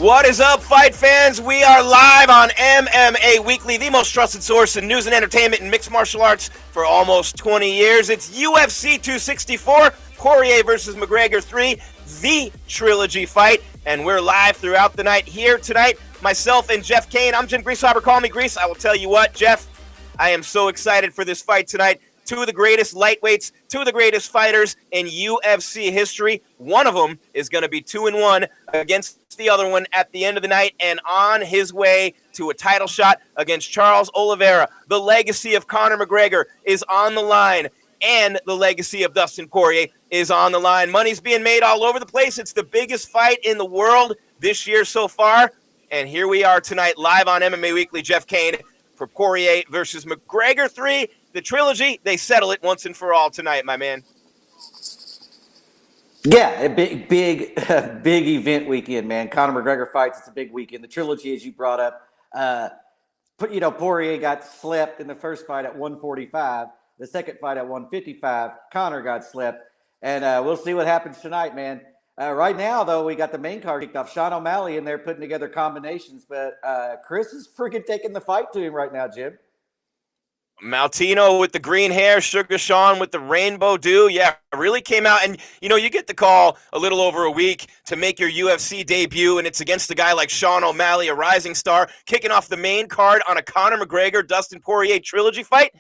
What is up, fight fans? We are live on MMA Weekly, the most trusted source in news and entertainment in mixed martial arts for almost 20 years. It's UFC 264, Poirier versus McGregor 3, the trilogy fight, and we're live throughout the night here tonight. Myself and Jeff Kane. I'm Jim Greasehaber. Call me Grease. I will tell you what, Jeff, I am so excited for this fight tonight. Two of the greatest lightweights, two of the greatest fighters in UFC history. One of them is going to be 2-1 against the other one at the end of the night and on his way to a title shot against Charles Oliveira. The legacy of Conor McGregor is on the line, and the legacy of Dustin Poirier is on the line. Money's being made all over the place. It's the biggest fight in the world this year so far, and here we are tonight live on MMA Weekly. Jeff Kane for Poirier versus McGregor 3. The trilogy, they settle it once and for all tonight, my man. Yeah, a big event weekend, man. Conor McGregor fights, it's a big weekend. The trilogy, as you brought up, Poirier got slept in the first fight at 145. The second fight at 155, Conor got slept. And we'll see what happens tonight, man. Right now, though, we got the main card kicked off. Sean O'Malley in there putting together combinations. But Chris is freaking taking the fight to him right now, Jim. Moutinho with the green hair, Sugar Sean with the rainbow dew. Yeah, really came out. And, you get the call a little over a week to make your UFC debut, and it's against a guy like Sean O'Malley, a rising star, kicking off the main card on a Conor McGregor, Dustin Poirier trilogy fight.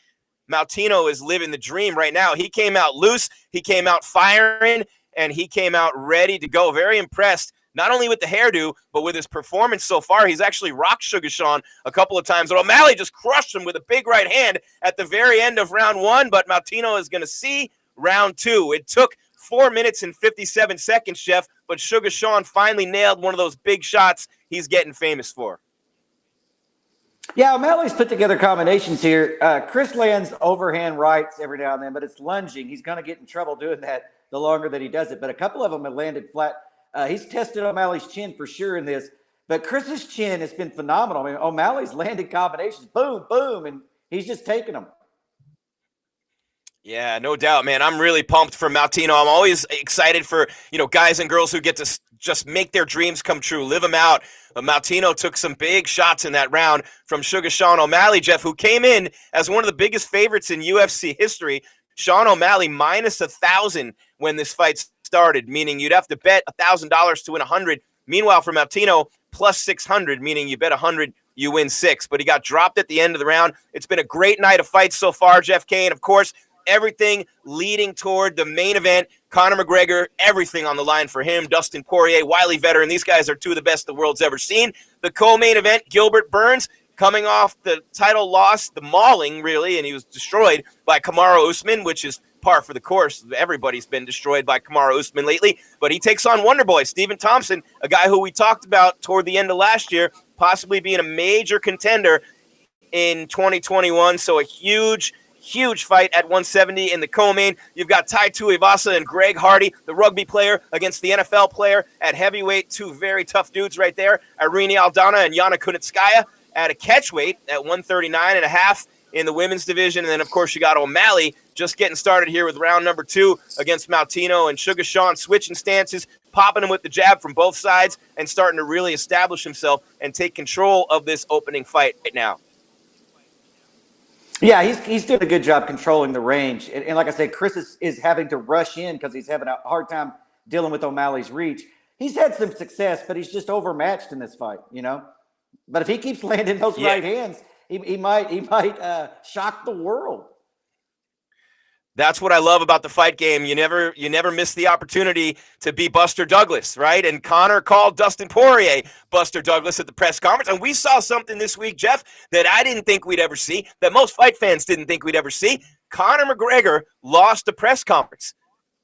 Moutinho is living the dream right now. He came out loose, he came out firing, and he came out ready to go. Very impressed, not only with the hairdo, but with his performance so far. He's actually rocked Sugar Sean a couple of times. And O'Malley just crushed him with a big right hand at the very end of round one, but Moutinho is going to see round two. It took 4 minutes and 57 seconds, Jeff, but Sugar Sean finally nailed one of those big shots he's getting famous for. Yeah, O'Malley's put together combinations here. Chris lands overhand rights every now and then, but it's lunging. He's going to get in trouble doing that the longer that he does it, but a couple of them have landed flat. He's tested O'Malley's chin for sure in this, but Chris's chin has been phenomenal. I mean, O'Malley's landed combinations, boom, boom, and he's just taking them. Yeah, no doubt, man. I'm really pumped for Moutinho. I'm always excited for, guys and girls who get to just make their dreams come true, live them out. But Moutinho took some big shots in that round from Sugar Sean O'Malley, Jeff, who came in as one of the biggest favorites in UFC history. Sean O'Malley minus 1,000 when this fight started, meaning you'd have to bet $1,000 to win 100. Meanwhile, for Moutinho, plus 600, meaning you bet 100, you win 6. But he got dropped at the end of the round. It's been a great night of fights so far, Jeff Kane. Of course, everything leading toward the main event. Conor McGregor, everything on the line for him. Dustin Poirier, wily veteran. These guys are two of the best the world's ever seen. The co-main event, Gilbert Burns, coming off the title loss, the mauling, really, and he was destroyed by Kamaru Usman, which is par for the course. Everybody's been destroyed by Kamaru Usman lately, but he takes on Wonderboy, Stephen Thompson, a guy who we talked about toward the end of last year, possibly being a major contender in 2021, so a huge fight at 170 in the co-main. You've got Tuivasa and Greg Hardy, the rugby player against the NFL player at heavyweight, two very tough dudes right there. Irene Aldana and Kunitzkaya at a catchweight at 139.5 in the women's division. And then, of course, you got O'Malley just getting started here with round number 2 against Moutinho, and Sugar Sean switching stances, popping him with the jab from both sides and starting to really establish himself and take control of this opening fight right now. Yeah, he's doing a good job controlling the range. And like I said, Chris is having to rush in because he's having a hard time dealing with O'Malley's reach. He's had some success, but he's just overmatched in this fight, But if he keeps landing those right hands, he might shock the world. That's what I love about the fight game. You never miss the opportunity to be Buster Douglas, right? And Conor called Dustin Poirier Buster Douglas at the press conference. And we saw something this week, Jeff, that I didn't think we'd ever see, that most fight fans didn't think we'd ever see. Conor McGregor lost a press conference.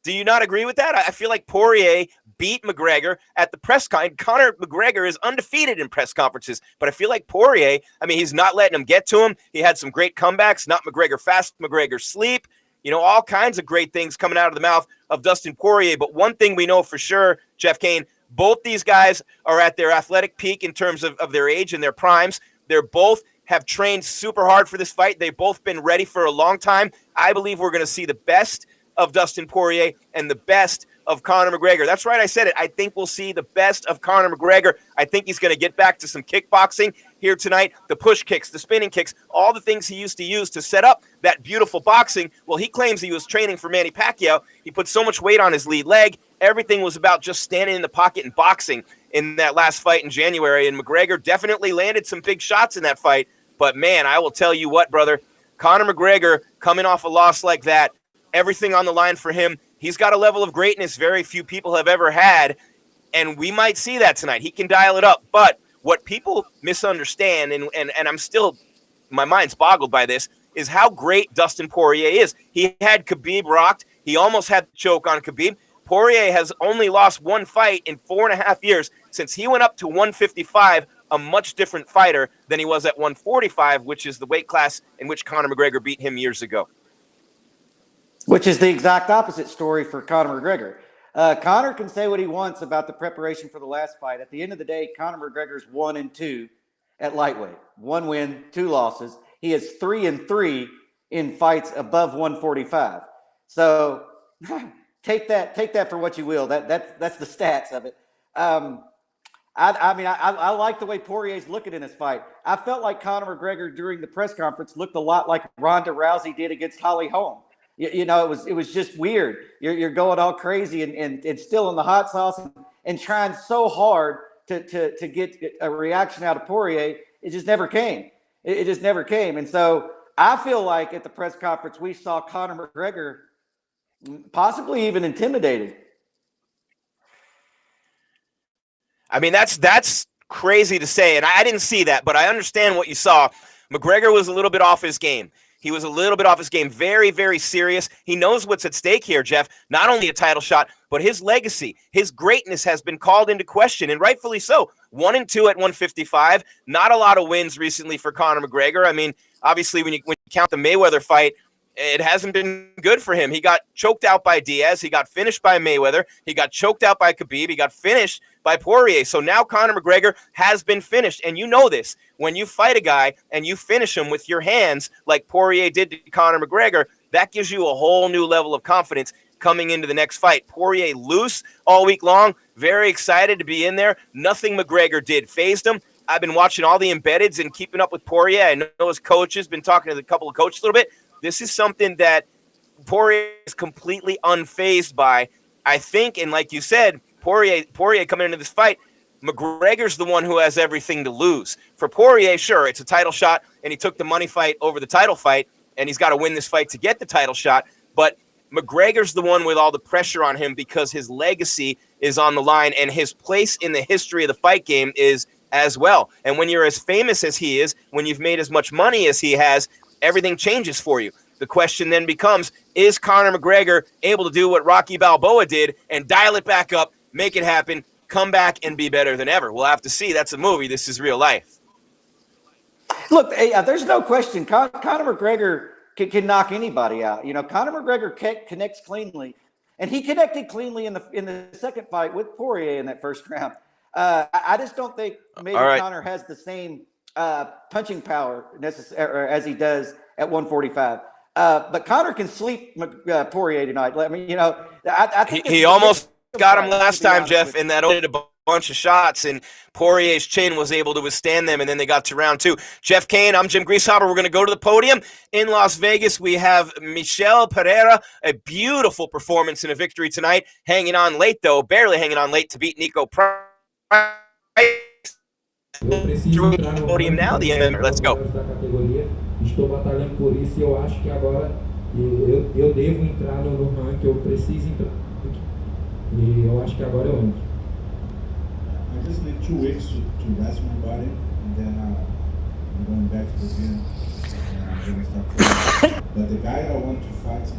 Do you not agree with that? I feel like Poirier beat McGregor at the press conference. Conor McGregor is undefeated in press conferences, but I feel like Poirier, he's not letting him get to him. He had some great comebacks, not McGregor fast, McGregor sleep. All kinds of great things coming out of the mouth of Dustin Poirier. But one thing we know for sure, Jeff Kane, both these guys are at their athletic peak in terms of their age and their primes. They're both have trained super hard for this fight. They've both been ready for a long time. I believe we're going to see the best of Dustin Poirier and the best of Conor McGregor. That's right, I said it. I think we'll see the best of Conor McGregor. I think he's going to get back to some kickboxing here tonight. The push kicks, the spinning kicks, all the things he used to use to set up that beautiful boxing. Well, he claims he was training for Manny Pacquiao. He put so much weight on his lead leg. Everything was about just standing in the pocket and boxing in that last fight in January. And McGregor definitely landed some big shots in that fight. But, man, I will tell you what, brother, Conor McGregor coming off a loss like that, everything on the line for him. He's got a level of greatness very few people have ever had, and we might see that tonight. He can dial it up. But what people misunderstand, and I'm still, my mind's boggled by this, is how great Dustin Poirier is. He had Khabib rocked. He almost had the choke on Khabib. Poirier has only lost one fight in 4.5 years since he went up to 155, a much different fighter than he was at 145, which is the weight class in which Conor McGregor beat him years ago. Which is the exact opposite story for Conor McGregor. Conor can say what he wants about the preparation for the last fight. At the end of the day, Conor McGregor's 1-2 at lightweight. 1 win, 2 losses. He is 3-3 in fights above 145. So take that for what you will. That's the stats of it. I like the way Poirier's looking in this fight. I felt like Conor McGregor during the press conference looked a lot like Ronda Rousey did against Holly Holm. You know, it was just weird. You're going all crazy and still in the hot sauce and trying so hard to get a reaction out of Poirier. It just never came. It just never came. And so I feel like at the press conference we saw Conor McGregor possibly even intimidated. I mean, that's crazy to say, and I didn't see that, but I understand what you saw. McGregor was a little bit off his game. He was a little bit off his game. Very, very serious. He knows what's at stake here, Jeff. Not only a title shot, but his legacy, his greatness has been called into question, and rightfully so. 1-2 at 155. Not a lot of wins recently for Conor McGregor. I mean, obviously, when you count the Mayweather fight, it hasn't been good for him. He got choked out by Diaz. He got finished by Mayweather. He got choked out by Khabib. He got finished by Poirier. So now Conor McGregor has been finished. And you know this. When you fight a guy and you finish him with your hands like Poirier did to Conor McGregor, that gives you a whole new level of confidence coming into the next fight. Poirier loose all week long. Very excited to be in there. Nothing McGregor did phased him. I've been watching all the embeddeds and keeping up with Poirier. I know his coaches, been talking to a couple of coaches a little bit. This is something that Poirier is completely unfazed by, I think. And like you said, Poirier coming into this fight, McGregor's the one who has everything to lose. For Poirier, sure, it's a title shot, and he took the money fight over the title fight, and he's got to win this fight to get the title shot. But McGregor's the one with all the pressure on him because his legacy is on the line, and his place in the history of the fight game is as well. And when you're as famous as he is, when you've made as much money as he has, everything changes for you. The question then becomes, is Conor McGregor able to do what Rocky Balboa did and dial it back up, make it happen, come back and be better than ever? We'll have to see. That's a movie. This is real life. Look, there's no question. Conor McGregor can knock anybody out. You know, Conor McGregor connects cleanly, and he connected cleanly in the second fight with Poirier in that first round. I just don't think maybe Conor has the same punching power as he does at 145. But Conor can sleep Poirier tonight. I mean, you know, I think he almost got him last time, Jeff, and that opened a bunch of shots, and Poirier's chin was able to withstand them, and then they got to round 2. Jeff Kane, I'm Jim Greashopper. We're going to go to the podium in Las Vegas. We have Michel Pereira, a beautiful performance and a victory tonight, hanging on late, though, barely hanging on late to beat Nico Price. Through the podium now, the MMA. Let's go. Estou batalhando por isso e eu acho que agora eu devo entrar no ranking, eu preciso entrar. E eu acho que agora eu entro. I just need 2 weeks to rest my body, and then I'm going back to the gym and I'm going to start training. But the guy I want to fight is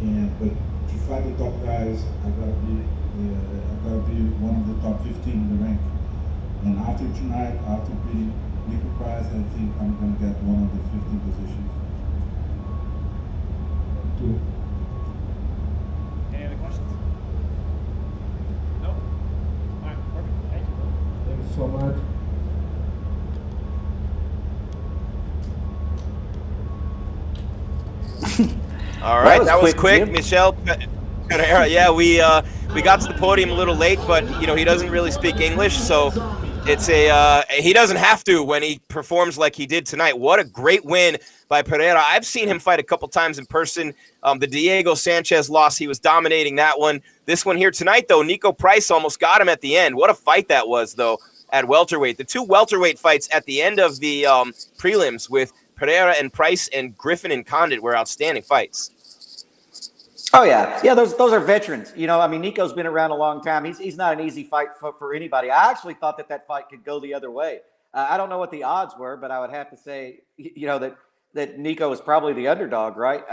Nick, but to fight the top guys, I gotta be one of the top 15 in the rank. And after tonight, after beating Nico Price, I think I'm going to get one of the 15 positions. Any other questions? No? All right, perfect. Thank you. Thank you so much. All right, that was quick. Jim. Michel Pereira, yeah, we got to the podium a little late, but he doesn't really speak English, so it's he doesn't have to when he performs like he did tonight. What a great win by Pereira. I've seen him fight a couple times in person. The Diego Sanchez loss, he was dominating that one. This one here tonight, though, Nico Price almost got him at the end. What a fight that was, though, at welterweight. The two welterweight fights at the end of the prelims with Pereira and Price and Griffin and Condit were outstanding fights. Oh yeah, those are veterans. Nico's been around a long time. He's not an easy fight for anybody. I actually thought that fight could go the other way. I don't know what the odds were, but I would have to say, that Nico was probably the underdog, right?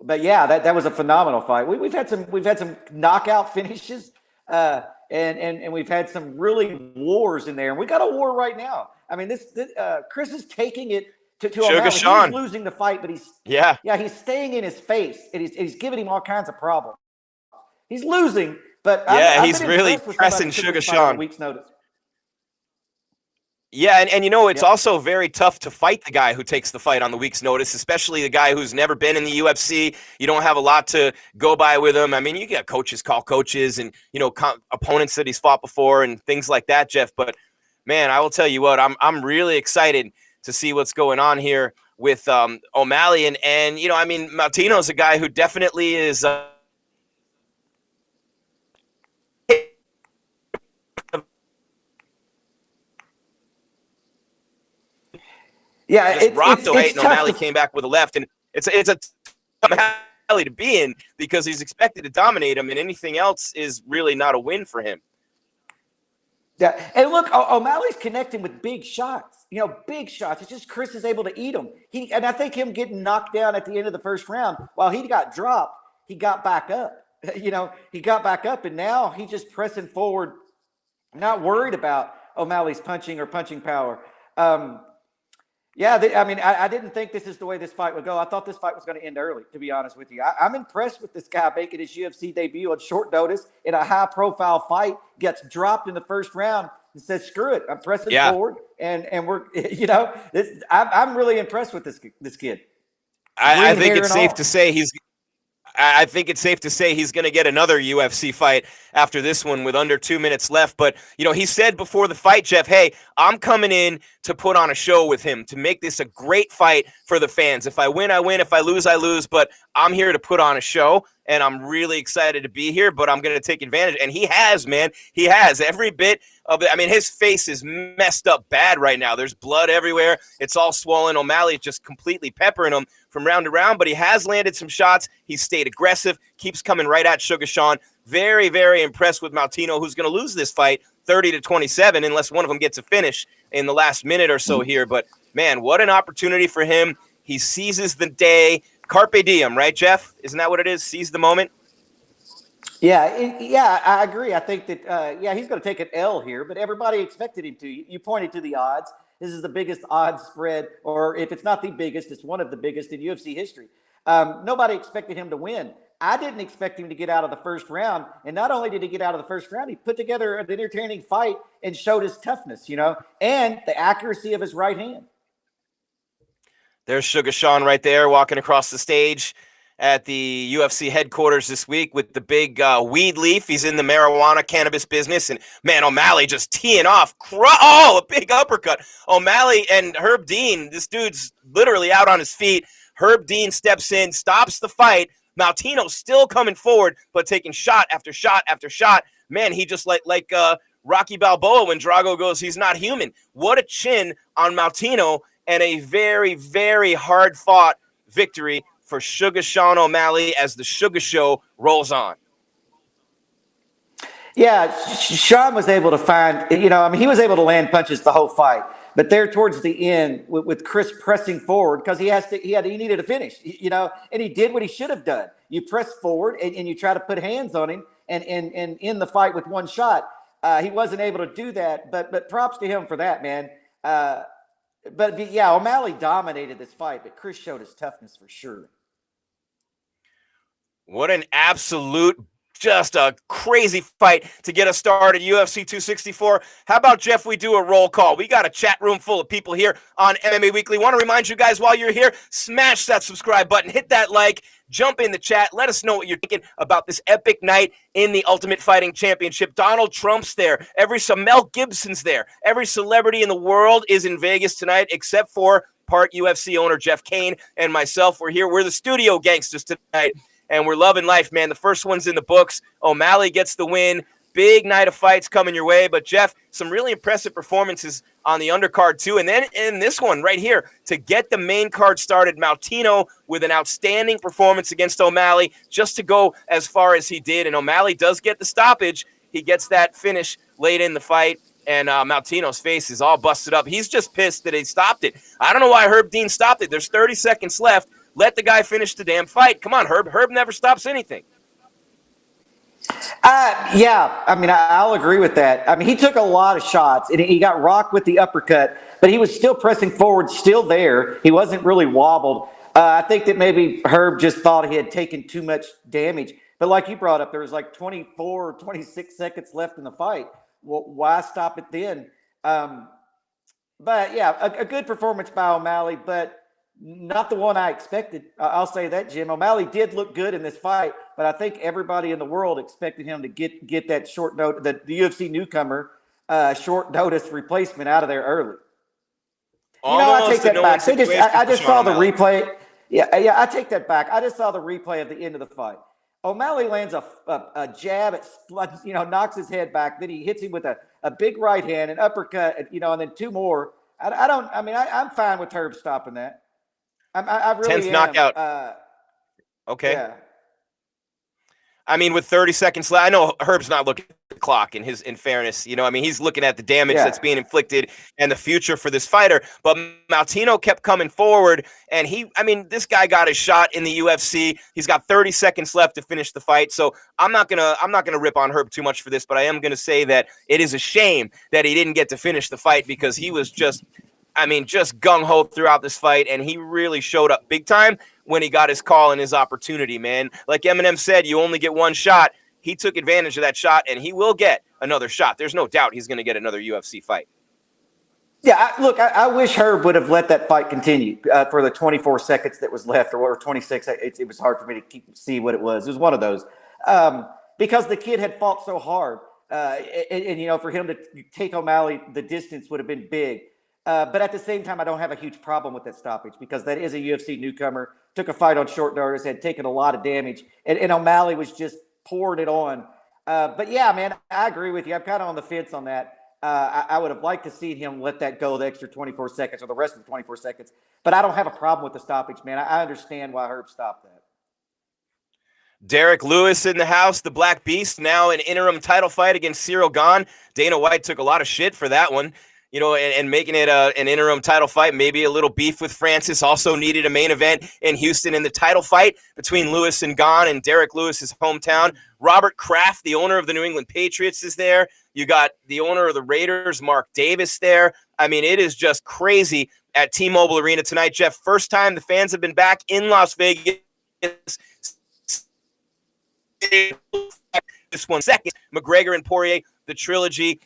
But yeah, that was a phenomenal fight. We've had some knockout finishes, and we've had some really wars in there, and we got a war right now. I mean, Chris is taking it to O'Malley. He's losing the fight, but he's staying in his face, and he's giving him all kinds of problems. He's losing, but he's really pressing Sugar Sean. A week's notice. Yeah, and it's also very tough to fight the guy who takes the fight on the week's notice, especially the guy who's never been in the UFC. You don't have a lot to go by with him. I mean, you get coaches call coaches and, opponents that he's fought before and things like that, Jeff. But, man, I will tell you what, I'm really excited to see what's going on here with O'Malley. And Moutinho's a guy who definitely is rocked O'Malley, and O'Malley came back with a left. And it's a tough alley to be in because he's expected to dominate him, and anything else is really not a win for him. Yeah, and look, O'Malley's connecting with big shots. Big shots. It's just Chris is able to eat them. And I think him getting knocked down at the end of the first round, while he got dropped, he got back up. He got back up, and now he's just pressing forward, not worried about O'Malley's punching power. I didn't think this is the way this fight would go. I thought this fight was going to end early, to be honest with you. I'm impressed with this guy making his UFC debut on short notice in a high-profile fight, gets dropped in the first round and says, screw it, I'm pressing forward. And we're, I'm really impressed with this kid. I think it's safe to say he's going to get another UFC fight after this one with under 2 minutes left. But, he said before the fight, Jeff, hey, I'm coming in to put on a show with him, to make this a great fight for the fans. If I win, I win. If I lose, I lose. But I'm here to put on a show, and I'm really excited to be here, but I'm going to take advantage. And he has, man. He has every bit of it. I mean, his face is messed up bad right now. There's blood everywhere. It's all swollen. O'Malley's just completely peppering him from round to round, but he has landed some shots. He's stayed aggressive, keeps coming right at Sugar Sean. Very, very impressed with Moutinho, who's going to lose this fight 30-27 unless one of them gets a finish in the last minute or so here. But, man, what an opportunity for him. He seizes the day. Carpe diem, right, Jeff? Isn't that what it is? Seize the moment? Yeah, I agree. I think that, he's going to take an L here, but everybody expected him to. You pointed to the odds. This is the biggest odds spread, or if it's not the biggest, it's one of the biggest in UFC history. Nobody expected him to win. I didn't expect him to get out of the first round. And not only did he get out of the first round, he put together an entertaining fight and showed his toughness, and the accuracy of his right hand. There's Sugar Sean right there walking across the stage at the UFC headquarters this week with the big weed leaf. He's in the marijuana cannabis business. And, man, O'Malley just teeing off. A big uppercut. O'Malley and Herb Dean, this dude's literally out on his feet. Herb Dean steps in, stops the fight. Moutinho's still coming forward, but taking shot after shot after shot. Man, he just like Rocky Balboa when Drago goes, he's not human. What a chin on Moutinho, and a very, very hard-fought victory for Sugar Sean O'Malley as the Sugar Show rolls on. Yeah, Sean was able to find, he was able to land punches the whole fight. But there towards the end, with Chris pressing forward, because he needed a finish, and he did what he should have done. You press forward and you try to put hands on him and end the fight with one shot. He wasn't able to do that, but props to him for that, man. O'Malley dominated this fight, but Chris showed his toughness for sure. What an absolute just a crazy fight to get us started. UFC 264. How about, Jeff, we do a roll call? We got a chat room full of people here on MMA Weekly. Want to remind you guys while you're here, smash that subscribe button, hit that like, jump in the chat. Let us know what you're thinking about this epic night in the Ultimate Fighting Championship. Donald Trump's there. Mel Gibson's there. Every celebrity in the world is in Vegas tonight except for part UFC owner Jeff Kane and myself. We're here. We're the studio gangsters tonight. And we're loving life, man. The first one's in the books. O'Malley gets the win. Big night of fights coming your way. But, Jeff, some really impressive performances on the undercard, too. And then in this one right here, to get the main card started, Moutinho with an outstanding performance against O'Malley, just to go as far as he did. And O'Malley does get the stoppage. He gets that finish late in the fight. And Moutinho's face is all busted up. He's just pissed that he stopped it. I don't know why Herb Dean stopped it. There's 30 seconds left. Let the guy finish the damn fight. Come on, Herb. Herb never stops anything. Yeah, I mean, I'll agree with that. I mean, he took a lot of shots, and he got rocked with the uppercut, but he was still pressing forward, still there. He wasn't really wobbled. I think that maybe Herb just thought he had taken too much damage. But like you brought up, there was like 24 or 26 seconds left in the fight. Well, why stop it then? But, yeah, a good performance by O'Malley, but not the one I expected. I'll say that, Jim. O'Malley did look good in this fight, but I think everybody in the world expected him to get that short note, the UFC newcomer short notice replacement out of there early. I take that back. I just saw the replay. Yeah, I take that back. I just saw the replay at the end of the fight. O'Malley lands a jab, knocks his head back. Then he hits him with a big right hand, an uppercut, and then two more. I'm fine with Herb stopping that. I really 10th am. knockout. Okay. Yeah. I mean, with 30 seconds left, I know Herb's not looking at the clock in fairness. He's looking at the damage that's being inflicted and the future for this fighter. But Moutinho kept coming forward, and this guy got his shot in the UFC. He's got 30 seconds left to finish the fight. So I'm not gonna rip on Herb too much for this, but I am gonna say that it is a shame that he didn't get to finish the fight because he was just gung-ho throughout this fight, and he really showed up big time when he got his call and his opportunity, man. Like Eminem said, you only get one shot. He took advantage of that shot, and he will get another shot. There's no doubt he's going to get another UFC fight. Yeah, I wish Herb would have let that fight continue for the 24 seconds that was left, or 26. It was hard for me to see what it was. It was one of those. Because the kid had fought so hard, and for him to take O'Malley, the distance would have been big. But at the same time, I don't have a huge problem with that stoppage because that is a UFC newcomer, took a fight on short notice, had taken a lot of damage, and O'Malley was just pouring it on. But yeah, man, I agree with you. I'm kind of on the fence on that. I would have liked to see him let that go the extra 24 seconds or the rest of the 24 seconds. But I don't have a problem with the stoppage, man. I understand why Herb stopped that. Derek Lewis in the house, the Black Beast, now an interim title fight against Cyril Gane. Dana White took a lot of shit for that one. And making it an interim title fight, maybe a little beef with Francis. Also needed a main event in Houston in the title fight between Lewis and Gane in Derek Lewis's hometown. Robert Kraft, the owner of the New England Patriots, is there. You got the owner of the Raiders, Mark Davis, there. I mean, it is just crazy at T-Mobile Arena tonight, Jeff. First time the fans have been back in Las Vegas. This one second. McGregor and Poirier, the trilogy.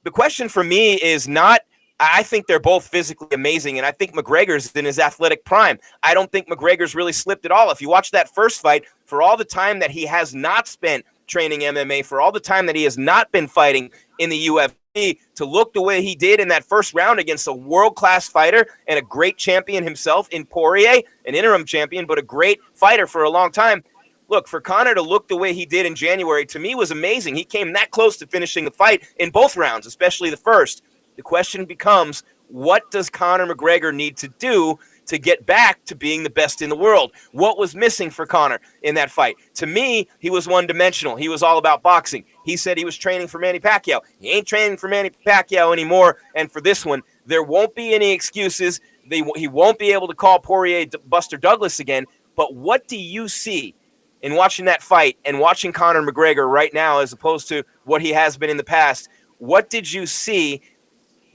The question for me is not, I think they're both physically amazing, and I think McGregor's in his athletic prime. I don't think McGregor's really slipped at all. If you watch that first fight, for all the time that he has not spent training MMA, for all the time that he has not been fighting in the UFC, to look the way he did in that first round against a world-class fighter and a great champion himself in Poirier, an interim champion, but a great fighter for a long time. Look, for Conor to look the way he did in January, to me, was amazing. He came that close to finishing the fight in both rounds, especially the first. The question becomes, what does Conor McGregor need to do to get back to being the best in the world? What was missing for Conor in that fight? To me, he was one-dimensional. He was all about boxing. He said he was training for Manny Pacquiao. He ain't training for Manny Pacquiao anymore. And for this one, there won't be any excuses. He won't be able to call Poirier Buster Douglas again. But what do you see in watching that fight and watching Conor McGregor right now as opposed to what he has been in the past? What did you see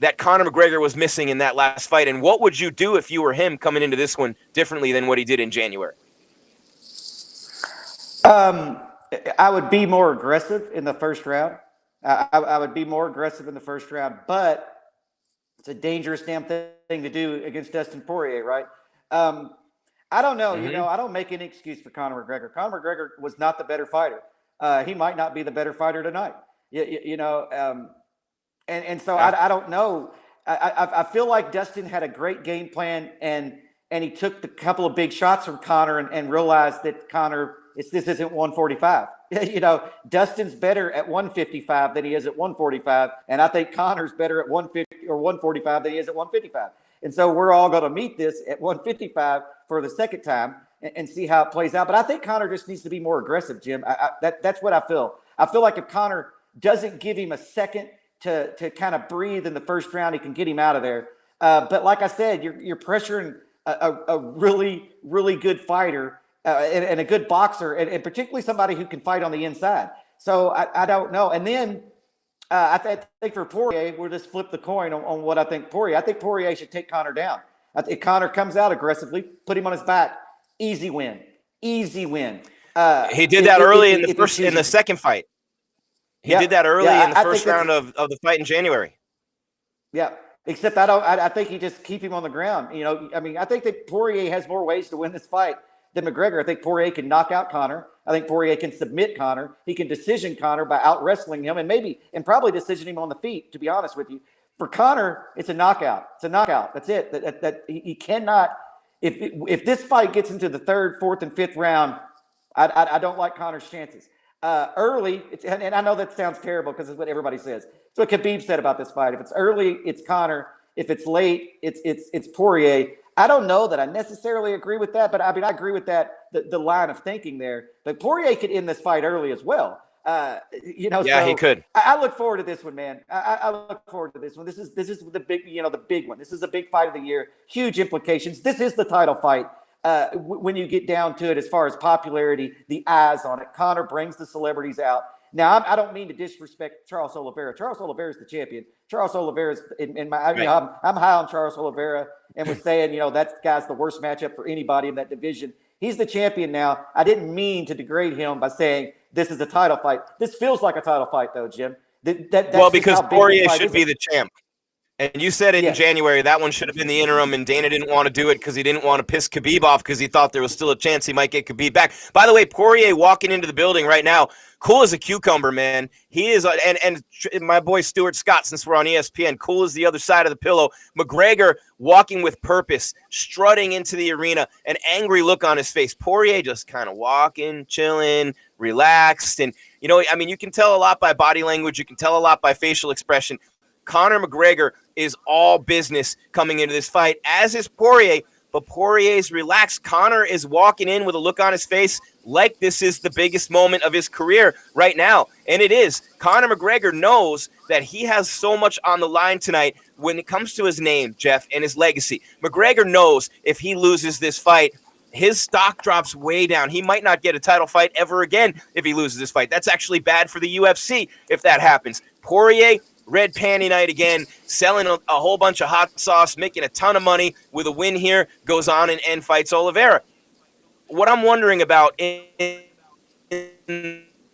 that Conor McGregor was missing in that last fight, and what would you do if you were him coming into this one differently than what he did in January? I would be more aggressive in the first round. I would be more aggressive in the first round, but it's a dangerous damn thing to do against Dustin Poirier, right? I don't know. Mm-hmm. I don't make any excuse for Conor McGregor. Conor McGregor was not the better fighter. He might not be the better fighter tonight. And so I don't know. I feel like Dustin had a great game plan, and he took the couple of big shots from Conor and realized that Conor, this isn't 145. Dustin's better at 155 than he is at 145, and I think Conor's better at 150 or 145 than he is at 155. And so we're all going to meet this at 155 for the second time and see how it plays out. But I think Conor just needs to be more aggressive, Jim. That's what I feel. I feel like if Conor doesn't give him a second to kind of breathe in the first round, he can get him out of there. But like I said, you're pressuring a really, really good fighter and a good boxer, and particularly somebody who can fight on the inside. So I don't know. And then I think for Poirier, we'll just flip the coin on what I think Poirier. I think Poirier should take Conor down. I think Conor comes out aggressively, put him on his back. Easy win. Easy win. He did that early in the second fight. He did that early in the first round of the fight in January. Yeah. Except I think he just keep him on the ground. I think that Poirier has more ways to win this fight than McGregor. I think Poirier can knock out Conor. I think Poirier can submit Conor. He can decision Conor by out wrestling him and probably decision him on the feet, to be honest with you. For Conor, it's a knockout. It's a knockout. That's it. That he cannot, if this fight gets into the third, fourth, and fifth round, I don't like Conor's chances. Early, and I know that sounds terrible because it's what everybody says. It's what Khabib said about this fight. If it's early, it's Conor. If it's late, it's Poirier. I don't know that I necessarily agree with that, but I agree with that, the line of thinking there. But Poirier could end this fight early as well. Yeah, so he could. I look forward to this one, man. I look forward to this one. This is the big, the big one. This is a big fight of the year. Huge implications. This is the title fight. When you get down to it, as far as popularity, the eyes on it, Conor brings the celebrities out. Now, I don't mean to disrespect Charles Oliveira. Charles Oliveira is the champion. Charles Oliveira is I'm high on Charles Oliveira and was saying, that guy's the worst matchup for anybody in that division. He's the champion now. I didn't mean to degrade him by saying this is a title fight. This feels like a title fight, though, Jim. That's because Poirier should be the champ. And you said it in January, that one should have been the interim, and Dana didn't want to do it because he didn't want to piss Khabib off because he thought there was still a chance he might get Khabib back. By the way, Poirier walking into the building right now, cool as a cucumber, man. He is, and my boy Stuart Scott, since we're on ESPN, cool as the other side of the pillow. McGregor walking with purpose, strutting into the arena, an angry look on his face. Poirier just kind of walking, chilling, relaxed. And, you can tell a lot by body language. You can tell a lot by facial expression. Conor McGregor is all business coming into this fight, as is Poirier, but Poirier's relaxed. Conor is walking in with a look on his face like this is the biggest moment of his career right now, and it is. Conor McGregor knows that he has so much on the line tonight when it comes to his name, Jeff, and his legacy. McGregor knows if he loses this fight, his stock drops way down. He might not get a title fight ever again if he loses this fight. That's actually bad for the UFC if that happens. Poirier, red panty night again, selling a whole bunch of hot sauce, making a ton of money with a win here, goes on and fights Oliveira. What I'm wondering about in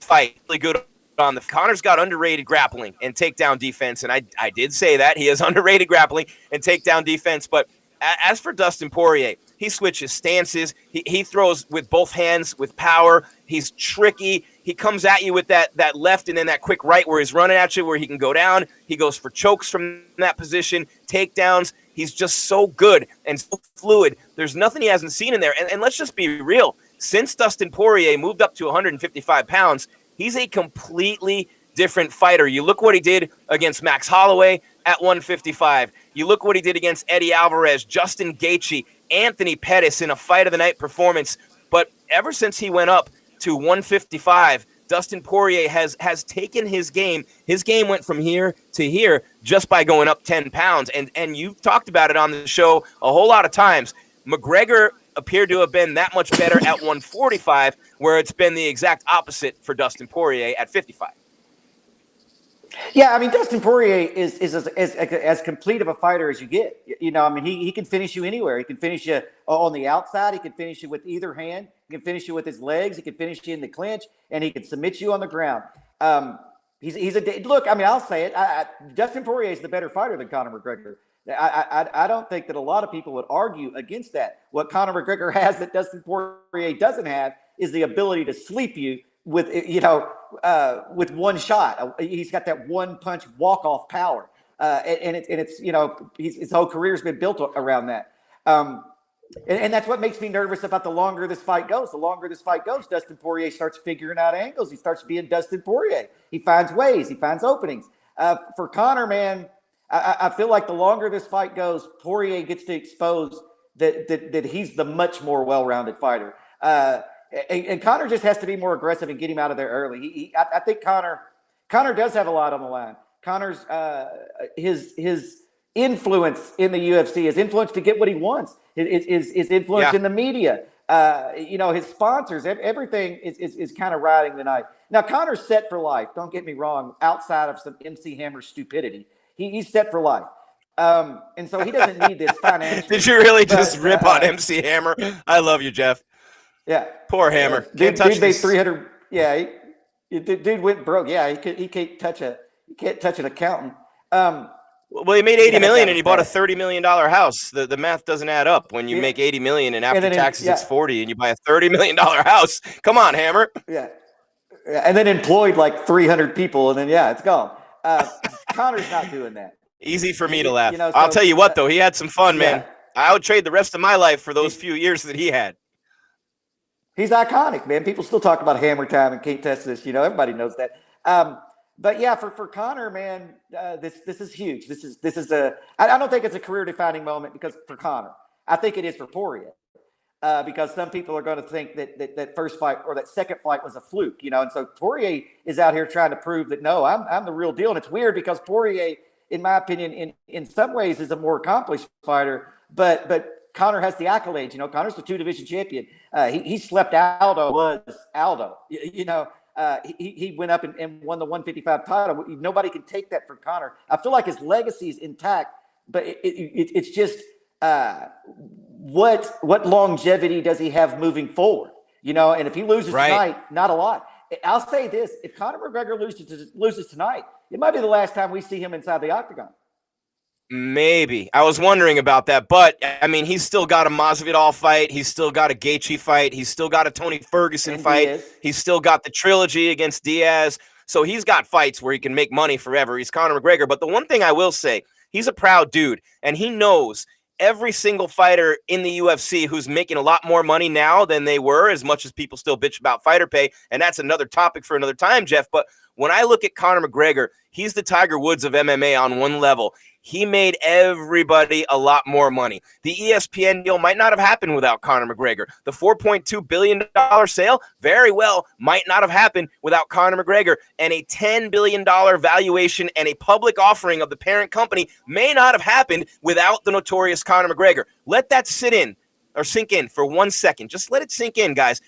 fight, really good on Conor's got underrated grappling and takedown defense, and I did say that. He has underrated grappling and takedown defense, but as for Dustin Poirier, he switches stances. He throws with both hands with power. He's tricky. He comes at you with that left and then that quick right where he's running at you where he can go down. He goes for chokes from that position, takedowns. He's just so good and so fluid. There's nothing he hasn't seen in there. And let's just be real. Since Dustin Poirier moved up to 155 pounds, he's a completely different fighter. You look what he did against Max Holloway at 155. You look what he did against Eddie Alvarez, Justin Gaethje, Anthony Pettis in a fight of the night performance. But ever since he went up to 155, Dustin Poirier has taken his game. His game went from here to here just by going up 10 pounds. And you've talked about it on the show a whole lot of times. McGregor appeared to have been that much better at 145, where it's been the exact opposite for Dustin Poirier at 55. Yeah, I mean, Dustin Poirier is as complete of a fighter as you get. You know, I mean, he can finish you anywhere. He can finish you on the outside. He can finish you with either hand. He can finish you with his legs. He can finish you in the clinch, and he can submit you on the ground. He's a look. I mean, I'll say it. Dustin Poirier is the better fighter than Conor McGregor. I don't think that a lot of people would argue against that. What Conor McGregor has that Dustin Poirier doesn't have is the ability to sleep you with with one shot. He's got that one punch walk off power, and it's his whole career's been built around that. And that's what makes me nervous about the longer this fight goes. The longer this fight goes, Dustin Poirier starts figuring out angles. He starts being Dustin Poirier. He finds ways. He finds openings. For Conor, man, I feel like the longer this fight goes, Poirier gets to expose that he's the much more well-rounded fighter. And Conor just has to be more aggressive and get him out of there early. I think Conor does have a lot on the line. Conor's his influence in the UFC, his influence to get what he wants, his influence in the media, his sponsors, everything is kind of riding tonight. Now, Conor's set for life. Don't get me wrong. Outside of some MC Hammer stupidity, he's set for life. And so he doesn't need this financial. Did you really just rip on MC Hammer? I love you, Jeff. Yeah. Poor Hammer. Dude made 300. Yeah. Dude went broke. Yeah. He can't touch an accountant. Well, he made $80 million and he bought a $30 million house. The math doesn't add up when you make $80 million and after taxes it's 40 and you buy a $30 million house. Come on, Hammer. Yeah. And then employed like 300 people and then it's gone. Conor's not doing that. Easy for me to laugh. I'll tell you what though, he had some fun, man. I would trade the rest of my life for those few years that he had. He's iconic, man. People still talk about Hammer Time and can't test this. Everybody knows that. But yeah, for Conor, man, this is huge. This is I don't think it's a career-defining moment because for Conor. I think it is for Poirier because some people are going to think that first fight or that second fight was a fluke, And so Poirier is out here trying to prove that no, I'm the real deal. And it's weird because Poirier, in my opinion, in some ways is a more accomplished fighter, but Conor has the accolades. Conor's the 2-division champion. He slept Aldo was Aldo. He went up and won the 155 title. Nobody can take that from Conor. I feel like his legacy is intact, but it's just what longevity does he have moving forward? And if he loses tonight, not a lot. I'll say this: if Conor McGregor loses tonight, it might be the last time we see him inside the octagon. Maybe. I was wondering about that, but I mean, he's still got a Masvidal fight. He's still got a Gaethje fight. He's still got a Tony Ferguson fight. He's still got the trilogy against Diaz. So he's got fights where he can make money forever. He's Conor McGregor. But the one thing I will say, he's a proud dude, and he knows every single fighter in the UFC who's making a lot more money now than they were, as much as people still bitch about fighter pay. And that's another topic for another time, Jeff. But when I look at Conor McGregor, he's the Tiger Woods of MMA on one level. He made everybody a lot more money. The ESPN deal might not have happened without Conor McGregor. The $4.2 billion sale very well might not have happened without Conor McGregor. And a $10 billion valuation and a public offering of the parent company may not have happened without the notorious Conor McGregor. Let that sink in for 1 second. Just let it sink in, guys.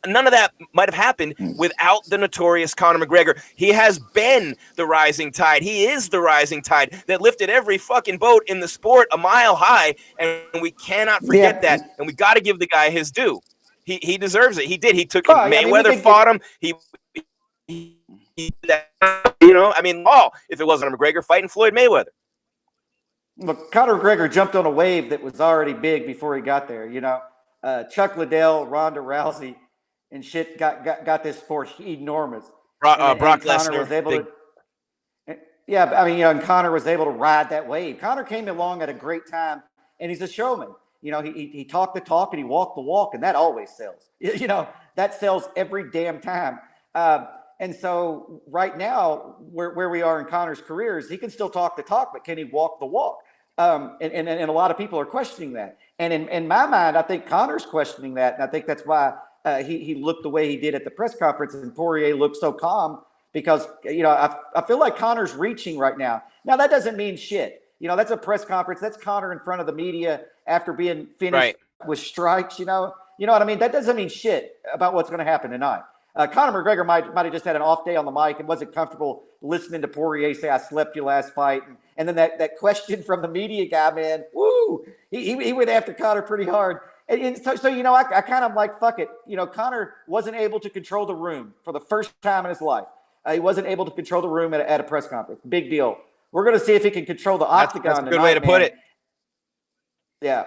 None of that might have happened without the notorious Conor McGregor. He has been the rising tide. He is the rising tide that lifted every fucking boat in the sport a mile high, and we cannot forget that. And we got to give the guy his due. He deserves it. He did. He took Mayweather fought him. He if it wasn't McGregor fighting Floyd Mayweather. Look, Conor McGregor jumped on a wave that was already big before he got there. Chuck Liddell, Ronda Rousey, and shit got this sport enormous. Brock Lesnar was able to. And Conor was able to ride that wave. Conor came along at a great time, and he's a showman. He talked the talk and he walked the walk, and that always sells. That sells every damn time. And so right now, where we are in Conor's career is he can still talk the talk, but can he walk the walk? And a lot of people are questioning that. And in my mind, I think Conor's questioning that, and I think that's why he looked the way he did at the press conference, and Poirier looked so calm because I feel like Conor's reaching right now. Now that doesn't mean shit. That's a press conference. That's Conor in front of the media after being finished with strikes. You know what I mean? That doesn't mean shit about what's going to happen tonight. Conor McGregor might have just had an off day on the mic and wasn't comfortable listening to Poirier say, "I slept your last fight," and then that question from the media guy, man, woo, he went after Conor pretty hard. And so I kind of like, fuck it. Conor wasn't able to control the room for the first time in his life. He wasn't able to control the room at a press conference. Big deal. We're going to see if he can control the octagon. That's a good way to put it. Yeah.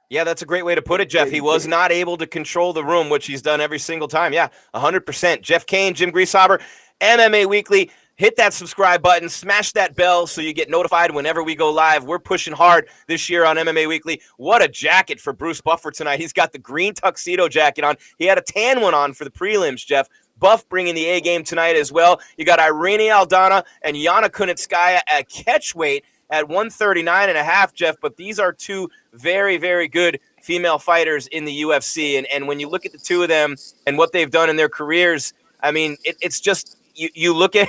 Yeah, that's a great way to put it, Jeff. He was not able to control the room, which he's done every single time. Yeah, 100%. Jeff Kane, Jim Grieshaber, MMA Weekly. Hit that subscribe button, smash that bell so you get notified whenever we go live. We're pushing hard this year on MMA Weekly. What a jacket for Bruce Buffer tonight. He's got the green tuxedo jacket on. He had a tan one on for the prelims, Jeff. Buff bringing the A game tonight as well. You got Irene Aldana and Yana Kunitzkaya at catchweight at 139.5, Jeff. But these are two very, very good female fighters in the UFC. And when you look at the two of them and what they've done in their careers, I mean, it's just you look at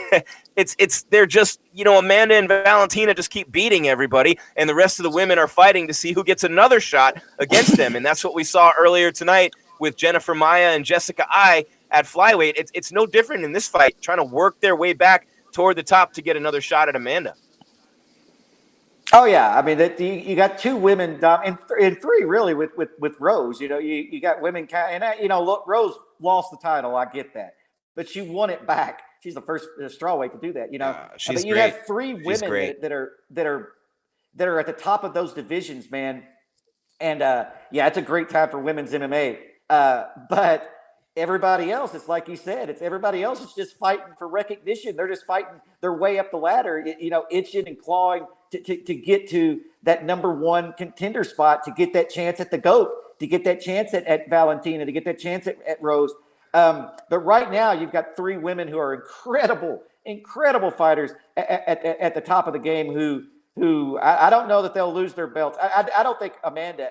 they're just, Amanda and Valentina just keep beating everybody, and the rest of the women are fighting to see who gets another shot against them. And that's what we saw earlier tonight with Jennifer Maia and Jessica Ai at flyweight. It's no different in this fight, trying to work their way back toward the top to get another shot at Amanda. Oh yeah, I mean you got two women and three really with Rose. You got women, and look, Rose lost the title. I get that, but she won it back. She's the first strawweight to do that. She's but you great. have three women that are at the top of those divisions, man. And it's a great time for women's MMA. But everybody else, it's like you said, everybody else is just fighting for recognition. They're just fighting their way up the ladder, itching and clawing to get to that number one contender spot, to get that chance at the GOAT, to get that chance at Valentina, to get that chance at Rose. But right now, you've got three women who are incredible fighters at the top of the game who I don't know that they'll lose their belts. I don't think Amanda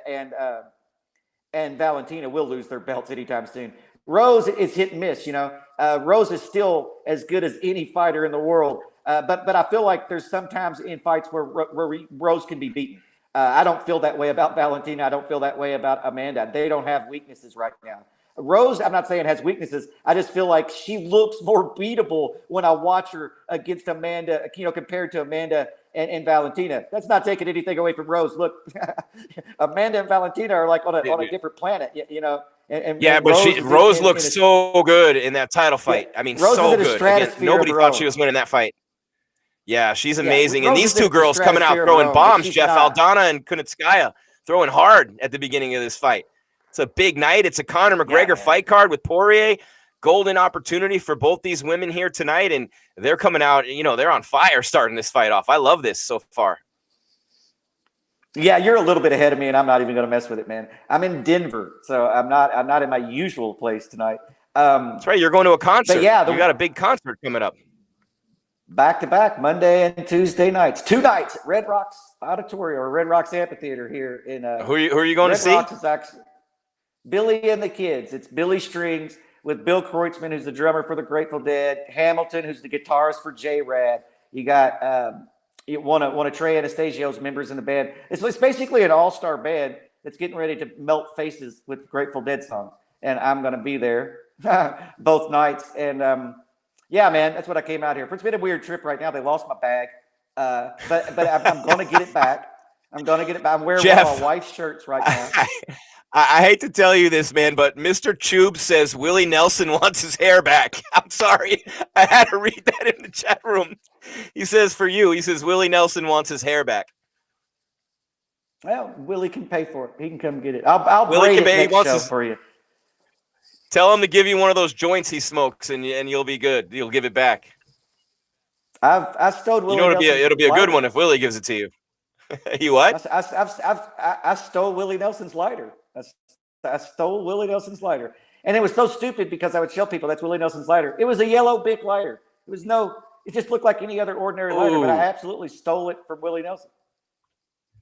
and Valentina will lose their belts anytime soon. Rose is hit and miss, Rose is still as good as any fighter in the world. But I feel like there's sometimes in fights where Rose can be beaten. I don't feel that way about Valentina. I don't feel that way about Amanda. They don't have weaknesses right now. Rose, I'm not saying has weaknesses. I just feel like she looks more beatable when I watch her against Amanda, compared to Amanda and Valentina. That's not taking anything away from Rose. Look, Amanda and Valentina are like on a different planet, But Rose looks so good in that title fight. I mean, Rose so good. Again, nobody thought she was winning that fight. Yeah, she's amazing. Rose and these two girls coming out throwing bombs, Jeff. Aldana and Kunitzkaya throwing hard at the beginning of this fight. It's a big night. It's a Conor McGregor fight card with Poirier. Golden opportunity for both these women here tonight, and they're coming out, they're on fire starting this fight off. I love this so far. Yeah, you're a little bit ahead of me, and I'm not even going to mess with it, man. I'm in Denver, so I'm not in my usual place tonight. That's right. You're going to a concert. You got a big concert coming up. Back-to-back, Monday and Tuesday nights. 2 nights at Red Rocks Auditorium or Red Rocks Amphitheater here in Who are you going Red to see? Rocks is actually Billy and the Kids. It's Billy Strings with Bill Kreutzmann, who's the drummer for the Grateful Dead, Hamilton, who's the guitarist for J-Rad. You got one of Trey Anastasio's members in the band. It's basically an all-star band that's getting ready to melt faces with Grateful Dead songs. And I'm going to be there both nights. And yeah, man, that's what I came out here for. It's been a weird trip right now. They lost my bag. But I'm going to get it back. I'm wearing Jeff, one of my wife's shirts right now. I hate to tell you this, man, but Mr. Chube says Willie Nelson wants his hair back. I'm sorry. I had to read that in the chat room. He says Willie Nelson wants his hair back. Well, Willie can pay for it. He can come get it. I'll braid it next show for you. Tell him to give you one of those joints he smokes, and you'll be good. You'll give it back. I stole Willie. It'll be a good one if Willie gives it to you. You what? I stole Willie Nelson's lighter. I stole Willie Nelson's lighter, and it was so stupid because I would show people that's Willie Nelson's lighter. It was a yellow Bic lighter. It just looked like any other ordinary lighter, but I absolutely stole it from Willie Nelson.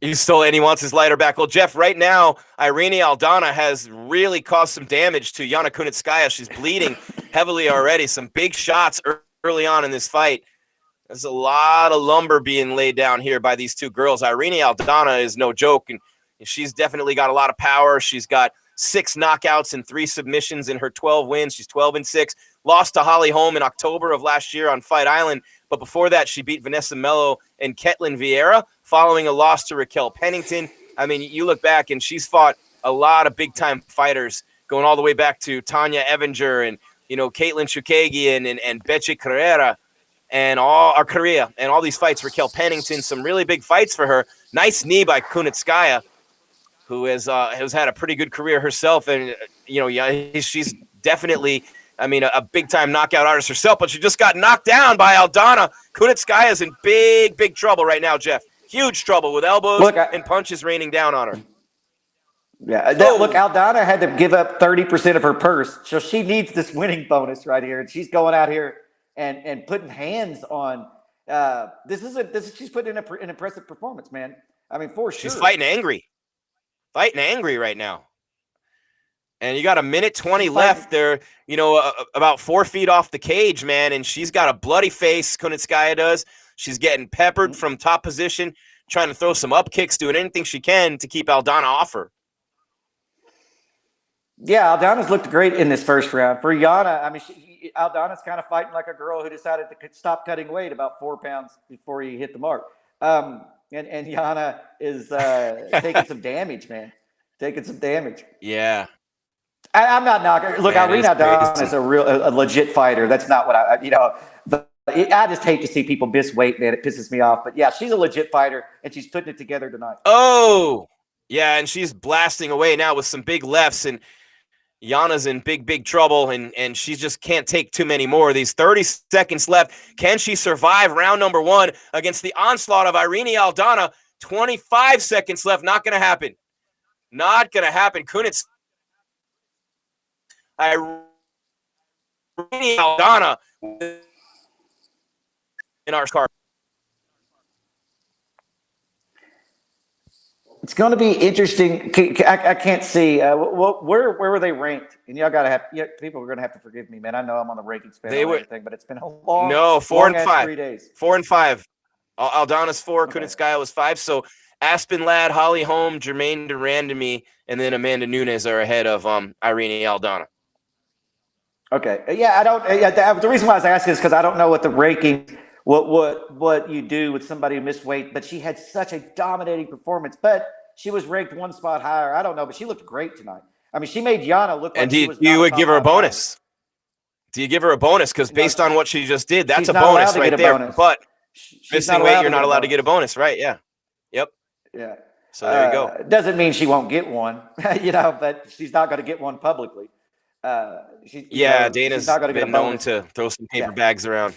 He stole it and he wants his lighter back. Well, Jeff, right now, Irene Aldana has really caused some damage to Yana Kunitzkaya. She's bleeding heavily already. Some big shots early on in this fight. There's a lot of lumber being laid down here by these two girls. Irene Aldana is no joke, and she's definitely got a lot of power. She's got 6 knockouts and 3 submissions in her 12 wins. She's 12-6. Lost to Holly Holm in October of last year on Fight Island. But before that, she beat Vanessa Mello and Ketlin Vieira, following a loss to Raquel Pennington. I mean, you look back, and she's fought a lot of big-time fighters, going all the way back to Tanya Evinger and, Caitlin Chukagian and Betty Carrera and all these fights. Raquel Pennington, some really big fights for her. Nice knee by Kunitzkaya, who has had a pretty good career herself. And, she's definitely, a big-time knockout artist herself, but she just got knocked down by Aldana. Kunitzkaya is in big, big trouble right now, Jeff. Huge trouble with elbows and punches raining down on her. Yeah, look, Aldana had to give up 30% of her purse, so she needs this winning bonus right here, and she's going out here and putting hands on. She's putting in an impressive performance, man. For sure. She's fighting angry right now. And you got 1:20 left there, about 4 feet off the cage, man, and she's got a bloody face. Kunitzkaya does. She's getting peppered from top position, trying to throw some up kicks, doing anything she can to keep Aldana off her. Yeah, Aldana's looked great in this first round. For Yana, Aldana's kind of fighting like a girl who decided to stop cutting weight about 4 pounds before he hit the mark. And Yana is taking some damage, man. Taking some damage. Yeah. I'm not knocking. Look, Irina Aldana is a legit fighter. That's not what I just hate to see people miss weight, man. It pisses me off. But yeah, she's a legit fighter, and she's putting it together tonight. Oh, yeah, and she's blasting away now with some big lefts, and Yana's in big, big trouble, and she just can't take too many more. These 30 seconds left. Can she survive round number 1 against the onslaught of Irina Aldana? 25 seconds left. Not going to happen. Not going to happen. Irina Aldana in our car. It's going to be interesting. I can't see. Where were they ranked? And y'all got to have people are going to have to forgive me, man. I know I'm on the rankings panel and everything, but it's been a long 4 and 5. 3 days. 4 and 5. Aldana's 4. Okay. Kunitzkaya was 5. So Aspen Ladd, Holly Holm, Jermaine Durandamy, and then Amanda Nunes are ahead of Irina Aldana. Okay. Yeah, I don't. Yeah, the reason why I was asking is because I don't know what the ranking, what you do with somebody who missed weight, but she had such a dominating performance. But she was ranked 1 spot higher. I don't know, but she looked great tonight. She made Yana look like. And you would give her a bonus? Do you give her a bonus? Because based on what she just did, that's a bonus right there. But missing weight, you're not allowed to get a bonus, right? Yeah. Yep. Yeah. So there you go. Doesn't mean she won't get one, but she's not going to get one publicly. Dana's been known to throw some paper bags around.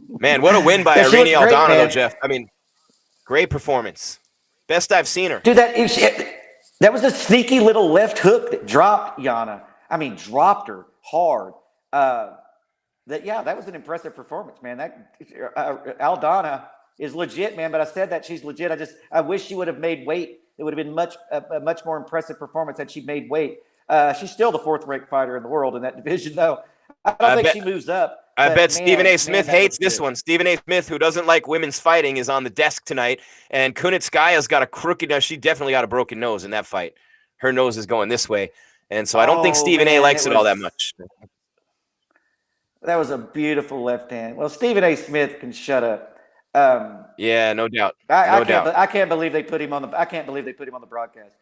Man, what a win by Irina Aldana, though, Jeff. Great performance. Best I've seen her. Dude, that was a sneaky little left hook that dropped Yana. Dropped her hard. That was an impressive performance, man. That Aldana is legit, man. But I said that she's legit. I wish she would have made weight. It would have been a much more impressive performance had she made weight. She's still the 4th-ranked fighter in the world in that division, though. I don't think she moves up. I bet Stephen A. Smith hates this one. Stephen A. Smith, who doesn't like women's fighting, is on the desk tonight. And Kunitzkaya's got a crooked nose. She definitely got a broken nose in that fight. Her nose is going this way. And so I don't think Stephen A. likes it all that much. That was a beautiful left hand. Well, Stephen A. Smith can shut up. Yeah, no doubt. I can't believe they put him on the. I can't believe they put him on the broadcast.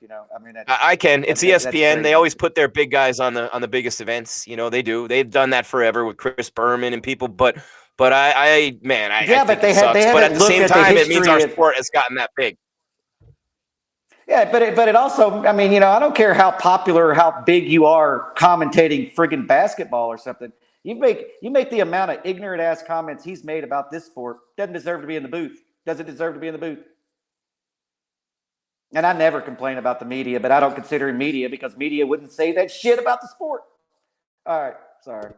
I can. It's ESPN. They always put their big guys on the biggest events. They do. They've done that forever with Chris Berman and people. But I think it sucks. But at the same time, it means our sport has gotten that big. Yeah, but it also. I don't care how popular or how big you are commentating friggin' basketball or something. You make the amount of ignorant ass comments he's made about this sport. Doesn't deserve to be in the booth. Doesn't deserve to be in the booth. And I never complain about the media, but I don't consider him media because media wouldn't say that shit about the sport. All right, sorry.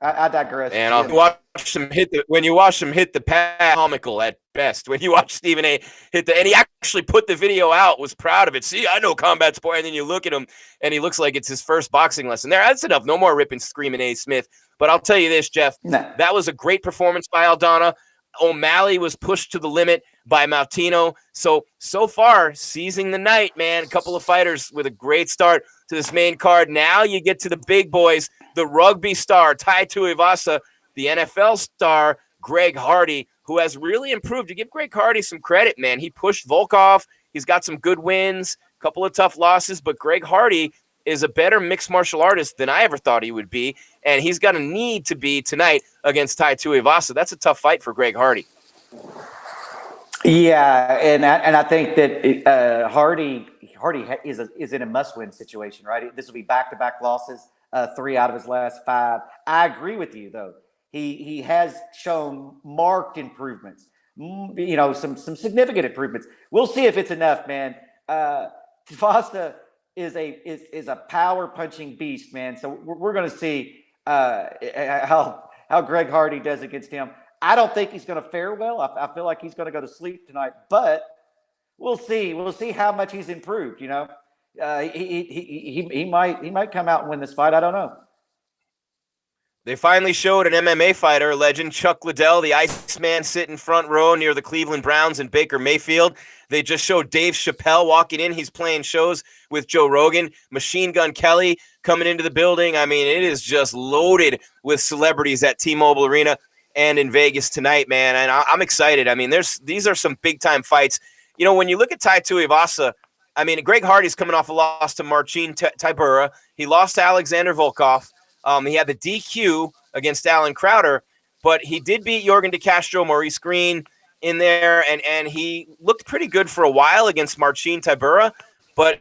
I digress. And I'll watch them when you watch them hit the pad, comical at best. When you watch Stephen A. hit and he actually put the video out, was proud of it. See, I know combat sport, and then you look at him, and he looks like it's his first boxing lesson. That's enough. No more ripping, screaming A. Smith. But I'll tell you this, Jeff, that was a great performance by Aldana. O'Malley was pushed to the limit. by Moutinho. So far, seizing the night, man. A couple of fighters with a great start to this main card. Now you get to the big boys, the rugby star, Tai Tuivasa, the NFL star, Greg Hardy, who has really improved. To give Greg Hardy some credit, man. He pushed Volkov. He's got some good wins, a couple of tough losses, but Greg Hardy is a better mixed martial artist than I ever thought he would be, and he's going to need to be tonight against Tai Tuivasa. That's a tough fight for Greg Hardy. Yeah, and I think that Hardy is in a must-win situation, right? This will be back-to-back losses, 3 out of his last 5. I agree with you, though. He has shown marked improvements, some significant improvements. We'll see if it's enough, man. Tuivasa is a power punching beast, man. So we're going to see how Greg Hardy does against him. I don't think he's going to fare well. I feel like he's going to go to sleep tonight, but we'll see. We'll see how much he's improved. He might come out and win this fight. I don't know. They finally showed an MMA fighter, legend Chuck Liddell, the Iceman, sitting front row near the Cleveland Browns and Baker Mayfield. They just showed Dave Chappelle walking in. He's playing shows with Joe Rogan. Machine Gun Kelly coming into the building. I mean, it is just loaded with celebrities at T-Mobile Arena and in Vegas tonight, man. And I'm excited. I mean, these are some big-time fights. When you look at Tai Tuivasa, I mean, Greg Hardy's coming off a loss to Marcin Tybura. He lost to Alexander Volkov. He had the DQ against Alan Crowder, but he did beat Jorgen De Castro, Maurice Green in there, and he looked pretty good for a while against Marcin Tybura, but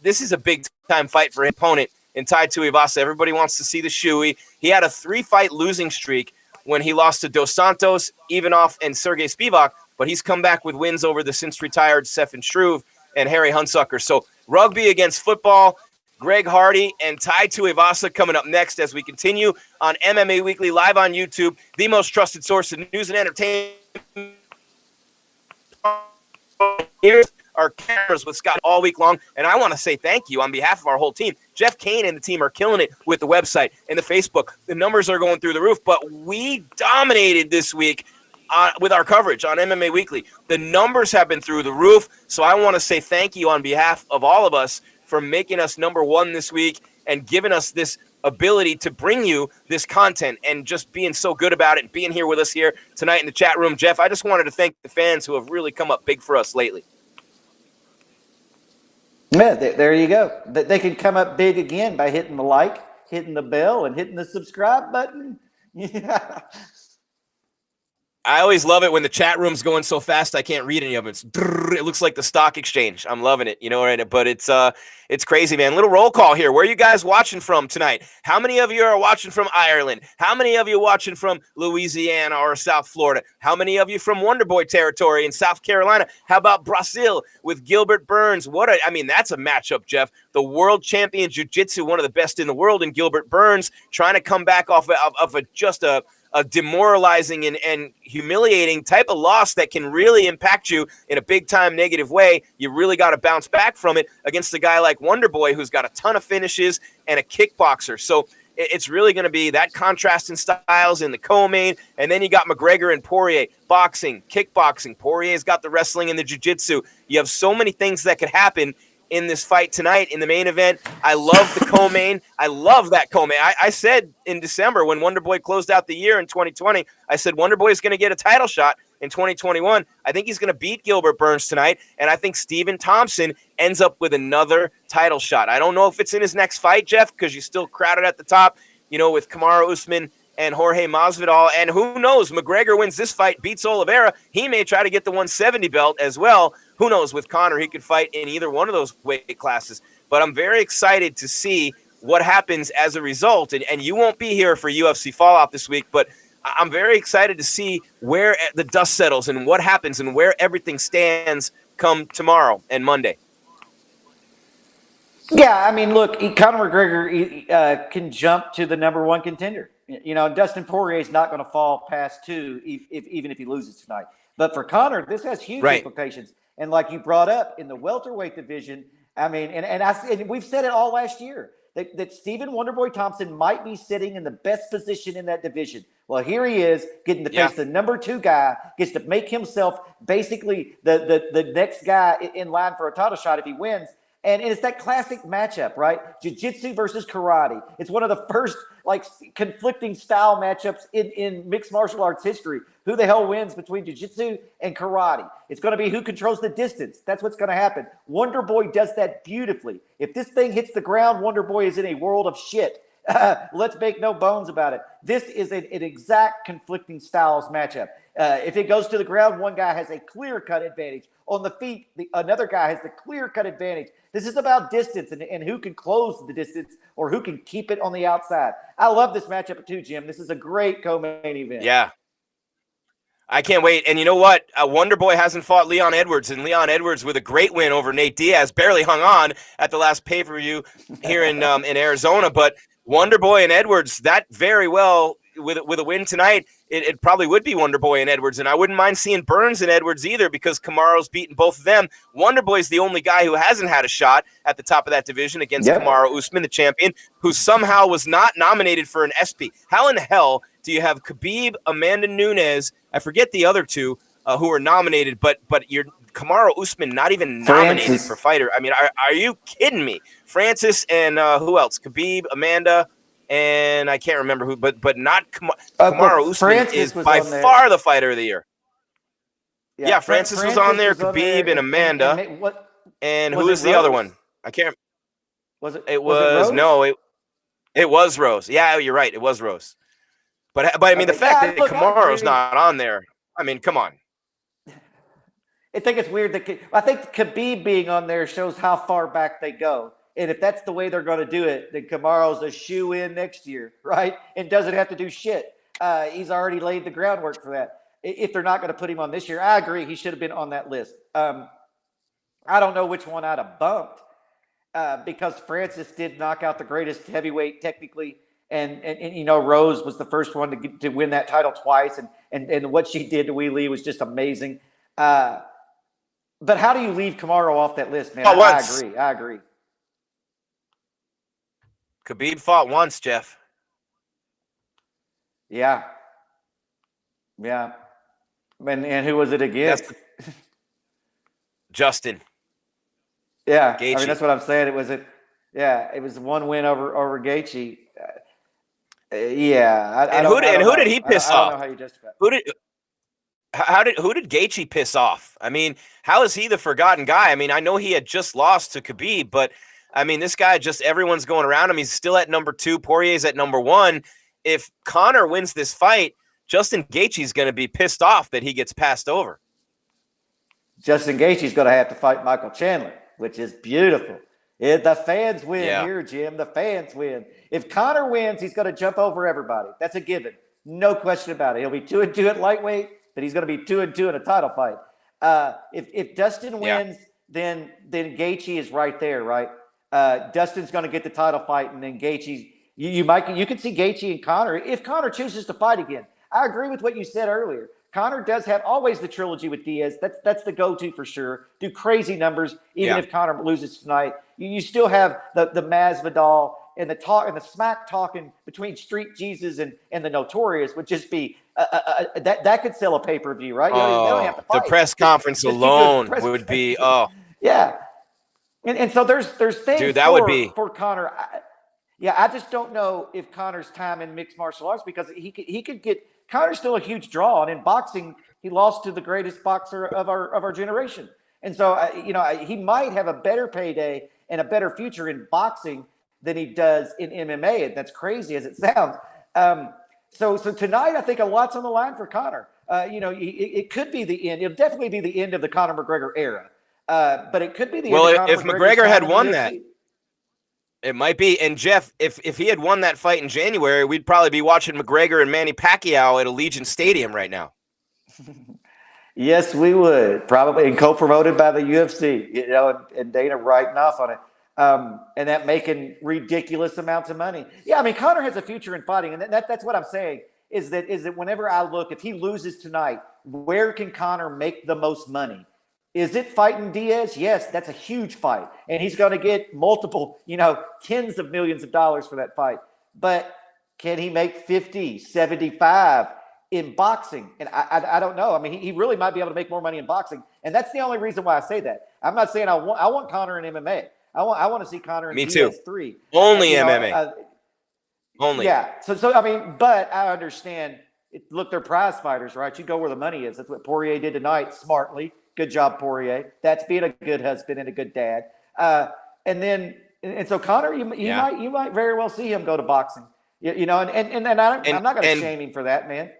this is a big-time fight for his opponent in Tai Tuivasa. Everybody wants to see the shoey. He had a 3-fight losing streak when he lost to Dos Santos, Ivanov, and Sergey Spivak, but he's come back with wins over the since-retired Stefan Struve and Harry Hunsucker. So rugby against football, Greg Hardy and Tai Tuivasa coming up next as we continue on MMA Weekly live on YouTube, the most trusted source of news and entertainment. Here's our cameras with Scott all week long, and I want to say thank you on behalf of our whole team. Jeff Kane and the team are killing it with the website and the Facebook. The numbers are going through the roof, but we dominated this week with our coverage on MMA Weekly. The numbers have been through the roof, so I want to say thank you on behalf of all of us for making us number one this week and giving us this ability to bring you this content and just being so good about it and being here with us here tonight in the chat room. Jeff, I just wanted to thank the fans who have really come up big for us lately. Yeah, there you go. They can come up big again by hitting the like, hitting the bell, and hitting the subscribe button. Yeah. I always love it when the chat room's going so fast I can't read any of it. It looks like the stock exchange. I'm loving it, right? But it's crazy, man. Little roll call here. Where are you guys watching from tonight? How many of you are watching from Ireland? How many of you are watching from Louisiana or South Florida? How many of you from Wonderboy territory in South Carolina? How about Brazil with Gilbert Burns? That's a matchup, Jeff. The world champion jiu-jitsu, one of the best in the world, in Gilbert Burns, trying to come back off of a demoralizing and humiliating type of loss that can really impact you in a big-time negative way. You really got to bounce back from it against a guy like Wonderboy, who's got a ton of finishes and a kickboxer. So it's really going to be that contrast in styles in the co-main. And then you got McGregor and Poirier, boxing, kickboxing. Poirier's got the wrestling and the jiu-jitsu. You have so many things that could happen in this fight tonight in the main event. I love the co-main. I love that co-main. I said in December when Wonderboy closed out the year in 2020, I said Wonderboy is going to get a title shot in 2021. I think he's going to beat Gilbert Burns tonight, and I think Stephen Thompson ends up with another title shot. I don't know if it's in his next fight, Jeff, because you're still crowded at the top, with Kamaru Usman and Jorge Masvidal. And who knows, McGregor wins this fight, beats Oliveira. He may try to get the 170 belt as well. Who knows, with Conor, he could fight in either one of those weight classes. But I'm very excited to see what happens as a result. And you won't be here for UFC Fallout this week, but I'm very excited to see where the dust settles and what happens and where everything stands come tomorrow and Monday. Yeah, look, Conor McGregor can jump to the number one contender. Dustin Poirier is not going to fall past 2 even if he loses tonight. But for Conor, this has huge implications. And like you brought up in the welterweight division, and we've said it all last year. that Stephen Wonderboy Thompson might be sitting in the best position in that division. Well, here he is getting to face the number 2 guy, gets to make himself basically the next guy in line for a title shot if he wins. And it's that classic matchup, right? Jiu-jitsu versus karate. It's one of the first conflicting style matchups in mixed martial arts history. Who the hell wins between jiu-jitsu and karate? It's going to be who controls the distance. That's what's going to happen. Wonder Boy does that beautifully. If this thing hits the ground, Wonder Boy is in a world of shit. Let's make no bones about it. This is an exact conflicting styles matchup. If it goes to the ground, one guy has a clear-cut advantage. On the feet, another guy has the clear-cut advantage. This is about distance and who can close the distance or who can keep it on the outside. I love this matchup too, Jim. This is a great co-main event. Yeah. I can't wait. And you know what? Wonder Boy hasn't fought Leon Edwards, and Leon Edwards with a great win over Nate Diaz, barely hung on at the last pay-per-view here in Arizona. But Wonder Boy and Edwards, that very well with a win tonight, it probably would be Wonder Boy and Edwards, and I wouldn't mind seeing Burns and Edwards either because Kamaru's beaten both of them. Wonder Boy's the only guy who hasn't had a shot at the top of that division against Kamaru Usman, the champion, who somehow was not nominated for an SP. How in the hell do you have Khabib, Amanda Nunes, I forget the other two who were nominated, but you're Kamaru Usman not even nominated for fighter? I mean, are you kidding me? Francis and who else? Khabib, Amanda, and I can't remember who, but not Kamaru Usman is by far the fighter of the year. Yeah, Francis was on there, Khabib and Amanda. And who is the other one? I can't. Was it? It was no. It was Rose. Yeah, you're right. It was Rose. But I mean, the fact that Kamaru's not on there. I mean, come on. I think it's weird that I think Khabib being on there shows how far back they go. And if that's the way they're going to do it, then Kamaru's a shoe-in next year, right? And doesn't have to do shit. He's already laid the groundwork for that. If they're not going to put him on this year, I agree. He should have been on that list. I don't know which one I'd have bumped because Francis did knock out the greatest heavyweight technically. And you know, Rose was the first one to win that title twice. And what she did to Wee Lee was just amazing. But how do you leave Kamaru off that list, man? I agree. Khabib fought once, Jeff. Yeah. And who was it against? Justin. Yeah. Gaethje. I mean, that's what I'm saying. It was one win over Gaethje. Who did he piss off? I don't know how you justify it. Who did Gaethje piss off? I mean, how is he the forgotten guy? I mean, I know he had just lost to Khabib, but I mean, this guy everyone's going around him. He's still at number 2. Poirier's at number 1. If Conor wins this fight, Justin Gaethje's going to be pissed off that he gets passed over. Justin Gaethje's going to have to fight Michael Chandler, which is beautiful. The fans win here, Jim. The fans win. If Conor wins, he's going to jump over everybody. That's a given. No question about it. He'll be 2-2 at lightweight, but he's going to be 2-2 in a title fight. If Dustin wins, then Gaethje is right there, right? Dustin's going to get the title fight, and then Gaethje. You could see Gaethje and Conor if Conor chooses to fight again. I agree with what you said earlier. Conor does have always the trilogy with Diaz. That's the go-to for sure. Do crazy numbers even if Conor loses tonight. You still have the Masvidal and the smack talking between Street Jesus and the Notorious would just be that could sell a pay-per-view, right? They don't have to fight. The press conference alone would be yeah. And so there's things for Conor. I just don't know if Conor's time in mixed martial arts because he could get. Conor's still a huge draw, and in boxing, he lost to the greatest boxer of our generation. And so, he might have a better payday and a better future in boxing than he does in MMA. And that's crazy as it sounds. So tonight, I think a lot's on the line for Conor. It could be the end. It'll definitely be the end of the Conor McGregor era. But it could be the end of Conor if McGregor's McGregor had time won in the that. UFC. It might be. And Jeff, if he had won that fight in January, we'd probably be watching McGregor and Manny Pacquiao at Allegiant Stadium right now. Yes, we would. Probably, and co-promoted by the UFC, and Dana writing off on it. And that making ridiculous amounts of money. Yeah, I mean, Conor has a future in fighting, and that's what I'm saying, is that whenever I look, if he loses tonight, where can Conor make the most money? Is it fighting Diaz? Yes, that's a huge fight. And he's going to get multiple, tens of millions of dollars for that fight. But can he make 50, 75 in boxing? And I don't know. I mean, he really might be able to make more money in boxing. And that's the only reason why I say that. I'm not saying I want Conor in MMA. I want to see Conor in Diaz 3. Only MMA. Only. Yeah. So I mean, but I understand. Look, they're prize fighters, right? You go where the money is. That's what Poirier did tonight, smartly. Good job, Poirier. That's being a good husband and a good dad. And so Conor, you might very well see him go to boxing. I'm not going to shame him for that, man.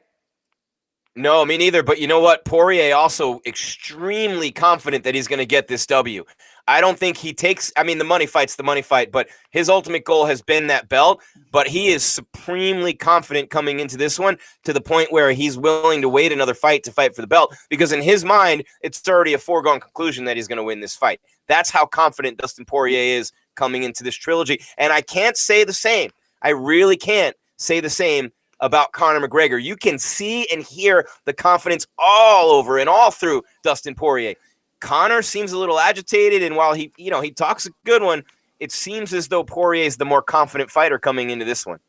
No, me neither. But you know what? Poirier also extremely confident that he's going to get this W. I don't think he takes – I mean, the money fight's the money fight, but his ultimate goal has been that belt. But he is supremely confident coming into this one to the point where he's willing to wait another fight to fight for the belt because in his mind, it's already a foregone conclusion that he's going to win this fight. That's how confident Dustin Poirier is coming into this trilogy. And I can't say the same. I really can't say the same about Conor McGregor. You can see and hear the confidence all over and all through Dustin Poirier. Conor seems a little agitated, and while he talks a good one, it seems as though Poirier is the more confident fighter coming into this one.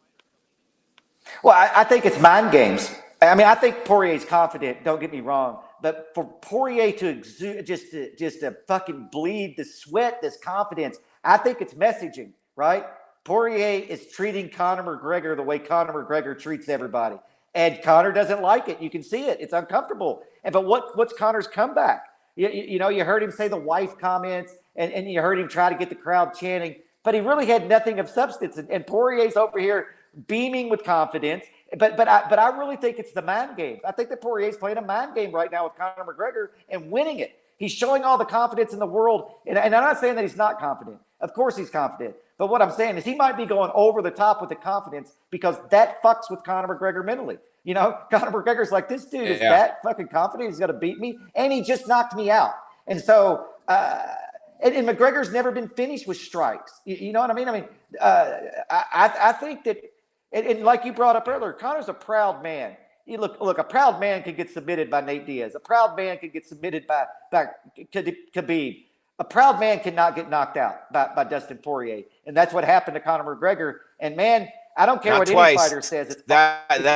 Well, I think it's mind games. I mean, I think Poirier's confident. Don't get me wrong, but for Poirier to exude, just to fucking bleed the sweat, this confidence, I think it's messaging, right? Poirier is treating Conor McGregor the way Conor McGregor treats everybody. And Conor doesn't like it. You can see it. It's uncomfortable. But what's Conor's comeback? You heard him say the wife comments, and you heard him try to get the crowd chanting. But he really had nothing of substance. And Poirier's over here beaming with confidence. But I really think it's the mind game. I think that Poirier's playing a mind game right now with Conor McGregor and winning it. He's showing all the confidence in the world. And I'm not saying that he's not confident. Of course he's confident. But what I'm saying is he might be going over the top with the confidence because that fucks with Conor McGregor mentally. Conor McGregor's like, this dude is that fucking confident he's going to beat me, and he just knocked me out. And so, and McGregor's never been finished with strikes. You know what I mean? I mean, I think that, and like you brought up earlier, Conor's a proud man. Look, a proud man can get submitted by Nate Diaz. A proud man can get submitted by Khabib. A proud man cannot get knocked out by Dustin Poirier. And that's what happened to Conor McGregor. And, man, I don't care what any fighter says. It's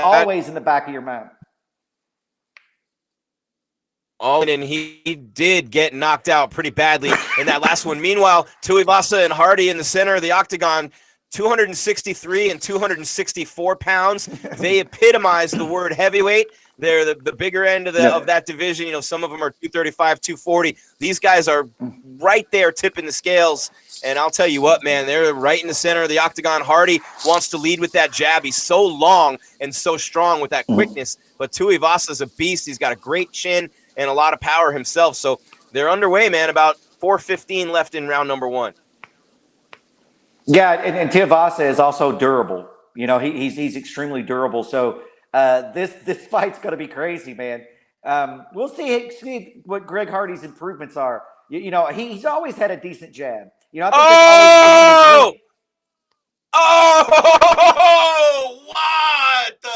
always in the back of your mind. And he did get knocked out pretty badly in that last one. Meanwhile, Tuivasa and Hardy in the center of the octagon, 263 and 264 pounds. They epitomize the word heavyweight. They're the bigger end of that division. Some of them are 235, 240. These guys are right there tipping the scales. And I'll tell you what, man, they're right in the center of the octagon. Hardy wants to lead with that jab. He's so long and so strong with that quickness. But Tuivasa's a beast. He's got a great chin and a lot of power himself. So they're underway, man. About 4:15 left in round number 1. Yeah, and Tuivasa is also durable. He's extremely durable. So this fight's going to be crazy, man. We'll see what Greg Hardy's improvements are. He's always had a decent jab. I think what the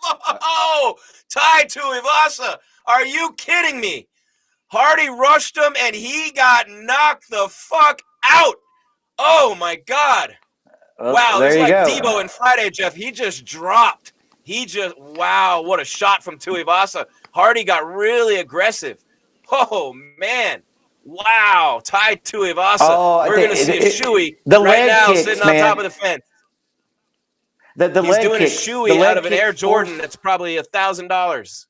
fuck? Oh, Tai Tuivasa. Are you kidding me? Hardy rushed him, and he got knocked the fuck out. Oh, my God. Wow, it's like Debo and Friday, Jeff. He just dropped. Wow, what a shot from Tuivasa. Hardy got really aggressive. Oh, man. Wow, Tai Tuivasa. We're going to see a shoey right now sitting on top of the fence. He's doing a shoey out of an Air Jordan that's probably $1,000.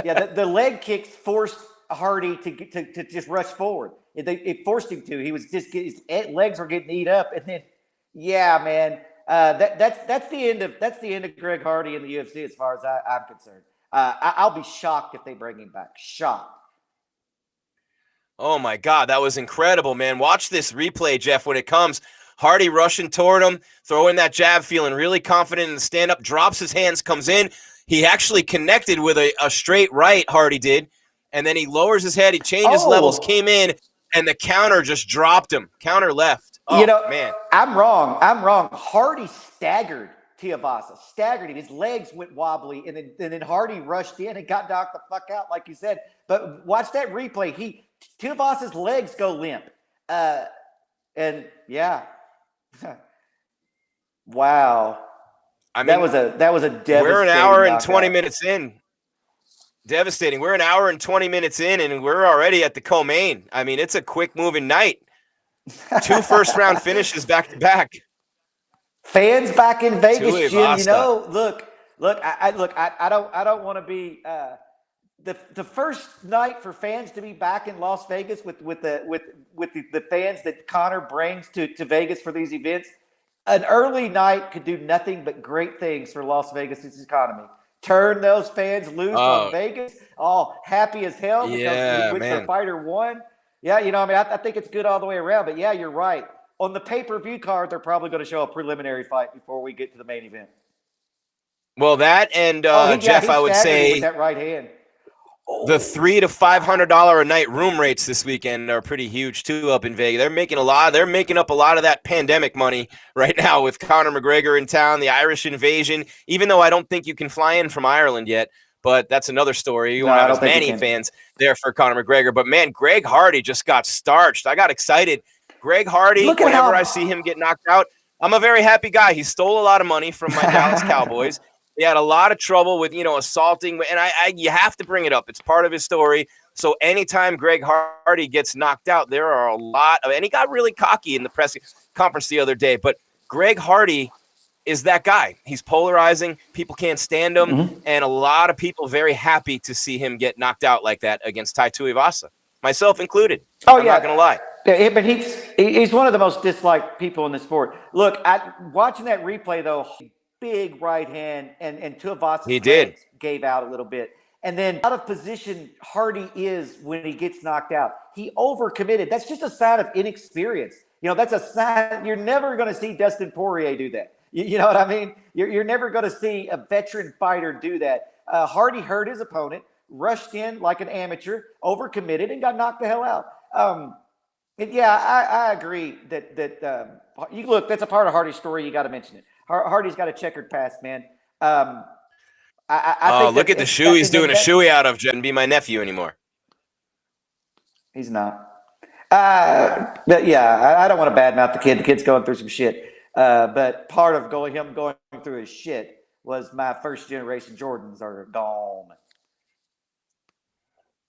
Yeah, the leg kicks forced Hardy to just rush forward. It forced him to. He was just his legs were getting eat up, and then man, that's the end of Greg Hardy in the UFC as far as I'm concerned. I'll be shocked if they bring him back. Shocked. Oh my God, that was incredible, man! Watch this replay, Jeff. When it comes, Hardy rushing toward him, throwing that jab, feeling really confident in the stand-up, drops his hands, comes in. He actually connected with a straight right, Hardy did, and then he lowers his head, he changes levels, came in, and the counter just dropped him. Counter left. Oh, man. I'm wrong. Hardy staggered Tuivasa, staggered him. His legs went wobbly, and then Hardy rushed in and got knocked the fuck out, like you said. But watch that replay. Tuivasa's legs go limp. And yeah. Wow. I mean, that was a devastating we're an hour and knockout. 20 minutes in. Devastating. We're an hour and 20 minutes in, and we're already at the co-main. I mean, it's a quick-moving night. 2 first-round finishes back-to-back. Fans back in Vegas, Jim. Tuivasa. You know, look. I don't want to be the first night for fans to be back in Las Vegas with the fans that Conor brings to Vegas for these events. An early night could do nothing but great things for Las Vegas' economy. Turn those fans loose on Vegas, all happy as hell because the fighter won. Yeah, you know, I mean, I think it's good all the way around. But yeah, you're right. On the pay-per-view card, they're probably going to show a preliminary fight before we get to the main event. Well, that and Jeff, I would say with that right hand. The $300 to $500 a night room rates this weekend are pretty huge too up in Vegas. They're making up a lot of that pandemic money right now with Conor McGregor in town, the Irish invasion. Even though I don't think you can fly in from Ireland yet, but that's another story. You won't have as many fans there for Conor McGregor. But man, Greg Hardy just got starched. I got excited. Greg Hardy, whenever I see him get knocked out, I'm a very happy guy. He stole a lot of money from my Dallas Cowboys. He had a lot of trouble with, assaulting, and you have to bring it up. It's part of his story. So anytime Greg Hardy gets knocked out, there are a lot of, and he got really cocky in the press conference the other day, but Greg Hardy is that guy. He's polarizing. People can't stand him, and a lot of people very happy to see him get knocked out like that against Tai Tuivasa, myself included. I'm not going to lie. Yeah, but he's one of the most disliked people in the sport. Look, watching that replay, though, big right hand, and Tuivasa gave out a little bit. And then out of position Hardy is when he gets knocked out. He overcommitted. That's just a sign of inexperience. That's a sign. You're never going to see Dustin Poirier do that. You know what I mean? You're never going to see a veteran fighter do that. Hardy hurt his opponent, rushed in like an amateur, overcommitted, and got knocked the hell out. I agree that you look. That's a part of Hardy's story. You got to mention it. Hardy's got a checkered past, man. I think look at the shoe he's doing a shoey out of. Shouldn't be my nephew anymore. He's not. But yeah, I don't want to badmouth the kid. The kid's going through some shit. But part of him going through his shit was my first generation Jordans are gone.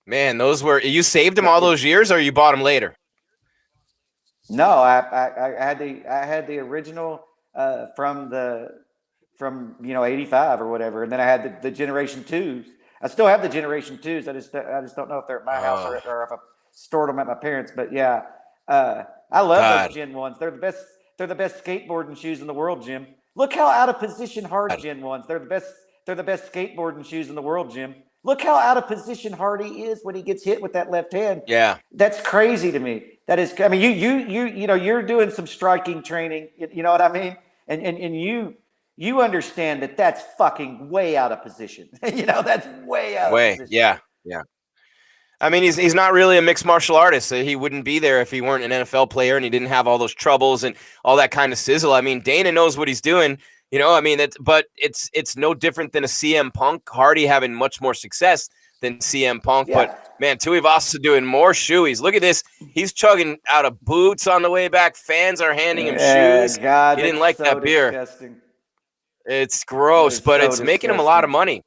Man, you saved them all those years, or you bought them later? No, I had the original from 85 or whatever, and then I had the Generation 2s. I still have the Generation 2s. I just don't know if they're at my house or if I stored them at my parents. But yeah, I love those Gen 1s. They're the best. They're the best skateboarding shoes in the world, Jim. Look how out of position Hardy Gen 1s. They're the best. They're the best skateboarding shoes in the world, Jim. Look how out of position Hardy is when he gets hit with that left hand. Yeah, that's crazy to me. That is, I mean, you're doing some striking training. You know what I mean? And you understand that that's fucking way out of position. That's way out of position. Yeah. I mean, he's not really a mixed martial artist. So he wouldn't be there if he weren't an NFL player and he didn't have all those troubles and all that kind of sizzle. I mean, Dana knows what he's doing. But it's no different than a CM Punk. Hardy having much more success than CM Punk. Yeah. But, man, Tuivasa doing more shoeys. Look at this. He's chugging out of boots on the way back. Fans are handing him shoes. God, he didn't like that beer. Disgusting. It's gross, but it's making him a lot of money.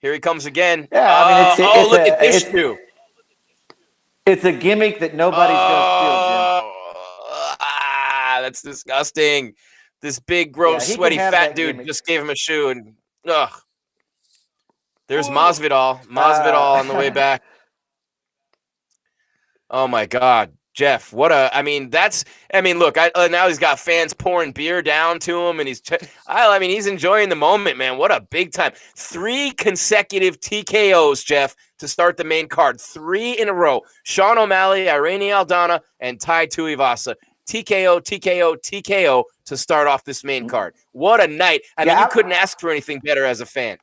Here he comes again. Yeah, I mean, look at this shoe. It's a gimmick that nobody's going to steal, Jim. That's disgusting. This big, gross, sweaty, fat dude just gave him a shoe, and there's Masvidal on the way back. Oh my God, Jeff! Look, now he's got fans pouring beer down to him, and he's enjoying the moment, man. What a big time! 3 consecutive TKOs, Jeff, to start the main card. 3 in a row. Sean O'Malley, Irene Aldana, and Tai Tuivasa. TKO to start off this main card. What a night. I mean, you couldn't ask for anything better as a fan.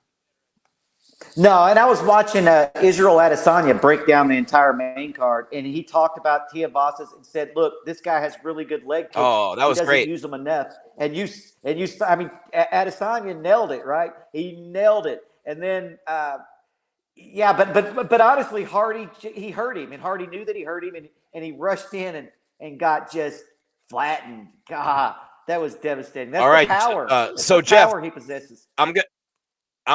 No, and I was watching Israel Adesanya break down the entire main card, and he talked about Tuivasa and said, "Look, this guy has really good leg kicks. Oh, that was he doesn't great. use them enough." And you, I mean, Adesanya nailed it, right? He nailed it. And then, yeah, but honestly, Hardy, he hurt him, and Hardy knew that he hurt him, and he rushed in and got just flattened. God, that was devastating. That's all right, the power. so the Jeff, power he possesses. I'm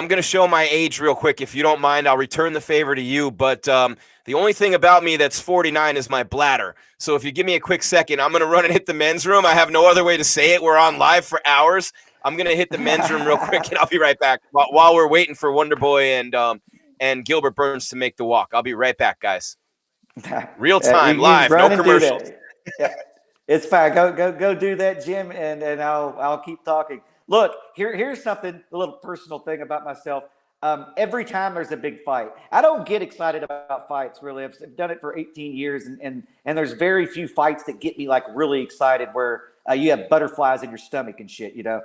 going to show my age real quick. If you don't mind, I'll return the favor to you. But the only thing about me that's 49 is my bladder. So if you give me a quick second, I'm going to run and hit the men's room. I have no other way to say it. We're on live for hours. I'm going to hit the men's room real quick, and I'll be right back while we're waiting for Wonder Boy and Gilbert Burns to make the walk. I'll be right back, guys. Real time, live, no commercials. Yeah, it's fine. Go do that, Jim, and I'll keep talking. Look, here's something, a little personal thing about myself. Every time there's a big fight, I don't get excited about fights, really. I've done it for 18 years, and there's very few fights that get me, like, really excited where you have butterflies in your stomach and shit, you know.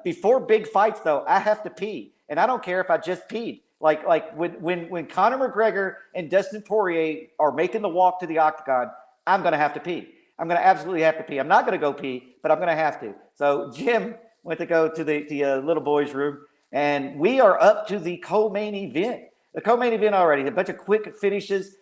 Before big fights, though, I have to pee, and I don't care if I just peed. Like when Conor McGregor and Dustin Poirier are making the walk to the octagon, I'm going to have to pee. I'm going to absolutely have to pee. I'm not going to go pee, but I'm going to have to. So Jim went to go to the little boys' room, and we are up to the co-main event. The co-main event already, a bunch of quick finishes.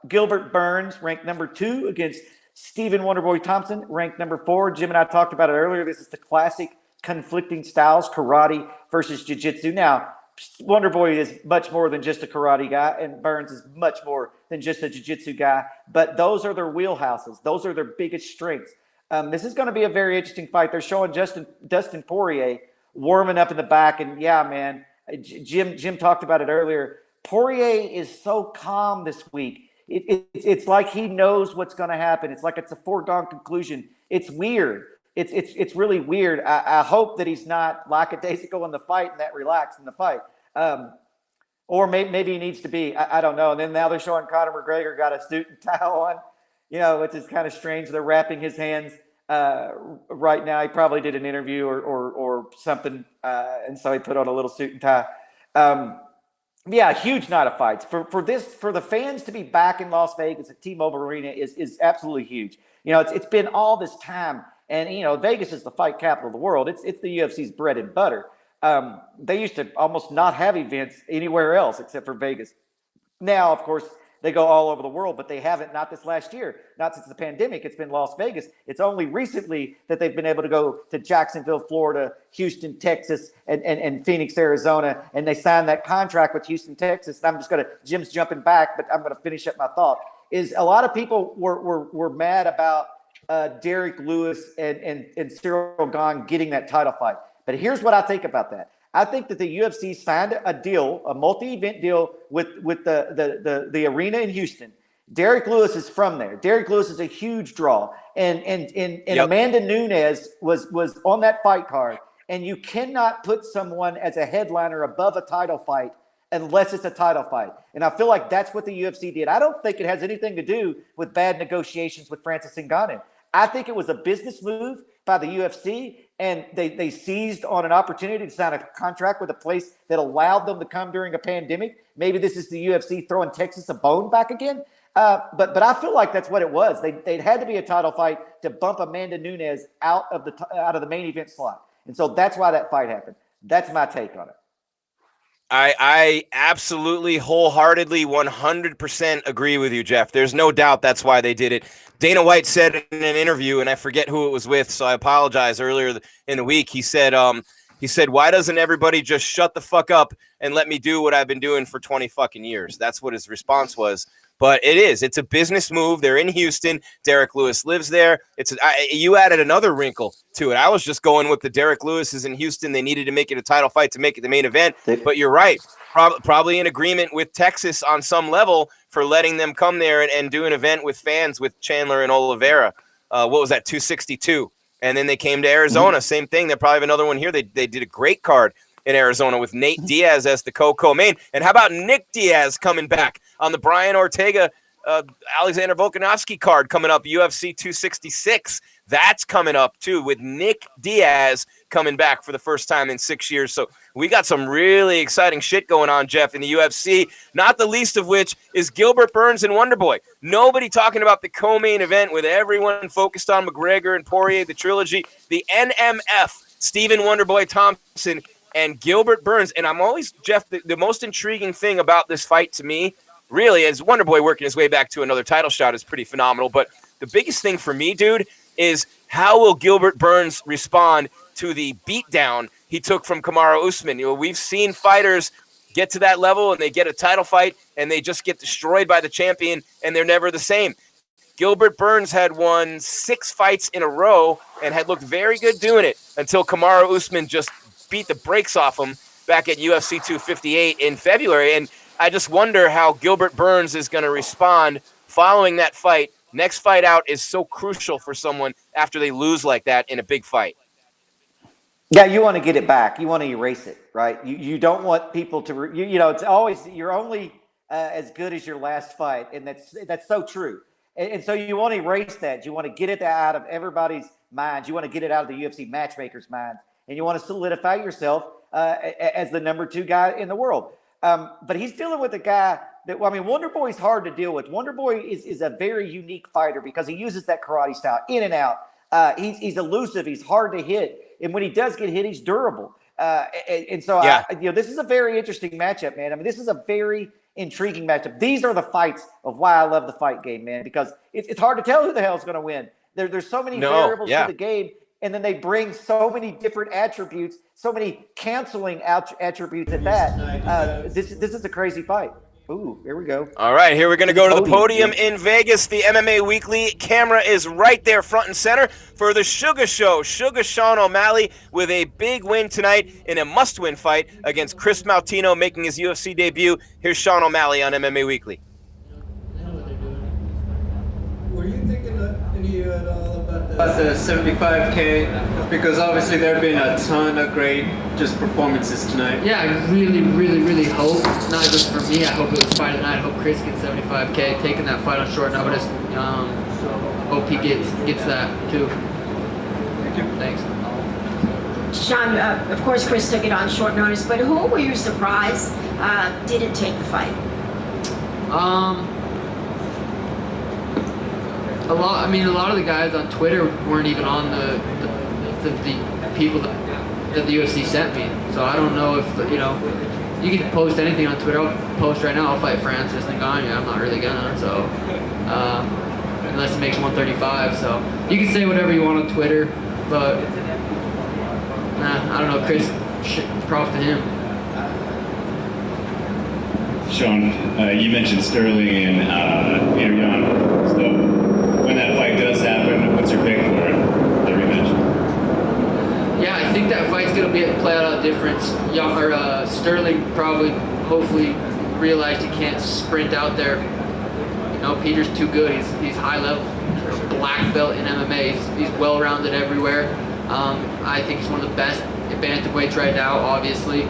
Gilbert Burns ranked number 2 against Stephen Wonderboy Thompson, ranked number 4. Jim and I talked about it earlier. This is the classic conflicting styles, karate versus jiu-jitsu. Now, Wonderboy is much more than just a karate guy, and Burns is much more than just a jiu-jitsu guy. But those are their wheelhouses. Those are their biggest strengths. This is going to be a very interesting fight. They're showing Dustin Poirier warming up in the back. And, yeah, man, Jim talked about it earlier. Poirier is so calm this week. It's like he knows what's going to happen. It's like it's a foregone conclusion. It's weird. It's really weird. I hope that he's not lackadaisical in the fight and that relaxed in the fight. Or maybe he needs to be. I don't know. And then now they're showing Conor McGregor got a suit and tie on, you know, which is kind of strange. They're wrapping his hands right now. He probably did an interview or something, and so he put on a little suit and tie. Yeah, huge night of fights. For the fans to be back in Las Vegas at T-Mobile Arena is absolutely huge. You know, it's been all this time. And, you know, Vegas is the fight capital of the world. It's the UFC's bread and butter. They used to almost not have events anywhere else except for Vegas. Now, of course, they go all over the world, but they haven't, not this last year, not since the pandemic. It's been Las Vegas. It's only recently that they've been able to go to Jacksonville, Florida, Houston, Texas, and Phoenix, Arizona. And they signed that contract with Houston, Texas. And Jim's jumping back, but I'm going to finish up my thought. Is a lot of people were mad about Derek Lewis and Cyril Gane getting that title fight. But here's what I think about that. I think that the UFC signed a deal, a multi-event deal with the arena in Houston. Derek Lewis is from there. Derek Lewis is a huge draw. And yep. Amanda Nunes was on that fight card. And you cannot put someone as a headliner above a title fight unless it's a title fight. And I feel like that's what the UFC did. I don't think it has anything to do with bad negotiations with Francis Ngannou. I think it was a business move by the UFC, and they seized on an opportunity to sign a contract with a place that allowed them to come during a pandemic. Maybe this is the UFC throwing Texas a bone back again. But I feel like that's what it was. They had to be a title fight to bump Amanda Nunes out of the main event slot. And so that's why that fight happened. That's my take on it. I absolutely, wholeheartedly, 100% agree with you, Jeff. There's no doubt that's why they did it. Dana White said in an interview, and I forget who it was with, so I apologize, earlier in the week, he said, why doesn't everybody just shut the fuck up and let me do what I've been doing for 20 fucking years? That's what his response was. But it's a business move. They're in Houston. Derek Lewis lives there. You added another wrinkle to it. I was just going with the Derek Lewis is in Houston. They needed to make it a title fight to make it the main event. But you're right. Probably in agreement with Texas on some level for letting them come there and do an event with fans with Chandler and Oliveira. What was that, 262? And then they came to Arizona. Mm-hmm. Same thing. They probably have another one here. They did a great card in Arizona with Nate Diaz as the co-main. And how about Nick Diaz coming back on the Brian Ortega Alexander Volkanovski card coming up, UFC 266. That's coming up too, with Nick Diaz coming back for the first time in 6 years. So we got some really exciting shit going on, Jeff, in the UFC, not the least of which is Gilbert Burns and Wonderboy. Nobody talking about the co-main event with everyone focused on McGregor and Poirier, the trilogy, the NMF, Stephen Wonderboy Thompson, and Gilbert Burns. And I'm always, Jeff, the most intriguing thing about this fight to me, really, is Wonderboy working his way back to another title shot is pretty phenomenal. But the biggest thing for me, dude, is how will Gilbert Burns respond to the beatdown he took from Kamaru Usman? You know, we've seen fighters get to that level and they get a title fight and they just get destroyed by the champion and they're never the same. Gilbert Burns had won 6 fights in a row and had looked very good doing it until Kamaru Usman just beat the brakes off him back at UFC 258 in February. And I just wonder how Gilbert Burns is going to respond following that fight. Next fight out is so crucial for someone after they lose like that in a big fight. Yeah, you want to get it back. You want to erase it, right? You don't want people to, you know, it's always, you're only as good as your last fight. And that's so true. And so you want to erase that. You want to get it out of everybody's minds. You want to get it out of the UFC matchmaker's mind. And you want to solidify yourself as the number 2 guy in the world. But he's dealing with a guy that, well, I mean, Wonderboy's hard to deal with. Wonderboy is a very unique fighter because he uses that karate style in and out. He's elusive. He's hard to hit. And when he does get hit, he's durable. And so, yeah. This is a very interesting matchup, man. I mean, this is a very intriguing matchup. These are the fights of why I love the fight game, man, because it's hard to tell who the hell's going to win. There's so many variables to the game. And then they bring so many different attributes, so many canceling attributes at that. This is a crazy fight. Ooh, here we go. All right, here we're going to go to the podium in Vegas. The MMA Weekly camera is right there front and center for the Sugar Show. Sugar Sean O'Malley with a big win tonight in a must-win fight against Chris Moutinho, making his UFC debut. Here's Sean O'Malley on MMA Weekly. Were you thinking any at all about the 75K? Because obviously there have been a ton of great just performances tonight. Yeah, I really, really, really hope, not just for me, I hope it was fight of the night. I hope Chris gets 75K, taking that fight on short notice. Hope he gets that too. Thank you. Thanks. Sean, of course Chris took it on short notice, but who were you surprised didn't take the fight? A lot of the guys on Twitter weren't even on the people that the UFC sent me. So I don't know if, you can post anything on Twitter. I'll post right now, I'll fight Francis Ngannou. I'm not really gonna, so, unless it makes 135. So you can say whatever you want on Twitter, but, I don't know, Chris, props to him. Sean, you mentioned Sterling and Peter Yan. So when that fight does happen, what's your pick for it? The rematch? Yeah, I think that fight's gonna play out a difference. Sterling probably, hopefully, realized he can't sprint out there. Peter's too good. He's high level, black belt in MMA. He's well-rounded everywhere. I think he's one of the best bantamweights right now. Obviously,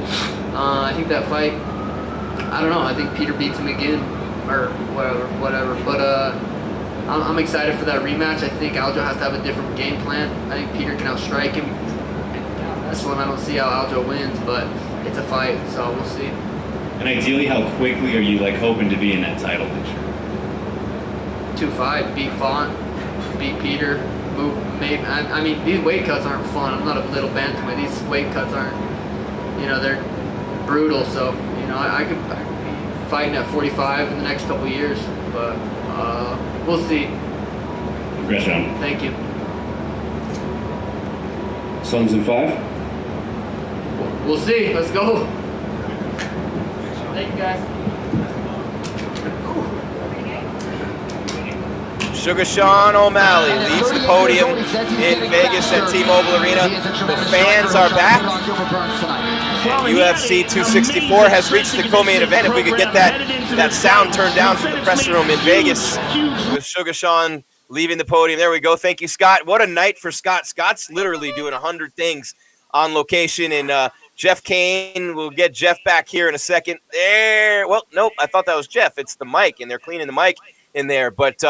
I think that fight. I don't know. I think Peter beats him again, or whatever. But I'm excited for that rematch. I think Aljo has to have a different game plan. I think Peter can outstrike him. This one I don't see how Aljo wins, but it's a fight, so we'll see. And ideally, how quickly are you hoping to be in that title picture? 2-5, beat Font, beat Peter, move. Maybe I mean these weight cuts aren't fun. I'm not a little bantamweight. These weight cuts aren't. They're brutal. So I could be fighting at 45 in the next couple of years, but we'll see. Congrats, Sean. Thank you. Suns in 5? We'll see. Let's go. Thank you, guys. Sugar Sean O'Malley leaves the podium in Vegas at T-Mobile Arena. The fans are back. And UFC 264 has reached the co-main event. If we could get that sound turned down from the press room in Vegas with Sugar Sean leaving the podium. There we go. Thank you, Scott. What a night for Scott. Scott's literally doing 100 things on location. And Jeff Kane, we'll get Jeff back here in a second. There. Well, nope. I thought that was Jeff. It's the mic, and they're cleaning the mic in there. But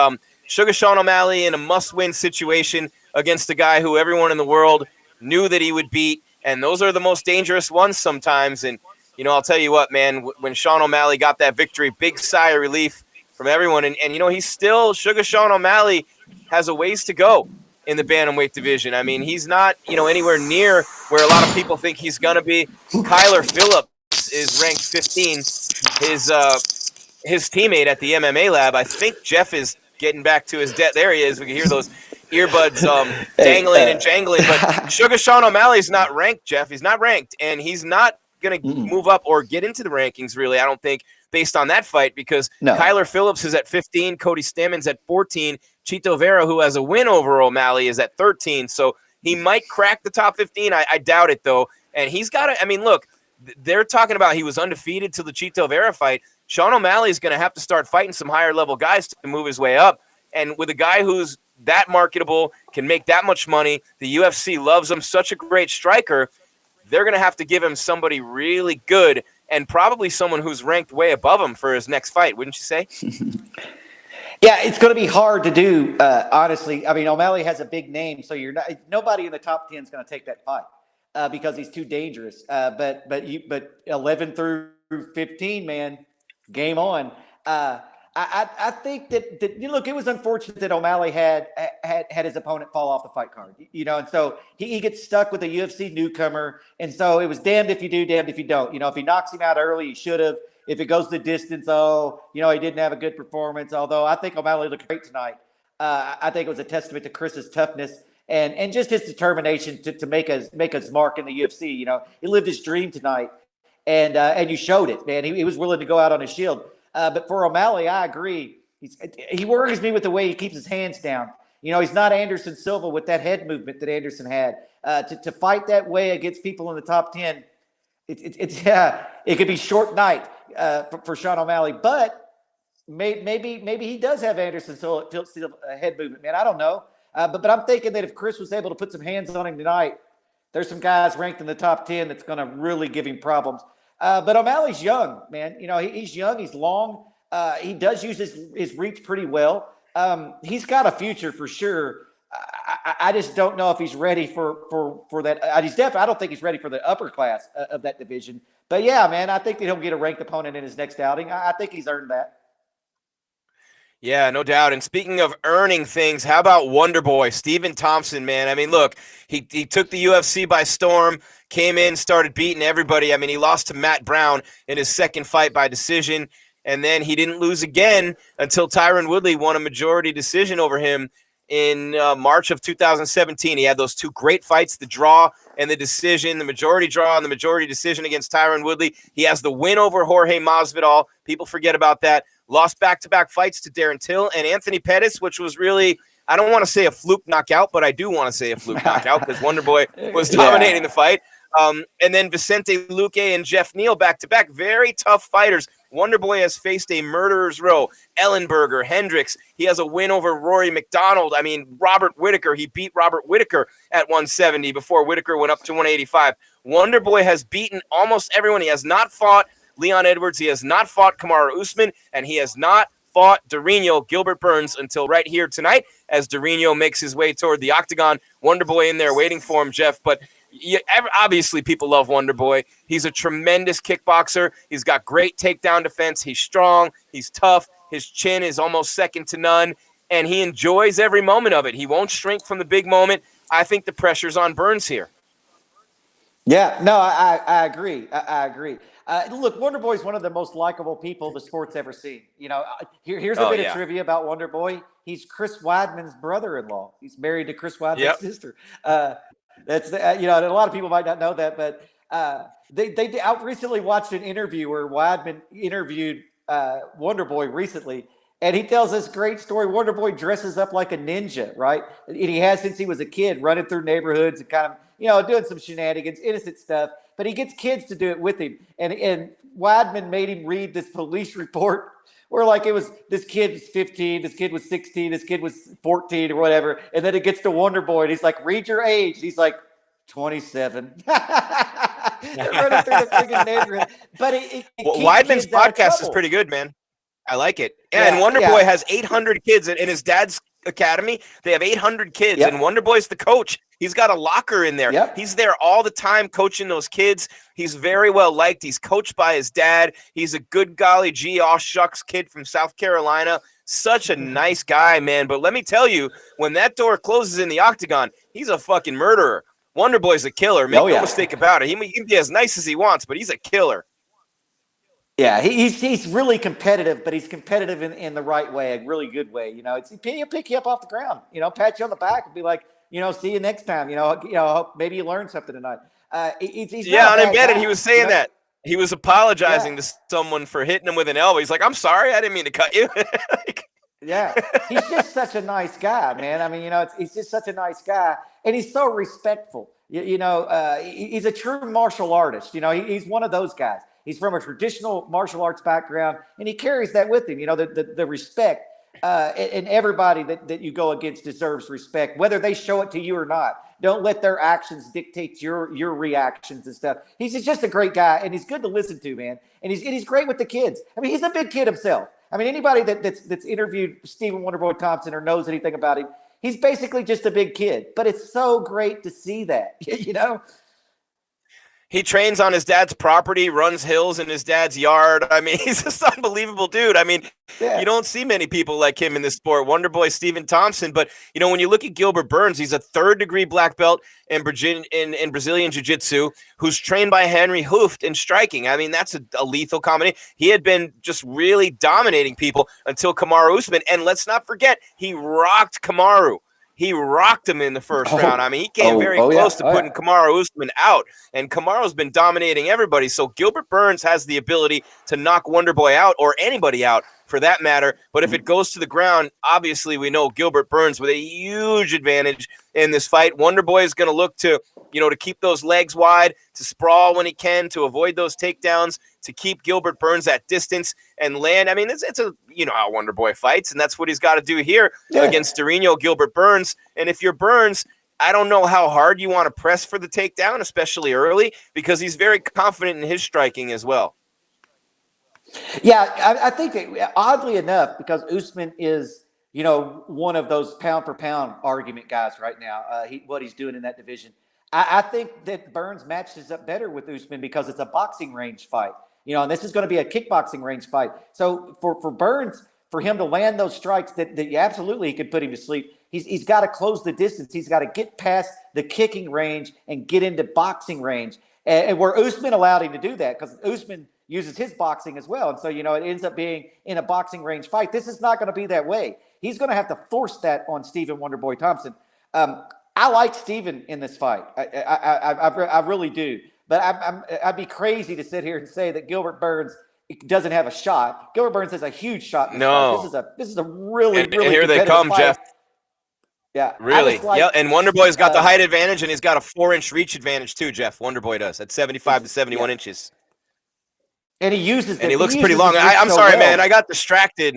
Sugar Sean O'Malley in a must-win situation against a guy who everyone in the world knew that he would beat, and those are the most dangerous ones sometimes. And, you know, I'll tell you what, man, when Sean O'Malley got that victory, big sigh of relief from everyone. And you know, he's still, Sugar Sean O'Malley has a ways to go in the bantamweight division. I mean, he's not, you know, anywhere near where a lot of people think he's going to be. Kyler Phillips is ranked 15. His teammate at the MMA lab, I think Jeff is getting back to his debt. There he is. We can hear those earbuds dangling and jangling. But Sugar Sean O'Malley's not ranked, Jeff. He's not ranked, and he's not going to move up or get into the rankings, really, I don't think, based on that fight, because Kyler Phillips is at 15, Cody Stammen's at 14, Chito Vera, who has a win over O'Malley, is at 13. So he might crack the top 15. I doubt it, though. And he's got to – I mean, look, they're talking about he was undefeated till the Chito Vera fight. Sean O'Malley is going to have to start fighting some higher-level guys to move his way up. And with a guy who's that marketable, can make that much money, the UFC loves him, such a great striker, they're going to have to give him somebody really good and probably someone who's ranked way above him for his next fight, wouldn't you say? Yeah, it's going to be hard to do, honestly. I mean, O'Malley has a big name, so nobody in the top 10 is going to take that fight because he's too dangerous. But 11 through 15, man, game on. I think that look, it was unfortunate that O'Malley had his opponent fall off the fight card, you know, and so he gets stuck with a UFC newcomer, and so it was damned if you do, damned if you don't. You know, if he knocks him out early, he should have. If it goes the distance, he didn't have a good performance. Although I think O'Malley looked great tonight. I think it was a testament to Chris's toughness and just his determination to make his mark in the UFC. You know, he lived his dream tonight, and you showed it, man. He was willing to go out on his shield. But for O'Malley, I agree. He worries me with the way he keeps his hands down. You know, he's not Anderson Silva with that head movement that Anderson had. To fight that way against people in the top 10, it could be short night for Sean O'Malley. But maybe he does have Anderson Silva head movement, man. I don't know. But I'm thinking that if Chris was able to put some hands on him tonight, there's some guys ranked in the top 10 that's going to really give him problems. But O'Malley's young, man. You know, he's young. He's long. He does use his reach pretty well. He's got a future for sure. I just don't know if he's ready for that. I don't think he's ready for the upper class of that division. But, yeah, man, I think that he'll get a ranked opponent in his next outing. I think he's earned that. Yeah, no doubt. And speaking of earning things, how about Wonderboy, Stephen Thompson, man? I mean, look, he took the UFC by storm, came in, started beating everybody. I mean, he lost to Matt Brown in his second fight by decision, and then he didn't lose again until Tyron Woodley won a majority decision over him in March of 2017. He had those two great fights, the draw and the decision, the majority draw and the majority decision against Tyron Woodley. He has the win over Jorge Masvidal. People forget about that. Lost back-to-back fights to Darren Till and Anthony Pettis, which was really, I don't want to say a fluke knockout, but I do want to say a fluke knockout because Wonderboy was dominating the fight. And then Vicente Luque and Jeff Neal back-to-back. Very tough fighters. Wonderboy has faced a murderer's row. Ellenberger, Hendricks. He has a win over Rory McDonald. I mean, Robert Whittaker. He beat Robert Whittaker at 170 before Whittaker went up to 185. Wonderboy has beaten almost everyone. He has not fought Leon Edwards. He has not fought Kamaru Usman, and he has not fought Gilbert Burns until right here tonight as Durinho makes his way toward the octagon. Wonderboy in there waiting for him, Jeff. But obviously people love Wonderboy. He's a tremendous kickboxer. He's got great takedown defense. He's strong. He's tough. His chin is almost second to none, and he enjoys every moment of it. He won't shrink from the big moment. I think the pressure's on Burns here. Yeah, no, I agree. I agree. Look, Wonderboy is one of the most likable people the sport's ever seen. You know, here's a bit of trivia about Wonderboy. He's Chris Weidman's brother-in-law. He's married to Chris Weidman's sister. That's and a lot of people might not know that, but I recently watched an interview where Weidman interviewed Wonderboy recently, and he tells this great story. Wonderboy dresses up like a ninja, right? And he has since he was a kid, running through neighborhoods and kind of, doing some shenanigans, innocent stuff. But he gets kids to do it with him. And Weidman made him read this police report where, like, it was this kid was 15, this kid was 16, this kid was 14 or whatever. And then it gets to Wonderboy, and he's like, read your age. And he's like, 27. They're running through the freaking neighborhood. But Weidman's podcast is pretty good, man. I like it. And Wonder Boy has 800 kids in his dad's academy. They have 800 kids, and Wonder Boy's the coach. He's got a locker in there. He's there all the time coaching those kids. He's very well liked. He's coached by his dad. He's a good golly gee, aw shucks kid from South Carolina. Such a nice guy, man. But let me tell you, when that door closes in the octagon, he's a fucking murderer. Wonder Boy's a killer. Make no mistake about it. He can be as nice as he wants, but he's a killer. Yeah, he's really competitive, but he's competitive in the right way, a really good way. You know, he'll pick you up off the ground, you know, pat you on the back and be like, you know, see you next time. You know, maybe you learned something tonight. He's unembedded. He was saying that. He was apologizing to someone for hitting him with an elbow. He's like, I'm sorry, I didn't mean to cut you. He's just such a nice guy, man. I mean, you know, he's just such a nice guy, and he's so respectful. You know, he's a true martial artist. You know, he's one of those guys. He's from a traditional martial arts background, and he carries that with him. You know, the respect, and everybody that you go against deserves respect, whether they show it to you or not. Don't let their actions dictate your reactions and stuff. He's just a great guy, and he's good to listen to, man. And he's great with the kids. I mean, he's a big kid himself. I mean, anybody that's interviewed Stephen Wonderboy Thompson or knows anything about him, he's basically just a big kid. But it's so great to see that, you know. He trains on his dad's property, runs hills in his dad's yard. I mean, he's just an unbelievable dude. I mean, you don't see many people like him in this sport. Wonder Boy Stephen Thompson. But, you know, when you look at Gilbert Burns, he's a third-degree black belt in Brazilian Jiu-Jitsu who's trained by Henry Hooft in striking. I mean, that's a lethal combination. He had been just really dominating people until Kamaru Usman. And let's not forget, he rocked Kamaru. He rocked him in the first round. I mean, he came very close to putting Kamaru Usman out, and Kamaru's been dominating everybody. So Gilbert Burns has the ability to knock Wonder Boy out, or anybody out for that matter. But if it goes to the ground, obviously we know Gilbert Burns with a huge advantage in this fight. Wonder Boy is going to look to, you know, to keep those legs wide, to sprawl when he can, to avoid those takedowns, to keep Gilbert Burns at distance and land. I mean, it's a, you know how Wonder Boy fights, and that's what he's got to do here against Durinho Gilbert Burns. And if you're Burns, I don't know how hard you want to press for the takedown, especially early, because he's very confident in his striking as well. Yeah, I think that, oddly enough, because Usman is, you know, one of those pound-for-pound argument guys right now, what he's doing in that division, I think that Burns matches up better with Usman because it's a boxing range fight. You know, and this is going to be a kickboxing range fight. So for Burns, for him to land those strikes that absolutely he could put him to sleep, he's got to close the distance. He's got to get past the kicking range and get into boxing range. And where Usman allowed him to do that, because Usman uses his boxing as well. And so, you know, it ends up being in a boxing range fight. This is not going to be that way. He's going to have to force that on Stephen Wonderboy Thompson. I like Stephen in this fight. I really do. But I'd be crazy to sit here and say that Gilbert Burns doesn't have a shot. Gilbert Burns has a huge shot in this fight. This is a really, really and here they come, fight. Jeff. Yeah. Really? And Wonderboy's got the height advantage, and he's got a 4-inch reach advantage too, Jeff. Wonderboy does at 75 to 71 inches. And he uses and he looks pretty long. I'm sorry, man. I got distracted.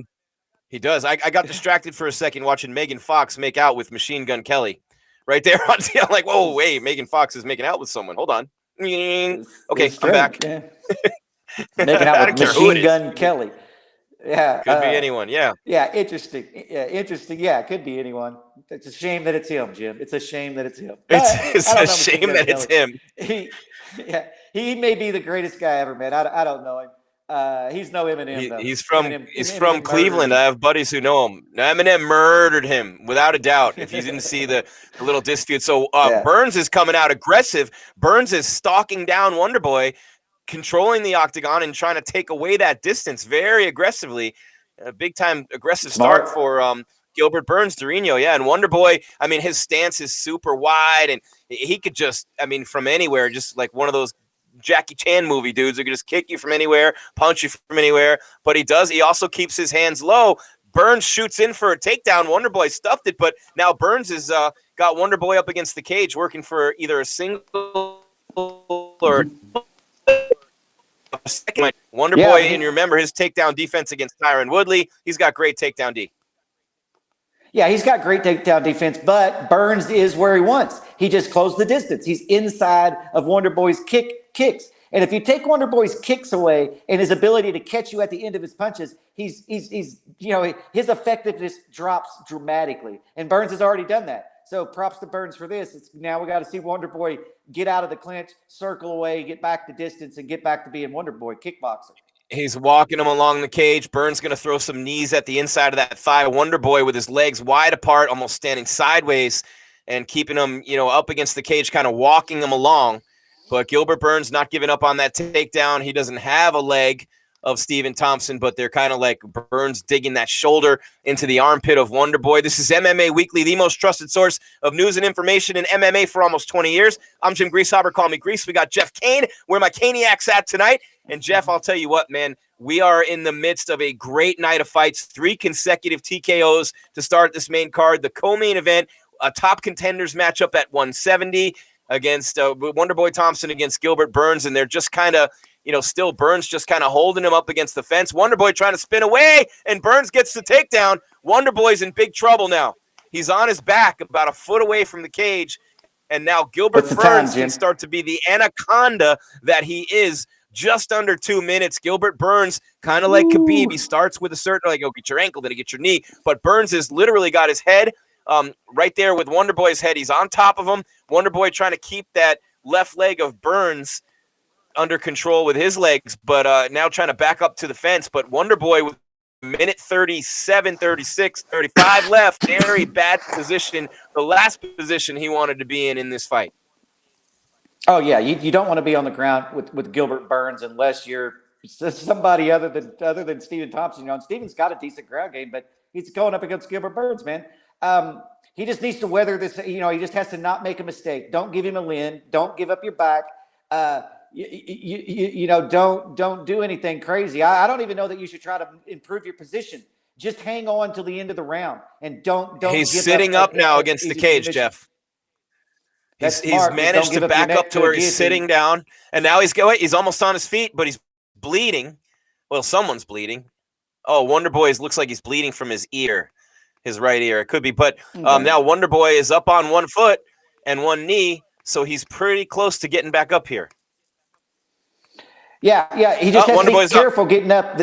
He does. I got distracted for a second watching Megan Fox make out with Machine Gun Kelly. Right there on TV. I'm like, whoa, wait, Megan Fox is making out with someone. Hold on. Okay, I'm back. Yeah. Making out with Machine Gun Kelly. Yeah. Could be anyone, yeah. Yeah, interesting. Yeah, interesting. Yeah, it could be anyone. It's a shame that it's him, Jim. It's a shame that it's him. It's a shame that it's him. He may be the greatest guy ever, man. I don't know him. He's no Eminem, though. He's from Cleveland. I have buddies who know him. Eminem murdered him, without a doubt, if you didn't see the little dispute. So Burns is coming out aggressive. Burns is stalking down Wonderboy, controlling the octagon and trying to take away that distance very aggressively. A big-time aggressive start for Gilbert Burns, Durinho. Yeah, and Wonderboy, I mean, his stance is super wide, and he could just, I mean, from anywhere, just like one of those Jackie Chan movie dudes who can just kick you from anywhere, punch you from anywhere. But he also keeps his hands low. Burns shoots in for a takedown. Wonderboy stuffed it, but now Burns has got Wonderboy up against the cage, working for either a single or a second. Wonderboy, and you remember his takedown defense against Tyron Woodley. He's got great takedown D. Yeah, he's got great takedown defense, but Burns is where he wants. He just closed the distance. He's inside of Wonderboy's kicks. And if you take Wonder Boy's kicks away and his ability to catch you at the end of his punches, he's his effectiveness drops dramatically. And Burns has already done that. So props to Burns for this. Now we got to see Wonder Boy get out of the clinch, circle away, get back to distance, and get back to being Wonder Boy kickboxer. He's walking him along the cage. Burns going to throw some knees at the inside of that thigh. Wonder Boy with his legs wide apart, almost standing sideways and keeping him, up against the cage, kind of walking him along. But Gilbert Burns not giving up on that takedown. He doesn't have a leg of Stephen Thompson, but they're kind of like Burns digging that shoulder into the armpit of Wonder Boy. This is MMA Weekly, the most trusted source of news and information in MMA for almost 20 years. I'm Jim Greasehaber. Call me Grease. We got Jeff Kane, where my Caniac's at tonight. And Jeff, I'll tell you what, man, we are in the midst of a great night of fights, 3 consecutive TKOs to start this main card. The co-main event, a top contenders matchup at 170 against Wonder Boy Thompson against Gilbert Burns, and they're just kind of, still Burns just kind of holding him up against the fence. Wonder Boy trying to spin away, and Burns gets the takedown. Wonder Boy's in big trouble now. He's on his back about a foot away from the cage, and now Gilbert Burns can start to be the anaconda that he is. Just under 2 minutes. Gilbert Burns, kind of like Khabib, he starts with a certain, like, get your ankle, then he get your knee. But Burns has literally got his head right there with Wonder Boy's head. He's on top of him. Wonder Boy trying to keep that left leg of Burns under control with his legs, but now trying to back up to the fence. But Wonder Boy with minute 37, 36, 35 left. Very bad position. The last position he wanted to be in this fight. Oh, yeah. You don't want to be on the ground with Gilbert Burns unless you're somebody other than Stephen Thompson. And Stephen's got a decent ground game, but he's going up against Gilbert Burns, man. He just needs to weather this. He just has to not make a mistake. Don't give him a lin. Don't give up your back. Don't do anything crazy. I don't even know that you should try to improve your position. Just hang on till the end of the round and don't. He's sitting up now against the cage, Jeff. He's managed to back up to where he's sitting down, and now he's almost on his feet, but he's bleeding. Well, someone's bleeding. Oh, Wonder Boy looks like he's bleeding from his ear, his right ear. It could be, but now Wonder Boy is up on one foot and one knee, so he's pretty close to getting back up here. Yeah. He just has to be careful getting up.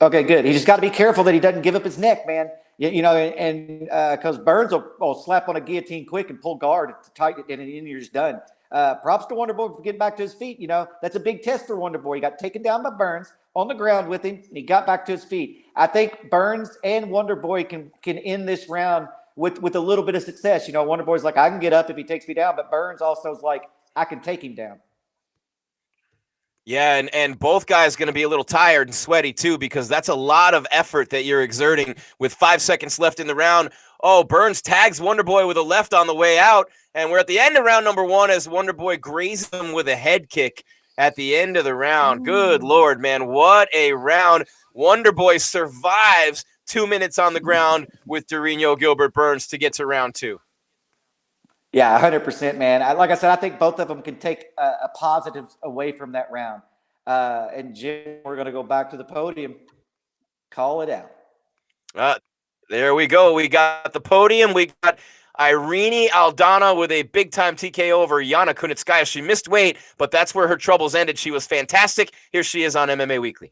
Okay, good. He just got to be careful that he doesn't give up his neck, man. Because Burns will slap on a guillotine quick and pull guard to tighten it, and then you're just done. Props to Wonder Boy for getting back to his feet. That's a big test for Wonder Boy. He got taken down by Burns on the ground with him, and he got back to his feet. I think Burns and Wonder Boy can end this round with a little bit of success. Wonder Boy's like, I can get up if he takes me down, but Burns also is like, I can take him down. Yeah, and both guys going to be a little tired and sweaty too, because that's a lot of effort that you're exerting with 5 seconds left in the round. Oh, Burns tags Wonder Boy with a left on the way out, and we're at the end of round number 1 as Wonder Boy grazes him with a head kick at the end of the round. Good Lord, man, what a round. Wonder Boy survives 2 minutes on the ground with Durinho Gilbert Burns to get to round 2. Yeah, 100%, man. Like I said, I think both of them can take a positive away from that round. And Jim, we're going to go back to the podium. Call it out. There we go. We got the podium. We got Irene Aldana with a big-time TKO over Yana Kunitzkaya. She missed weight, but that's where her troubles ended. She was fantastic. Here she is on MMA Weekly.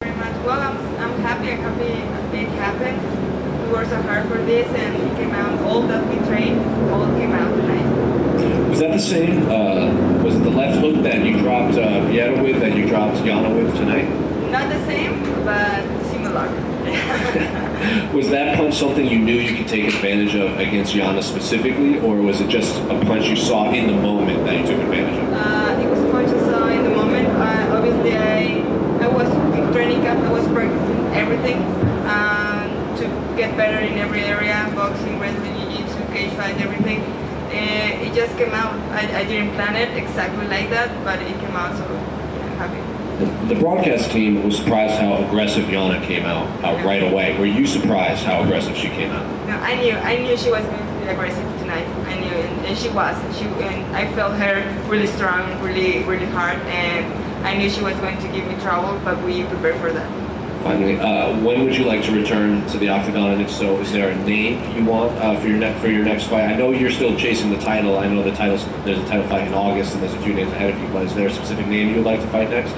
Very much. Well, I'm happy. I'm happy it happened. We worked so hard for this, and it came out. All that we trained, all came out tonight. Was that the same? Was it the left hook that you dropped Vieira with that you dropped Yana with tonight? Not the same, but similar. Was that punch something you knew you could take advantage of against Yana specifically, or was it just a punch you saw in the moment that you took advantage of? It was a punch I saw in the moment. Obviously, I was in training camp. I was practicing everything to get better in every area: boxing, wrestling, jiu-jitsu, cage fight, everything. It just came out. I didn't plan it exactly like that, but it came out, so I'm happy. The broadcast team was surprised how aggressive Yana came out right away. Were you surprised how aggressive she came out? No, I knew she was going to be aggressive tonight. I knew, and she was. And I felt her really strong, really, really hard, and I knew she was going to give me trouble, but we prepared for that. Finally, when would you like to return to the octagon? And if so, is there a name you want for your next fight? I know you're still chasing the title. I know there's a title fight in August, and there's a few names ahead of you. But is there a specific name you would like to fight next?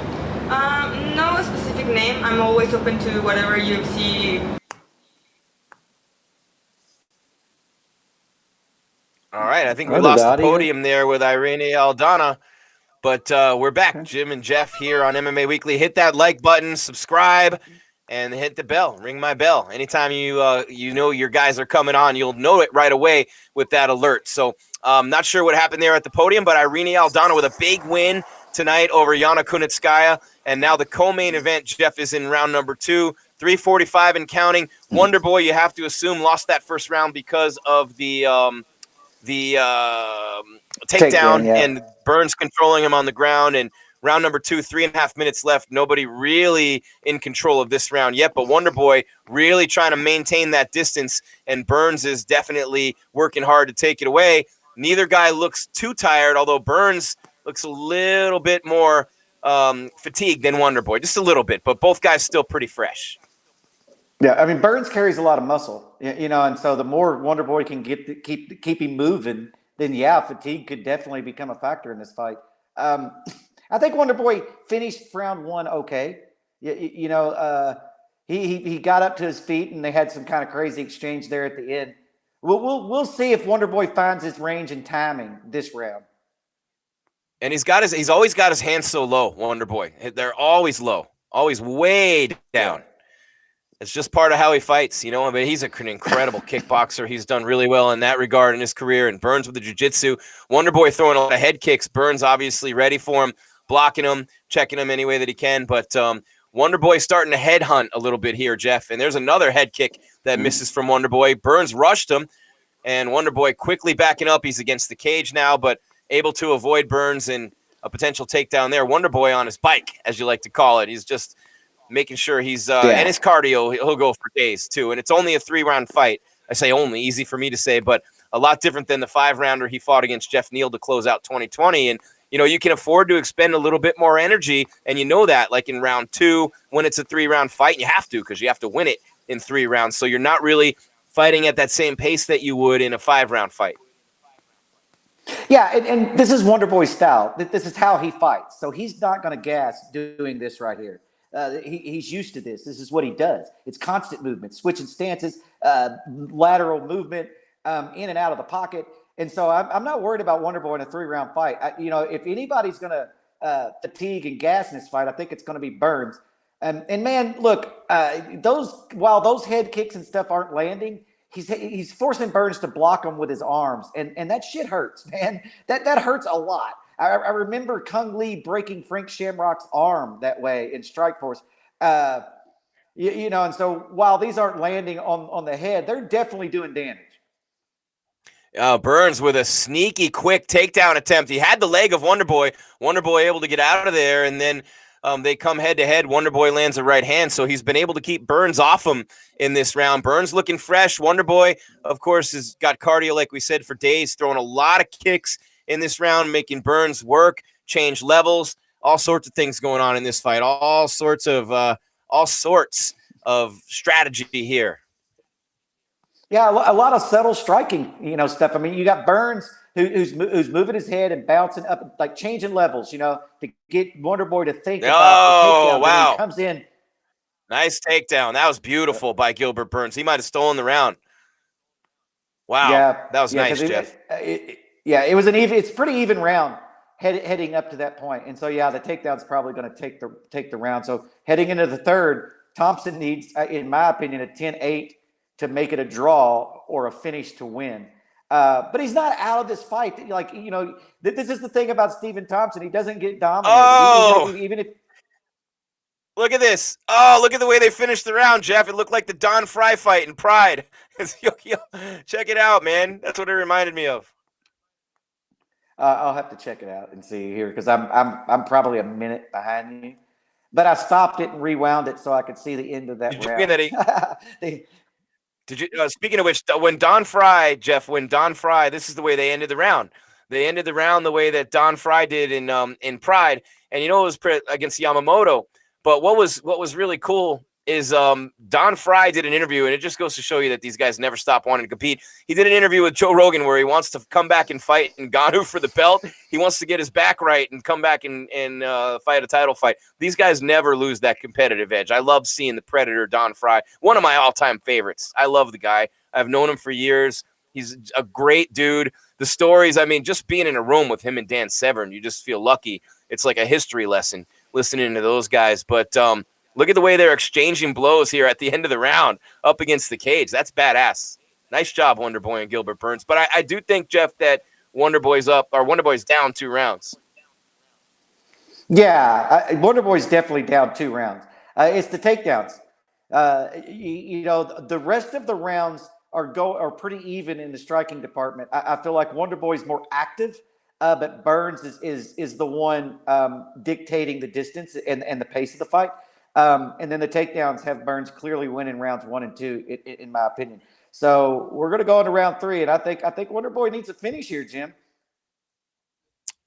No specific name. I'm always open to whatever UFC. All right, I think we lost the podium there with Irene Aldana, but we're back. Jim and Jeff here on MMA Weekly. Hit that like button, subscribe, and hit the bell. Ring my bell. Anytime you know your guys are coming on, you'll know it right away with that alert. So not sure what happened there at the podium, but Irene Aldana with a big win tonight over Yana Kunitzkaya. And now the co-main event, Jeff, is in round number 2, 3:45 and counting. Wonder Boy, you have to assume, lost that first round because of the takedown, and Burns controlling him on the ground. And round number 2, 3.5 minutes left. Nobody really in control of this round yet, but Wonder Boy really trying to maintain that distance, and Burns is definitely working hard to take it away. Neither guy looks too tired, although Burns looks a little bit more fatigued than Wonder Boy, just a little bit, but both guys still pretty fresh. Yeah, I mean, Burns carries a lot of muscle, and so the more Wonder Boy can keep him moving, then fatigue could definitely become a factor in this fight. I think Wonder Boy finished round 1 okay. He got up to his feet, and they had some kind of crazy exchange there at the end. We'll see if Wonder Boy finds his range and timing this round. And he's always got his hands so low, Wonder Boy. They're always low, always way down. It's just part of how he fights, I mean, he's an incredible kickboxer. He's done really well in that regard in his career. And Burns with the jiu-jitsu. Wonder Boy throwing a lot of head kicks. Burns obviously ready for him, blocking him, checking him any way that he can. But Wonder Boy starting to headhunt a little bit here, Jeff. And there's another head kick that misses from Wonder Boy. Burns rushed him, and Wonder Boy quickly backing up. He's against the cage now, but able to avoid Burns and a potential takedown there. Wonder Boy on his bike, as you like to call it. He's just making sure he's and his cardio, he'll go for days too. And it's only a 3-round fight. I say only, easy for me to say, but a lot different than the 5-rounder he fought against Jeff Neal to close out 2020. And you can afford to expend a little bit more energy, and that like in round 2 when it's a 3-round fight, you have to, because you have to win it in 3 rounds. So you're not really fighting at that same pace that you would in a 5-round fight. Yeah, and this is Wonder Boy's style. This is how he fights. So he's not going to gas doing this right here. He's used to this. This is what he does. It's constant movement, switching stances, lateral movement, in and out of the pocket. And so I'm not worried about Wonder Boy in a 3-round fight. If anybody's going to fatigue and gas in this fight, I think it's going to be Burns. And man, look, while those head kicks and stuff aren't landing, he's forcing Burns to block them with his arms, and that shit hurts, man. That hurts a lot. I remember Kung Lee breaking Frank Shamrock's arm that way in Strikeforce. And so while these aren't landing on the head, they're definitely doing damage. Burns with a sneaky, quick takedown attempt. He had the leg of Wonder Boy. Wonder Boy able to get out of there, and then they come head-to-head. Wonder Boy lands a right hand, so he's been able to keep Burns off him in this round. Burns looking fresh. Wonder Boy, of course, has got cardio, like we said, for days, throwing a lot of kicks in this round, making Burns work, change levels, all sorts of things going on in this fight, all sorts of strategy here. Yeah, a lot of subtle striking, stuff. I mean, you got Burns who's moving his head and bouncing up, like changing levels, to get Wonder Boy to think about the takedown. Wow. He comes in. Nice takedown. That was beautiful by Gilbert Burns. He might have stolen the round. Wow. Yeah, that was nice, Jeff. It was it's pretty even round heading up to that point. And so, the takedown's probably going to take the round. So heading into the third, Thompson needs, in my opinion, a 10-8 to make it a draw or a finish to win. But he's not out of this fight. This is the thing about Stephen Thompson. He doesn't get dominated. Oh, even if. Look at this. Oh, look at the way they finished the round, Jeff. It looked like the Don Fry fight in Pride. Check it out, man. That's what it reminded me of. I'll have to check it out and see here, because I'm probably a minute behind you. But I stopped it and rewound it so I could see the end of that round. Did you? Speaking of which, when Don Fry, this is the way they ended the round. They ended the round the way that Don Fry did in Pride, and it was against Yamamoto. But what was really cool Don Fry did an interview, and it just goes to show you that these guys never stop wanting to compete. He did an interview with Joe Rogan where he wants to come back and fight Ngannou for the belt. He wants to get his back right and come back and fight a title fight. These guys never lose that competitive edge. I love seeing the Predator, Don Fry, one of my all-time favorites. I love the guy. I've known him for years. He's a great dude. The stories, I mean, just being in a room with him and Dan Severn, you just feel lucky. It's like a history lesson listening to those guys. But look at the way they're exchanging blows here at the end of the round up against the cage. That's badass. Nice job, Wonderboy and Gilbert Burns. But I do think, Jeff, that Wonderboy's down 2 rounds. Yeah, Wonderboy's definitely down 2 rounds. It's the takedowns. The rest of the rounds are pretty even in the striking department. I feel like Wonderboy's more active, but Burns is the one dictating the distance and the pace of the fight. And then the takedowns have Burns clearly winning rounds 1 and 2, in my opinion. So we're going to go into round 3, and I think Wonderboy needs a finish here, Jim.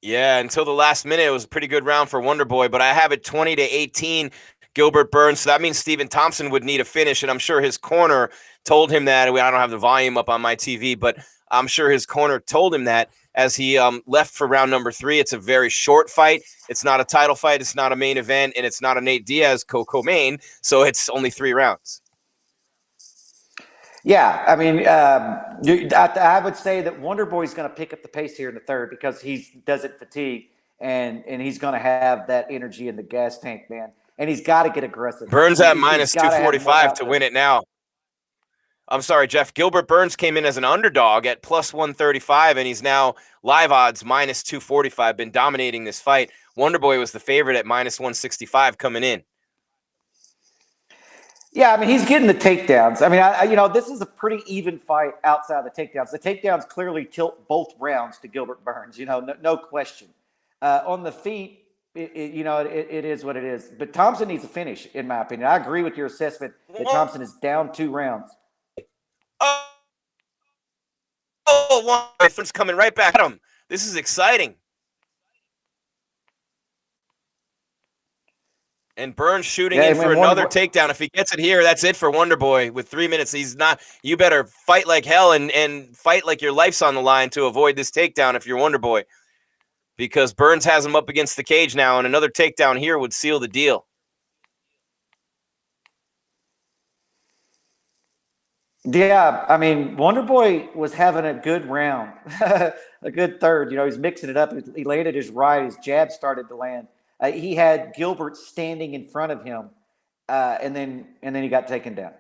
Yeah, until the last minute, it was a pretty good round for Wonderboy, but I have it 20-18, Gilbert Burns. So that means Stephen Thompson would need a finish, and I'm sure his corner told him that. I don't have the volume up on my TV, but I'm sure his corner told him that as he left for round number 3. It's a very short fight. It's not a title fight. It's not a main event, and it's not a Nate Diaz co-main, so it's only 3 rounds. Yeah, I mean, I would say that Wonderboy's going to pick up the pace here in the third because he doesn't fatigue, and he's going to have that energy in the gas tank, man. And he's got to get aggressive. Burns at minus 245 to win it now. I'm sorry, Jeff. Gilbert Burns came in as an underdog at plus 135, and he's now live odds minus 245, been dominating this fight. Wonderboy was the favorite at minus 165 coming in. Yeah, I mean, he's getting the takedowns. I mean, this is a pretty even fight outside the takedowns. The takedowns clearly tilt both rounds to Gilbert Burns, no question. On the feet, it is what it is. But Thompson needs a finish, in my opinion. I agree with your assessment that Thompson is down 2 rounds. It's coming right back at him. This is exciting. And Burns shooting in for another takedown. If he gets it here, that's it for Wonderboy. With 3 minutes, you better fight like hell and fight like your life's on the line to avoid this takedown if you're Wonderboy. Because Burns has him up against the cage now, and another takedown here would seal the deal. Yeah, I mean, Wonderboy was having a good round, a good third. He's mixing it up. He landed his right. His jab started to land. He had Gilbert standing in front of him, and then he got taken down.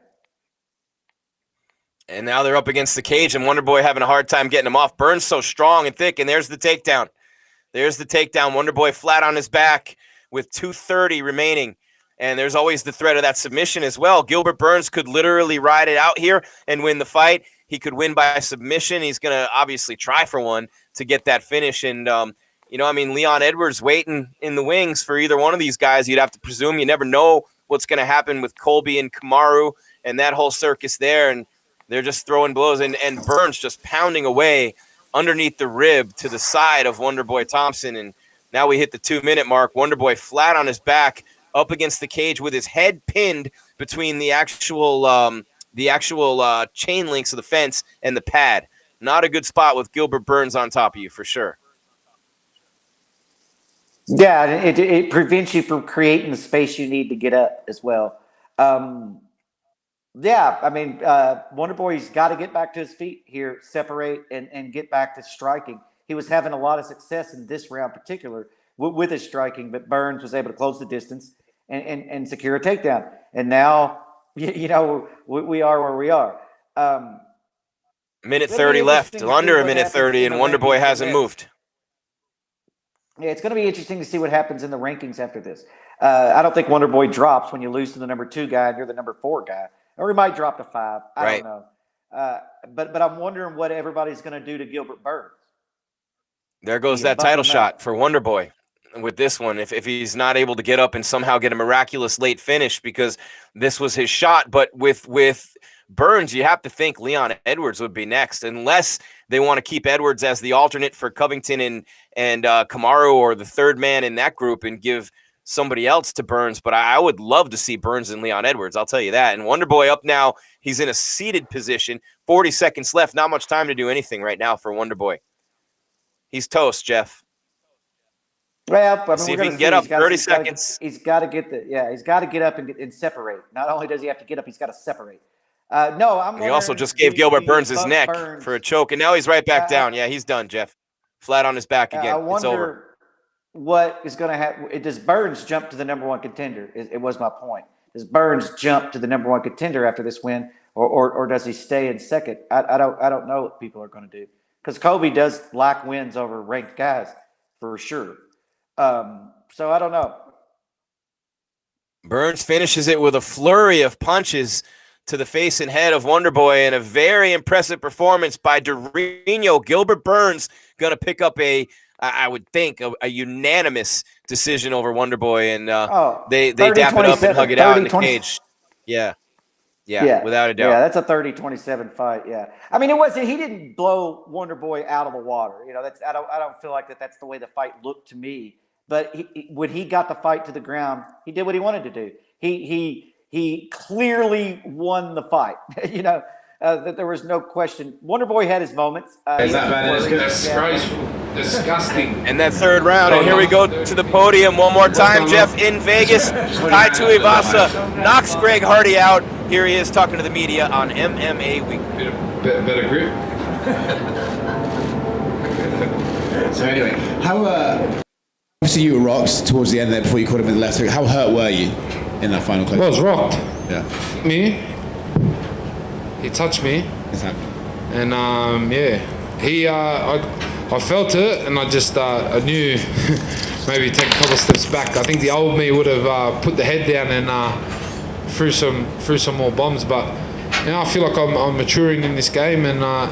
And now they're up against the cage, and Wonderboy having a hard time getting him off. Burns so strong and thick, and there's the takedown. There's the takedown. Wonderboy flat on his back with 2:30 remaining. And there's always the threat of that submission as well. Gilbert Burns could literally ride it out here and win the fight. He could win by submission. He's going to obviously try for one to get that finish. And, Leon Edwards waiting in the wings for either one of these guys. You'd have to presume. You never know what's going to happen with Colby and Kamaru and that whole circus there. And they're just throwing blows. And Burns just pounding away underneath the rib to the side of Wonderboy Thompson. And now we hit the 2-minute mark. Wonderboy flat on his back, up against the cage with his head pinned between the actual chain links of the fence and the pad. Not a good spot with Gilbert Burns on top of you for sure. Yeah, it prevents you from creating the space you need to get up as well. Wonderboy's got to get back to his feet here, separate and get back to striking. He was having a lot of success in this round in particular with his striking, but Burns was able to close the distance and secure a takedown. And now, we are where we are. Minute 30 left, under a minute 30, and Wonderboy hasn't moved. Yeah, it's going to be interesting to see what happens in the rankings after this. I don't think Wonderboy drops when you lose to the number 2 guy and you're the number 4 guy. Or he might drop to 5. I don't know. But I'm wondering what everybody's going to do to Gilbert Burns. There goes that title shot for Wonderboy with this one. If he's not able to get up and somehow get a miraculous late finish, because this was his shot. But with Burns, you have to think Leon Edwards would be next, unless they want to keep Edwards as the alternate for Covington and Kamaru, or the third man in that group, and give somebody else to Burns, but I would love to see Burns and Leon Edwards. I'll tell you that. And Wonderboy up now. He's in a seated position. 40 seconds left. Not much time to do anything right now for Wonderboy. He's toast, Jeff. Well, I mean, see if he can get up. 30 seconds. He's got to get he's got to get up and separate. Not only does he have to get up, he's got to separate. No, He also just gave Gilbert Burns his neck for a choke, and now he's right back down. Yeah, he's done, Jeff. Flat on his back again. I wonder it's over. What is going to happen. Does Burns jump to the number one contender? It was my point. Does Burns jump to the number one contender after this win, or does he stay in second? I don't know what people are going to do, because Kobe does like wins over ranked guys for sure. So I don't know. Burns finishes it with a flurry of punches to the face and head of Wonderboy, and a very impressive performance by Dorino. Gilbert Burns going to pick up I would think, a unanimous decision over Wonderboy, and they dap it up and hug it out in the cage. Yeah, without a doubt. Yeah, that's a 30-27 fight. Yeah, I mean, he didn't blow Wonderboy out of the water. I don't feel like that's the way the fight looked to me. But when he got the fight to the ground, he did what he wanted to do. He clearly won the fight. That there was no question. Wonderboy had his moments. Disgusting. And that third round, and here we go to the podium one more time, Jeff, in Vegas. Tai Tuivasa knocks Greg Hardy out. Here he is talking to the media on MMA Week. Better grip. So anyway, how obviously you were rocked towards the end there before you caught him with the left hook. How hurt were you in that final close? Well, I was rocked. Yeah. Me. He touched me. Exactly. And I felt it, and I knew maybe take a couple of steps back. I think the old me would have put the head down and threw some more bombs. But I feel like I'm maturing in this game, and I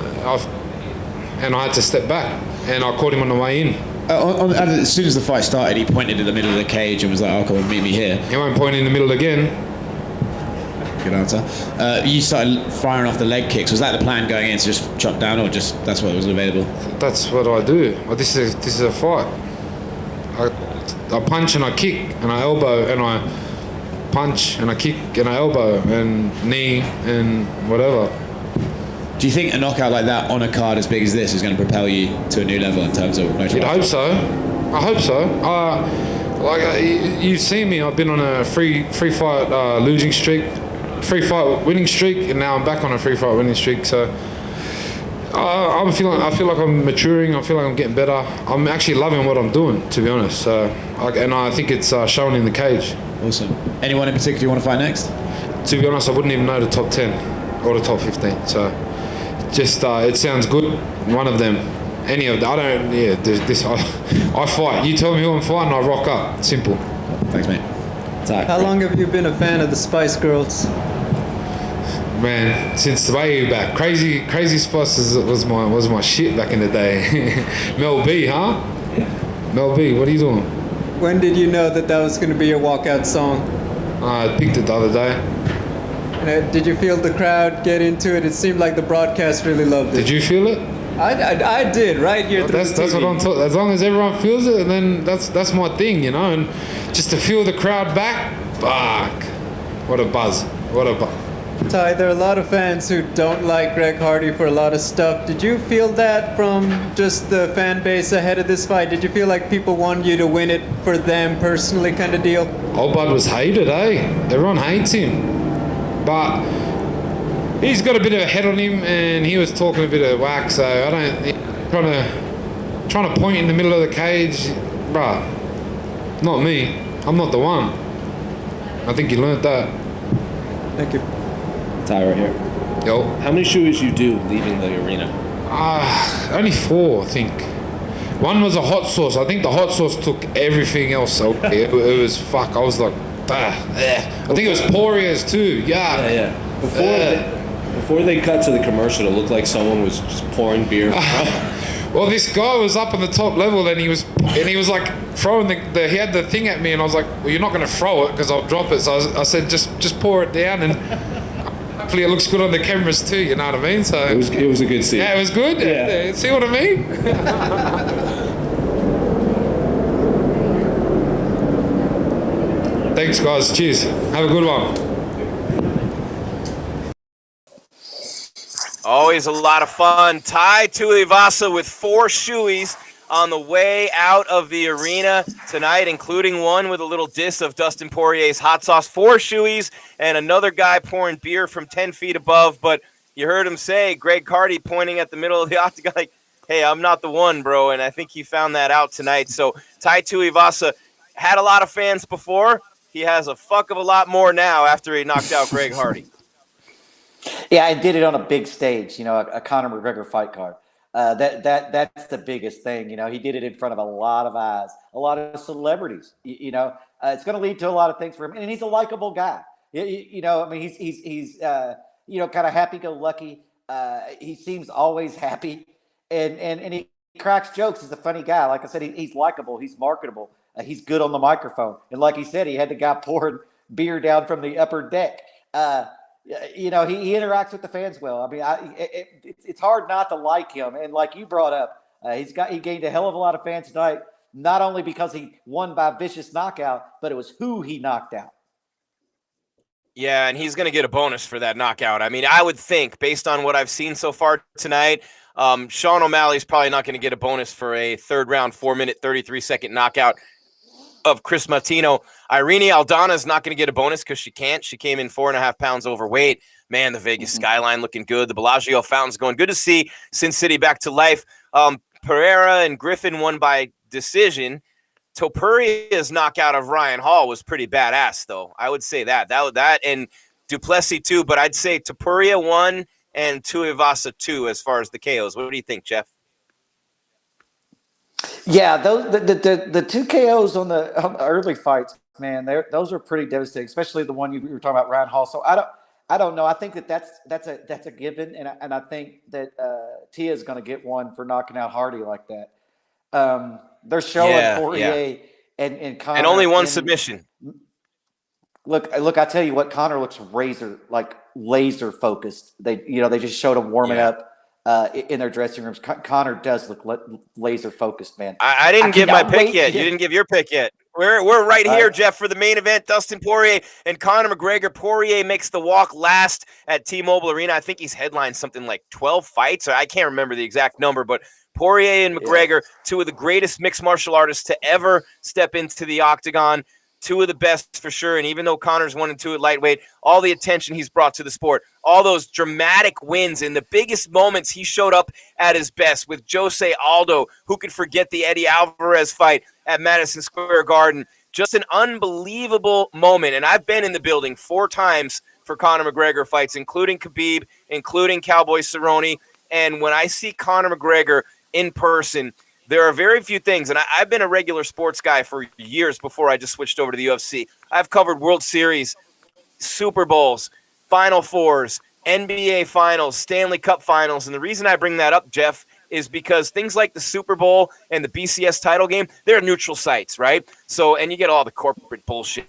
had to step back, and I caught him on the way in. As soon as the fight started, he pointed to the middle of the cage and was like, "Oh, come on, meet me here." He won't point in the middle again. Good answer. You started firing off the leg kicks. Was that the plan going in, to just chop down, or just that's what was available? That's what I do. Well, this is a fight. I punch and I kick and I elbow and I punch and I kick and I elbow and knee and whatever. Do you think a knockout like that on a card as big as this is going to propel you to a new level in terms of notoriety? I hope so. I hope so. You've seen me. I've been on a free fight losing streak, free fight winning streak, and now I'm back on a free fight winning streak. So I feel like I'm maturing. I feel like I'm getting better. I'm actually loving what I'm doing, to be honest. And I think it's shown in the cage. Awesome. Anyone in particular you want to fight next? To be honest, I wouldn't even know the top 10 or the top 15. So just it sounds good. One of them. Any of them. I don't. Yeah. I fight. You tell me who I'm fighting, I rock up. Simple. Thanks, mate. How long have you been a fan of the Spice Girls? Man, since way back. Crazy Spice was my shit back in the day. Mel B, huh? Yeah. Mel B, what are you doing? When did you know that was going to be your walkout song? I picked it the other day. And did you feel the crowd get into it? It seemed like the broadcast really loved it. Did you feel it? I did, right here through the TV. That's what I'm talking. As long as everyone feels it, and then that's my thing, and just to feel the crowd back, fuck, what a buzz. Ty, there are a lot of fans who don't like Greg Hardy for a lot of stuff. Did you feel that from just the fan base ahead of this fight? Did you feel like people wanted you to win it for them personally, kind of deal? Old Bud was hated, Everyone hates him, but he's got a bit of a head on him, and he was talking a bit of whack. So I don't trying to point in the middle of the cage, bruh. Not me. I'm not the one. I think you learned that. Thank you. Ty right here. Yo. How many shooters you do leaving the arena? Only 4, I think. One was a hot sauce. I think the hot sauce took everything else away. It was fuck. I was like, I think it was Poirier's too. Yeah. Before they cut to the commercial, it looked like someone was just pouring beer. Well, this guy was up on the top level, and he was like throwing he had the thing at me, and I was like, well, you're not going to throw it because I'll drop it. So I said, just pour it down, and hopefully it looks good on the cameras too. You know what I mean? So it was a good scene. Yeah, it was good. Yeah. See what I mean? Thanks, guys. Cheers. Have a good one. Always a lot of fun. Tuivasa with 4 shoeys on the way out of the arena tonight, including one with a little diss of Dustin Poirier's hot sauce. 4 shoeys and another guy pouring beer from 10 feet above. But you heard him say, Greg Hardy pointing at the middle of the octagon, like, hey, I'm not the one, bro. And I think he found that out tonight. So Tuivasa had a lot of fans before. He has a fuck of a lot more now after he knocked out Greg Hardy. Yeah, I did it on a big stage, a Conor McGregor fight card. That's the biggest thing. He did it in front of a lot of eyes, a lot of celebrities. It's going to lead to a lot of things for him, and he's a likable guy. He's kind of happy-go-lucky. He seems always happy, and he cracks jokes. He's a funny guy. Like I said, he's likable. He's marketable. He's good on the microphone, and like he said, he had the guy pouring beer down from the upper deck. He interacts with the fans well. I mean, it's hard not to like him. And like you brought up, he gained a hell of a lot of fans tonight, not only because he won by vicious knockout, but it was who he knocked out. Yeah, and he's going to get a bonus for that knockout. I mean, I would think, based on what I've seen so far tonight, Sean O'Malley's probably not going to get a bonus for a third round, 4-minute, 33-second knockout of Chris Moutinho. Irene Aldana is not going to get a bonus because she can't. She came in 4.5 pounds overweight. Man, the Vegas skyline looking good. The Bellagio fountain's going good to see. Sin City back to life. Pereira and Griffin won by decision. Topuria's knockout of Ryan Hall was pretty badass, though. I would say that and Duplessis too. But I'd say Topuria 1 and Tuivasa 2 as far as the KOs. What do you think, Jeff? Yeah, those the 2 KOs on the early fights, man, those are pretty devastating, especially the one you were talking about, Ryan Hall. So I don't know. I think that's a given, and I think that Tia is going to get one for knocking out Hardy like that. They're showing Poirier and Conor, and only one submission. Look! I tell you what, Conor looks laser focused. They just showed him warming up. In their dressing rooms. Conor does look laser focused, man. I didn't give my pick yet. You didn't give your pick yet. We're right here, Jeff, for the main event. Dustin Poirier and Conor McGregor. Poirier makes the walk last at T-Mobile Arena. I think he's headlined something like 12 fights. I can't remember the exact number, but Poirier and McGregor, 2 of the greatest mixed martial artists to ever step into the octagon. 2 of the best for sure. And even though Conor's 1 and 2 at lightweight, all the attention he's brought to the sport, all those dramatic wins in the biggest moments, he showed up at his best with Jose Aldo. Who could forget the Eddie Alvarez fight at Madison Square Garden? Just an unbelievable moment. And I've been in the building 4 times for Conor McGregor fights, including Khabib, including Cowboy Cerrone. And when I see Conor McGregor in person, there are very few things, and I've been a regular sports guy for years before I just switched over to the UFC. I've covered World Series, Super Bowls, Final Fours, NBA Finals, Stanley Cup Finals, and the reason I bring that up, Jeff, is because things like the Super Bowl and the BCS title game, they're neutral sites, right? So, and you get all the corporate bullshit.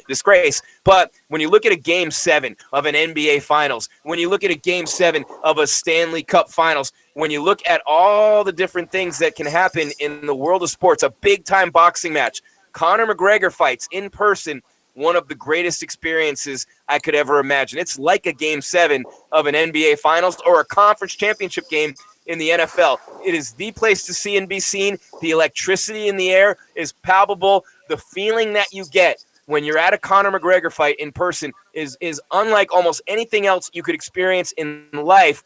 Disgrace. But when you look at a Game 7 of an NBA Finals, when you look at a Game 7 of a Stanley Cup Finals, when you look at all the different things that can happen in the world of sports, a big-time boxing match, Conor McGregor fights in person, one of the greatest experiences I could ever imagine. It's like a Game 7 of an NBA Finals or a conference championship game in the NFL. It is the place to see and be seen. The electricity in the air is palpable. The feeling that you get when you're at a Conor McGregor fight in person is unlike almost anything else you could experience in life.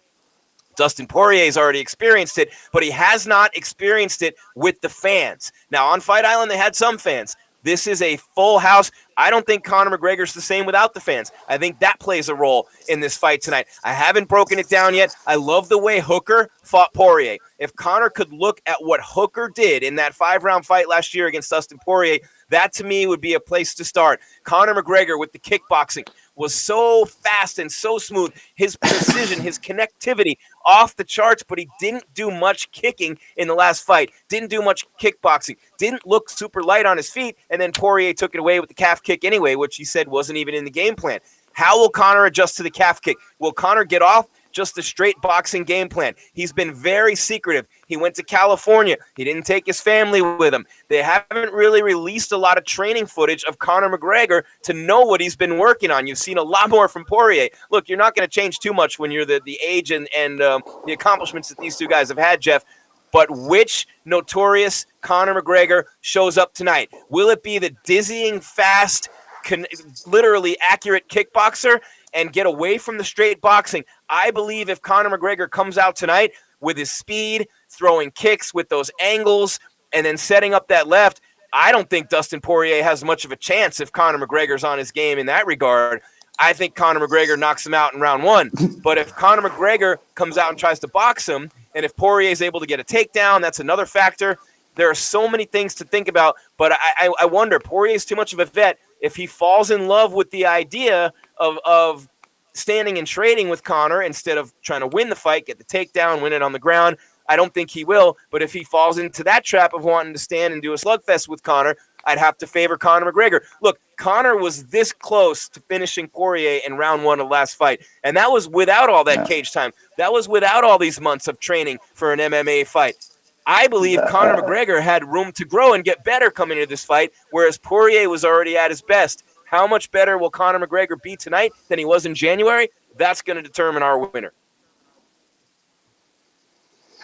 Dustin Poirier's already experienced it, but he has not experienced it with the fans. Now, on Fight Island, they had some fans. This is a full house. I don't think Conor McGregor's the same without the fans. I think that plays a role in this fight tonight. I haven't broken it down yet. I love the way Hooker fought Poirier. If Conor could look at what Hooker did in that 5-round fight last year against Dustin Poirier, that to me would be a place to start. Conor McGregor with the kickboxing was so fast and so smooth. His precision, his connectivity off the charts, but he didn't do much kicking in the last fight. Didn't do much kickboxing. Didn't look super light on his feet, and then Poirier took it away with the calf kick anyway, which he said wasn't even in the game plan. How will Conor adjust to the calf kick? Will Conor get off just a straight boxing game plan. He's been very secretive. He went to California. He didn't take his family with him. They haven't really released a lot of training footage of Conor McGregor to know what he's been working on. You've seen a lot more from Poirier. Look, you're not going to change too much when you're the age and the accomplishments that these two guys have had, Jeff. But which notorious Conor McGregor shows up tonight? Will it be the dizzying, fast, literally accurate kickboxer and get away from the straight boxing? I believe if Conor McGregor comes out tonight with his speed, throwing kicks with those angles, and then setting up that left, I don't think Dustin Poirier has much of a chance if Conor McGregor's on his game in that regard. I think Conor McGregor knocks him out in round 1. But if Conor McGregor comes out and tries to box him, and if Poirier is able to get a takedown, that's another factor. There are so many things to think about, but I wonder, Poirier is too much of a vet. If he falls in love with the idea of standing and trading with Conor instead of trying to win the fight, get the takedown, win it on the ground, I don't think he will. But if he falls into that trap of wanting to stand and do a slugfest with Conor, I'd have to favor Conor McGregor. Look, Conor was this close to finishing Poirier in round 1 of the last fight, and that was without all that cage time. That was without all these months of training for an MMA fight. I believe Conor McGregor had room to grow and get better coming into this fight, whereas Poirier was already at his best. How much better will Conor McGregor be tonight than he was in January? That's going to determine our winner.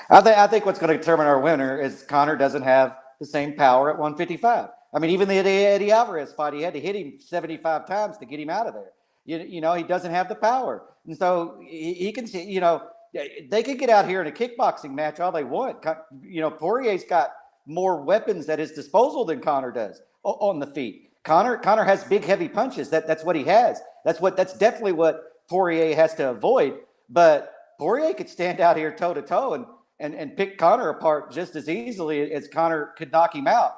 I think what's going to determine our winner is Conor doesn't have the same power at 155. I mean, even the Eddie Alvarez fight, he had to hit him 75 times to get him out of there. You know, he doesn't have the power. And so he can see, you know, they could get out here in a kickboxing match all they want. You know, Poirier's got more weapons at his disposal than Conor does on the feet. Conor has big, heavy punches. That's what he has. That's definitely what Poirier has to avoid. But Poirier could stand out here toe to toe and pick Conor apart just as easily as Conor could knock him out.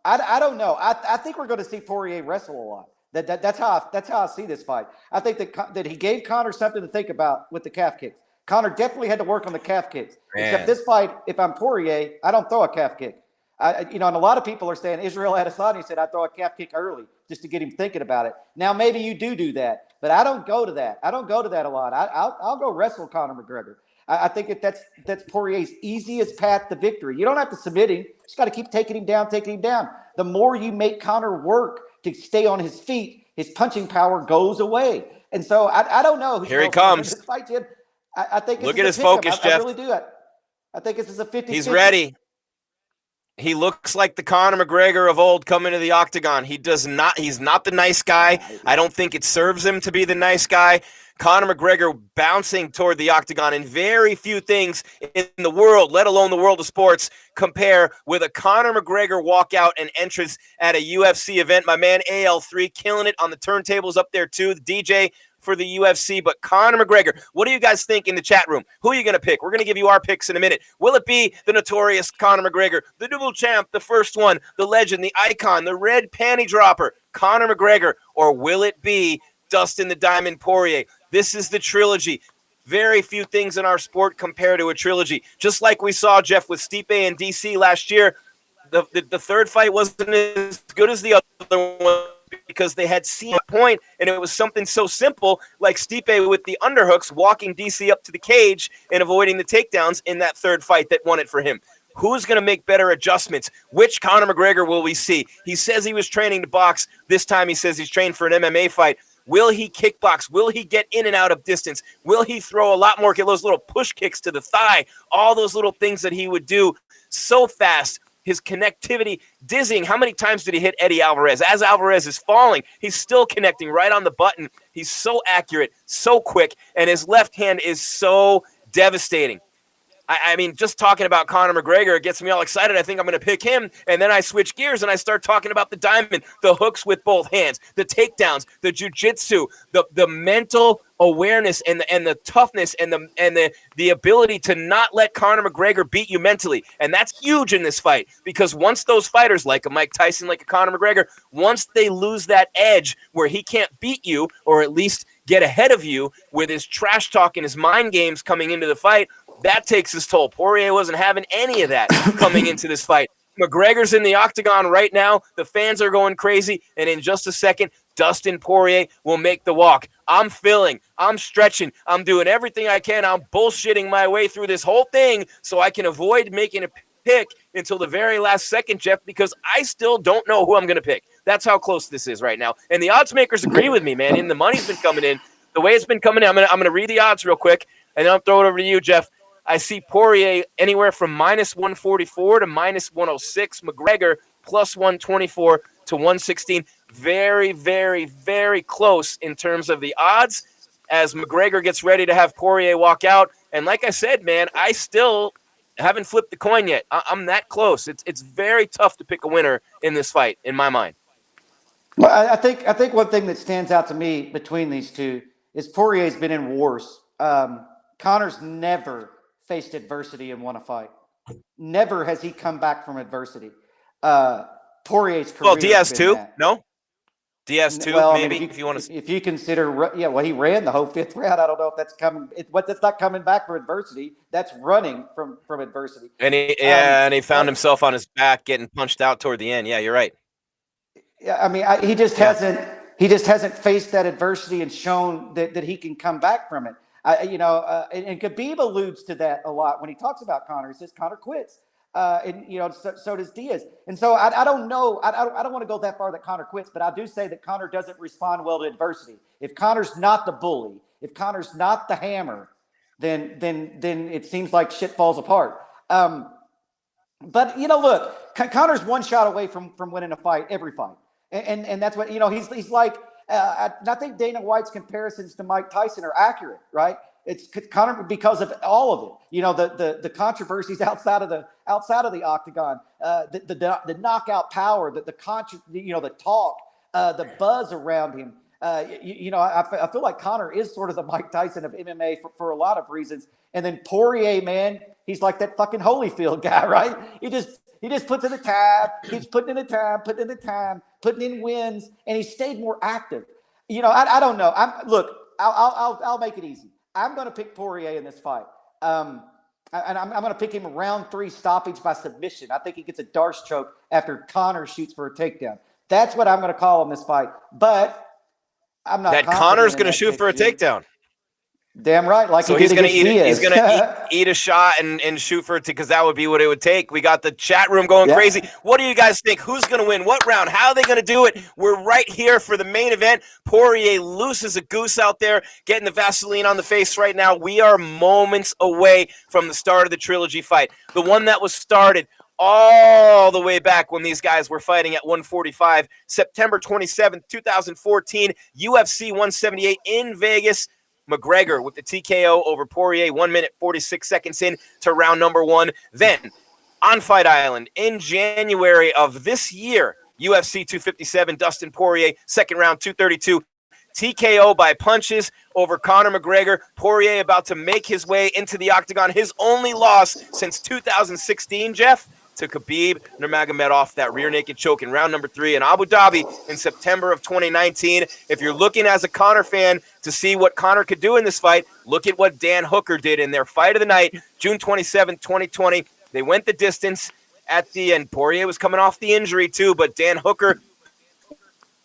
I don't know. I think we're going to see Poirier wrestle a lot. That's how I see this fight. I think that he gave Conor something to think about with the calf kicks. Conor definitely had to work on the calf kicks. Man. Except this fight, if I'm Poirier, I don't throw a calf kick. And a lot of people are saying Israel Adesanya said I throw a calf kick early just to get him thinking about it. Now maybe you do that, but I don't go to that. I don't go to that a lot. I'll go wrestle Conor McGregor. I think that's Poirier's easiest path to victory. You don't have to submit him. You just got to keep taking him down. The more you make Conor work to stay on his feet, his punching power goes away. And so I don't know. Here he comes. Fight, Jim. I think look at his focus, Jeff. I really do. I think this is a 50-50. He's ready. He looks like the Conor McGregor of old coming to the octagon. He's not the nice guy. I don't think it serves him to be the nice guy. Conor McGregor bouncing toward the octagon, and very few things in the world, let alone the world of sports, compare with a Conor McGregor walkout and entrance at a UFC event. My man AL3 killing it on the turntables up there too, the DJ for the UFC. But Conor McGregor, what do you guys think in the chat room? Who are you going to pick? We're going to give you our picks in a minute. Will it be the notorious Conor McGregor, the double champ, the first one, the legend, the icon, the red panty dropper, Conor McGregor, or will it be Dustin the Diamond Poirier? This is the trilogy. Very few things in our sport compare to a trilogy. Just like we saw, Jeff, with Stipe and DC last year, the third fight wasn't as good as the other one because they had seen a point, and it was something so simple like Stipe with the underhooks walking DC up to the cage and avoiding the takedowns in that third fight that won it for him. Who's going to make better adjustments? Which Conor McGregor will we see? He says he was training to box. This time he says he's trained for an MMA fight. Will he kickbox? Will he get in and out of distance? Will he throw a lot more, get those little push kicks to the thigh? All those little things that he would do so fast. His connectivity, dizzying. How many times did he hit Eddie Alvarez? As Alvarez is falling, he's still connecting right on the button. He's so accurate, so quick, and his left hand is so devastating. I mean, just talking about Conor McGregor, it gets me all excited. I think I'm going to pick him, and then I switch gears and I start talking about the diamond, the hooks with both hands, the takedowns, the jiu-jitsu, the mental awareness and the toughness and the ability to not let Conor McGregor beat you mentally. And that's huge in this fight because once those fighters like a Mike Tyson, like a Conor McGregor, once they lose that edge where he can't beat you or at least get ahead of you with his trash talk and his mind games coming into the fight, that takes his toll. Poirier wasn't having any of that coming into this fight. McGregor's in the octagon right now. The fans are going crazy. And in just a second, Dustin Poirier will make the walk. I'm filling, I'm stretching, I'm doing everything I can. I'm bullshitting my way through this whole thing so I can avoid making a pick until the very last second, Jeff, because I still don't know who I'm going to pick. That's how close this is right now. And the odds makers agree with me, man. And the money's been coming in. The way it's been coming in, I'm going to read the odds real quick, and then I'll throw it over to you, Jeff. I see Poirier anywhere from minus 144 to minus 106. McGregor plus 124 to 116. Very, very, very close in terms of the odds as McGregor gets ready to have Poirier walk out. And like I said, man, I still haven't flipped the coin yet. I'm that close. It's very tough to pick a winner in this fight, in my mind. Well, I think one thing that stands out to me between these two is Poirier's been in wars. Conor's never faced adversity and won a fight. Never has he come back from adversity. Poirier's career. Well, Diaz too. No, Diaz too. Well, maybe I mean, if you want to. If you consider, yeah, well, he ran the whole 5th round. I don't know if that's coming. That's not coming back from adversity. That's running from adversity. And he found himself on his back, getting punched out toward the end. Yeah, you're right. Yeah, I mean, he just hasn't faced that adversity and shown that he can come back from it. And Khabib alludes to that a lot when he talks about Conor. He says Conor quits, and so does Diaz. And so I don't know. I don't want to go that far that Conor quits, but I do say that Conor doesn't respond well to adversity. If Conor's not the bully, if Conor's not the hammer, then it seems like shit falls apart. But look, Conor's one shot away from winning a fight, every fight, and that's what he's like. I think Dana White's comparisons to Mike Tyson are accurate, right? It's Conor because of all of it. The controversies outside of the octagon, the knockout power, the talk, the buzz around him. I feel like Conor is sort of the Mike Tyson of MMA for a lot of reasons. And then Poirier, man, he's like that fucking Holyfield guy, right? He just puts in the tab, keeps putting in the time, putting in wins, and he stayed more active. I don't know. I'll make it easy. I'm going to pick Poirier in this fight. And I'm going to pick him round 3 stoppage by submission. I think he gets a Darce choke after Conor shoots for a takedown. That's what I'm going to call in this fight. But I'm not. That Conor's going to shoot for a takedown. Damn right. Like so he's going to eat a shot and shoot for it because that would be what it would take. We got the chat room going crazy. What do you guys think? Who's going to win? What round? How are they going to do it? We're right here for the main event. Poirier loose as a goose out there, getting the Vaseline on the face right now. We are moments away from the start of the trilogy fight. The one that was started all the way back when these guys were fighting at 145, September 27th, 2014, UFC 178 in Vegas. McGregor with the TKO over Poirier, 1 minute, 46 seconds in to round number 1. Then on Fight Island in January of this year, UFC 257, Dustin Poirier, second round, 232. TKO by punches over Conor McGregor. Poirier about to make his way into the octagon. His only loss since 2016, Jeff, to Khabib Nurmagomedov, that rear naked choke in round number 3 in Abu Dhabi in September of 2019. If you're looking as a Conor fan to see what Conor could do in this fight, look at what Dan Hooker did in their fight of the night, June 27, 2020. They went the distance at the end. Poirier was coming off the injury too, but Dan Hooker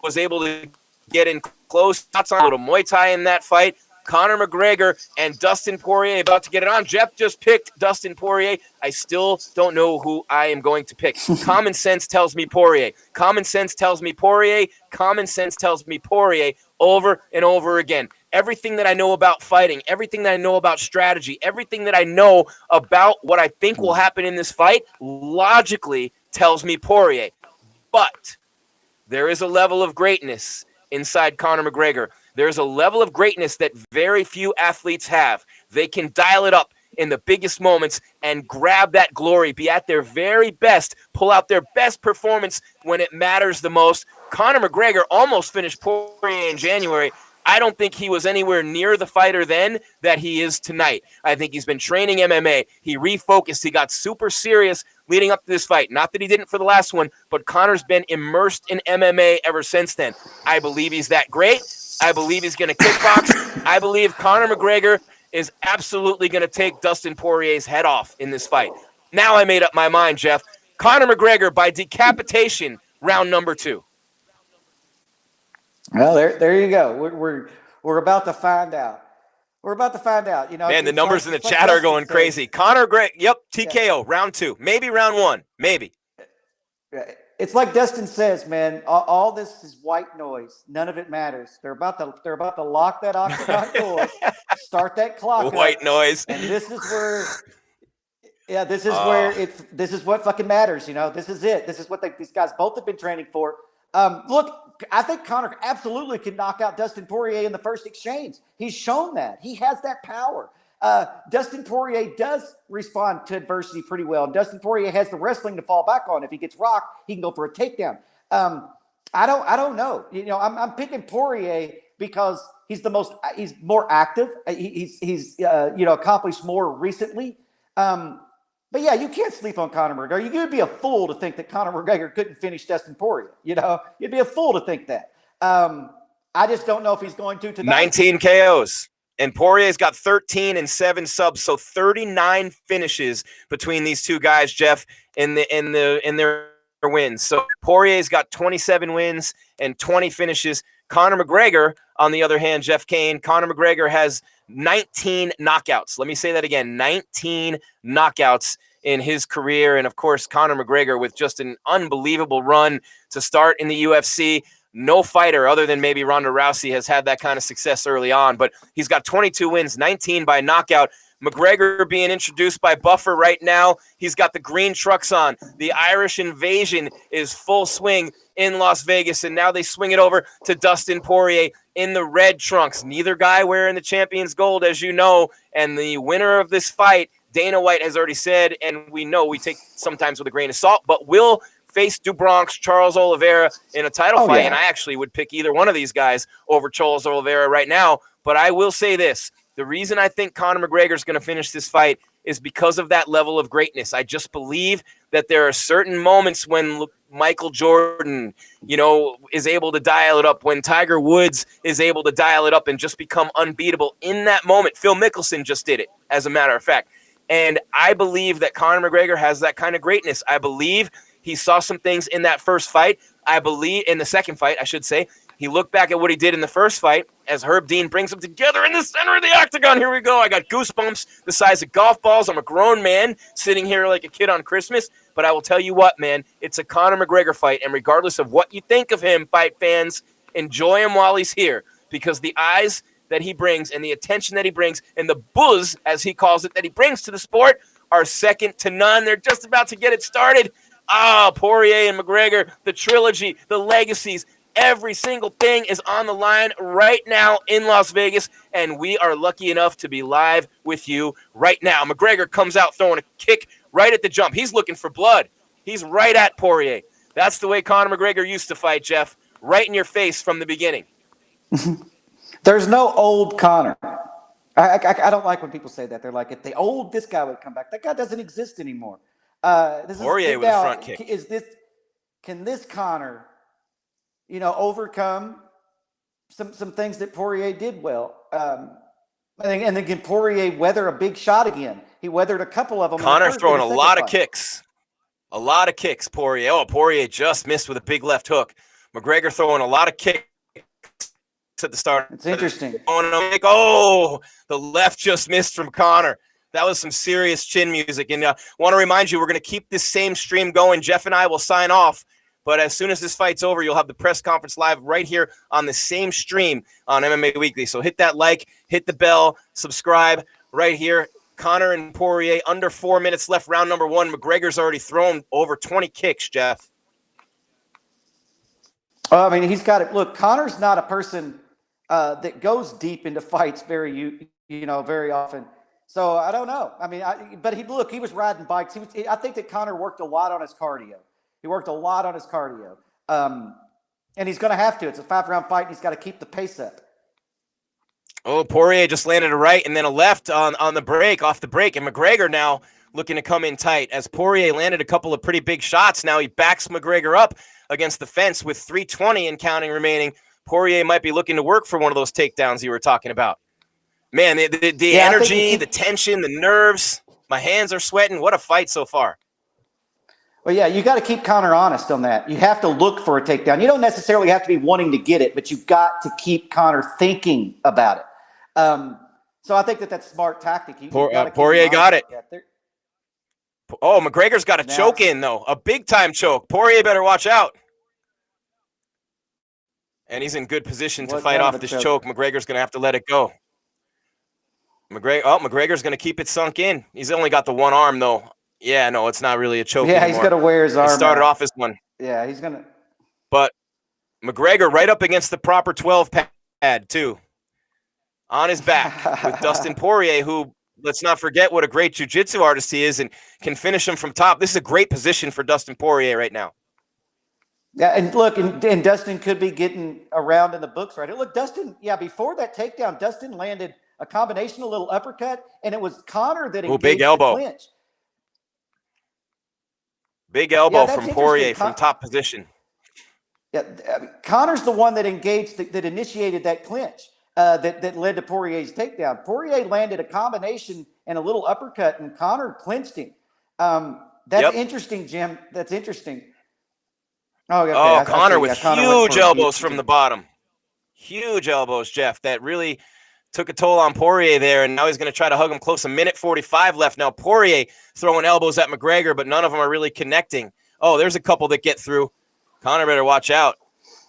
was able to get in close. That's on a little Muay Thai in that fight. Conor McGregor and Dustin Poirier about to get it on. Jeff just picked Dustin Poirier. I still don't know who I am going to pick. Common sense tells me Poirier. Common sense tells me Poirier. Common sense tells me Poirier over and over again. Everything that I know about fighting, everything that I know about strategy, everything that I know about what I think will happen in this fight logically tells me Poirier. But there is a level of greatness inside Conor McGregor. There's a level of greatness that very few athletes have. They can dial it up in the biggest moments and grab that glory, be at their very best, pull out their best performance when it matters the most. Conor McGregor almost finished Poirier in January. I don't think he was anywhere near the fighter then that he is tonight. I think he's been training MMA. He refocused. He got super serious leading up to this fight. Not that he didn't for the last one, but Conor's been immersed in MMA ever since then. I believe he's that great. I believe he's going to kickbox. I believe Conor McGregor is absolutely going to take Dustin Poirier's head off in this fight. Now I made up my mind, Jeff. Conor McGregor by decapitation, round number 2. Well, there you go. We're about to find out. We're about to find out. You know, Man, the it's numbers in the like, it's like chat are Dustin going said. crazy. Conor Gregor, yep, TKO, round 2, maybe round 1, maybe. It's like Dustin says, man. All this is white noise. None of it matters. They're about to lock that octagon door, start that clock White up, noise. and this is where. Yeah, this is where this is what fucking matters. You know, this is it. This is what these guys both have been training for. Look, I think Conor absolutely can knock out Dustin Poirier in the first exchange. He's shown that. He has that power. Dustin Poirier does respond to adversity pretty well. And Dustin Poirier has the wrestling to fall back on. If he gets rocked, he can go for a takedown. I don't know. You know, I'm picking Poirier because he's more active. He's accomplished more recently. But yeah, you can't sleep on Conor McGregor. You're going to be a fool to think that Conor McGregor couldn't finish Dustin Poirier. You know, you'd be a fool to think that. I just don't know if he's going to tonight. 19 KOs. And Poirier's got 13 and 7 subs, so 39 finishes between these two guys, Jeff, in their wins. So Poirier's got 27 wins and 20 finishes. Conor McGregor, on the other hand, Jeff Kane, Conor McGregor has 19 knockouts. Let me say that again, 19 knockouts in his career. And of course, Conor McGregor with just an unbelievable run to start in the UFC. No fighter other than maybe Ronda Rousey has had that kind of success early on, but he's got 22 wins, 19 by knockout. McGregor being introduced by Buffer right now. He's got the green trucks on. The Irish invasion is full swing in Las Vegas, and now they swing it over to Dustin Poirier in the red trunks. Neither guy wearing the champion's gold, as you know, and the winner of this fight, Dana White has already said, and we know we take sometimes with a grain of salt, but will face DuBronx, Charles Oliveira in a title fight, and I actually would pick either one of these guys over Charles Oliveira right now. But I will say this. The reason I think Conor McGregor is going to finish this fight is because of that level of greatness. I just believe that there are certain moments when Michael Jordan, is able to dial it up, when Tiger Woods is able to dial it up and just become unbeatable in that moment. Phil Mickelson just did it, as a matter of fact. And I believe that Conor McGregor has that kind of greatness. I believe he saw some things in that first fight. I believe in the second fight, I should say. He looked back at what he did in the first fight as Herb Dean brings them together in the center of the octagon. Here we go. I got goosebumps the size of golf balls. I'm a grown man sitting here like a kid on Christmas. But I will tell you what, man, it's a Conor McGregor fight. And regardless of what you think of him, fight fans, enjoy him while he's here. Because the eyes that he brings and the attention that he brings and the buzz, as he calls it, that he brings to the sport are second to none. They're just about to get it started. Poirier and McGregor, the trilogy, the legacies, every single thing is on the line right now in Las Vegas, and we are lucky enough to be live with you right now. McGregor comes out throwing a kick right at the jump. He's looking for blood. He's right at Poirier. That's the way Conor McGregor used to fight, Jeff. Right in your face from the beginning. There's no old Conor. I don't like when people say that. They're like, if this guy would come back. That guy doesn't exist anymore. Poirier with a front kick. Can this Conor, overcome some things that Poirier did well? And then can Poirier weather a big shot again? He weathered a couple of them. Conor throwing a lot of kicks. A lot of kicks, Poirier. Poirier just missed with a big left hook. McGregor throwing a lot of kicks at the start. It's interesting. The left just missed from Conor. That was some serious chin music. And I want to remind you, we're going to keep this same stream going. Jeff and I will sign off. But as soon as this fight's over, you'll have the press conference live right here on the same stream on MMA Weekly. So hit that like, hit the bell, subscribe right here. Conor and Poirier, under 4 minutes left, round number 1. McGregor's already thrown over 20 kicks, Jeff. He's got it. Look, Conor's not a person that goes deep into fights very often. So I don't know. But he was riding bikes. I think that Conor worked a lot on his cardio. He worked a lot on his cardio. And he's going to have to. It's a 5-round fight, and he's got to keep the pace up. Poirier just landed a right and then a left on the break, off the break. And McGregor now looking to come in tight. As Poirier landed a couple of pretty big shots, now he backs McGregor up against the fence with 3:20 and counting remaining. Poirier might be looking to work for one of those takedowns you were talking about. Man, the energy, the tension, the nerves. My hands are sweating. What a fight so far. Well, yeah, you got to keep Conor honest on that. You have to look for a takedown. You don't necessarily have to be wanting to get it, but you've got to keep Conor thinking about it. So I think that's a smart tactic. Poirier got it. Oh, McGregor's got a choke in, though. A big-time choke. Poirier better watch out. And he's in good position to fight off this choke. McGregor's going to have to let it go. McGregor's going to keep it sunk in. He's only got the one arm, though. Yeah, no, it's not really a choke anymore. He's going to wear his arm. He started off as one. Yeah, he's going to. But McGregor right up against the proper 12 pad, too. On his back with Dustin Poirier, who, let's not forget what a great jiu-jitsu artist he is and can finish him from top. This is a great position for Dustin Poirier right now. Yeah, and look, and Dustin could be getting around in the books right here. Look, Dustin, before that takedown, Dustin landed a combination, a little uppercut, and it was Conor that engaged big elbow. the clinch. Big elbow from Poirier from top position. Yeah, Conor's the one that engaged, that initiated that clinch. That led to Poirier's takedown. Poirier landed a combination and a little uppercut, and Conor clinched him. That's interesting, Jim. That's interesting. Conor with huge elbows from the bottom. Huge elbows, Jeff. That really took a toll on Poirier there, and now he's going to try to hug him close. 1:45 left. Now Poirier throwing elbows at McGregor, but none of them are really connecting. Oh, there's a couple that get through. Conor better watch out.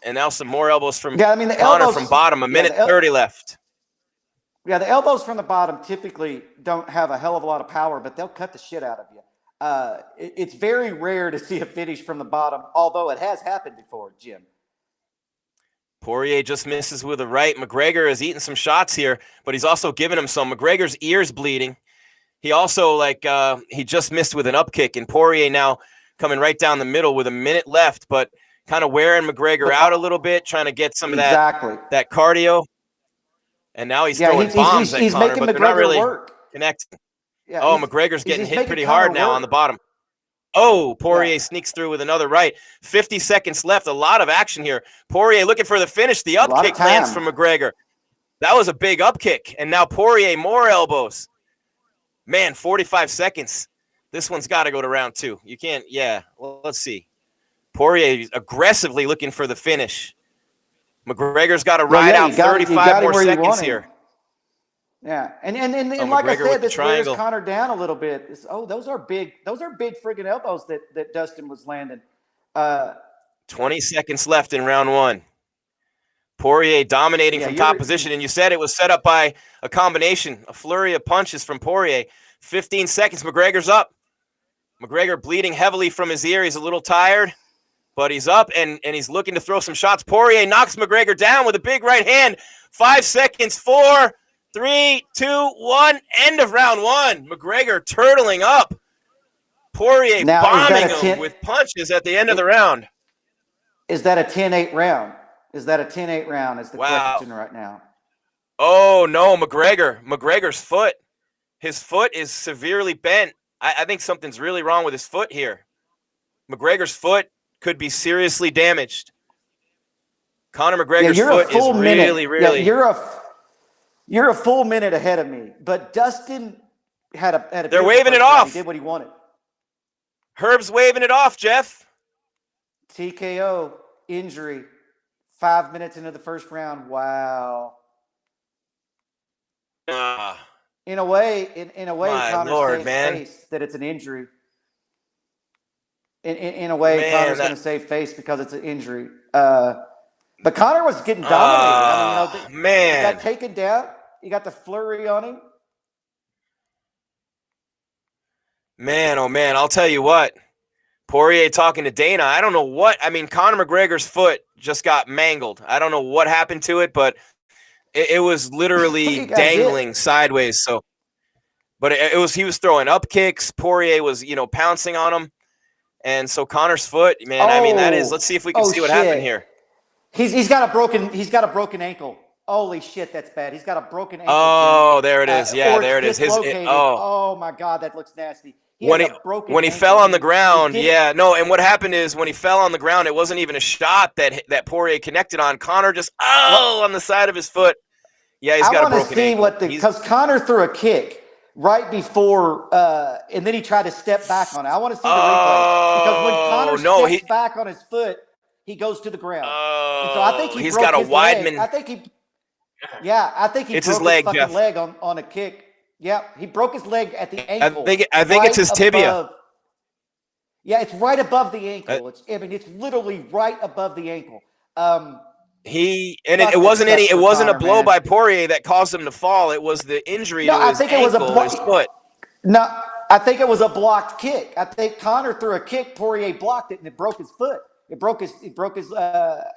And now some more elbows from Conor elbows, from bottom. 1:30 left. Yeah, the elbows from the bottom typically don't have a hell of a lot of power, but they'll cut the shit out of you. It's very rare to see a finish from the bottom, although it has happened before, Jim. Poirier just misses with a right. McGregor is eating some shots here, but he's also giving him some. McGregor's ear's bleeding. He also, he just missed with an up kick, and Poirier now coming right down the middle with 1 minute left, but kind of wearing McGregor out a little bit, trying to get some of that cardio. And now he's throwing bombs at Conor, but they're not really connecting. Yeah, McGregor's getting hit pretty hard now on the bottom. Oh, Poirier sneaks through with another right. 50 seconds left. A lot of action here. Poirier looking for the finish. The up kick lands from McGregor. That was a big up kick. And now Poirier, more elbows. Man, 45 seconds. This one's got to go to round 2. You can't, well, let's see. Poirier aggressively looking for the finish. McGregor's got to ride out 35 more seconds here. Yeah, and like I said, this wears Conor down a little bit. Those are big friggin' elbows that Dustin was landing. 20 seconds left in round 1. Poirier dominating from top position, and you said it was set up by a combination, a flurry of punches from Poirier. 15 seconds, McGregor's up. McGregor bleeding heavily from his ear. He's a little tired, but he's up, and he's looking to throw some shots. Poirier knocks McGregor down with a big right hand. 5 seconds, 4, 3, 2, 1. End of round 1. McGregor turtling up. Poirier bombing him with punches at the end of the round. Is that a 10-8 round? Is that a 10-8 round is the question right now. Oh, no, McGregor's foot. His foot is severely bent. I think something's really wrong with his foot here. McGregor's foot could be seriously damaged. Conor McGregor's foot is really. You're a full minute ahead of me, but Dustin had a They're waving it off. He did what he wanted. Herb's waving it off, Jeff. TKO, injury, 5 minutes into the first round. Wow. In a way, Conor's face that it's an injury. In a way, Conor's going to save face because it's an injury. But Conor was getting dominated. He got taken down. You got the flurry on him. Man, oh man, I'll tell you what. Poirier talking to Dana. I don't know what. I mean, Conor McGregor's foot just got mangled. I don't know what happened to it, but it was literally dangling sideways. So, but he was throwing up kicks. Poirier was, pouncing on him. And so Conor's foot, man, I mean, that is, let's see if we can see what happened here. He's got a broken ankle. Holy shit, that's bad. He's got a broken ankle. Oh, there it is. Yeah, there it is. Oh my God, that looks nasty. When he fell on the ground, and what happened is when he fell on the ground, it wasn't even a shot that Poirier connected on. Conor just on the side of his foot. Yeah, he's got a broken ankle. Because Conor threw a kick right before, and then he tried to step back on it. I want to see the replay because when Conor steps back on his foot, he goes to the ground. And so I think he's got a Weidman. I think he it's broke his leg, fucking Jeff. leg on a kick. Yeah, he broke his leg at the ankle. I think it's his tibia. Yeah, it's right above the ankle. It's literally right above the ankle. It wasn't a blow by Poirier that caused him to fall. It was the injury to his ankle, his foot. No, I think it was a blocked kick. I think Conor threw a kick, Poirier blocked it, and it broke his foot. It broke his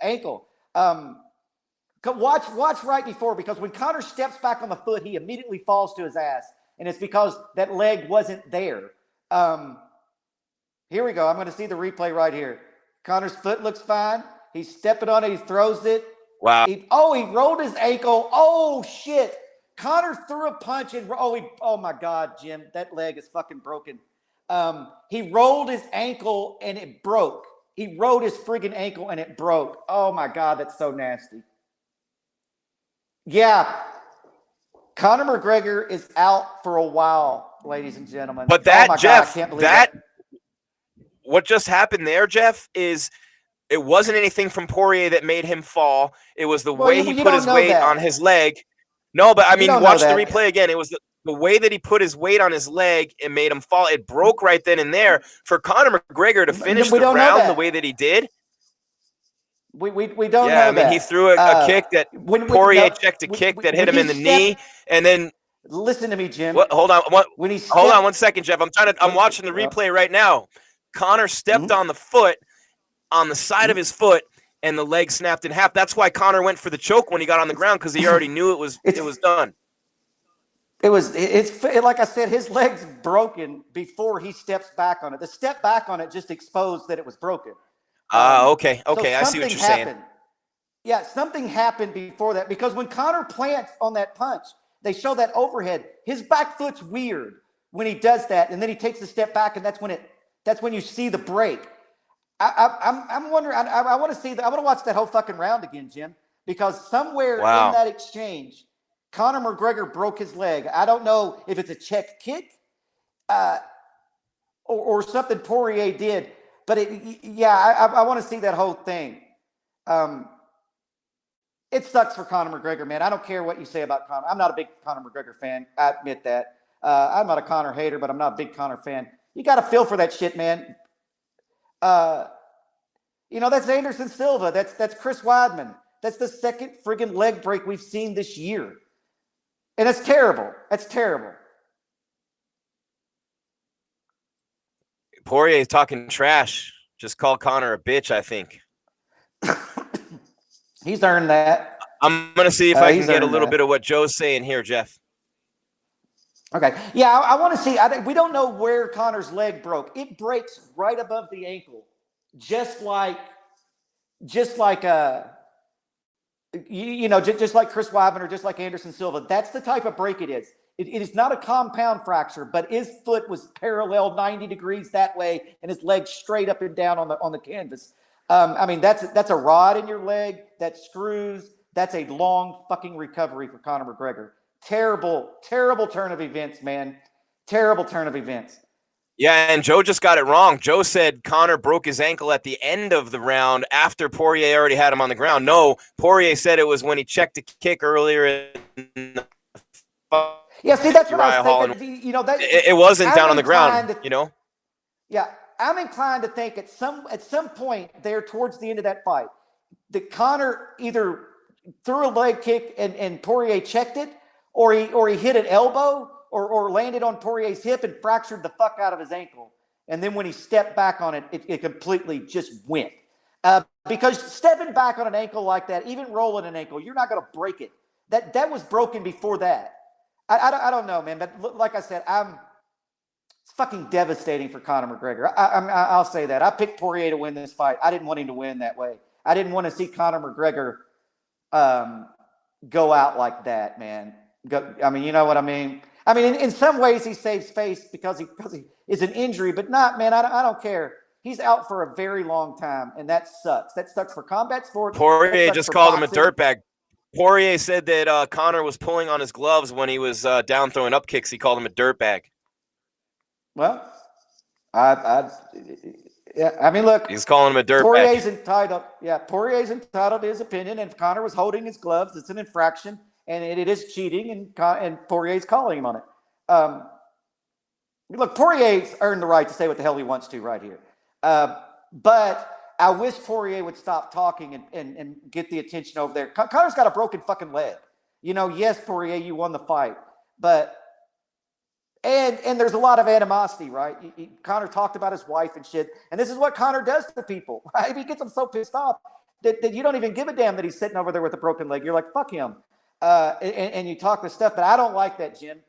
ankle. Watch right before, because when Conor steps back on the foot, he immediately falls to his ass, and it's because that leg wasn't there. Here we go. I'm going to see the replay right here. Conor's foot looks fine. He's stepping on it. He throws it. Wow. He rolled his ankle. Oh, shit. Conor threw a punch and oh my God, Jim, that leg is fucking broken. He rolled his ankle and it broke. He rolled his friggin' ankle and it broke. Oh my God, that's so nasty. Yeah. Conor McGregor is out for a while, ladies and gentlemen. But that, God, Jeff, I can't believe that. What just happened there, Jeff, is it wasn't anything from Poirier that made him fall. It was the way he put his weight on his leg. No, but I mean, watch the replay again. It was the way that he put his weight on his leg and made him fall. It broke right then and there. For Conor McGregor to finish the round the way that he did. We don't know that. Yeah, I mean, he threw a kick that Poirier checked a kick that hit him in the knee, and then. Listen to me, Jim. Hold on. Hold on 1 second, Jeff. I'm watching the replay right now. Conor stepped on the foot, on the side of his foot, and the leg snapped in half. That's why Conor went for the choke when he got on the ground, because he already knew it was done. It's like I said, his leg's broken before he steps back on it. The step back on it just exposed that it was broken. Okay. So I see what you're saying. Yeah, something happened before that, because when Conor plants on that punch, they show that overhead. His back foot's weird when he does that, and then he takes a step back, and that's when you see the break. I'm wondering. I want to see that. I want to watch that whole fucking round again, Jim, because somewhere in that exchange, Conor McGregor broke his leg. I don't know if it's a check kick, or something Poirier did, but I want to see that whole thing. It sucks for Conor McGregor, man. I don't care what you say about Conor. I'm not a big Conor McGregor fan. I admit that. I'm not a Conor hater, but I'm not a big Conor fan. You got to feel for that shit, man. That's Anderson Silva. That's Chris Weidman. That's the second friggin' leg break we've seen this year. And that's terrible. That's terrible. Poirier's talking trash. Just call Conor a bitch, I think. He's earned that. I'm going to see if I can get a little bit of what Joe's saying here, Jeff. Okay. Yeah, I want to see. We don't know where Conor's leg broke. It breaks right above the ankle, just like just like Chris Weidman or just like Anderson Silva. That's the type of break it is. It is not a compound fracture, but his foot was parallel 90 degrees that way, and his leg straight up and down on the canvas. That's a rod in your leg, that screws. That's a long fucking recovery for Conor McGregor. Terrible, terrible turn of events, man. Terrible turn of events. Yeah, and Joe just got it wrong. Joe said Conor broke his ankle at the end of the round after Poirier already had him on the ground. No, Poirier said it was when he checked a kick earlier in the Yeah, see, that's what I was thinking. It wasn't down on the ground, Yeah, I'm inclined to think at some point there towards the end of that fight, that Conor either threw a leg kick and Poirier checked it, or he hit an elbow or landed on Poirier's hip and fractured the fuck out of his ankle. And then when he stepped back on it, it completely just went. Because stepping back on an ankle like that, even rolling an ankle, you're not going to break it. That was broken before that. I don't know, man. But like I said, it's fucking devastating for Conor McGregor. I'll say that. I picked Poirier to win this fight. I didn't want him to win that way. I didn't want to see Conor McGregor go out like that, man. You know what I mean? In some ways he saves face because he is an injury, but not, man. I don't care. He's out for a very long time, and that sucks. That sucks for combat sports. Poirier just called him a dirtbag. Poirier said that Conor was pulling on his gloves when he was down throwing up kicks. He called him a dirtbag. Well, I mean, look, he's calling him a dirtbag. Poirier's entitled. Yeah, Poirier's entitled to his opinion. And if Conor was holding his gloves, it's an infraction, and it is cheating. And Poirier's calling him on it. Look, Poirier's earned the right to say what the hell he wants to right here. But I wish Poirier would stop talking and get the attention over there. Conor's got a broken fucking leg. Yes, Poirier, you won the fight, but and there's a lot of animosity, right? Conor talked about his wife and shit, and this is what Conor does to people. Right? He gets them so pissed off that you don't even give a damn that he's sitting over there with a broken leg. You're like, fuck him, and you talk this stuff, but I don't like that, Jim.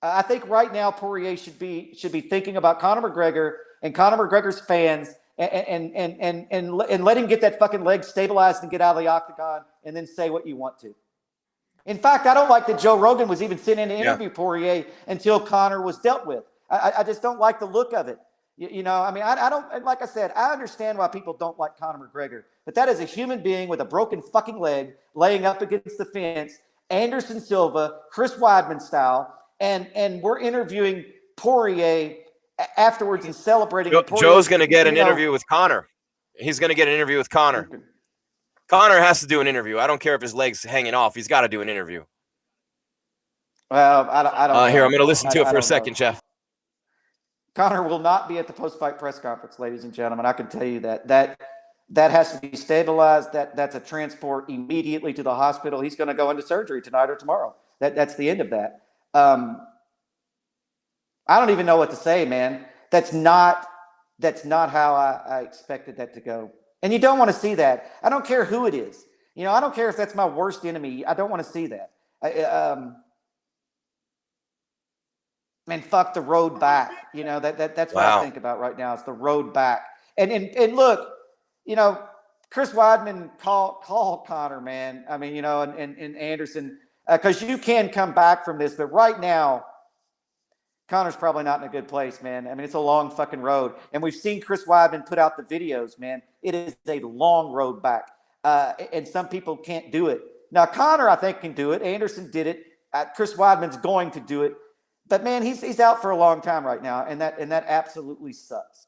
I think right now Poirier should be thinking about Conor McGregor and Conor McGregor's fans, and let him get that fucking leg stabilized and get out of the octagon, and then say what you want to. In fact, I don't like that Joe Rogan was even sitting in to interview Poirier until Conor was dealt with. I just don't like the look of it. I mean, I don't, like I said, I understand why people don't like Conor McGregor, but that is a human being with a broken fucking leg laying up against the fence, Anderson Silva, Chris Weidman style, and we're interviewing Poirier afterwards and celebrating. Joe's going to get an interview with Conor. He's going to get an interview with Conor. Conor has to do an interview. I don't care if his leg's hanging off. He's got to do an interview. Well, I don't. Here, I'm going to listen to it for a second, Jeff. Conor will not be at the post-fight press conference, ladies and gentlemen. I can tell you that has to be stabilized. That's a transport immediately to the hospital. He's going to go into surgery tonight or tomorrow. That's the end of that. I don't even know what to say, man. That's not how I expected that to go. And you don't want to see that. I don't care who it is. I don't care if that's my worst enemy. I don't want to see that. Man, fuck the road back. That's what I think about right now. It's the road back. And look, Chris Weidman call Conor, man. I mean, and Anderson, because you can come back from this, but right now, Conor's probably not in a good place, man. I mean, it's a long fucking road. And we've seen Chris Weidman put out the videos, man. It is a long road back. And some people can't do it. Now, Conor, I think, can do it. Anderson did it. Chris Weidman's going to do it. But, man, he's out for a long time right now, and that absolutely sucks.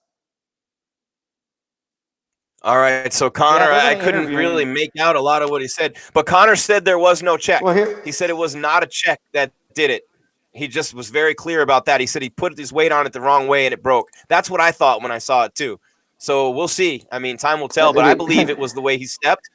All right, so Conor, I couldn't really make out a lot of what he said. But Conor said there was no check. He said it was not a check that did it. He just was very clear about that. He said he put his weight on it the wrong way and it broke. That's what I thought when I saw it too. So we'll see. I mean, time will tell, but I believe it was the way he stepped,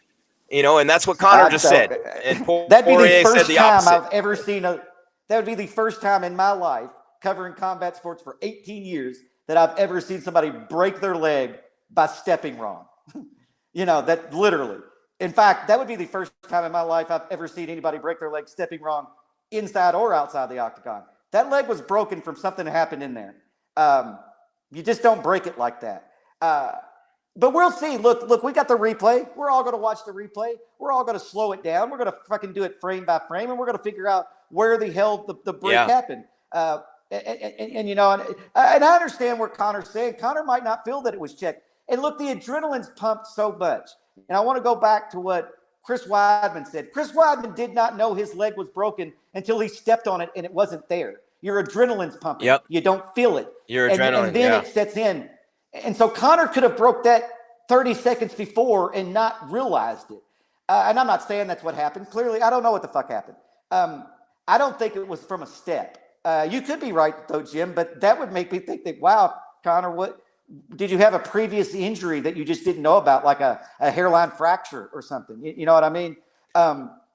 and that's what Conor just said. And that'd be the first the time opposite. I've ever seen that would be the first time in my life covering combat sports for 18 years that I've ever seen somebody break their leg by stepping wrong. That literally. In fact, that would be the first time in my life I've ever seen anybody break their leg stepping wrong, inside or outside the octagon. That leg was broken from something that happened in there. You just don't break it like that. But we'll see. Look, we got the replay. We're all going to watch the replay. We're all going to slow it down. We're going to fucking do it frame by frame, and we're going to figure out where the hell the break happened. And I understand what Conor's saying. Conor might not feel that it was checked. And look, the adrenaline's pumped so much. And I want to go back to what Chris Weidman said. Chris Weidman did not know his leg was broken until he stepped on it and it wasn't there. Your adrenaline's pumping. Yep. You don't feel it. Your adrenaline, and then it sets in. And so Conor could have broke that 30 seconds before and not realized it. And I'm not saying that's what happened. Clearly, I don't know what the fuck happened. I don't think it was from a step. You could be right, though, Jim, but that would make me think that, wow, Conor, what did you have a previous injury that you just didn't know about, like a hairline fracture or something? You know what I mean?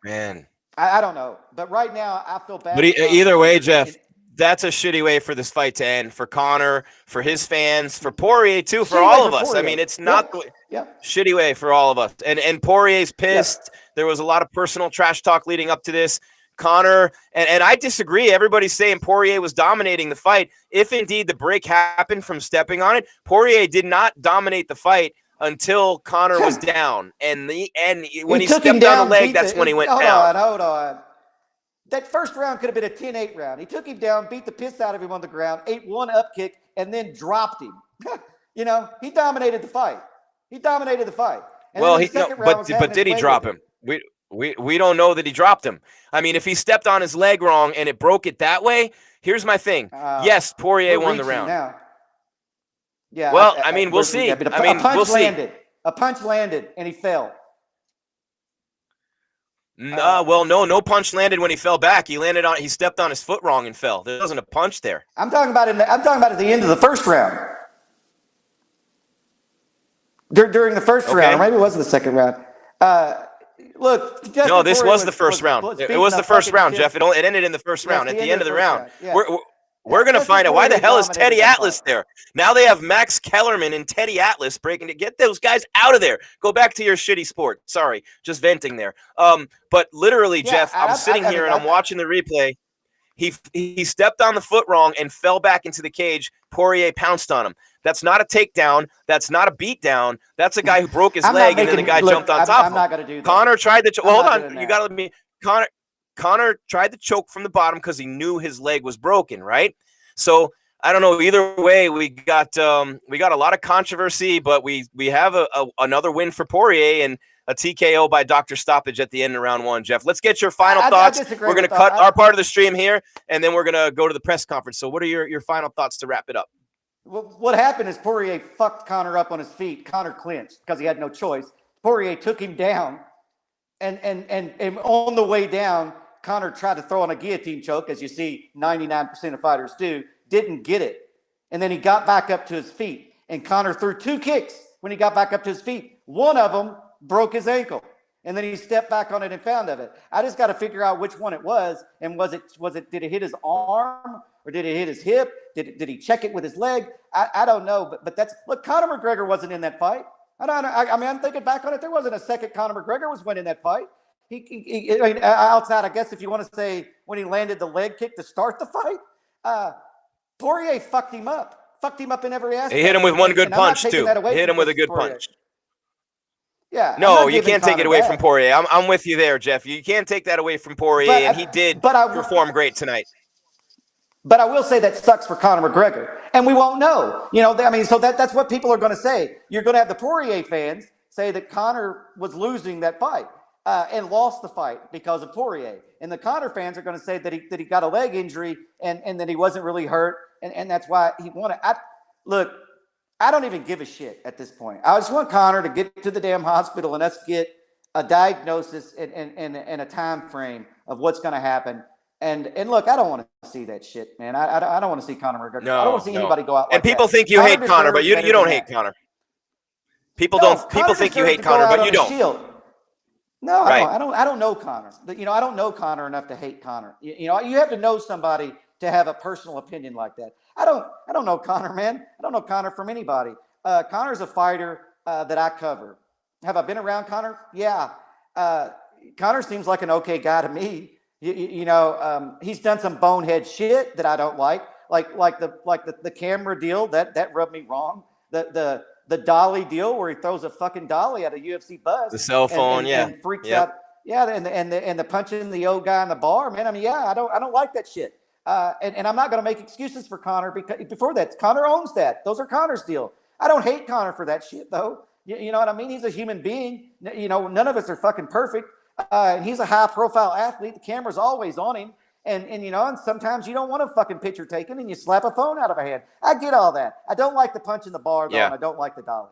Man. I don't know. But right now, I feel bad. But either way, Jeff, that's a shitty way for this fight to end. For Conor, for his fans, for Poirier, too, for all of us. I mean, it's not the shitty way for all of us. And Poirier's pissed. There was a lot of personal trash talk leading up to this. Conor, and I disagree. Everybody's saying Poirier was dominating the fight. If indeed the break happened from stepping on it, Poirier did not dominate the fight until Conor was down. And when he stepped on the leg, that's when he went down. Hold on. That first round could have been a 10-8 round. He took him down, beat the piss out of him on the ground, ate one up kick, and then dropped him. He dominated the fight. And well, but did he drop him? We don't know that he dropped him. I mean, if he stepped on his leg wrong and it broke it that way, here's my thing. Yes, Poirier won the round. Now. Yeah. Well, I mean, we'll see. A punch landed. A punch landed, and he fell. No punch landed when he fell back. He stepped on his foot wrong and fell. There wasn't a punch there. I'm talking about at the end of the first round. During the first round, or maybe it was the second round. Look, no, this was the first round. It was the first round, Jeff. It ended in the first round. At the end of the round, we're going to find out why the hell is Teddy Atlas there. Now they have Max Kellerman and Teddy Atlas breaking to get those guys out of there. Go back to your shitty sport. Sorry, just venting there. But literally, Jeff, I'm sitting here and I'm watching the replay. He stepped on the foot wrong and fell back into the cage. Poirier pounced on him. That's not a takedown. That's not a beatdown. That's a guy who broke his leg and then the guy jumped on top of him. I'm not going to do that. Connor tried to hold on. You got to let me. Connor tried to choke from the bottom because he knew his leg was broken, right? So I don't know. Either way, we got a lot of controversy, but we have another win for Poirier and a TKO by Dr. Stoppage at the end of round one. Jeff, let's get your final thoughts. We're going to cut our part of the stream here, and then we're going to go to the press conference. So what are your final thoughts to wrap it up? Well, what happened is Poirier fucked Connor up on his feet. Connor clinched because he had no choice. Poirier took him down, and on the way down, Connor tried to throw on a guillotine choke, as you see 99% of fighters do, didn't get it. And then he got back up to his feet, and Connor threw 2 kicks when he got back up to his feet. One of them broke his ankle, and then he stepped back on it and found of it. I just got to figure out which one it was, and was it did it hit his arm or did it hit his hip? Did he check it with his leg? I don't know, but that's look. Conor McGregor wasn't in that fight. I mean, I'm thinking back on it. There wasn't a second Conor McGregor was winning that fight. I mean, outside, I guess if you want to say when he landed the leg kick to start the fight, Poirier fucked him up in every aspect. He hit him with one good punch too. He hit him with a good punch. Yeah. No, you can't take it away from Poirier. I'm with you there, Jeff. You can't take that away from Poirier, and he did perform great tonight. But I will say that sucks for Conor McGregor, and we won't know. You know, I mean, so that's what people are going to say. You're going to have the Poirier fans say that Conor was losing that fight and lost the fight because of Poirier, and the Conor fans are going to say that he got a leg injury and that he wasn't really hurt, and that's why he won it. Look, I don't even give a shit at this point. I just want Conor to get to the damn hospital and us get a diagnosis and a time frame of what's going to happen. And look, I don't want to see that shit, man. I don't want to see Conor McGregor. I don't want to see anybody go out like and people that. think you hate Conor, but you don't hate Conor. People think you hate Conor, but you don't. No, right. I don't know Conor. You know, I don't know Conor enough to hate Conor. You know, you have to know somebody to have a personal opinion like that. I don't know Conor, man. I don't know Conor from anybody. Conor's a fighter that I cover. Have I been around Conor? Yeah. Conor seems like an okay guy to me. You know, he's done some bonehead shit that I don't like the camera deal that rubbed me wrong. The dolly deal where he throws a fucking dolly at a UFC bus. The cell phone, and freaks out. Yeah, and the punching the old guy in the bar, man. I mean, yeah, I don't like that shit. And I'm not going to make excuses for Conor because before that, Conor owns that. Those are Conor's deal. I don't hate Conor for that shit though. You know what I mean? He's a human being. You know, none of us are fucking perfect. And he's a high-profile athlete. The camera's always on him. And you know, and sometimes you don't want a fucking picture taken and you slap a phone out of a hand. I get all that. I don't like the punch in the bar, though, and I don't like the dolly.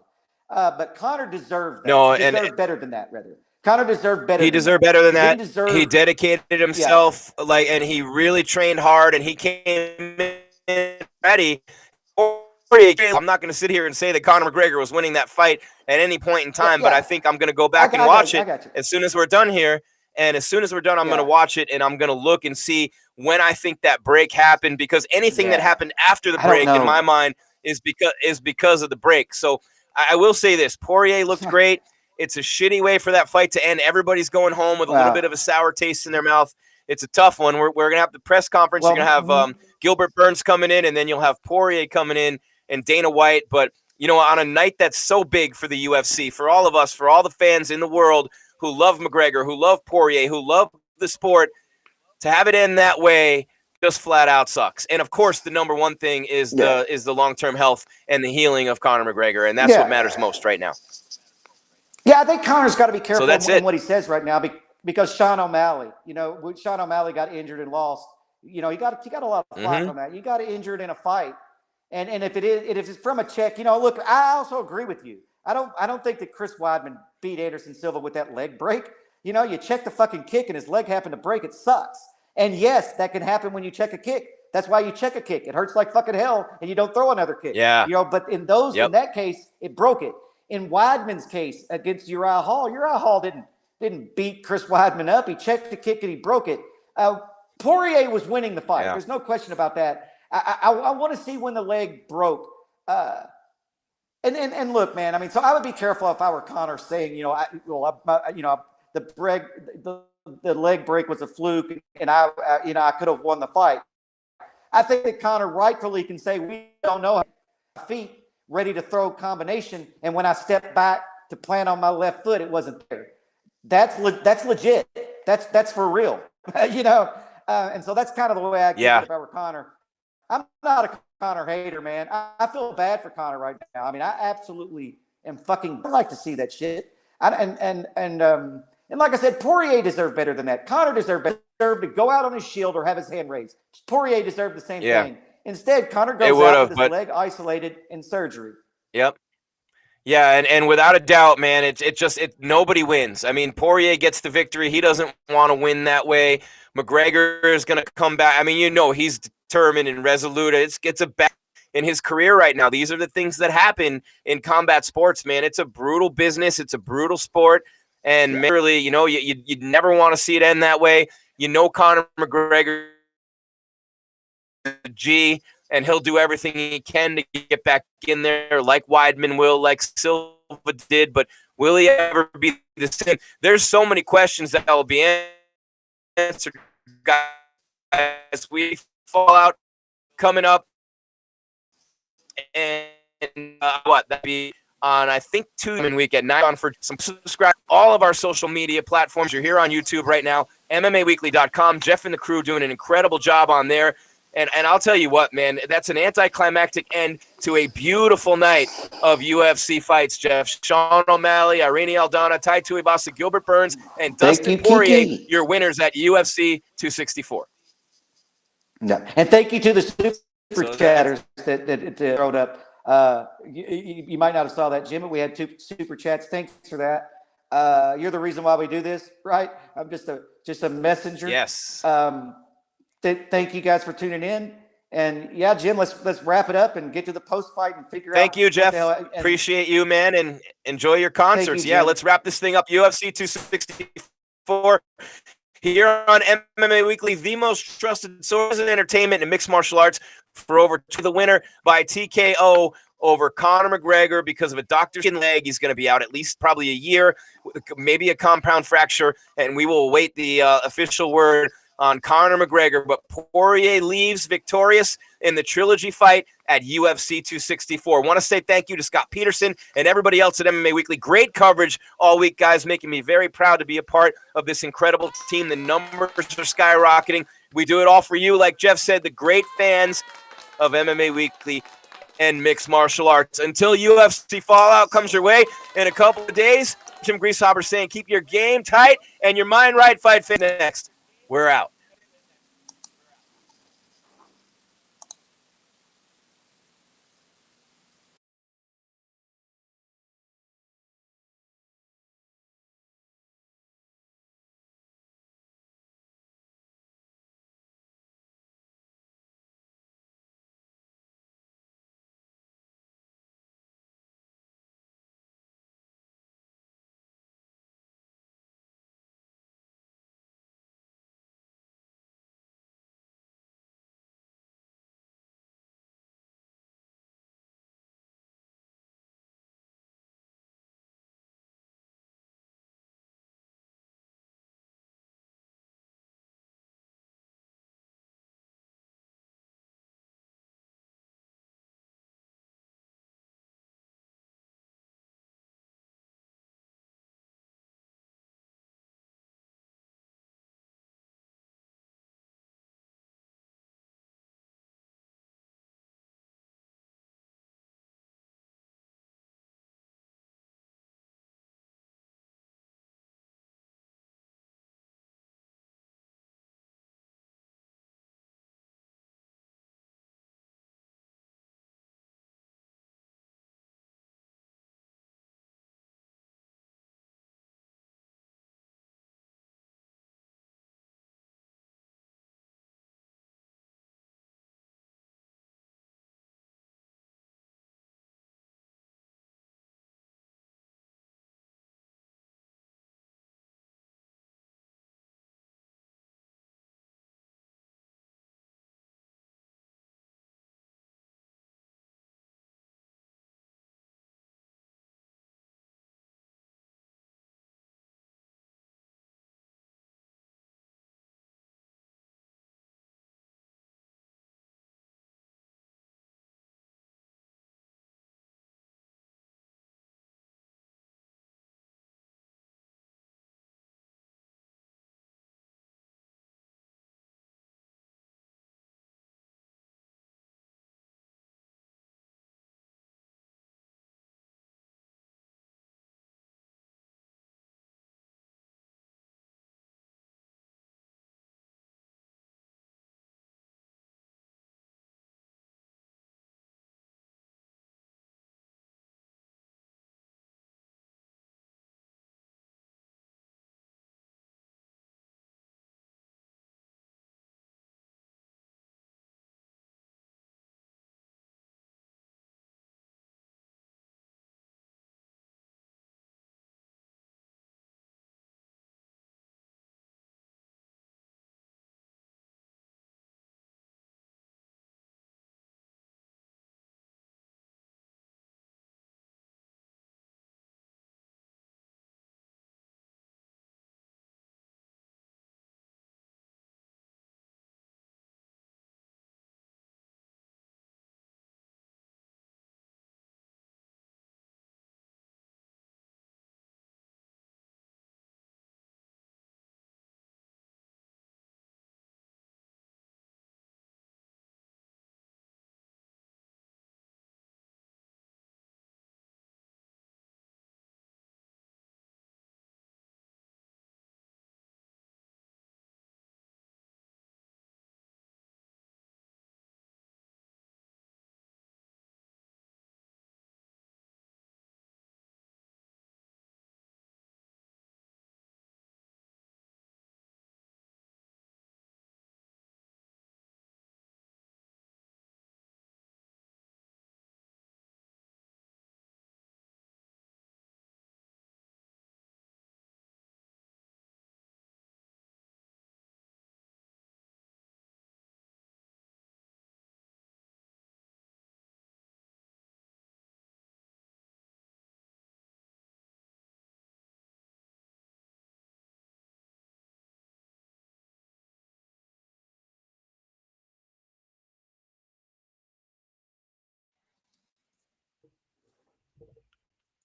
But Conor deserved that. No, he deserved better than that, rather. Conor deserved better. He deserved better than that. He dedicated himself, and he really trained hard, and he came in ready. I'm not going to sit here and say that Conor McGregor was winning that fight at any point in time, but I think I'm going to go back and watch it as soon as we're done here. And as soon as we're done, I'm going to watch it, and I'm going to look and see when I think that break happened, because anything that happened after the break, in my mind, is because of the break. So I will say this: Poirier looked great. It's a shitty way for that fight to end. Everybody's going home with a little bit of a sour taste in their mouth. It's a tough one. We're going to have the press conference. You're going to have Gilbert Burns coming in, and then you'll have Poirier coming in and Dana White. But, you know, on a night that's so big for the UFC, for all of us, for all the fans in the world who love McGregor, who love Poirier, who love the sport, to have it end that way just flat out sucks. And, of course, the number one thing is the long-term health and the healing of Conor McGregor, and that's what matters most right now. Yeah, I think Conor's got to be careful in what he says right now because Sean O'Malley, when Sean O'Malley got injured and lost, he got a lot of flack on that. You got injured in a fight. And if it's from a check, look, I also agree with you. I don't think that Chris Weidman beat Anderson Silva with that leg break. You check the fucking kick and his leg happened to break. It sucks. And yes, that can happen when you check a kick. That's why you check a kick. It hurts like fucking hell, and you don't throw another kick. Yeah. But in that case, it broke it. In Weidman's case against Uriah Hall didn't beat Chris Weidman up. He checked the kick and he broke it. Poirier was winning the fight. Yeah. There's no question about that. I want to see when the leg broke. And look, man. I mean, so I would be careful if I were Conor saying, the leg break was a fluke, and I could have won the fight. I think that Conor rightfully can say we don't know how feet ready to throw combination, and when I stepped back to plant on my left foot, it wasn't there. That's legit. That's for real. And so that's kind of the way I get if I were Conor. I'm not a Conor hater, man. I feel bad for Conor right now. I mean, I absolutely am fucking like to see that shit. And like I said, Poirier deserved better than that. Conor deserved to go out on his shield or have his hand raised. Poirier deserved the same thing. Instead, Conor goes out with his leg isolated in surgery. Yep. Yeah, and without a doubt, man, nobody wins. I mean, Poirier gets the victory. He doesn't want to win that way. McGregor is going to come back. I mean, he's determined and resolute. It's a back in his career right now. These are the things that happen in combat sports, man. It's a brutal business. It's a brutal sport. And really, you'd never want to see it end that way. Conor McGregor, and he'll do everything he can to get back in there, like Weidman will, like Silva did. But will he ever be the same? There's so many questions that will be answered, guys. We Fallout coming up, and that'd be on, I think, Tuesday week at 9 on for some subscribe all of our social media platforms. You're here on YouTube right now, MMAWeekly.com. Jeff and the crew doing an incredible job on there. And I'll tell you what, man, that's an anticlimactic end to a beautiful night of UFC fights, Jeff. Sean O'Malley, Irene Aldana, Tuivasa, Gilbert Burns, and Dustin Poirier, your winners at UFC 264. Yeah. And thank you to the super chatters that wrote up. You might not have saw that, Jim, but we had 2 super chats. Thanks for that. You're the reason why we do this, right? I'm just a messenger. Yes. Thank you guys for tuning in. And yeah, Jim, let's wrap it up and get to the post fight and figure out. Thank you, Jeff. Appreciate you, man, and enjoy your concerts. Let's wrap this thing up. UFC 264 here on MMA Weekly, the most trusted source of entertainment and mixed martial arts for over to the winner by TKO over Conor McGregor because of a doctor's leg. He's going to be out at least probably a year, maybe a compound fracture, and we will await the official word on Conor McGregor. But Poirier leaves victorious in the trilogy fight at UFC 264. Want to say thank you to Scott Peterson and everybody else at MMA Weekly. Great coverage all week, guys, making me very proud to be a part of this incredible team. The numbers are skyrocketing. We do it all for you, like Jeff said, the great fans of MMA Weekly and mixed martial arts. Until UFC Fallout comes your way in a couple of days, Jim Greasehaber saying keep your game tight and your mind right. Fight fit next. We're out.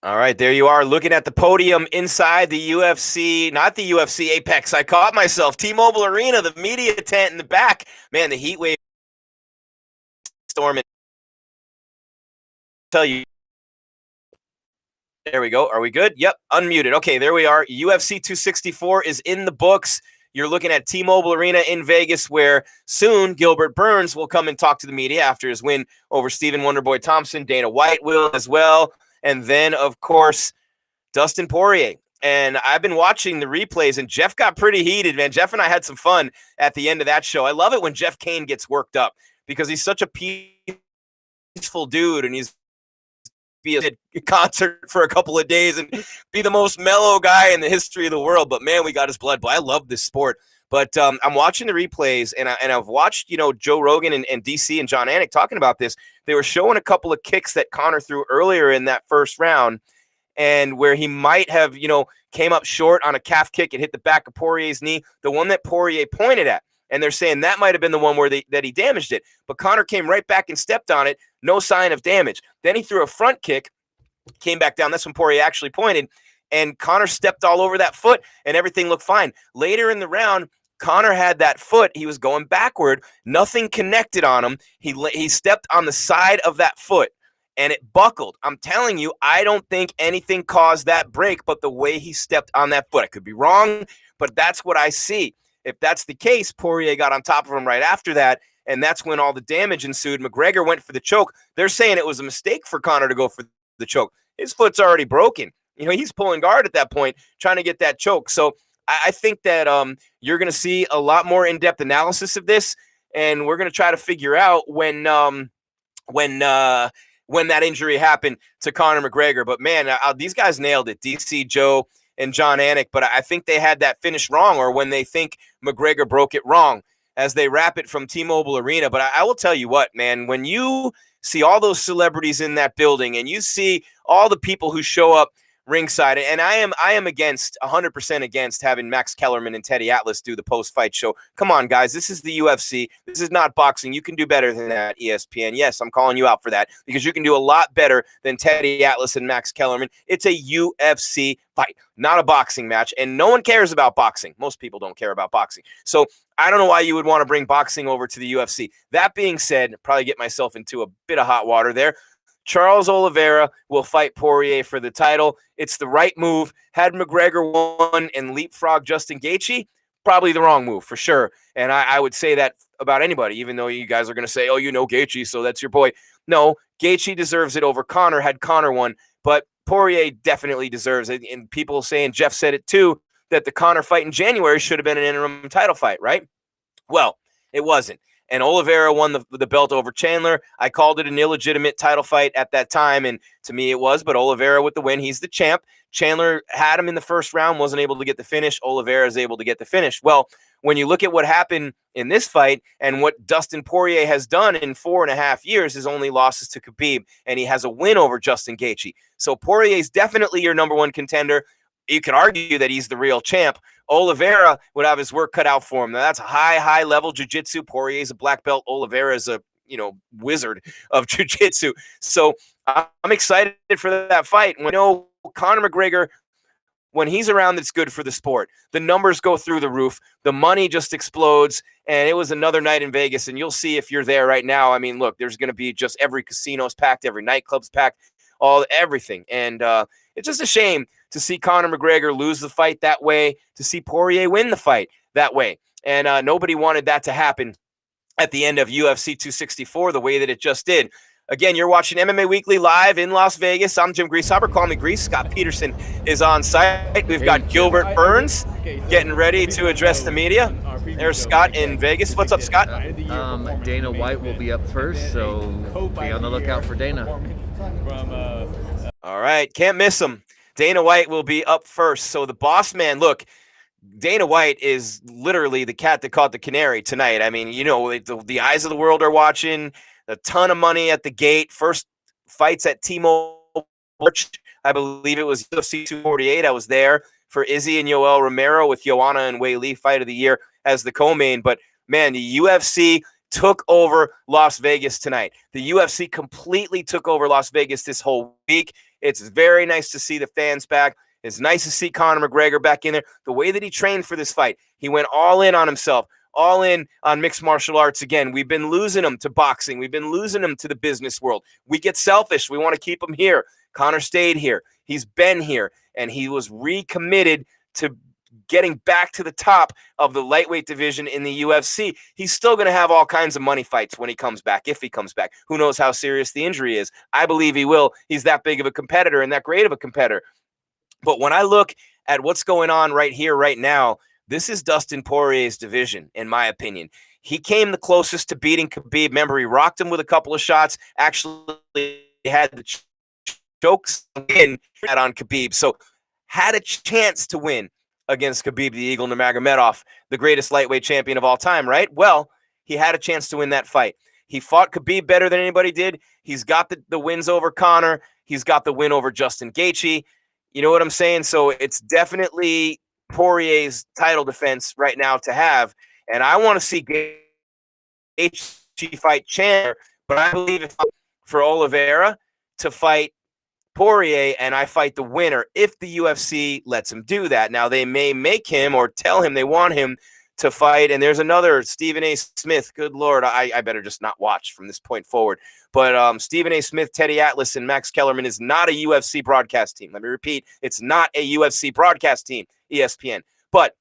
All right, there you are, looking at the podium inside the UFC, not the UFC Apex. I caught myself. T-Mobile Arena, the media tent in the back. Man, the heat wave storm. Tell you. There we go. Are we good? Yep, unmuted. Okay, there we are. UFC 264 is in the books. You're looking at T-Mobile Arena in Vegas, where soon Gilbert Burns will come and talk to the media after his win over Stephen Wonderboy Thompson. Dana White will as well. And then, of course, Dustin Poirier. And I've been watching the replays, and Jeff got pretty heated, man. Jeff and I had some fun at the end of that show. I love it when Jeff Kane gets worked up because he's such a peaceful dude, and he's be a concert for a couple of days and be the most mellow guy in the history of the world. But, man, we got his blood. But I love this sport. But I'm watching the replays, and I've watched, Joe Rogan and DC and John Anik talking about this. They were showing a couple of kicks that Conor threw earlier in that first round, and where he might have, came up short on a calf kick and hit the back of Poirier's knee, the one that Poirier pointed at. And they're saying that might have been the one where that he damaged it. But Conor came right back and stepped on it. No sign of damage. Then he threw a front kick, came back down. That's when Poirier actually pointed. And Conor stepped all over that foot, and everything looked fine. Later in the round, Conor had that foot. He was going backward. Nothing connected on him. He stepped on the side of that foot, and it buckled. I'm telling you, I don't think anything caused that break but the way he stepped on that foot. I could be wrong, but that's what I see. If that's the case, Poirier got on top of him right after that, and that's when all the damage ensued. McGregor went for the choke. They're saying it was a mistake for Conor to go for the choke. His foot's already broken. He's pulling guard at that point, trying to get that choke. So I think that you're going to see a lot more in-depth analysis of this, and we're going to try to figure out when that injury happened to Conor McGregor. But, man, these guys nailed it, DC, Joe, and John Anik. But I think they had that finish wrong, or when they think McGregor broke it wrong, as they wrap it from T-Mobile Arena. But I will tell you what, man, when you see all those celebrities in that building and you see all the people who show up ringside, and I am against 100% against having Max Kellerman and Teddy Atlas do the post-fight show. Come on, guys, this is the UFC. This is not boxing. You can do better than that, ESPN. Yes, I'm calling you out for that because you can do a lot better than Teddy Atlas and Max Kellerman. It's a UFC fight, not a boxing match, and no one cares about boxing. Most people don't care about boxing. So I don't know why you would want to bring boxing over to the UFC. That being said, probably get myself into a bit of hot water there. Charles Oliveira will fight Poirier for the title. It's the right move. Had McGregor won and leapfrog Justin Gaethje, probably the wrong move for sure. And I would say that about anybody, even though you guys are going to say, oh, Gaethje, so that's your boy. No, Gaethje deserves it over Conor had Conor won, but Poirier definitely deserves it. And people saying, Jeff said it too, that the Conor fight in January should have been an interim title fight, right? Well, it wasn't. And Oliveira won the belt over Chandler. I called it an illegitimate title fight at that time, and to me it was, but Oliveira with the win. He's the champ. Chandler had him in the first round, wasn't able to get the finish. Oliveira is able to get the finish. Well, when you look at what happened in this fight and what Dustin Poirier has done in 4.5 years, his only losses to Khabib, and he has a win over Justin Gaethje. So Poirier is definitely your number one contender. You can argue that he's the real champ. Oliveira would have his work cut out for him. Now, that's a high level jiu-jitsu. Poirier is a black belt. Oliveira is a wizard of jiu-jitsu. So I'm excited for that fight. We know Conor McGregor, when he's around, it's good for the sport. The numbers go through the roof. The money just explodes. And it was another night in Vegas, and you'll see if you're there right now. I mean, look, there's going to be just every casino's packed, every nightclub's packed, everything. And it's just a shame to see Conor McGregor lose the fight that way, to see Poirier win the fight that way. And nobody wanted that to happen at the end of UFC 264 the way that it just did. Again, you're watching MMA Weekly live in Las Vegas. I'm Jim Greashopper. Call me Grease. Scott Peterson is on site. We've got Gilbert Burns getting ready to address the media. There's Scott in Vegas. What's up, Scott? Dana White will be up first, so be on the lookout for Dana. All right, can't miss him. Dana White will be up first. So the boss man, look, Dana White is literally the cat that caught the canary tonight. I mean, the eyes of the world are watching. A ton of money at the gate. First fights at T-Mobile. I believe it was UFC 248. I was there for Izzy and Yoel Romero with Joanna and Wei Lee fight of the year as the co-main. But, man, the UFC took over Las Vegas tonight. The UFC completely took over Las Vegas this whole week. It's very nice to see the fans back. It's nice to see Conor McGregor back in there. The way that he trained for this fight, he went all in on himself, all in on mixed martial arts again. We've been losing him to boxing. We've been losing him to the business world. We get selfish. We want to keep him here. Conor stayed here. He's been here, and he was recommitted to getting back to the top of the lightweight division in the UFC. He's still going to have all kinds of money fights when he comes back, if he comes back. Who knows how serious the injury is? I believe he will. He's that big of a competitor and that great of a competitor. But when I look at what's going on right here, right now, this is Dustin Poirier's division, in my opinion. He came the closest to beating Khabib. Remember, he rocked him with a couple of shots. Actually, had the chokes in on Khabib. So had a chance to win against Khabib the Eagle Nurmagomedov, the greatest lightweight champion of all time, right? Well, he had a chance to win that fight. He fought Khabib better than anybody did. He's got the wins over Conor. He's got the win over Justin Gaethje. You know what I'm saying? So it's definitely Poirier's title defense right now to have. And I want to see Gaethje fight Chandler, but I believe if for Oliveira to fight Poirier, and I fight the winner if the UFC lets him do that. Now, they may make him or tell him they want him to fight, and there's another Stephen A. Smith. Good Lord, I better just not watch from this point forward. But Stephen A. Smith, Teddy Atlas, and Max Kellerman is not a UFC broadcast team. Let me repeat, it's not a UFC broadcast team, ESPN. But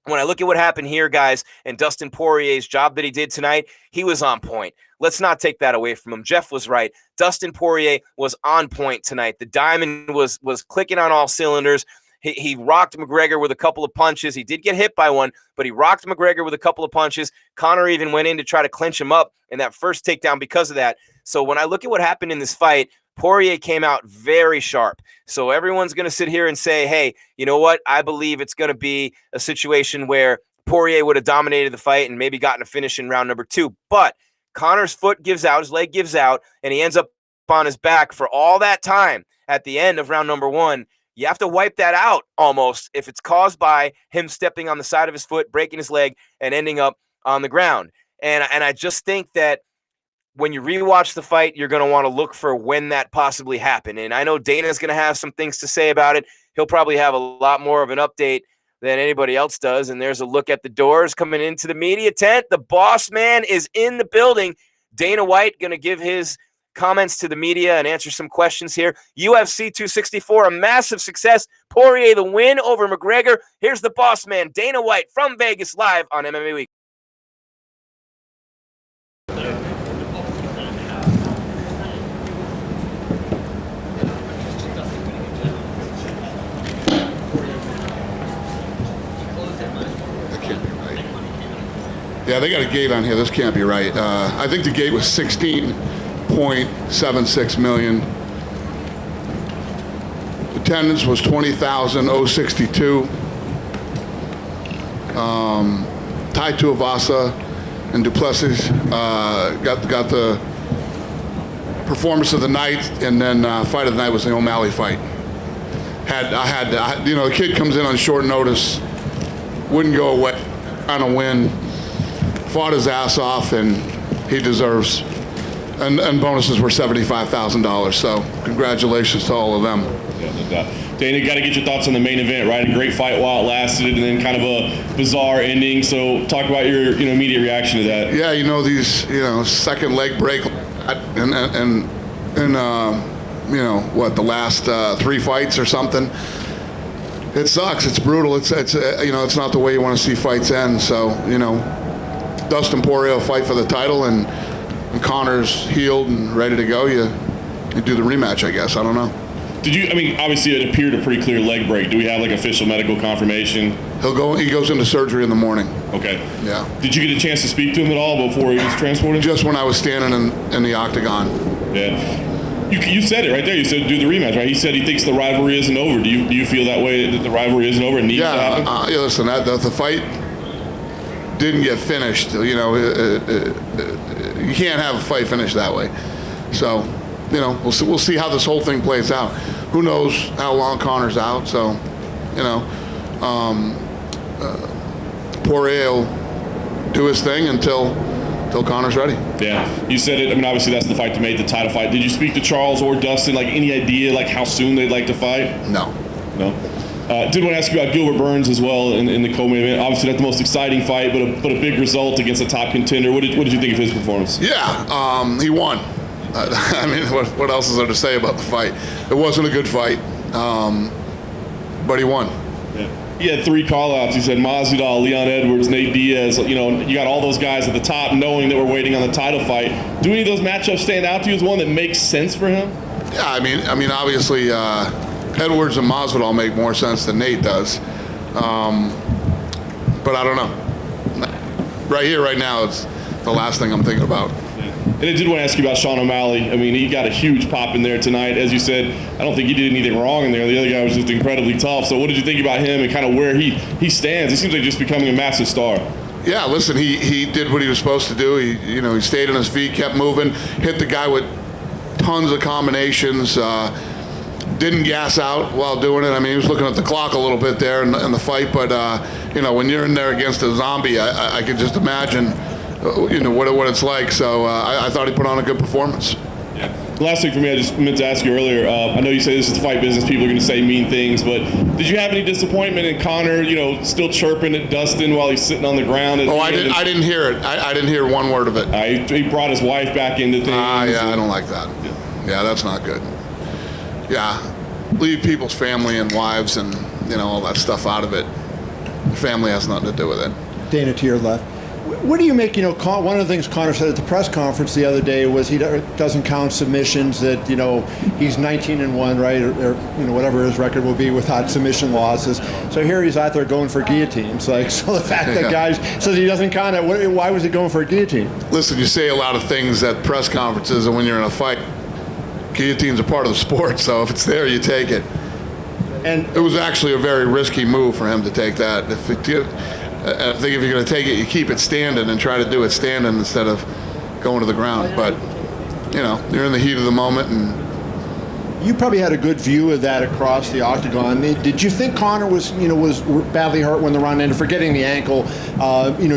when I look at what happened here, guys, and Dustin Poirier's job that he did tonight, he was on point. Let's not take that away from him. Jeff was right. Dustin Poirier was on point tonight. The diamond was clicking on all cylinders. He rocked McGregor with a couple of punches. He did get hit by one, but he rocked McGregor with a couple of punches. Conor even went in to try to clinch him up in that first takedown because of that. So when I look at what happened in this fight, Poirier came out very sharp. So everyone's going to sit here and say, hey, you know what? I believe it's going to be a situation where Poirier would have dominated the fight and maybe gotten a finish in round number 2. But Conor's foot gives out, his leg gives out, and he ends up on his back for all that time at the end of round number 1. You have to wipe that out almost if it's caused by him stepping on the side of his foot, breaking his leg, and ending up on the ground. And I just think that when you rewatch the fight, you're going to want to look for when that possibly happened. And I know Dana's going to have some things to say about it. He'll probably have a lot more of an update than anybody else does. And there's a look at the doors coming into the media tent. The boss man is in the building. Dana White going to give his comments to the media and answer some questions here. UFC 264, a massive success. Poirier the win over McGregor. Here's the boss man, Dana White, from Vegas, live on MMA Week. Yeah, they got a gate on here. This can't be right. I think the gate was 16.76 million. Attendance was 20,062. Tai Tuivasa and Duplessis got the performance of the night, and then fight of the night was the O'Malley fight. The kid comes in on short notice, wouldn't go away, trying to win. Fought his ass off, and he deserves. And bonuses were $75,000. So congratulations to all of them. Yeah, no doubt. Dana, got to get your thoughts on the main event, right? A great fight while it lasted, and then kind of a bizarre ending. So talk about your immediate reaction to that. Yeah, these second leg break, and the last 3 fights or something. It sucks. It's brutal. It's not the way you want to see fights end. So Dustin Poirier will fight for the title, and Conor's healed and ready to go. You do the rematch, I guess. I don't know. Obviously it appeared a pretty clear leg break. Do we have official medical confirmation? He goes into surgery in the morning. Okay. Yeah. Did you get a chance to speak to him at all before he was transported? Just when I was standing in the octagon. Yeah. You said it right there. You said do the rematch, right? He said he thinks the rivalry isn't over. Do you feel that way, that the rivalry isn't over and needs to happen? Listen, the fight didn't get finished. You can't have a fight finished that way. So, we'll see how this whole thing plays out. Who knows how long Conor's out? So, Poirier will do his thing until till Conor's ready. Yeah, you said it. I mean, obviously that's the fight to make, the title fight. Did you speak to Charles or Dustin? Like, any idea like how soon they'd like to fight? No. Did want to ask you about Gilbert Burns as well in the co-main event. Obviously not the most exciting fight, but a big result against a top contender. What did you think of his performance? Yeah, he won. I mean, what else is there to say about the fight? It wasn't a good fight, but he won. Yeah. He had 3 call-outs. He said Masvidal, Leon Edwards, Nate Diaz. You know, you got all those guys at the top knowing that we're waiting on the title fight. Do any of those matchups stand out to you as one that makes sense for him? Yeah, I mean, obviously, Edwards and Masvidal make more sense than Nate does. But I don't know. Right here, right now, it's the last thing I'm thinking about. And I did want to ask you about Sean O'Malley. I mean, he got a huge pop in there tonight. As you said, I don't think he did anything wrong in there. The other guy was just incredibly tough. So what did you think about him and kind of where he stands? He seems like just becoming a massive star. Yeah, listen, he did what he was supposed to do. He stayed on his feet, kept moving, hit the guy with tons of combinations, didn't gas out while doing it. I mean, he was looking at the clock a little bit there in the fight, but when you're in there against a zombie, I could just imagine what it's like. So I thought he put on a good performance. Yeah. The last thing for me, I just meant to ask you earlier. I know you say this is fight business. People are going to say mean things, but did you have any disappointment in Conor, still chirping at Dustin while he's sitting on the ground? I didn't hear it. I didn't hear one word of it. He brought his wife back into things. Yeah, I don't like that. Yeah, that's not good. Yeah, leave people's family and wives and all that stuff out of it. The family has nothing to do with it. Dana, to your left. What do you make, one of the things Conor said at the press conference the other day was he doesn't count submissions, that, he's 19-1, right, or whatever his record will be without submission losses. So here he's out there going for guillotines. So the fact that guys says he doesn't count it, why was he going for a guillotine? Listen, you say a lot of things at press conferences, and when you're in a fight, guillotines are part of the sport, so if it's there, you take it. And it was actually a very risky move for him to take that. I think if you're going to take it, you keep it standing and try to do it standing instead of going to the ground. But, you're in the heat of the moment. And you probably had a good view of that across the octagon. Did you think Conor was badly hurt when the round ended, forgetting the ankle,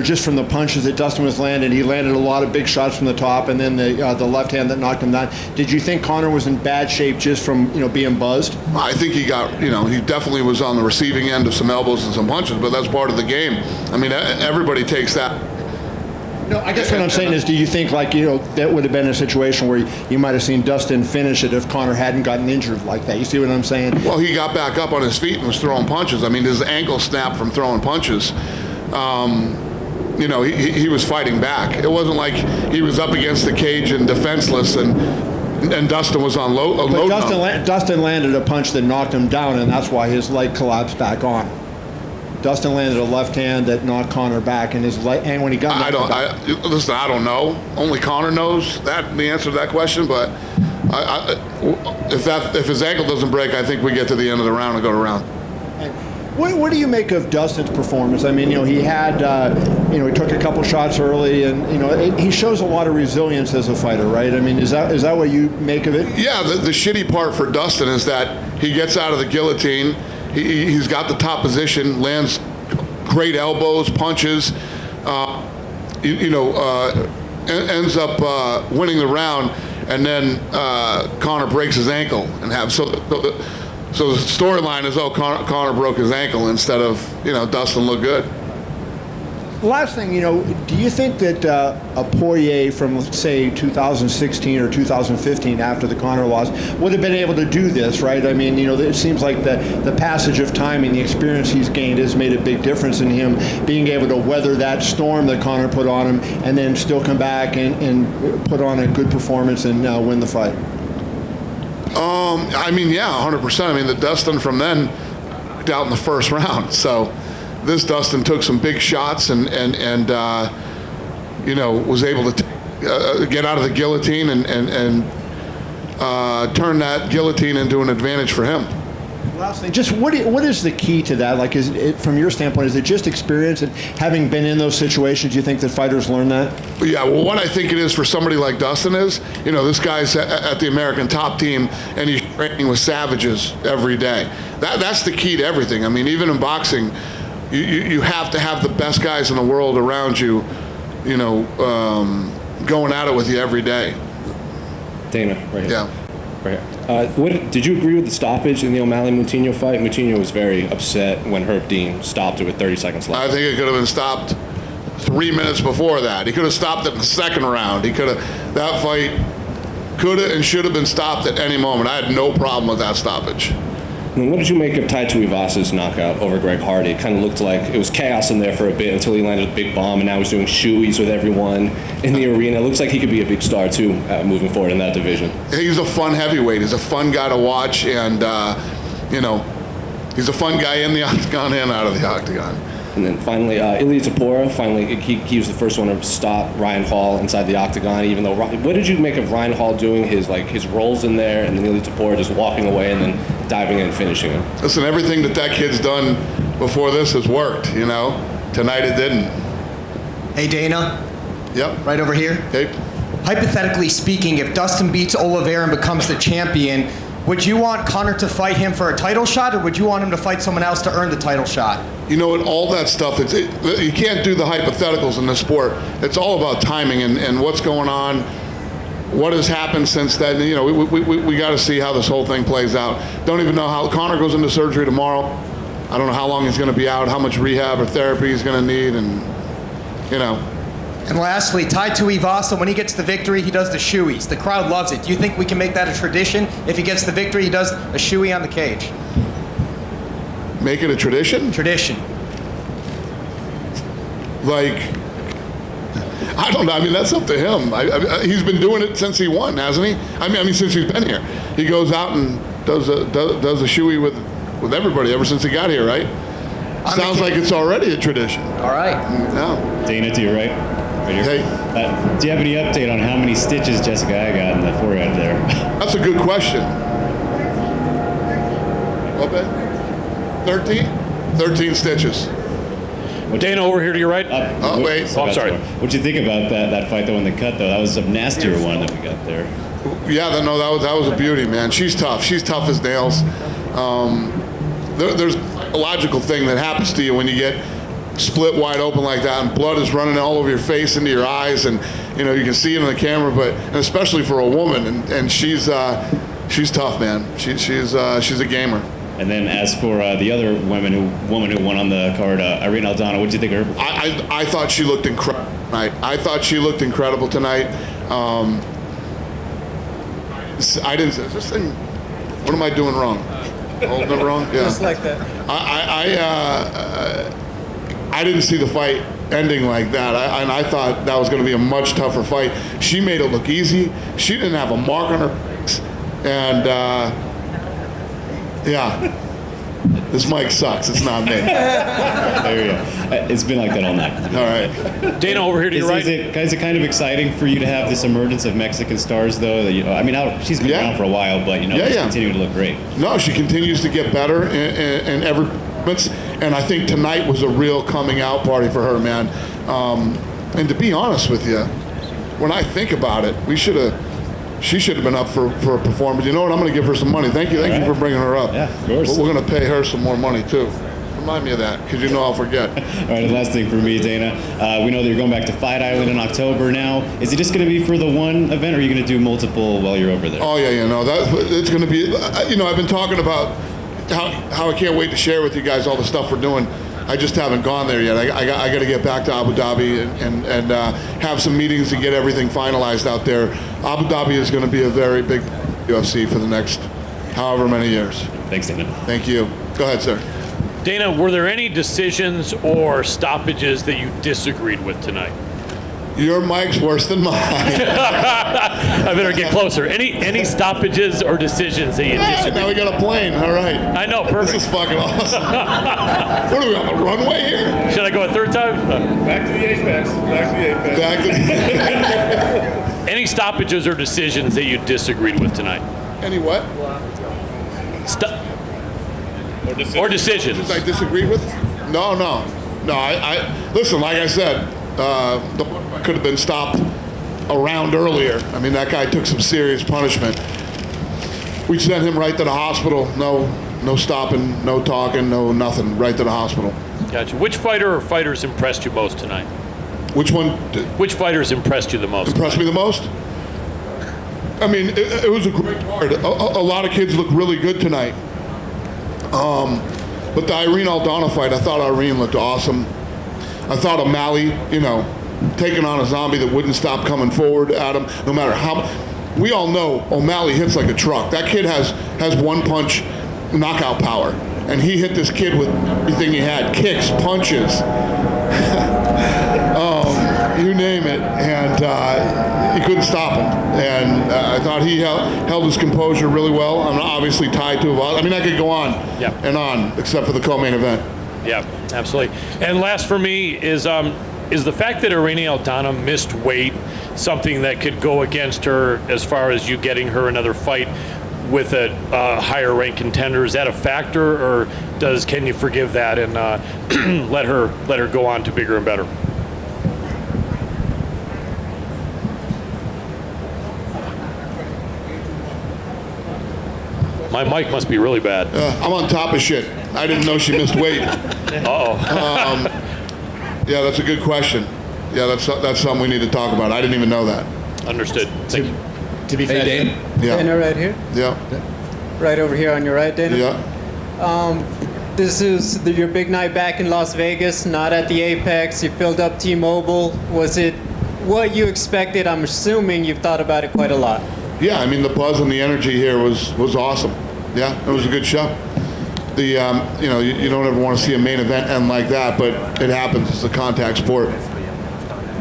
just from the punches that Dustin was landing? He landed a lot of big shots from the top and then the left hand that knocked him down. Did you think Conor was in bad shape just from, being buzzed? I think he got, he definitely was on the receiving end of some elbows and some punches, but that's part of the game. I mean, everybody takes that. No, I guess what I'm saying is, do you think that would have been a situation where you might have seen Dustin finish it if Conor hadn't gotten injured like that? You see what I'm saying? Well, he got back up on his feet and was throwing punches. I mean, his ankle snapped from throwing punches. He was fighting back. It wasn't like he was up against the cage and defenseless and Dustin was on low. Dustin landed a punch that knocked him down, and that's why his leg collapsed back on. Dustin landed a left hand that knocked Conor back, and and when he got listen, I don't know. Only Conor knows the answer to that question. But if his ankle doesn't break, I think we get to the end of the round and go to round. What do you make of Dustin's performance? I mean, he had, he took a couple shots early, and he shows a lot of resilience as a fighter, right? I mean, is that what you make of it? Yeah, the shitty part for Dustin is that he gets out of the guillotine. He's got the top position, lands great elbows, punches, ends up winning the round, and then Conor breaks his ankle and so the storyline is, Conor broke his ankle instead of Dustin looked good. Last thing, do you think that a Poirier from, say, 2016 or 2015 after the Conor loss would have been able to do this, right? I mean, it seems like the passage of time and the experience he's gained has made a big difference in him being able to weather that storm that Conor put on him and then still come back and put on a good performance and win the fight. I mean, yeah, 100%. I mean, the Dustin from then out in the first round, so this Dustin took some big shots and was able to get out of the guillotine and turn that guillotine into an advantage for him. Last thing, just what is the key to that? Like, is it, from your standpoint, is it just experience and having been in those situations? Do you think that fighters learn that? Yeah, well, what I think it is for somebody like Dustin is, this guy's at the American top team and he's training with savages every day. That's the key to everything. I mean, even in boxing, you have to have the best guys in the world around you going at it with you every day. Dana, right here. Yeah. Right here. Did you agree with the stoppage in the O'Malley-Moutinho fight? Moutinho was very upset when Herb Dean stopped it with 30 seconds left. I think it could have been stopped 3 minutes before that. He could have stopped it in the second round. That fight could have and should have been stopped at any moment. I had no problem with that stoppage. And what did you make of Tai Tuivasa's knockout over Greg Hardy? It kind of looked like it was chaos in there for a bit until he landed a big bomb, and now he's doing shoeies with everyone in the arena. It looks like he could be a big star, too, moving forward in that division. He's a fun heavyweight. He's a fun guy to watch, and, he's a fun guy in the octagon and out of the octagon. And then finally, Ilia Topuria, he was the first one to stop Ryan Hall inside the octagon, even though, what did you make of Ryan Hall doing his rolls in there, and then Ilia Topuria just walking away and then diving in and finishing him? Listen, everything that kid's done before this has worked, Tonight it didn't. Hey, Dana. Yep. Right over here. Hey. Hypothetically speaking, if Dustin beats Oliveira and becomes the champion, would you want Conor to fight him for a title shot, or would you want him to fight someone else to earn the title shot? You know what? All that stuff, you can't do the hypotheticals in this sport. It's all about timing and what's going on, what has happened since then. We got to see how this whole thing plays out. Don't even know how Conor goes into surgery tomorrow. I don't know how long he's going to be out, how much rehab or therapy he's going to need, and. And lastly, Tai Tuivasa, when he gets the victory, he does the shoeies. The crowd loves it. Do you think we can make that a tradition? If he gets the victory, he does a shoey on the cage. Make it a tradition? Tradition. I don't know. I mean, that's up to him. He's been doing it since he won, hasn't he? I mean, since he's been here. He goes out and does a shoey with everybody ever since he got here, right? Sounds like it's already a tradition. All right. Yeah. Dana, to your right. Right here. Hey. Do you have any update on how many stitches Jessica got in the forehead there? That's a good question. What, Ben? 13 stitches. Dana, over here to your right. Wait. Oh, I'm sorry. What'd you think about that fight, though, in the cut, though? That was a nastier one that we got there. Yeah, that was a beauty, man. She's tough. She's tough as nails. There's a logical thing that happens to you when you get split wide open like that, and blood is running all over your face, into your eyes, and you can see it on the camera. And especially for a woman, and she's tough, man. She's a gamer. And then as for the other woman who won on the card, Irene Aldana, what did you think of her? I thought she looked incredible tonight. I didn't. Is this thing? What am I doing wrong? Holding it wrong? Yeah. Just like that. I didn't see the fight ending like that. I thought that was going to be a much tougher fight. She made it look easy. She didn't have a mark on her face. And, yeah. This mic sucks. It's not me. There you go. It's been like that all night. All right. Dana, over here to your right. Is it kind of exciting for you to have this emergence of Mexican stars, though? She's been around for a while, but she's continuing to look great. No, she continues to get better in every performance, and I think tonight was a real coming out party for her, man. And to be honest with you, when I think about it, she should have been up for a performance. You know what? I'm going to give her some money. Thank you for bringing her up. Yeah, of course. But we're going to pay her some more money too. Remind me of that, because I'll forget. All right, and last thing for me, Dana. We know that you're going back to Fight Island in October now. Is it just going to be for the one event, or are you going to do multiple while you're over there? Oh, yeah, no. It's going to be, I've been talking about how I can't wait to share with you guys all the stuff we're doing. I just haven't gone there yet. I got to get back to Abu Dhabi and have some meetings to get everything finalized out there. Abu Dhabi is going to be a very big UFC for the next however many years. Thanks, Dana. Thank you. Go ahead, sir. Dana, were there any decisions or stoppages that you disagreed with tonight? Your mic's worse than mine. I better get closer. Any stoppages or decisions that you disagreed? Now we got a plane. All right. I know. Perfect. This is fucking awesome. What are we on the runway here? Should I go a third time? Back to the Apex. Any stoppages or decisions that you disagreed with tonight? Any what? Or decisions. I disagreed with? No. I listen. Like I said, could have been stopped around earlier. I mean, that guy took some serious punishment. We sent him right to the hospital. No stopping, no talking, no nothing. Right to the hospital. Gotcha. Which fighter or fighters impressed you most tonight? Which one? Which fighters impressed you the most? Impressed me the most? I mean, it was a great card. A lot of kids look really good tonight. But the Irene Aldana fight, I thought Irene looked awesome. I thought O'Malley, taking on a zombie that wouldn't stop coming forward at him, no matter how. We all know O'Malley hits like a truck. That kid has one punch knockout power, and he hit this kid with everything he had: kicks, punches, you name it, and he couldn't stop him. And I thought he held his composure really well. I'm obviously tied to Tuivasa. I mean, I could go on and on, except for the co-main event. Yeah, absolutely. And last for me is the fact that Irene Aldana missed weight something that could go against her as far as you getting her another fight with a higher ranked contender? Is that a factor, or can you forgive that and let her go on to bigger and better? My mic must be really bad. I'm on top of shit. I didn't know she missed weight. Uh-oh. Yeah, that's a good question. Yeah, that's something we need to talk about. I didn't even know that. Understood. Thank you. To be fair, Dana. Yeah. Dana right here? Yeah. Right over here on your right, Dana? Yeah. This is your big night back in Las Vegas, not at the Apex. You filled up T-Mobile. Was it what you expected? I'm assuming you've thought about it quite a lot. Yeah, I mean, the buzz and the energy here was awesome. Yeah, it was a good show. You don't ever want to see a main event end like that, but it happens. It's a contact sport.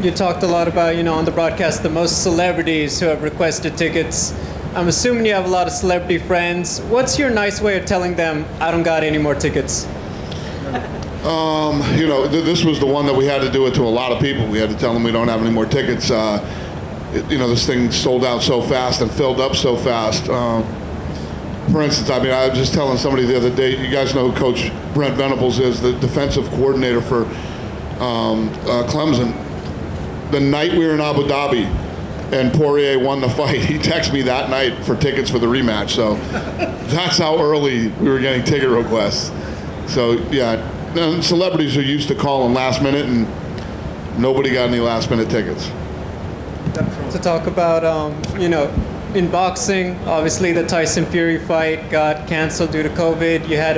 You talked a lot about, on the broadcast, the most celebrities who have requested tickets. I'm assuming you have a lot of celebrity friends. What's your nice way of telling them, I don't got any more tickets? This was the one that we had to do it to a lot of people. We had to tell them we don't have any more tickets. This thing sold out so fast and filled up so fast. For instance, I was just telling somebody the other day, you guys know who Coach Brent Venables is, the defensive coordinator for Clemson. The night we were in Abu Dhabi and Poirier won the fight, he texted me that night for tickets for the rematch. So that's how early we were getting ticket requests. So, yeah, celebrities are used to calling last minute, and nobody got any last minute tickets. To talk about, in boxing, obviously the Tyson Fury fight got canceled due to COVID. You had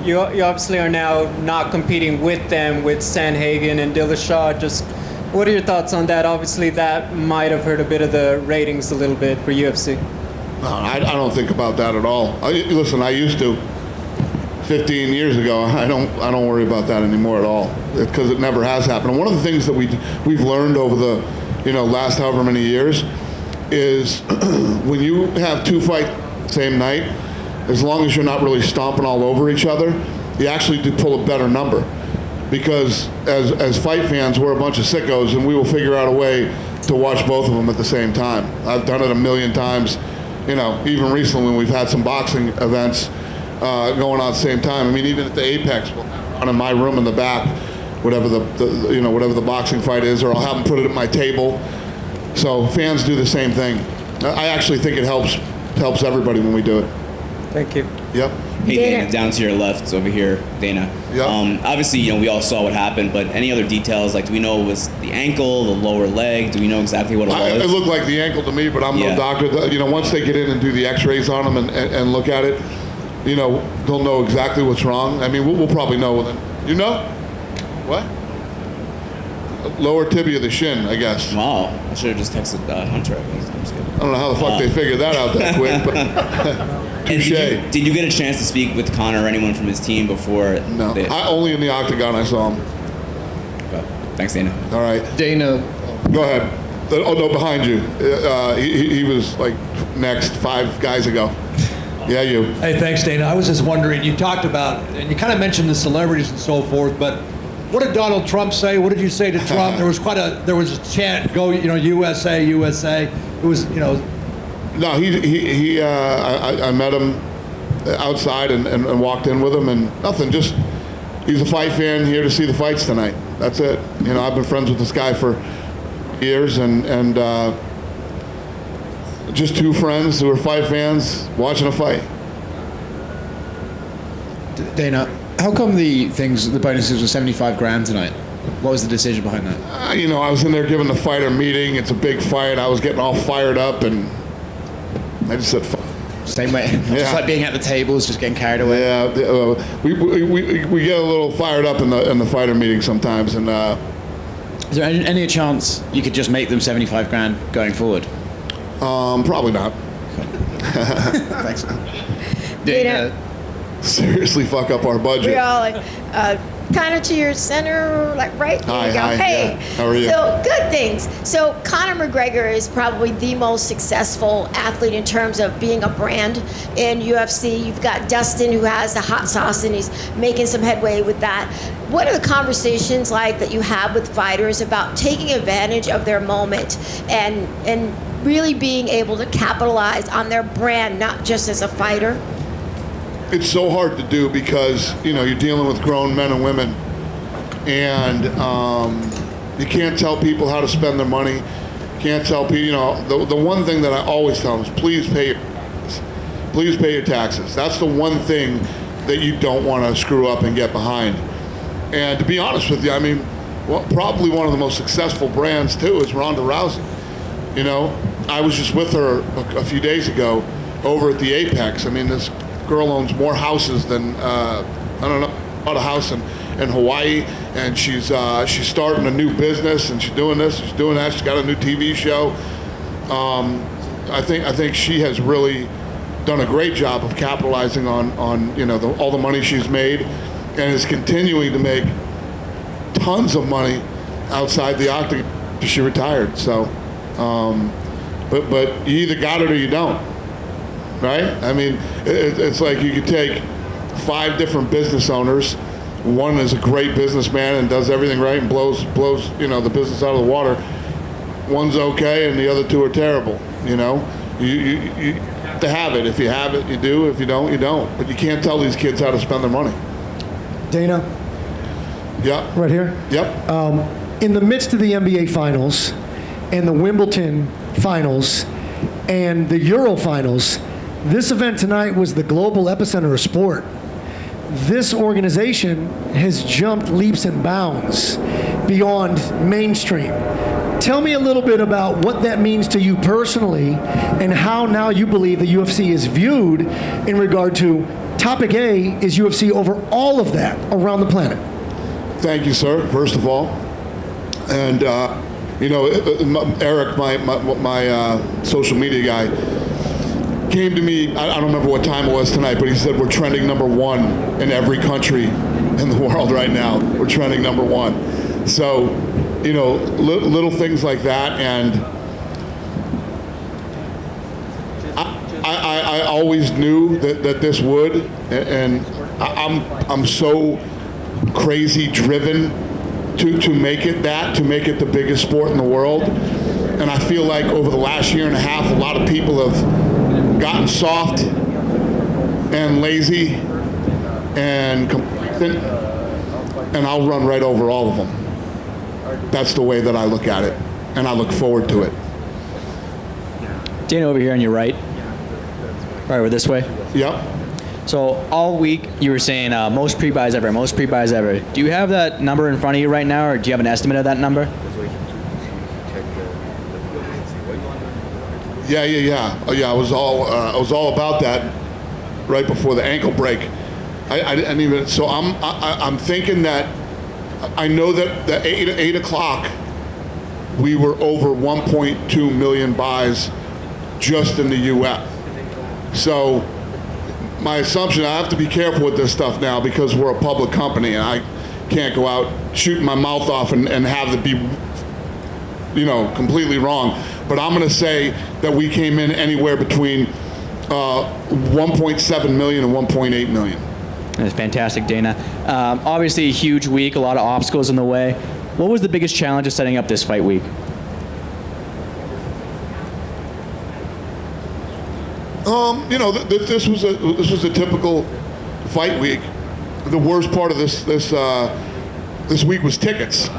you obviously are now not competing with them, with Sanhagen and Dillashaw. Just what are your thoughts on that? Obviously that might have hurt a bit of the ratings a little bit for UFC. No, I don't think about that at all. Listen, I used to 15 years ago. I don't worry about that anymore at all, because it never has happened. And one of the things that we've learned over the last however many years is when you have two fights same night, as long as you're not really stomping all over each other, you actually do pull a better number. Because as fight fans, we're a bunch of sickos, and we will figure out a way to watch both of them at the same time. I've done it a million times, even recently when we've had some boxing events going on at the same time. I mean, even at the Apex, we'll have it on in my room in the back, whatever the boxing fight is, or I'll have them put it at my table. So fans do the same thing. I actually think it helps everybody when we do it. Thank you. Yep. Hey, Dana, down to your left over here, Dana. Yep. Obviously, we all saw what happened, but any other details? Like, do we know it was the ankle, the lower leg? Do we know exactly what it was? It looked like the ankle to me, but I'm no doctor. Once they get in and do the x-rays on them and look at it, they'll know exactly what's wrong. I mean, we'll probably know within, what? Lower tibia of the shin, I guess. Wow. I should have just texted Hunter. I'm just kidding. I don't know how the fuck they figured that out that quick, but touche. Did you get a chance to speak with Conor or anyone from his team before? No. Only in the octagon I saw him. Okay. Thanks, Dana. All right. Dana. Go ahead. Oh, no, behind you. He was like next 5 guys ago. Yeah, you. Hey, thanks, Dana. I was just wondering, you talked about, and you kind of mentioned the celebrities and so forth, but what did Donald Trump say? What did you say to Trump? There was a chant, go, USA, USA. It was, No, I met him outside and walked in with him, and nothing, just, he's a fight fan here to see the fights tonight. That's it. I've been friends with this guy for years, and just two friends who are fight fans watching a fight. Dana, how come the bonuses were 75 grand tonight? What was the decision behind that? I was in there giving the fighter meeting. It's a big fight. I was getting all fired up, and I just said, "Fuck." Same way. Just like being at the tables, just getting carried away. Yeah, we get a little fired up in the fighter meeting sometimes, and. Is there any chance you could just make them 75 grand going forward? Probably not. Thanks. Dana. Seriously, fuck up our budget. We all kind of to your center, like right there. You go. Hi. Hey, Yeah. How are you? So good things. So Conor McGregor is probably the most successful athlete in terms of being a brand in UFC. You've got Dustin, who has the hot sauce, and he's making some headway with that. What are the conversations like that you have with fighters about taking advantage of their moment and really being able to capitalize on their brand, not just as a fighter? It's so hard to do because you're dealing with grown men and women, and you can't tell people how to spend their money. You can't tell people. The one thing that I always tell them is please pay your taxes. That's the one thing that you don't want to screw up and get behind. And to be honest with you, probably one of the most successful brands too is Ronda Rousey. I was just with her a few days ago over at the Apex. This girl owns more houses than bought a house in Hawaii, and she's starting a new business, and she's doing this, she's doing that. She's got a new TV show. I think she has really done a great job of capitalizing on all the money she's made, and is continuing to make tons of money outside the octagon. She retired, so but you either got it or you don't. Right? It's like you could take 5 different business owners. One is a great businessman and does everything right and blows the business out of the water. One's okay, and the other 2 are terrible. You have to have it. If you have it, you do. If you don't, you don't. But you can't tell these kids how to spend their money. Dana. Yeah. Right here. Yep. In the midst of the NBA Finals and the Wimbledon Finals and the Euro Finals, this event tonight was the global epicenter of sport. This organization has jumped leaps and bounds beyond mainstream. Tell me a little bit about what that means to you personally and how now you believe the UFC is viewed in regard to topic A is UFC over all of that around the planet. Thank you, sir, first of all. And, Eric, my social media guy, came to me, I don't remember what time it was tonight, but he said we're trending #1 in every country in the world right now. We're trending #1. So, little things like that, and I always knew that this would, and I'm so crazy driven to make it the biggest sport in the world. And I feel like over the last year and a half, a lot of people have gotten soft and lazy and complacent, and I'll run right over all of them. That's the way that I look at it, and I look forward to it. Dana, over here on your right. Right, we're this way. Yep. So all week you were saying most pre-buys ever, most pre-buys ever. Do you have that number in front of you right now, or do you have an estimate of that number? Yeah. Oh, yeah, I was all about that right before the ankle break. I didn't even. So I'm thinking that I know that at 8 o'clock we were over 1.2 million buys just in the U.S. So my assumption, I have to be careful with this stuff now because we're a public company and I can't go out shooting my mouth off and have it be, completely wrong. But I'm going to say that we came in anywhere between 1.7 million and 1.8 million. That's fantastic, Dana. Obviously a huge week, a lot of obstacles in the way. What was the biggest challenge of setting up this fight week? This was a typical fight week. The worst part of this week was tickets.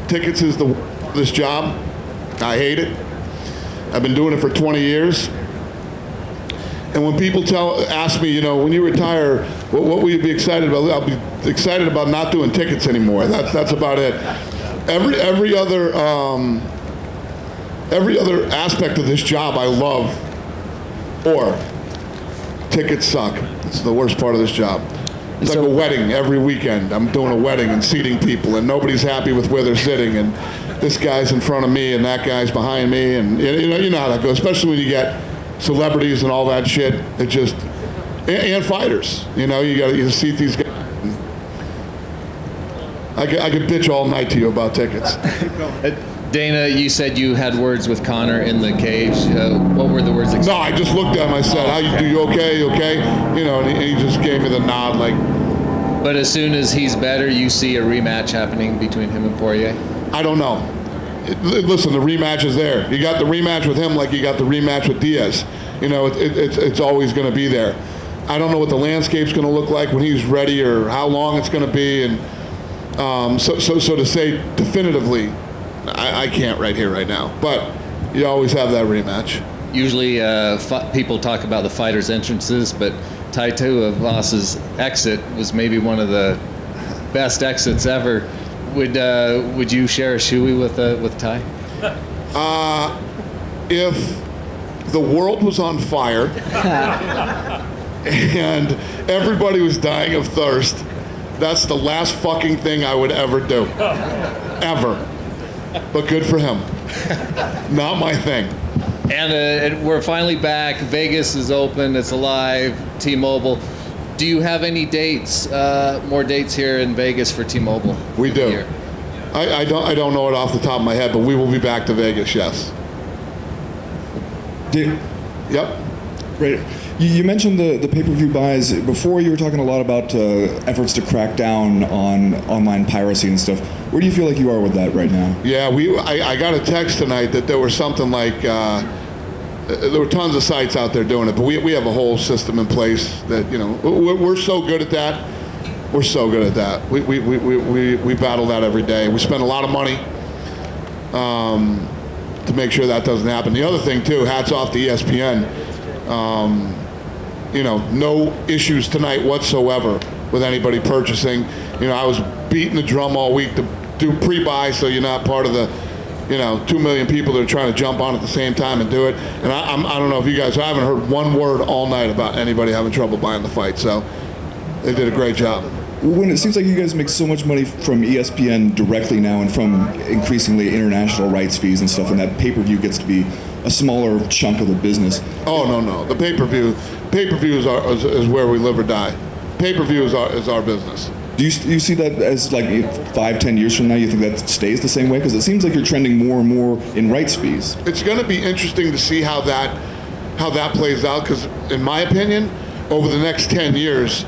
Tickets is this job. I hate it. I've been doing it for 20 years, And when people ask me, when you retire, what will you be excited about? I'll be excited about not doing tickets anymore. That's about it. Every other aspect of this job I love, or tickets suck. It's the worst part of this job. It's like a wedding every weekend. I'm doing a wedding and seating people, and nobody's happy with where they're sitting, and this guy's in front of me and that guy's behind me, and you know how that goes, especially when you get celebrities and all that shit. It just, and fighters, you seat these guys. I could bitch all night to you about tickets. Dana, you said you had words with Conor in the cage. What were the words? No, I just looked at him. I said, "How you do? You okay? You okay?" And he just gave me the nod, like. But as soon as he's better, you see a rematch happening between him and Poirier? I don't know. Listen, the rematch is there. You got the rematch with him like you got the rematch with Diaz. It's always going to be there. I don't know what the landscape's going to look like when he's ready, or how long it's going to be, and so to say definitively, I can't right here, right now. But you always have that rematch. Usually, people talk about the fighters' entrances, but Tai Tuivasa's exit was maybe one of the best exits ever. Would you share a shoey with Tai? If the world was on fire and everybody was dying of thirst, that's the last fucking thing I would ever do. Ever. But good for him. Not my thing. And we're finally back. Vegas is open. It's alive. T-Mobile. Do you have any dates, more dates here in Vegas for T-Mobile? We do. I don't know it off the top of my head, but we will be back to Vegas, yes. Yep. Right. You mentioned the pay-per-view buys. Before, you were talking a lot about efforts to crack down on online piracy and stuff. Where do you feel like you are with that right now? Yeah, I got a text tonight that there was something like, there were tons of sites out there doing it, but we have a whole system in place that, we're so good at that. We're so good at that. We battle that every day. We spend a lot of money to make sure that doesn't happen. The other thing, too, hats off to ESPN. No issues tonight whatsoever with anybody purchasing. I was beating the drum all week to do pre-buy, so you're not part of the 2 million people that are trying to jump on at the same time and do it. And I don't know if you guys, I haven't heard one word all night about anybody having trouble buying the fight, so they did a great job. When it seems like you guys make so much money from ESPN directly now, and from increasingly international rights fees and stuff, and that pay-per-view gets to be a smaller chunk of the business. Oh, no. The pay-per-view is where we live or die. Pay-per-view is our business. Do you see that as like 5-10 years from now, you think that stays the same way? Because it seems like you're trending more and more in rights fees. It's going to be interesting to see how that plays out, because in my opinion, over the next 10 years,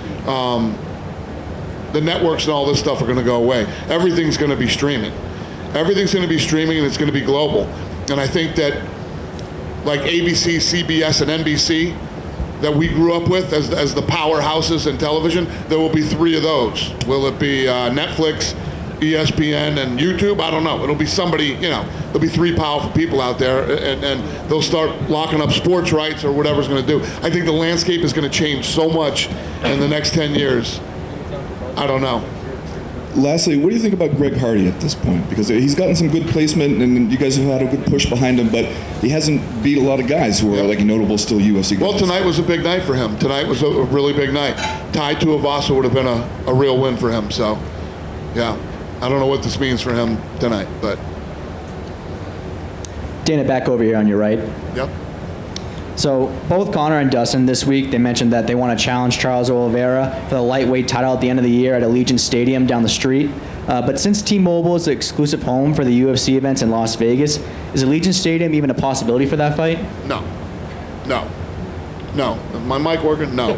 the networks and all this stuff are going to go away. Everything's going to be streaming. Everything's going to be streaming, and it's going to be global. And I think that, like ABC, CBS, and NBC, that we grew up with as the powerhouses in television, there will be 3 of those. Will it be Netflix, ESPN, and YouTube? I don't know. It'll be somebody, there'll be 3 powerful people out there, and they'll start locking up sports rights or whatever's going to do. I think the landscape is going to change so much in the next 10 years. I don't know. Lastly, what do you think about Greg Hardy at this point? Because he's gotten some good placement, and you guys have had a good push behind him, but he hasn't beat a lot of guys who are like notable still UFC guys. Well, tonight was a big night for him. Tonight was a really big night. Tai Tuivasa would have been a real win for him. So, yeah, I don't know what this means for him tonight, but. Dana, back over here on your right. Yep. So both Conor and Dustin this week, they mentioned that they want to challenge Charles Oliveira for the lightweight title at the end of the year at Allegiant Stadium down the street. But since T-Mobile is the exclusive home for the UFC events in Las Vegas, is Allegiant Stadium even a possibility for that fight? No. Is my mic working? No.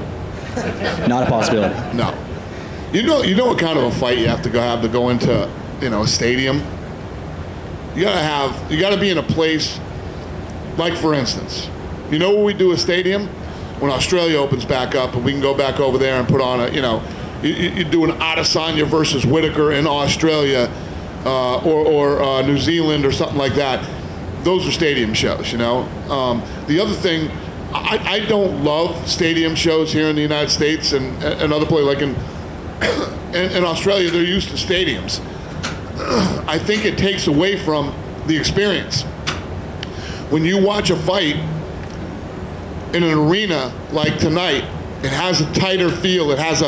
Not a possibility. No. You know what kind of a fight you have to go into, a stadium? You gotta be in a place, like for instance, you know what we do a stadium? When Australia opens back up and we can go back over there and put on you do an Adesanya versus Whitaker in Australia or New Zealand or something like that. Those are stadium shows, The other thing, I don't love stadium shows here in the United States and other places. Like in Australia, they're used to stadiums. I think it takes away from the experience. When you watch a fight in an arena like tonight, it has a tighter feel. It has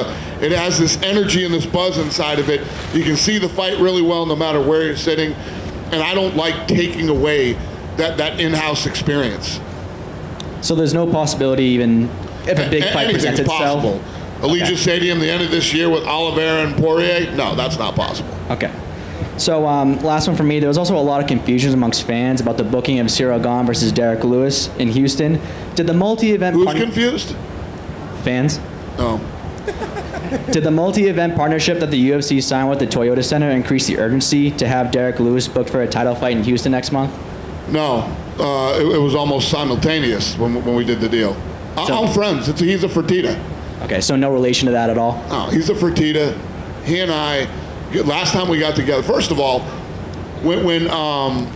this energy and this buzz inside of it. You can see the fight really well no matter where you're sitting. And I don't like taking away that in-house experience. So there's no possibility, even if a big fight presents itself? Possible. Allegiant Stadium, the end of this year with Oliveira and Poirier? No, that's not possible. Okay. So last one for me. There was also a lot of confusion amongst fans about the booking of Cyril Gane versus Derek Lewis in Houston. Did the multi-event... Who's confused? Fans. Oh. Did the multi-event partnership that the UFC signed with the Toyota Center increase the urgency to have Derek Lewis booked for a title fight in Houston next month? No. It was almost simultaneous when we did the deal. I'm friends. He's a Fertitta. Okay, so no relation to that at all? No, he's a Fertitta. He and I, last time we got together, first of all, when the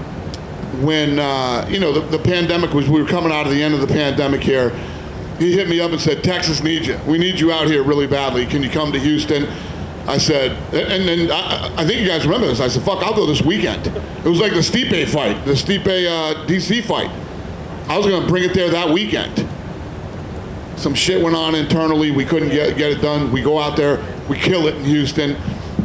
pandemic was, we were coming out of the end of the pandemic here, he hit me up and said, Texas needs you. We need you out here really badly. Can you come to Houston? I said, and then I think you guys remember this. I said, fuck, I'll go this weekend. It was like the Stipe fight, the Stipe DC fight. I was going to bring it there that weekend. Some shit went on internally. We couldn't get it done. We go out there. We kill it in Houston.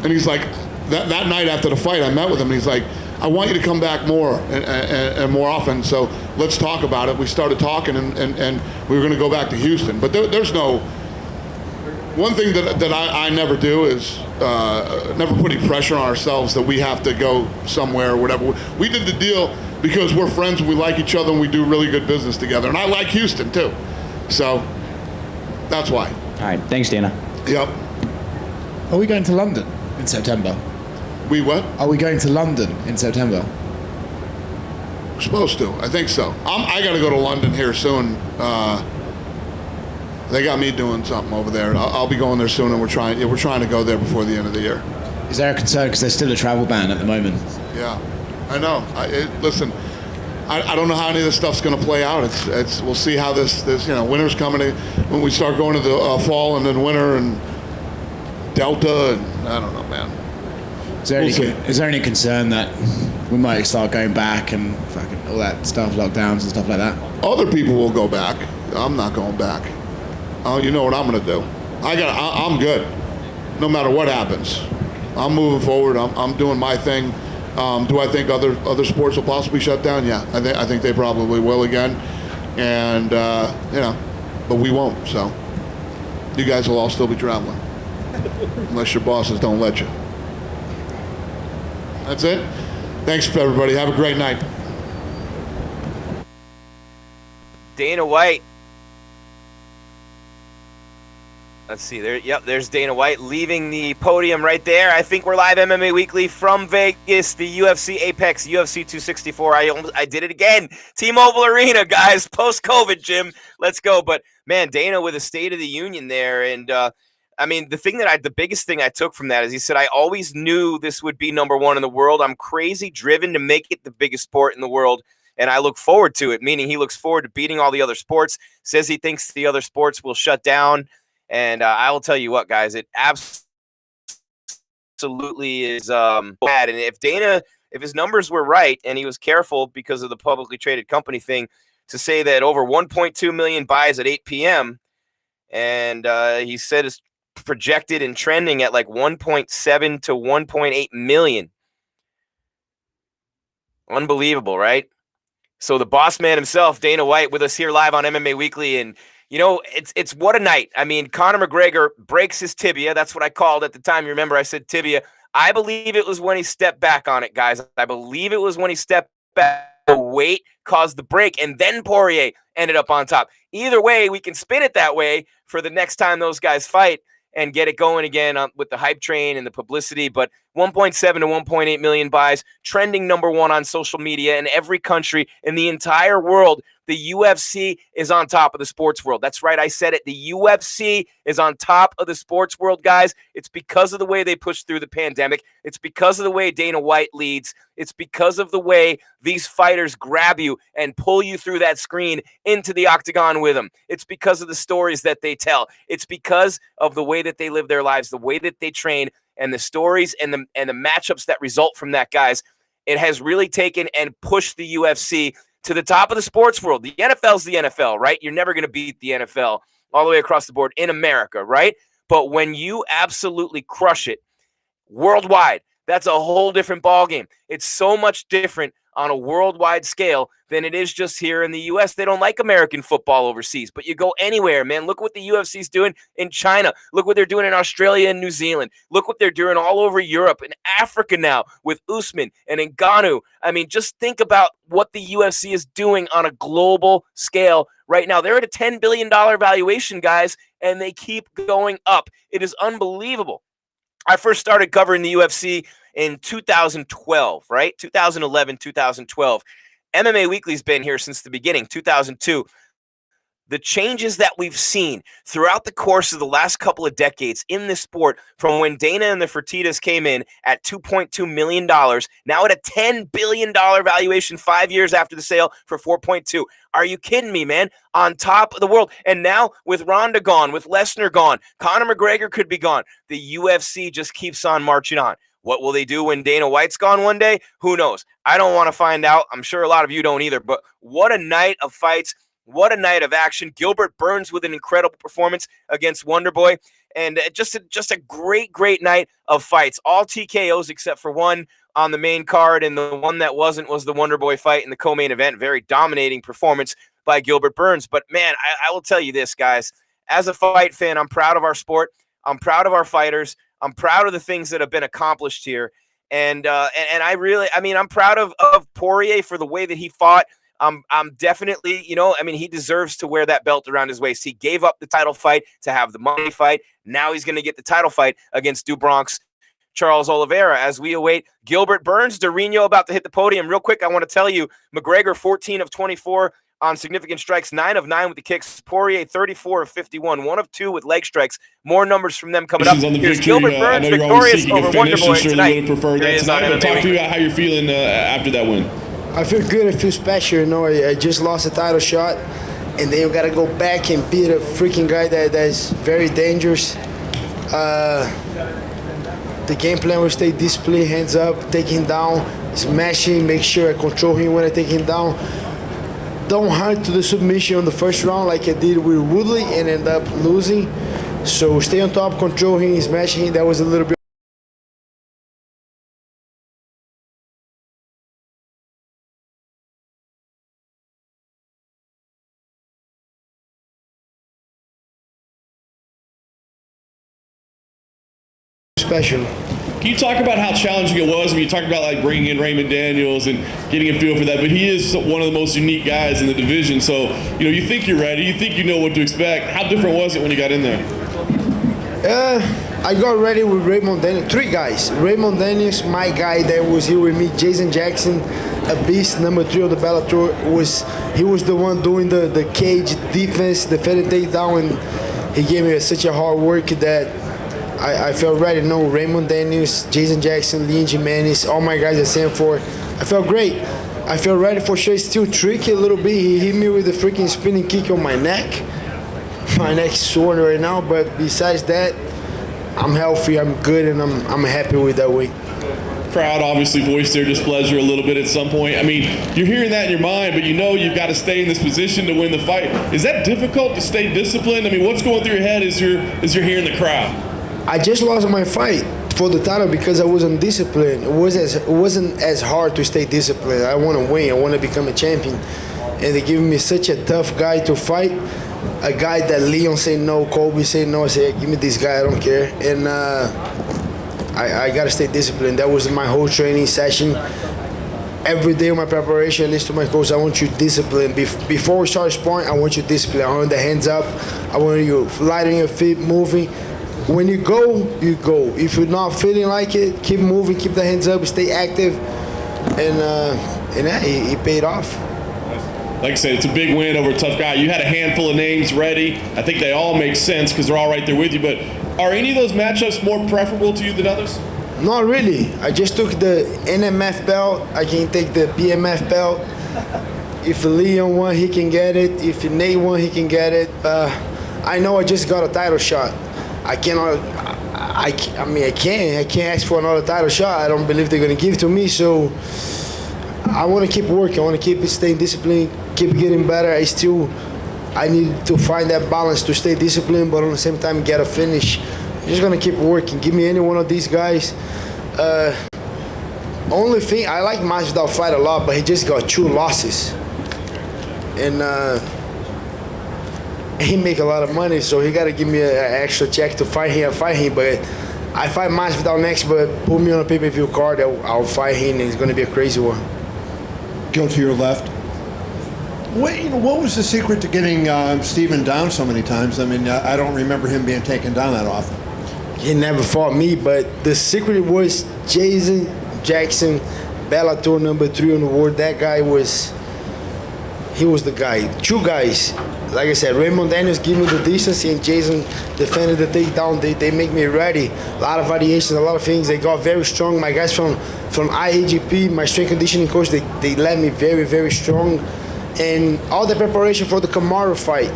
And he's like, that night after the fight, I met with him. And he's like, I want you to come back more and more often. So let's talk about it. We started talking, and we were going to go back to Houston. But there's no... One thing that I never do is never put any pressure on ourselves that we have to go somewhere or whatever. We did the deal because we're friends and we like each other and we do really good business together. And I like Houston, too. So that's why. All right. Thanks, Dana. Yep. Are we going to London in September? We what? Are we going to London in September? We're supposed to. I think so. I got to go to London here soon. They got me doing something over there. I'll be going there soon, and we're trying to go there before the end of the year. Is there a concern because there's still a travel ban at the moment? Yeah, I know. Listen, I don't know how any of this stuff's going to play out. We'll see how this winter's coming. When we start going to the fall and then winter and Delta, and I don't know, man. Is there any concern that we might start going back and fucking all that stuff, lockdowns and stuff like that? Other people will go back. I'm not going back. Oh, you know what I'm going to do. I'm good. No matter what happens, I'm moving forward. I'm doing my thing. Do I think other sports will possibly shut down? Yeah, I think they probably will again. And but we won't. So you guys will all still be traveling, unless your bosses don't let you. That's it. Thanks for everybody. Have a great night. Dana White. Let's see there. Yep, there's Dana White leaving the podium right there. I think we're live MMA Weekly from Vegas, the UFC Apex, UFC 264. I did it again. T-Mobile Arena, guys. Post-COVID, Jim. Let's go. But, man, Dana with a State of the Union there. And, I mean, the biggest thing I took from that is he said, I always knew this would be number one in the world. I'm crazy driven to make it the biggest sport in the world. And I look forward to it, meaning he looks forward to beating all the other sports, says he thinks the other sports will shut down. And I will tell you what, guys, it absolutely is bad. And if his numbers were right and he was careful because of the publicly traded company thing to say that over 1.2 million buys at 8 p.m. and he said it's projected and trending at like 1.7 to 1.8 million. Unbelievable, right? So the boss man himself, Dana White, with us here live on MMA Weekly. And you know, it's what a night. I mean, Conor McGregor breaks his tibia. That's what I called at the time. You remember I said tibia. I believe it was when he stepped back on it, guys. I believe it was when he stepped back. The weight caused the break, and then Poirier ended up on top. Either way, we can spin it that way for the next time those guys fight and get it going again with the hype train and the publicity. But 1.7 to 1.8 million buys, trending number one on social media in every country in the entire world The UFC is on top of the sports world. That's right, I said it. The UFC is on top of the sports world, guys. It's because of the way they pushed through the pandemic. It's because of the way Dana White leads. It's because of the way these fighters grab you and pull you through that screen into the octagon with them. It's because of the stories that they tell. It's because of the way that they live their lives, the way that they train, and the stories and the matchups that result from that, guys. It has really taken and pushed the UFC to the top of the sports world. The NFL's the NFL, right? You're never going to beat the NFL all the way across the board in America, right? But when you absolutely crush it worldwide, that's a whole different ballgame. It's so much different on a worldwide scale than it is just here in the U.S. They don't like American football overseas, but you go anywhere, man. Look what the UFC's doing in China. Look what they're doing in Australia and New Zealand. Look what they're doing all over Europe and Africa now with Usman and Ngannou. I mean, just think about what the UFC is doing on a global scale right now. They're at a $10 billion valuation, guys, and they keep going up. It is unbelievable. I first started covering the UFC in 2012, right? 2011, 2012. MMA Weekly's been here since the beginning, 2002. The changes that we've seen throughout the course of the last couple of decades in this sport, from when Dana and the Fertittas came in at $2.2 million, now at a $10 billion valuation 5 years after the sale for $4.2. Are you kidding me, man? On top of the world. And now with Ronda gone, with Lesnar gone, Conor McGregor could be gone. The UFC just keeps on marching on. What will they do when Dana White's gone one day? Who knows? I don't want to find out. I'm sure a lot of you don't either. But what a night of fights. What a night of action. Gilbert Burns with an incredible performance against Wonderboy. And just a great, great night of fights. All TKOs except for one on the main card. And the one that wasn't was the Wonderboy fight in the co-main event. Very dominating performance by Gilbert Burns. But, man, I will tell you this, guys. As a fight fan, I'm proud of our sport. I'm proud of our fighters. I'm proud of the things that have been accomplished here. And I'm proud of Poirier for the way that he fought. I'm definitely, he deserves to wear that belt around his waist. He gave up the title fight to have the money fight. Now he's going to get the title fight against Dubronk's Charles Oliveira as we await Gilbert Burns. Dorino about to hit the podium. Real quick, I want to tell you, McGregor 14 of 24 on significant strikes, 9 of 9 with the kicks. Poirier 34 of 51, 1 of 2 with leg strikes. More numbers from them coming up. Here's Gilbert Burns victorious over Wonderboy tonight. Talk to you about how you're feeling after that win. I feel good. I feel special. I just lost a title shot, and then you gotta go back and beat a freaking guy that's very dangerous. The game plan will stay disciplined, hands up, take him down, smashing, make sure I control him when I take him down. Don't hunt to the submission on the first round like I did with Woodley and end up losing. So stay on top, control him, smash him. That was a little bit. Special. Can you talk about how challenging it was? I mean, you talked about like bringing in Raymond Daniels and getting a feel for that, but he is one of the most unique guys in the division. So, you think you're ready, you think you know what to expect. How different was it when you got in there? I got ready with Raymond Daniels, 3 guys. Raymond Daniels, my guy that was here with me, Jason Jackson, a beast, number 3 on the Bellator. He was the one doing the cage defense, the fed takedown, and he gave me such a hard work that I felt ready. No, Raymond Daniels, Jason Jackson, Leon Jimenez, all my guys at Sanford. I felt great. I felt ready for sure. It's still tricky a little bit. He hit me with a freaking spinning kick on my neck. My neck's sore right now, but besides that, I'm healthy, I'm good, and I'm happy with that weight. Crowd obviously voiced their displeasure a little bit at some point. I mean, you're hearing that in your mind, but you've got to stay in this position to win the fight. Is that difficult to stay disciplined? I mean, what's going through your head as you're hearing the crowd? I just lost my fight for the title because I wasn't disciplined. It wasn't as hard to stay disciplined. I want to win. I want to become a champion. And they give me such a tough guy to fight. A guy that Leon said no, Colby said no. I said, give me this guy, I don't care. And I got to stay disciplined. That was my whole training session. Every day of my preparation, I listen to my coach, I want you disciplined. Before we start sparring, I want you disciplined. I want the hands up. I want you light on your feet, moving. When you go, you go. If you're not feeling like it, keep moving, keep the hands up, stay active, and it paid off. like I said, it's a big win over a tough guy. You had a handful of names ready. I think they all make sense because they're all right there with you. But are any of those matchups more preferable to you than others? Not really. I just took the NMF belt. I can take the PMF belt. If Leon won, he can get it. If Nate won, he can get it. I know I just got a title shot. I cannot. I can't ask for another title shot. I don't believe they're gonna give it to me. So I want to keep working. I want to keep staying disciplined, keep getting better. I need to find that balance to stay disciplined, but at the same time get a finish. I'm just gonna keep working. Give me any one of these guys. Only thing, I like Masvidal fight a lot, but he just got 2 losses, and he make a lot of money, so he gotta give me an extra check to fight him. But I fight Masvidal next, but put me on a pay-per-view card, I'll fight him, and it's gonna be a crazy one. Go to your left. What was the secret to getting Steven down so many times? I mean, I don't remember him being taken down that often. He never fought me, but the secret was Jason Jackson, Bellator #3 on the world. That guy he was the guy. 2 guys, like I said, Raymond Daniels gave me the distance, and Jason defended the takedown. They make me ready. A lot of variations, a lot of things. They got very strong. My guys from IAGP, my strength conditioning coach, they led me very, very strong. And all the preparation for the Kamaru fight,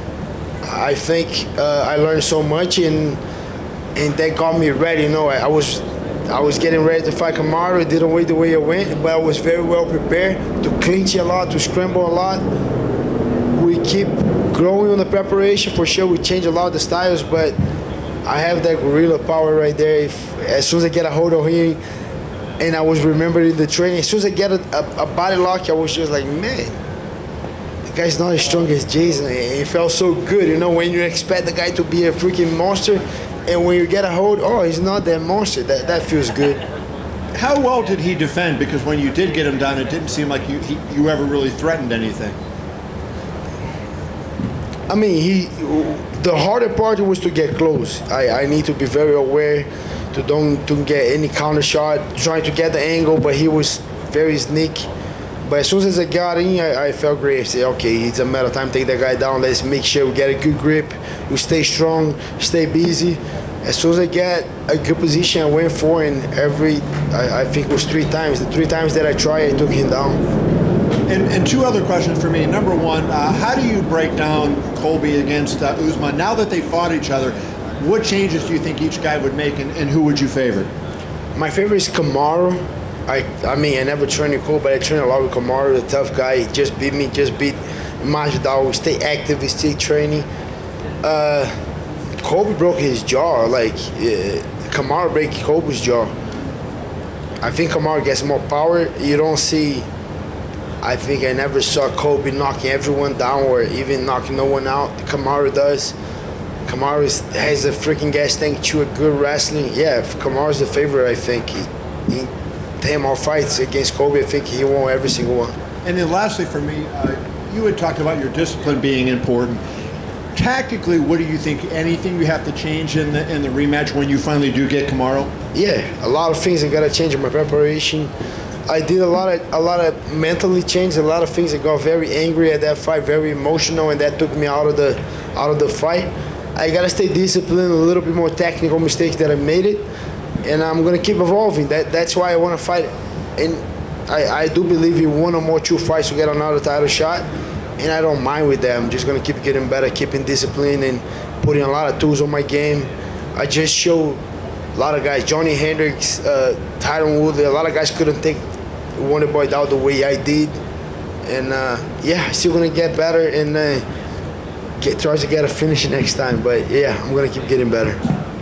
I think I learned so much, and that got me ready. You know, I was getting ready to fight Kamaru. It didn't wait the way it went, but I was very well prepared to clinch a lot, to scramble a lot. We keep growing on the preparation for sure. We change a lot of the styles, but I have that gorilla power right there. As soon as I get a hold of him, and I was remembering the training, as soon as I get a body lock, I was just like, man, the guy's not as strong as Jason. It felt so good, you know, when you expect the guy to be a freaking monster, and when you get a hold, oh, he's not that monster. That feels good. How well did he defend? Because when you did get him down, it didn't seem like you ever really threatened anything. I mean, the harder part was to get close. I need to be very aware to don't get any counter shot, trying to get the angle, but he was very sneaky. But as soon as I got in, I felt great. I said, okay, it's a matter of time to take that guy down. Let's make sure we get a good grip. We stay strong, stay busy. As soon as I get a good position, I went for it, and I think it was 3 times. The 3 times that I tried, I took him down. And 2 other questions for me. Number 1, how do you break down Colby against Usman? Now that they fought each other, what changes do you think each guy would make, and who would you favor? My favorite is Kamaru. I mean, I never trained with Colby, but I trained a lot with Kamaru, the tough guy. He just beat me, just beat Masvidal. We stay active, we stay training. Colby broke his jaw. Like, Kamaru break Colby's jaw. I think Kamaru gets more power. You don't see... I think I never saw Colby knocking everyone down or even knocking no one out. Kamaru does. Kamaru has a freaking gas tank to a good wrestling. Yeah, Kamaru's the favorite, I think. He 10 more fights against Colby, I think he won every single one. And then lastly for me, you had talked about your discipline being important. Tactically, what do you think? Anything you have to change in the rematch when you finally do get Kamaru? Yeah, a lot of things I got to change in my preparation. I did a lot of mentally change, a lot of things. I got very angry at that fight, very emotional, and that took me out of the fight. I gotta stay disciplined, a little bit more technical mistakes that I made it, and I'm gonna keep evolving. That's why I want to fight, and I do believe in 1 or more 2 fights to get another title shot, and I don't mind with that. I'm just gonna keep getting better, keeping discipline, and putting a lot of tools on my game. I just showed a lot of guys, Johnny Hendricks, Tyron Woodley, a lot of guys couldn't take Wonder Boy out the way I did, and yeah, still gonna get better and try to get a finish next time. But yeah, I'm gonna keep getting better.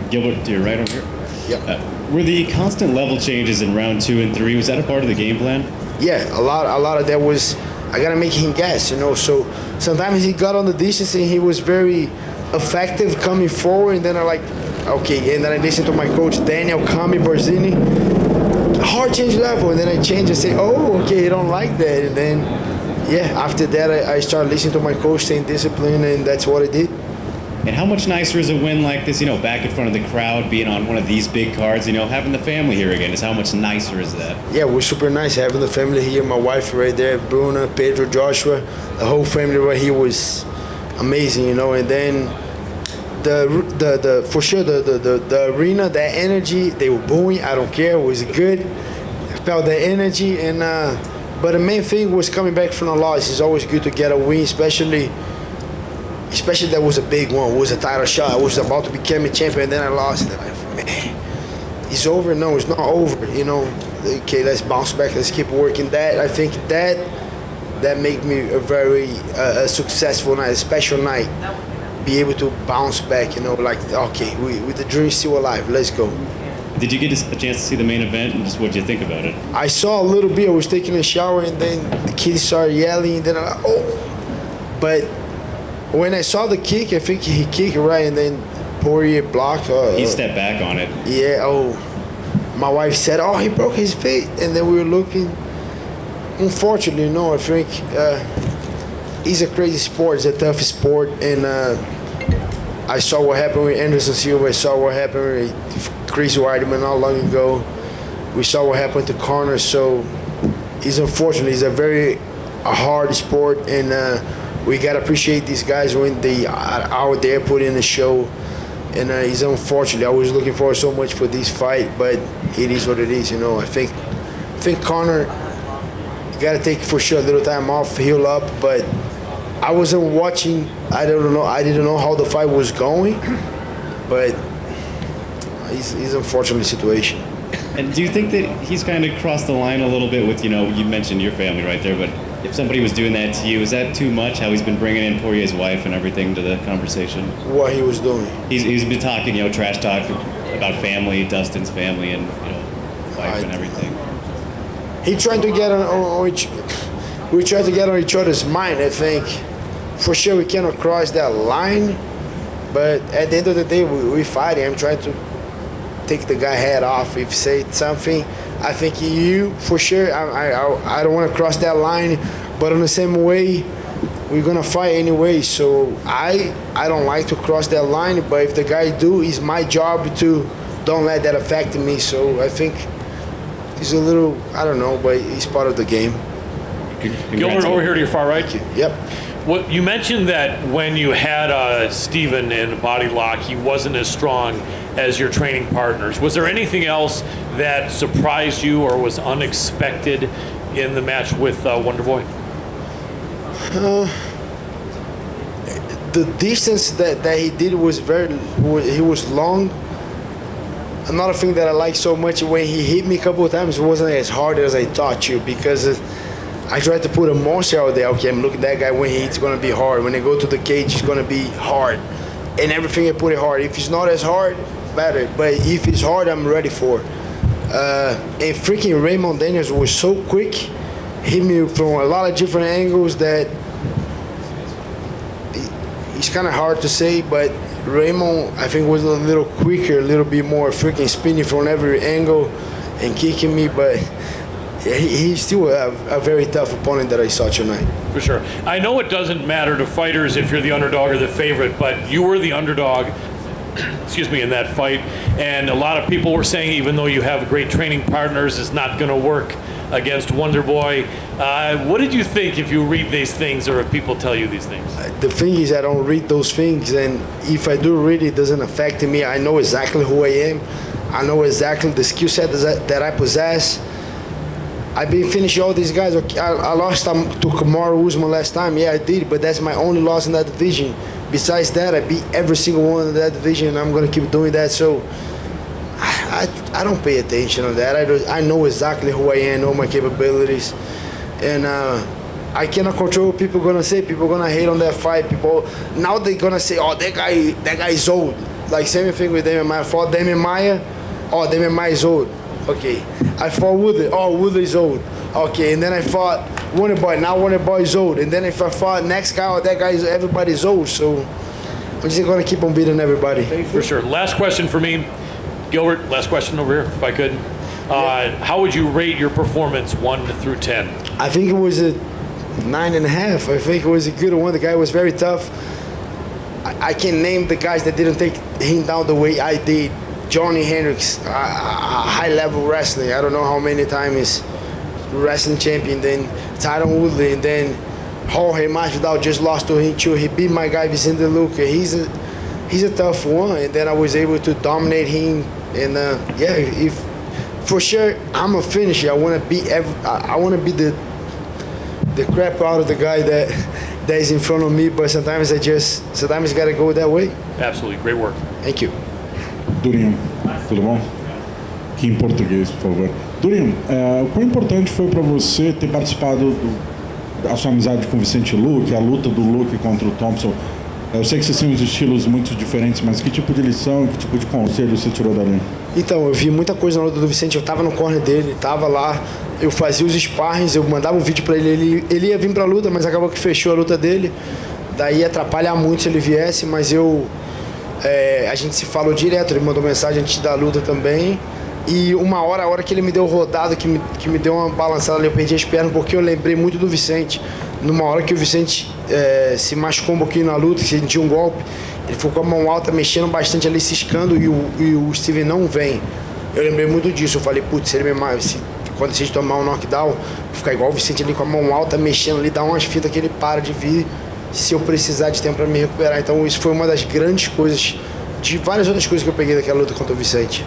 Gilbert, to your right over here. Yep. Were the constant level changes in round 2 and 3? Was that a part of the game plan? Yeah, a lot of that was I gotta make him gas, you know. So sometimes he got on the distance and he was very effective coming forward, and then I like, okay, and then I listened to my coach Daniel Kami Barzini. Hard change level, and then I change and say, oh, okay, you don't like that, and then yeah, after that I started listening to my coach, staying disciplined, and that's what I did. And how much nicer is a win like this, back in front of the crowd, being on one of these big cards, having the family here again? Is how much nicer is that? Yeah, we're super nice having the family here. My wife right there, Bruna, Pedro, Joshua, the whole family right here was amazing, And then for sure the arena, that energy, they were booing. I don't care. It was good. I felt the energy, and but the main thing was coming back from a loss. It's always good to get a win, especially that was a big one. It was a title shot. I was about to become a champion, and then I lost. And man, it's over. No, it's not over. Okay, let's bounce back. Let's keep working. I think that made me a very successful night, a special night. Be able to bounce back, okay, with the dream still alive. Let's go. Did you get a chance to see the main event, and just what did you think about it? I saw a little bit. I was taking a shower, and then the kids started yelling, and then I'm like, oh. But when I saw the kick, I think he kicked right, and then Poirier blocked. He stepped back on it. Yeah, my wife said, oh, he broke his feet, and then we were looking. Unfortunately, no, I think it's a crazy sport. It's a tough sport, and I saw what happened with Anderson Silva. I saw what happened with Chris Weidman not long ago. We saw what happened to Conor. So it's unfortunate. It's a very hard sport, and we gotta appreciate these guys when they are out there putting in the show. And it's unfortunate. I was looking forward so much for this fight, but it is what it is. I think Conor, you gotta take for sure a little time off, heal up, but. I wasn't watching. I don't know. I didn't know how the fight was going, but it's an unfortunate situation. And do you think that he's kind of crossed the line a little bit with, you mentioned your family right there, but if somebody was doing that to you, is that too much? How he's been bringing in Poirier's wife and everything to the conversation? What he was doing? He's been talking, trash talk about family, Dustin's family, and wife and everything. He trying to get on we try to get on each other's mind. I think for sure we cannot cross that line, but at the end of the day we fighting. I'm trying to take the guy head off. If say something, I think you for sure. I don't want to cross that line, but in the same way we're gonna fight anyway. So I don't like to cross that line, but if the guy do, it's my job to don't let that affect me. So I think it's a little, I don't know, but it's part of the game. Gilbert, over here to your far right. Yep. Well, you mentioned that when you had Steven in body lock, he wasn't as strong as your training partners. Was there anything else that surprised you or was unexpected in the match with Wonderboy? The distance that he did was he was long. Another thing that I like so much, when he hit me a couple of times, it wasn't as hard as I thought you, because I tried to put a monster out there. Okay, I'm looking at that guy. When he hits, it's going to be hard. When they go to the cage, it's going to be hard. And everything I put it hard. If it's not as hard, better. But if it's hard, I'm ready for it. And freaking Raymond Daniels was so quick. Hit me from a lot of different angles that it's kind of hard to say. But Raymond, I think, was a little quicker, a little bit more freaking spinning from every angle and kicking me. But he's still a very tough opponent that I saw tonight. For sure. I know it doesn't matter to fighters if you're the underdog or the favorite, but you were the underdog, in that fight. And a lot of people were saying, even though you have great training partners, it's not going to work against Wonderboy. What did you think if you read these things or if people tell you these things? The thing is, I don't read those things, and if I do read it, doesn't affect me. I know exactly who I am. I know exactly the skill set that I possess. I've been finishing all these guys. I lost to Kamaru Usman last time. Yeah, I did, but that's my only loss in that division. Besides that, I beat every single one in that division, and I'm going to keep doing that. So I don't pay attention on that. I know exactly who I am, know my capabilities. And I cannot control what people are going to say. People are going to hate on that fight. Now they're going to say, oh, that guy is old. Like, same thing with Damian Maia. I fought Damian Maia. Oh, Damian Maia is old. Okay. I fought Woodley. Oh, Woodley is old. Okay. And then I fought Wonderboy. Now Wonderboy is old. And then if I fought next guy, oh, that guy is, everybody's old. So I'm just going to keep on beating everybody. For sure. Last question for me. Gilbert, last question over here, if I could. How would you rate your performance 1 through 10? I think it was a 9.5. I think it was a good one. The guy was very tough. I can name the guys that didn't take him down the way I did. Johnny Hendricks, high-level wrestling. I don't know how many times wrestling champion. Then Tyron Woodley, and then Jorge Masvidal just lost to him too. He beat my guy Vicente Luque. He's a tough one, and then I was able to dominate him. And if for sure I'm a finisher. I want to be the crap out of the guy that is in front of me. But sometimes gotta go that way. Absolutely, great work. Thank you. Durinho, tudo bom? Aqui em português, por favor. Durinho, o quão importante foi para você ter participado da sua amizade com o Vicente Luque, a luta do Luque contra o Thompson? Eu sei que vocês têm uns estilos muito diferentes, mas que tipo de lição, que tipo de conselho você tirou dali? Então, eu vi muita coisa na luta do Vicente. Eu tava no corner dele, tava lá, eu fazia os sparrings, eu mandava um vídeo para ele ia vir pra luta, mas acabou que fechou a luta dele. Daí ia atrapalhar muito se ele viesse, mas a gente se falou direto, ele mandou mensagem antes da luta também. E a hora que ele me deu rodada, que me deu uma balançada ali, eu perdi as pernas, porque eu lembrei muito do Vicente. Numa hora que o Vicente se machucou um pouquinho na luta, que sentiu um golpe, ele ficou com a mão alta, mexendo bastante ali, ciscando, e o Steven não vem. Eu lembrei muito disso, eu falei, putz, quando a gente tomar um knockdown, ficar igual o Vicente ali com a mão alta, mexendo ali, dá umas fitas que ele para de vir, se eu precisar de tempo para me recuperar. Então isso foi uma das grandes coisas, de várias outras coisas que eu peguei daquela luta contra o Vicente.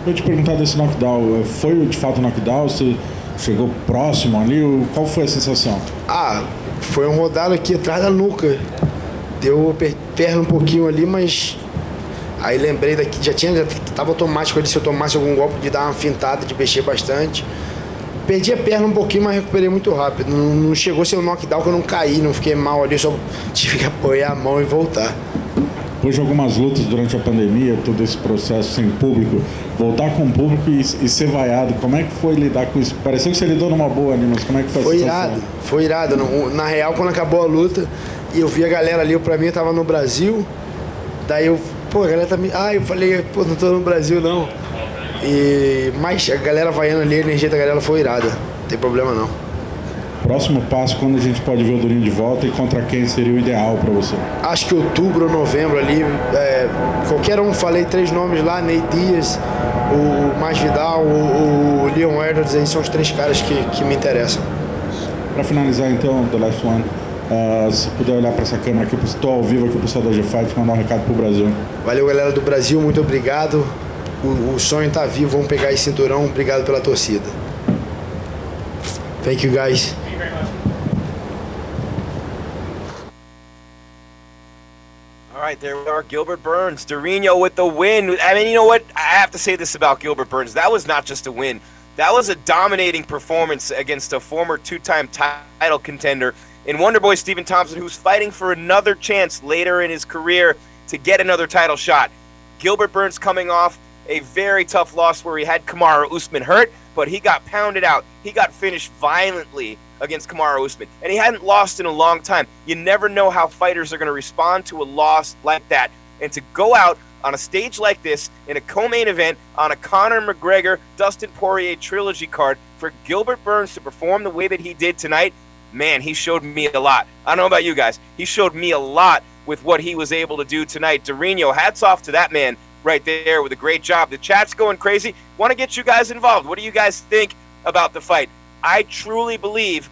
Eu te perguntar desse knockdown, foi de fato um knockdown? Você chegou próximo ali? Qual foi a sensação? Foi um rodado aqui atrás da nuca. Deu perna um pouquinho ali, mas aí lembrei daqui, já tava automático ali, se eu tomasse algum golpe de dar uma fintada, de mexer bastante. Perdi a perna um pouquinho, mas recuperei muito rápido. Não chegou a ser um knockdown que eu não caí, não fiquei mal ali, só tive que apoiar a mão e voltar. Depois de algumas lutas durante a pandemia, todo esse processo sem público, voltar com o público e ser vaiado, como é que foi lidar com isso? Pareceu que você lidou numa boa ali, mas como é que foi a situação? Foi irado. Na real, quando acabou a luta, e eu vi a galera ali, pra mim eu tava no Brasil, daí a galera tá me... eu falei, não tô no Brasil não. Mas a galera vaiando ali, a energia da galera foi irada, não tem problema não. Próximo passo, quando a gente pode ver o Durinho de volta e contra quem seria o ideal para você? Acho que outubro ou novembro ali, qualquer um, falei 3 nomes lá, Ney Dias, o Masvidal, o Leon Edwards, aí são os 3 caras que me interessam. Para finalizar então, The Last One, se puder olhar para essa câmera aqui, estou ao vivo aqui pro pessoal da G-Fight, mandar um recado pro Brasil. Valeu, galera do Brasil, muito obrigado. O sonho tá vivo, vamos pegar esse cinturão, obrigado pela torcida. Thank you, guys. All right, there we are. Gilbert Burns, Durinho with the win. I mean, you know what? I have to say this about Gilbert Burns. That was not just a win. That was a dominating performance against a former 2-time title contender in Wonderboy Stephen Thompson, who's fighting for another chance later in his career to get another title shot. Gilbert Burns coming off a very tough loss where he had Kamaru Usman hurt, but he got pounded out. He got finished violently against Kamaru Usman, and he hadn't lost in a long time. You never know how fighters are going to respond to a loss like that. And to go out on a stage like this in a co-main event on a Conor McGregor, Dustin Poirier trilogy card for Gilbert Burns to perform the way that he did tonight, man, he showed me a lot. I don't know about you guys. He showed me a lot with what he was able to do tonight. Durinho, hats off to that man right there with a great job. The chat's going crazy. Want to get you guys involved. What do you guys think about the fight? I truly believe,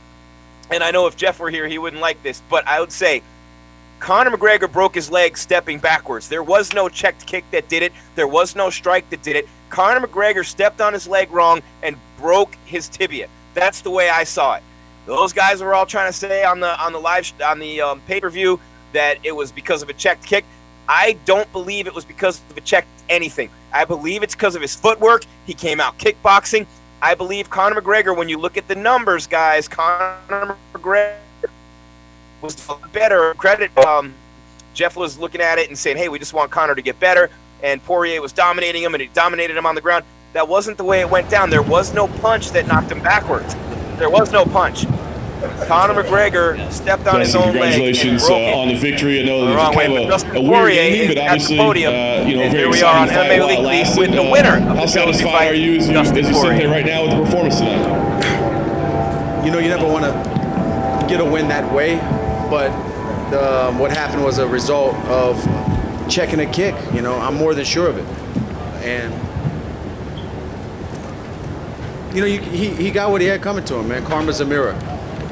and I know if Jeff were here, he wouldn't like this, but I would say Conor McGregor broke his leg stepping backwards. There was no checked kick that did it. There was no strike that did it. Conor McGregor stepped on his leg wrong and broke his tibia. That's the way I saw it. Those guys were all trying to say on the pay-per-view that it was because of a checked kick. I don't believe it was because of a checked anything. I believe it's because of his footwork. He came out kickboxing. I believe Conor McGregor, when you look at the numbers, guys, Conor McGregor was better. Credit, Jeff was looking at it and saying, hey, we just want Conor to get better. And Poirier was dominating him, and he dominated him on the ground. That wasn't the way it went down. There was no punch that knocked him backwards. There was no punch. Conor McGregor stepped on his own leg. Congratulations on the victory. I know it was kind of a weird Poirier ending, but obviously, and very here we are on exciting MMA fight Weekly with the winner of How the satisfied are you as you sit there right now with the performance tonight? You know, you never want to get a win that way, but what happened was a result of checking a kick. You know, I'm more than sure of it. And you know, he got what he had coming to him, man. Karma's a mirror.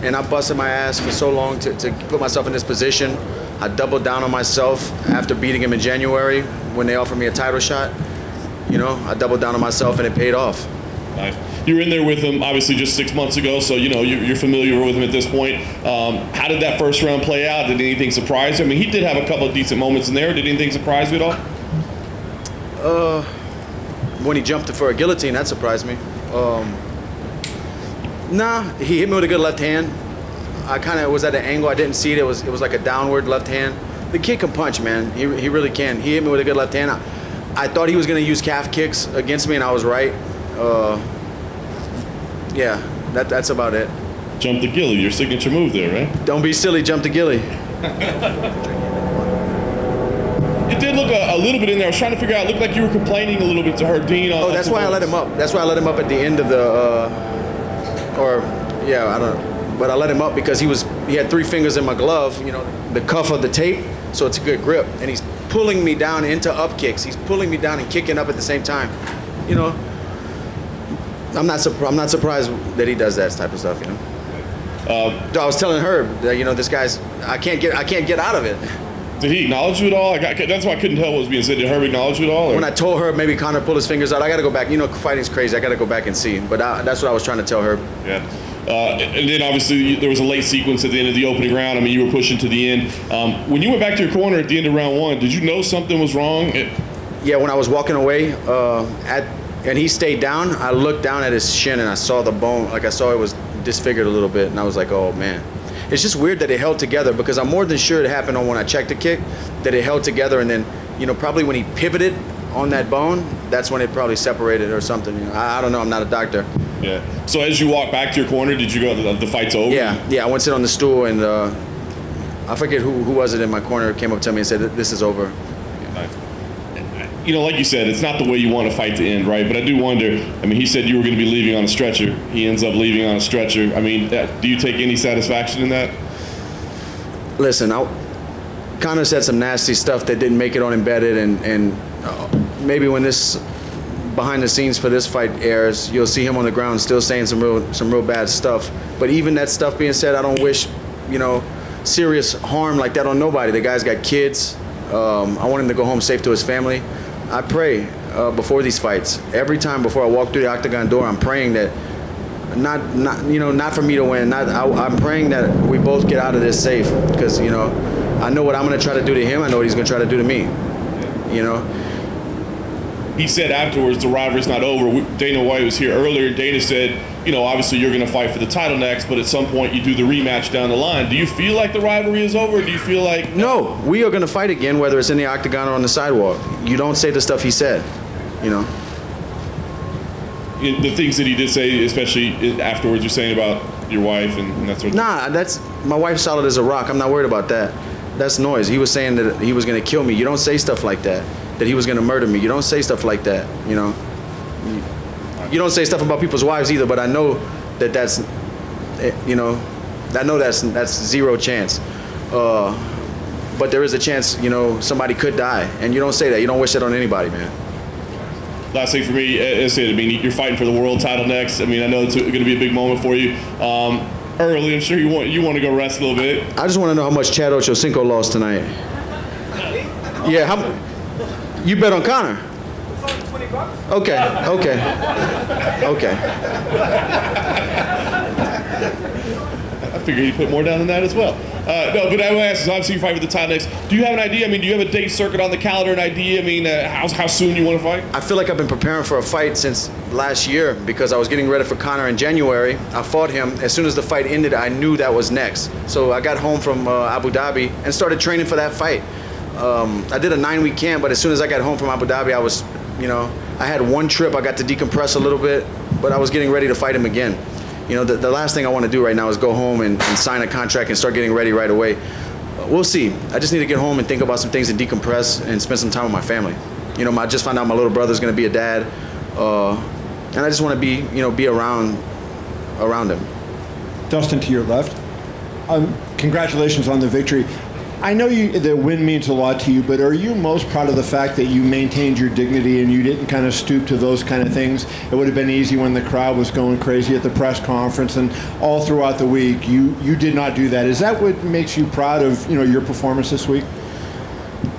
And I busted my ass for so long to put myself in this position. I doubled down on myself after beating him in January when they offered me a title shot. You know, I doubled down on myself and it paid off. Nice. You were in there with him, obviously, just 6 months ago, so you know you're familiar with him at this point. How did that first round play out? Did anything surprise you? I mean, he did have a couple of decent moments in there. Did anything surprise you at all? When he jumped for a guillotine, that surprised me. Nah, he hit me with a good left hand. I kind of was at an angle. I didn't see it. It was like a downward left hand. The kid can punch, man. He really can. He hit me with a good left hand. I thought he was going to use calf kicks against me, and I was right. Yeah, that's about it. Jump the gilly, your signature move there, right? Don't be silly, jump the gilly. It did look a little bit in there. I was trying to figure out. It looked like you were complaining a little bit to Herdine. That's why I let him up. That's why I let him up at the end of the, I don't know. But I let him up because he had 3 fingers in my glove, you know, the cuff of the tape, so it's a good grip. And he's pulling me down into up kicks. He's pulling me down and kicking up at the same time. You know, I'm not surprised that he does that type of stuff, you know. I was telling Herb that, you know, this guy's, I can't get out of it. Did he acknowledge you at all? That's why I couldn't tell what was being said. Did Herb acknowledge you at all? Or? When I told Herb maybe Conor pulled his fingers out, I got to go back. You know, fighting's crazy. I got to go back and see. But that's what I was trying to tell Herb. Yeah. And then obviously there was a late sequence at the end of the opening round. I mean, you were pushing to the end. When you went back to your corner at the end of round 1, did you know something was wrong? Yeah, when I was walking away, and he stayed down, I looked down at his shin and I saw the bone, like I saw it was disfigured a little bit, and I was like, oh man. It's just weird that it held together because I'm more than sure it happened on when I checked the kick, that it held together, and then, you know, probably when he pivoted on that bone, that's when it probably separated or something. You know, I don't know, I'm not a doctor. Yeah. So as you walk back to your corner, did you go, the fight's over? Yeah, I went to sit on the stool, and I forget who was it in my corner came up to me and said, this is over. You know, like you said, it's not the way you want a fight to end, right? But I do wonder, I mean, he said you were going to be leaving on a stretcher. He ends up leaving on a stretcher. I mean, do you take any satisfaction in that? Listen, Conor said some nasty stuff that didn't make it on Embedded, and maybe when this behind the scenes for this fight airs, you'll see him on the ground still saying some real bad stuff. But even that stuff being said, I don't wish, you know, serious harm like that on nobody. The guy's got kids. I want him to go home safe to his family. I pray before these fights. Every time before I walk through the octagon door, I'm praying that not for me to win. I'm praying that we both get out of this safe, because, you know, I know what I'm going to try to do to him. I know what he's going to try to do to me. You know. He said afterwards the rivalry's not over. Dana White was here earlier. Dana said, you know, obviously you're going to fight for the title next, but at some point you do the rematch down the line. Do you feel like the rivalry is over? Or do you feel like... No, we are going to fight again, whether it's in the octagon or on the sidewalk. You don't say the stuff he said, you know. The things that he did say, especially afterwards, you're saying about your wife and that sort of thing? Nah, my wife's solid as a rock. I'm not worried about that. That's noise. He was saying that he was going to kill me. You don't say stuff like that. That he was going to murder me. You don't say stuff like that, you know. You don't say stuff about people's wives either, but I know that's, you know, I know that's zero chance. But there is a chance, you know, somebody could die, and you don't say that. You don't wish that on anybody, man. Last thing for me, as I said, I mean, you're fighting for the world title next. I mean, I know it's going to be a big moment for you. Early, I'm sure you want to go rest a little bit. I just want to know how much Chad Ochocinco lost tonight. Yeah, you bet on Conor? Okay. I figured he'd put more down than that as well. No, but I want to ask, obviously you fight for the title next. Do you have an idea? I mean, do you have a date circuit on the calendar, an idea? I mean, how soon you want to fight? I feel like I've been preparing for a fight since last year because I was getting ready for Conor in January. I fought him. As soon as the fight ended, I knew that was next. So I got home from Abu Dhabi and started training for that fight. I did a 9-week camp, but as soon as I got home from Abu Dhabi, I was, you know, I had one trip. I got to decompress a little bit, but I was getting ready to fight him again. You know, the last thing I want to do right now is go home and sign a contract and start getting ready right away. We'll see. I just need to get home and think about some things and decompress and spend some time with my family. You know, I just found out my little brother's going to be a dad, and I just want to be around him. Dustin, to your left. Congratulations on the victory. I know the win means a lot to you, but are you most proud of the fact that you maintained your dignity and you didn't kind of stoop to those kind of things? It would have been easy when the crowd was going crazy at the press conference and all throughout the week. You did not do that. Is that what makes you proud of your performance this week?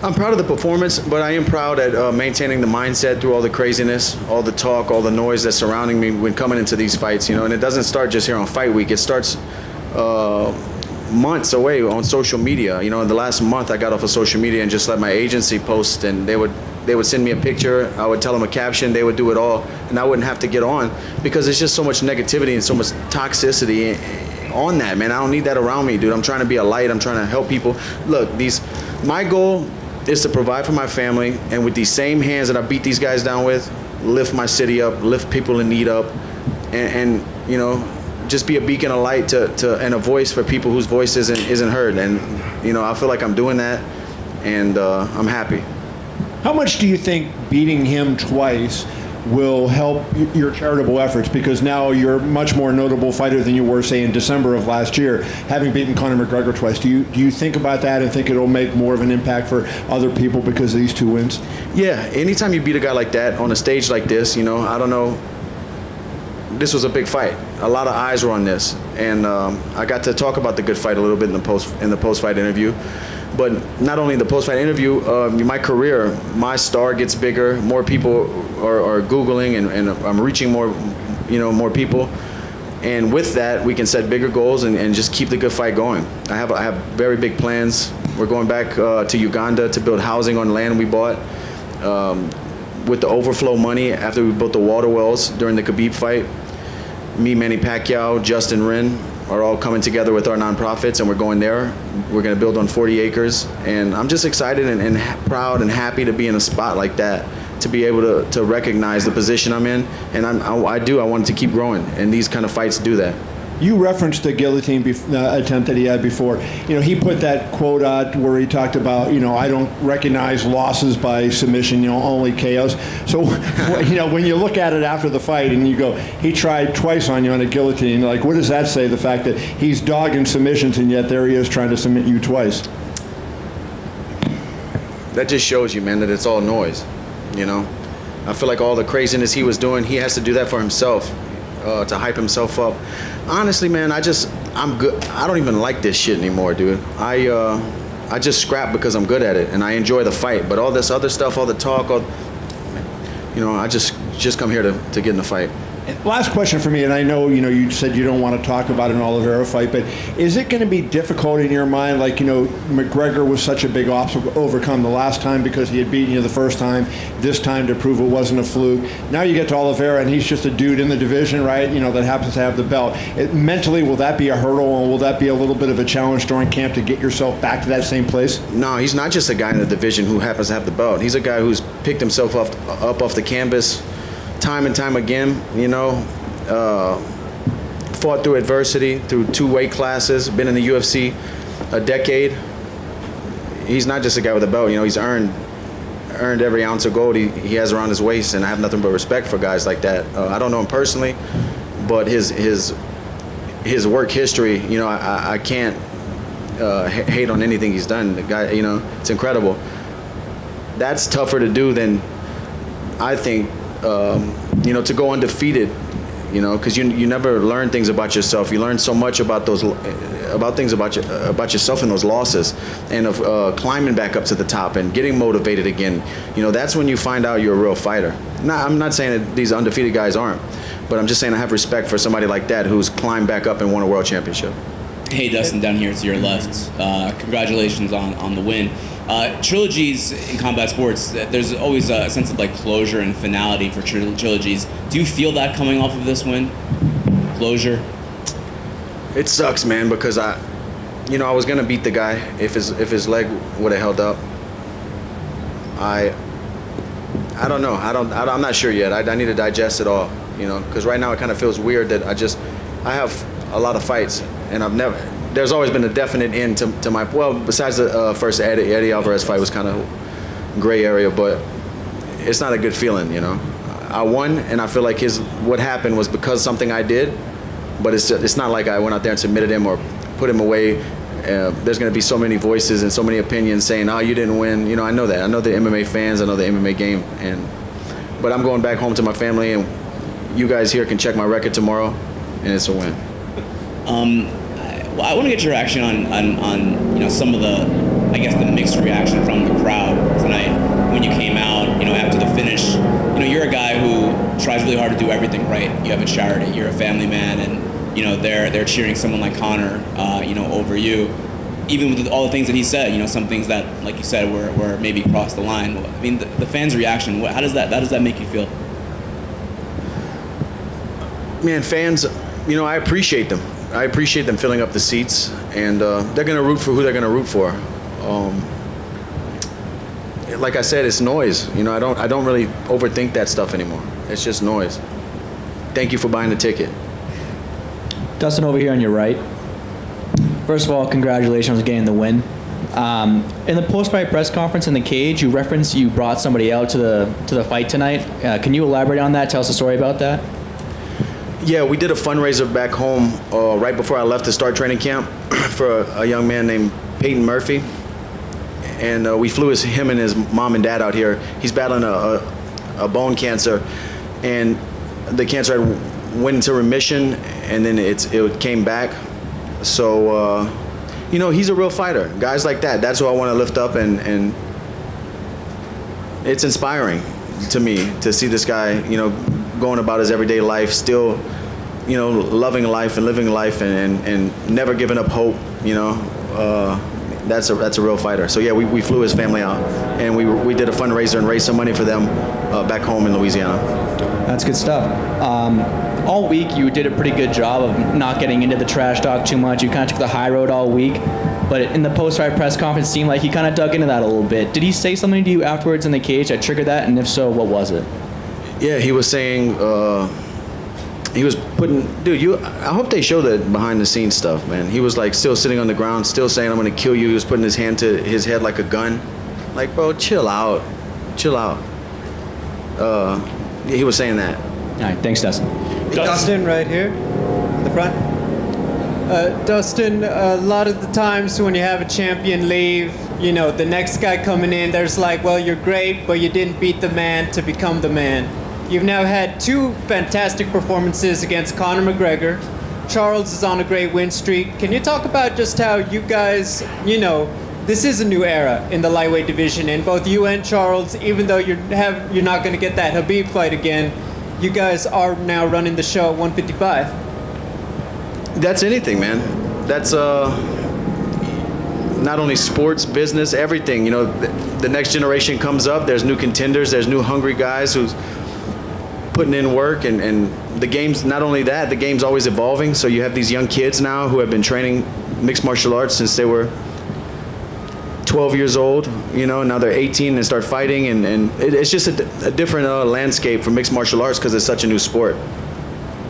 I'm proud of the performance, but I am proud at maintaining the mindset through all the craziness, all the talk, all the noise that's surrounding me when coming into these fights. And it doesn't start just here on fight week. It starts months away on social media. In the last month, I got off of social media and just let my agency post, and they would send me a picture. I would tell them a caption. They would do it all, and I wouldn't have to get on because there's just so much negativity and so much toxicity on that, man. I don't need that around me, dude. I'm trying to be a light. I'm trying to help people. Look, my goal is to provide for my family, and with these same hands that I beat these guys down with, lift my city up, lift people in need up, and just be a beacon of light and a voice for people whose voice isn't heard. And I feel like I'm doing that, and I'm happy. How much do you think beating him twice will help your charitable efforts? Because now you're a much more notable fighter than you were, say, in December of last year, having beaten Conor McGregor twice. Do you think about that and think it'll make more of an impact for other people because of these two wins? Yeah, anytime you beat a guy like that on a stage like this, I don't know. This was a big fight. A lot of eyes were on this, and I got to talk about the good fight a little bit in the post-fight interview. But not only the post-fight interview, my career, my star gets bigger. More people are Googling, and I'm reaching more people. And with that, we can set bigger goals and just keep the good fight going. I have very big plans. We're going back to Uganda to build housing on land we bought. With the overflow money after we built the water wells during the Khabib fight, me, Manny Pacquiao, Justin Wren are all coming together with our nonprofits, and we're going there. We're going to build on 40 acres, and I'm just excited and proud and happy to be in a spot like that, to be able to recognize the position I'm in, and I want to keep growing, and these kind of fights do that. You referenced the guillotine attempt that he had before. He put that quote out where he talked about, I don't recognize losses by submission, only KOs. So, when you look at it after the fight and you go, he tried twice on you on a guillotine, like, what does that say? The fact that he's dogging submissions and yet there he is trying to submit you twice. That just shows you, man, that it's all noise. I feel like all the craziness he was doing, he has to do that for himself, to hype himself up. Honestly, man, I'm good. I don't even like this shit anymore, dude. I just scrap because I'm good at it and I enjoy the fight. But all this other stuff, all the talk, I just come here to get in the fight. Last question for me, and I know you said you don't want to talk about an Oliveira fight, but is it going to be difficult in your mind? Like McGregor was such a big obstacle to overcome the last time because he had beaten you the first time. This time to prove it wasn't a fluke. Now you get to Oliveira, and he's just a dude in the division, right? That happens to have the belt. Mentally, will that be a hurdle, and will that be a little bit of a challenge during camp to get yourself back to that same place? No, he's not just a guy in the division who happens to have the belt. He's a guy who's picked himself up off the canvas time and time again, fought through adversity, through 2 weight classes, been in the UFC a decade. He's not just a guy with a belt, he's earned every ounce of gold he has around his waist, and I have nothing but respect for guys like that. I don't know him personally, but his work history, I can't hate on anything he's done. The guy, it's incredible. That's tougher to do than, I think, to go undefeated, because you never learn things about yourself. You learn so much about things about yourself in those losses, and of climbing back up to the top and getting motivated again. That's when you find out you're a real fighter. I'm not saying that these undefeated guys aren't, but I'm just saying I have respect for somebody like that who's climbed back up and won a world championship. Hey, Dustin, down here to your left. Congratulations on the win. Trilogies in combat sports, there's always a sense of closure and finality for trilogies. Do you feel that coming off of this win? Closure? It sucks, man, because I was gonna beat the guy if his leg would have held up. I don't know. I'm not sure yet. I need to digest it all, because right now it kind of feels weird that I have a lot of fights, and there's always been a definite end to my, besides the first Eddie Alvarez fight was kind of gray area, but it's not a good feeling, I won, and I feel like what happened was because something I did, but it's not like I went out there and submitted him or put him away there's going to be so many voices and so many opinions saying, "Oh, you didn't win." You know, I know that. I know the MMA fans. I know the MMA game. But I'm going back home to my family, and you guys here can check my record tomorrow, and it's a win. Well, I want to get your reaction on you know, some of the, I guess, the mixed reaction from the crowd tonight when you came out, you know, after the finish. You know, you're a guy who tries really hard to do everything right. You have a charity. You're a family man, and you know they're cheering someone like Conor, you know, over you. Even with all the things that he said, you know, some things that, like you said, were maybe crossed the line. I mean, the fans' reaction. How does that make you feel? Man, fans, you know, I appreciate them. I appreciate them filling up the seats, and they're going to root for who they're going to root for. Like I said, it's noise. You know, I don't really overthink that stuff anymore. It's just noise. Thank you for buying the ticket. Dustin, over here on your right. First of all, congratulations on getting the win. In the post-fight press conference in the cage, you referenced you brought somebody out to the fight tonight. Can you elaborate on that? Tell us a story about that. Yeah, we did a fundraiser back home right before I left to start training camp for a young man named Peyton Murphy. And we flew him and his mom and dad out here. He's battling a bone cancer, and the cancer went into remission, and then it came back. So, you know, he's a real fighter. Guys like that, that's who I want to lift up, and it's inspiring to me to see this guy, you know, going about his everyday life, still, you know, loving life and living life, and never giving up hope. You know, that's a real fighter. So yeah, we flew his family out, and we did a fundraiser and raised some money for them back home in Louisiana. That's good stuff. All week you did a pretty good job of not getting into the trash talk too much. You kind of took the high road all week, but in the post-fight press conference, it seemed like he kind of dug into that a little bit. Did he say something to you afterwards in the cage that triggered that, and if so, what was it? Yeah, he was saying, he was putting, dude, I hope they show the behind the scenes stuff, man. He was like still sitting on the ground, still saying, "I'm gonna kill you." He was putting his hand to his head like a gun. Like, bro, chill out. He was saying that. All right, thanks, Dustin. Dustin, right here, in the front. Dustin, a lot of the times when you have a champion leave, you know, the next guy coming in, there's like, well, you're great, but you didn't beat the man to become the man. You've now had two fantastic performances against Conor McGregor. Charles is on a great win streak. Can you talk about just how you guys, you know, this is a new era in the lightweight division, and both you and Charles, even though you're not going to get that Khabib fight again, you guys are now running the show at 155. That's anything, man. That's not only sports, business, everything. You know, the next generation comes up. There's new contenders. There's new hungry guys who's putting in work, and the game's not only that. The game's always evolving. So you have these young kids now who have been training mixed martial arts since they were 12 years old, you know, now they're 18 and start fighting, and it's just a different landscape for mixed martial arts because it's such a new sport.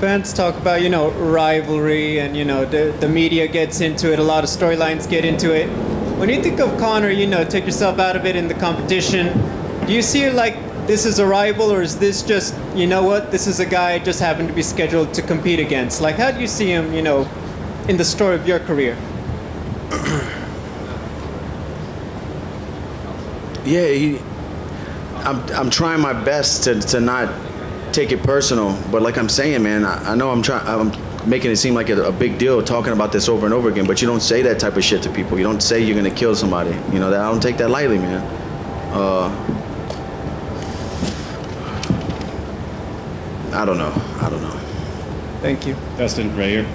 Fans talk about, you know, rivalry, and, you know, the media gets into it, a lot of storylines get into it. When you think of Conor, you know, take yourself out of it in the competition, do you see it like this is a rival, or is this just, you know what, this is a guy I just happened to be scheduled to compete against? Like, how do you see him, you know, in the story of your career? Yeah, I'm trying my best to not take it personal, but like I'm saying, man, I know I'm making it seem like a big deal talking about this over and over again, but you don't say that type of shit to people. You don't say you're gonna kill somebody. You know, I don't take that lightly, man. I don't know. Thank you. Dustin, right here.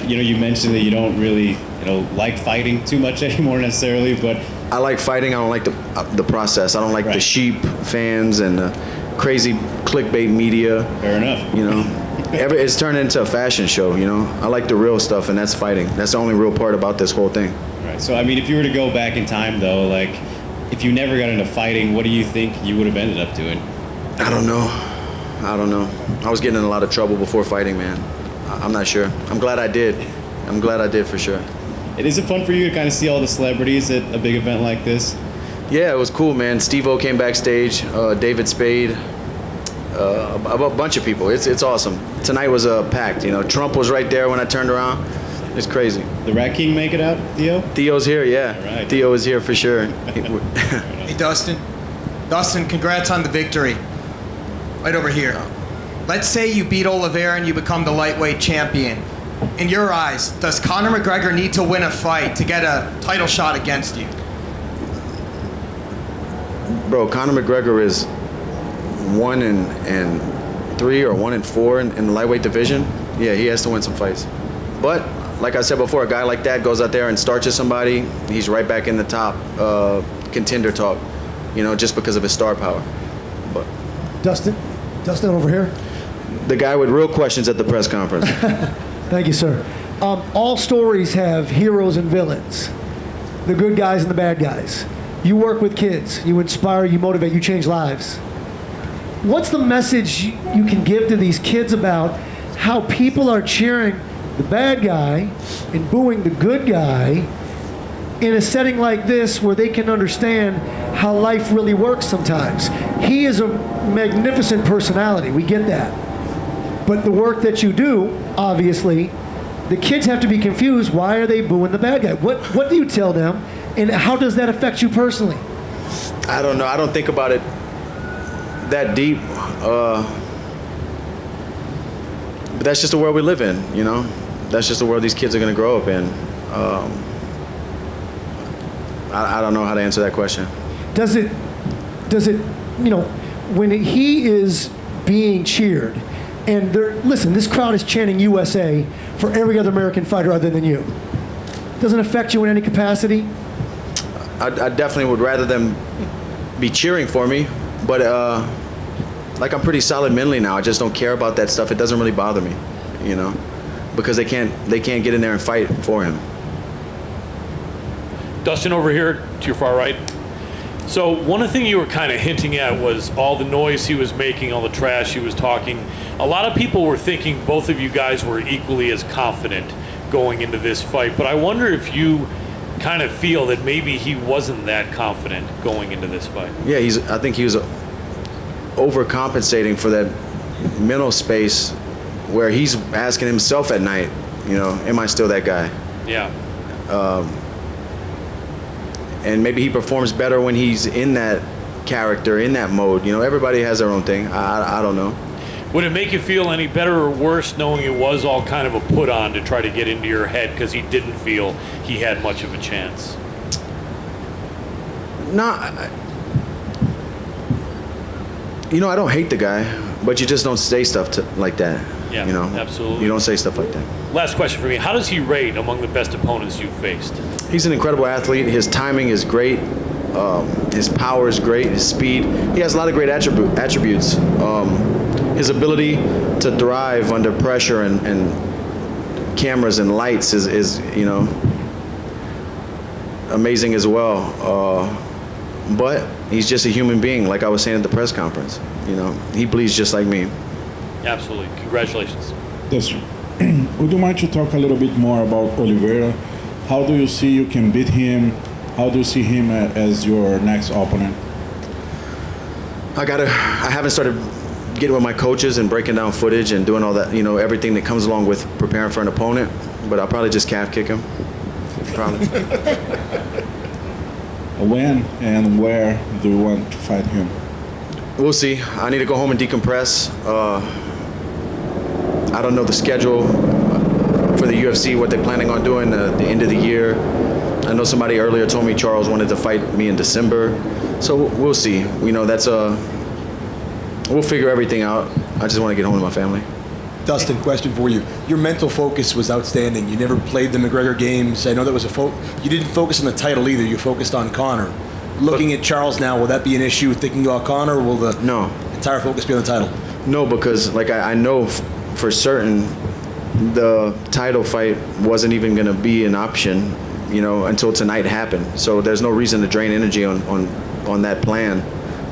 You know, you mentioned that you don't really, you know, like fighting too much anymore necessarily, but I like fighting. I don't like the process. I don't like the sheep fans and the crazy clickbait media. Fair enough. You know, it's turned into a fashion show. You know, I like the real stuff, and that's fighting. That's the only real part about this whole thing. Right. So, I mean, if you were to go back in time, though, like, if you never got into fighting, what do you think you would have ended up doing? I don't know. I was getting in a lot of trouble before fighting, man. I'm not sure. I'm glad I did. For sure. Is it fun for you to kind of see all the celebrities at a big event like this? Yeah, it was cool, man. Steve-O came backstage, David Spade, a bunch of people. It's awesome. Tonight was packed. You know, Trump was right there when I turned around. It's crazy. The Rat King make it out, Theo? Theo's here, yeah. All right. Theo is here for sure. Hey, Dustin. Dustin, congrats on the victory. Right over here. Let's say you beat Oliveira and you become the lightweight champion. In your eyes, does Conor McGregor need to win a fight to get a title shot against you? Bro, Conor McGregor is 1-3 or 1-4 in the lightweight division. Yeah, he has to win some fights. But like I said before, a guy like that goes out there and starches somebody, he's right back in the top contender talk, just because of his star power. But Dustin over here. The guy with real questions at the press conference. Thank you, sir. All stories have heroes and villains, the good guys and the bad guys. You work with kids. You inspire, you motivate, you change lives. What's the message you can give to these kids about how people are cheering the bad guy and booing the good guy in a setting like this where they can understand how life really works sometimes? He is a magnificent personality. We get that. But the work that you do, obviously, the kids have to be confused. Why are they booing the bad guy? What do you tell them, and how does that affect you personally? I don't know. I don't think about it that deep. But that's just the world we live in, That's just the world these kids are going to grow up in. I don't know how to answer that question. Does it, when he is being cheered, and listen, this crowd is chanting USA for every other American fighter other than you. Doesn't affect you in any capacity? I definitely would rather them be cheering for me, but I'm pretty solid mentally now. I just don't care about that stuff. It doesn't really bother me, because they can't get in there and fight for him. Dustin over here to your far right. So one of the things you were kind of hinting at was all the noise he was making, all the trash he was talking. A lot of people were thinking both of you guys were equally as confident going into this fight, but I wonder if you kind of feel that maybe he wasn't that confident going into this fight. Yeah, I think he was overcompensating for that mental space where he's asking himself at night, am I still that guy? Yeah. And maybe he performs better when he's in that character, in that mode. Everybody has their own thing. I don't know. Would it make you feel any better or worse knowing it was all kind of a put on to try to get into your head because he didn't feel he had much of a chance? No, I don't hate the guy, but you just don't say stuff like that. Yeah, absolutely. You don't say stuff like that. Last question for me. How does he rate among the best opponents you've faced? He's an incredible athlete. His timing is great. His power is great. His speed. He has a lot of great attributes. His ability to thrive under pressure and cameras and lights is amazing as well. But he's just a human being, like I was saying at the press conference. He bleeds just like me. Absolutely. Congratulations. Dustin, would you mind to talk a little bit more about Oliveira? How do you see you can beat him? How do you see him as your next opponent? I haven't started getting with my coaches and breaking down footage and doing all that, everything that comes along with preparing for an opponent. But I'll probably just calf kick him. Probably. When and where do you want to fight him? We'll see. I need to go home and decompress. I don't know the schedule for the UFC, what they're planning on doing at the end of the year. I know somebody earlier told me Charles wanted to fight me in December. So we'll see. We'll figure everything out. I just want to get home to my family. Dustin, question for you. Your mental focus was outstanding. You never played the McGregor games. I know that was you didn't focus on the title either. You focused on Conor. Looking at Charles now, will that be an issue thinking about Conor, or will the entire focus be on the title? No, because I know for certain the title fight wasn't even going to be an option, until tonight happened. So there's no reason to drain energy on that plan.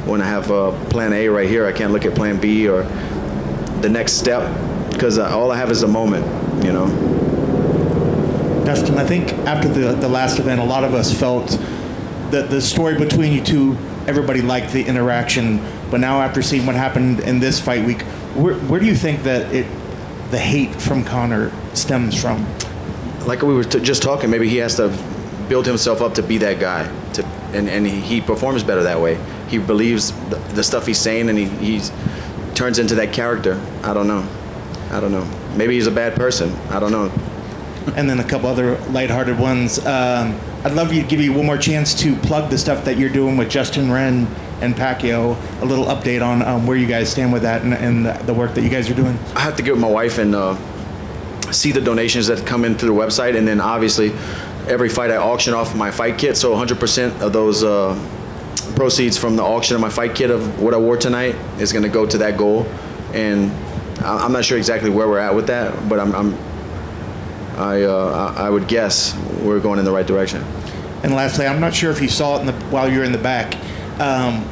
When I have plan A right here, I can't look at plan B or the next step, because all I have is the moment, Dustin, I think after the last event, a lot of us felt that the story between you two, everybody liked the interaction, but now after seeing what happened in this fight week, where do you think that the hate from Conor stems from? like we were just talking, maybe he has to build himself up to be that guy, and he performs better that way. He believes the stuff he's saying, and he turns into that character. I don't know. Maybe he's a bad person. I don't know. And then a couple other lighthearted ones. I'd love to give you one more chance to plug the stuff that you're doing with Justin Wren and Pacquiao. A little update on where you guys stand with that and the work that you guys are doing. I have to get with my wife and see the donations that come in through the website, and then obviously every fight I auction off my fight kit. So 100% of those proceeds from the auction of my fight kit of what I wore tonight is going to go to that goal. And I'm not sure exactly where we're at with that, but I would guess we're going in the right direction. And lastly, I'm not sure if you saw it while you were in the back.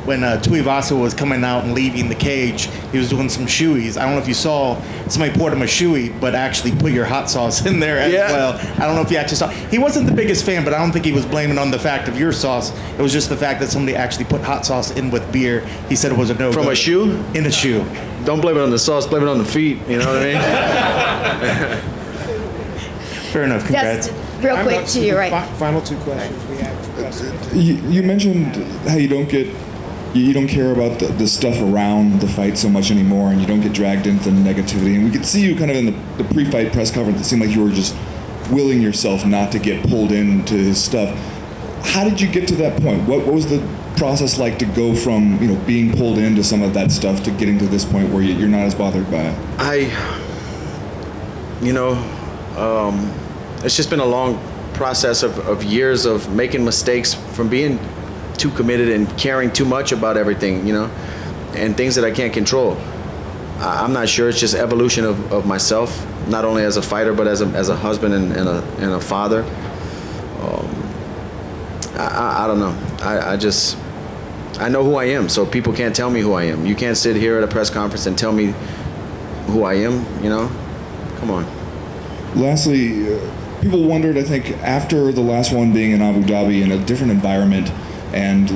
When Tuivasa was coming out and leaving the cage, he was doing some shoeys. I don't know if you saw somebody poured him a shoey, but actually put your hot sauce in there as well. I don't know if you actually saw. He wasn't the biggest fan, but I don't think he was blaming on the fact of your sauce. It was just the fact that somebody actually put hot sauce in with beer. He said it was a no-go. From a shoe? In a shoe. Don't blame it on the sauce, blame it on the feet. You know what I mean? Fair enough. Congrats. Just real quick to you, right? Final two questions we have. You mentioned how you don't care about the stuff around the fight so much anymore, and you don't get dragged into the negativity. And we could see you kind of in the pre-fight press conference. It seemed like you were just willing yourself not to get pulled into his stuff. How did you get to that point? What was the process like to go from being pulled into some of that stuff to getting to this point where you're not as bothered by it? It's just been a long process of years of making mistakes from being too committed and caring too much about everything, and things that I can't control. I'm not sure. It's just evolution of myself, not only as a fighter, but as a husband and a father. I don't know. I know who I am, so people can't tell me who I am. You can't sit here at a press conference and tell me who I am, Come on. Lastly, people wondered, I think, after the last one being in Abu Dhabi in a different environment, and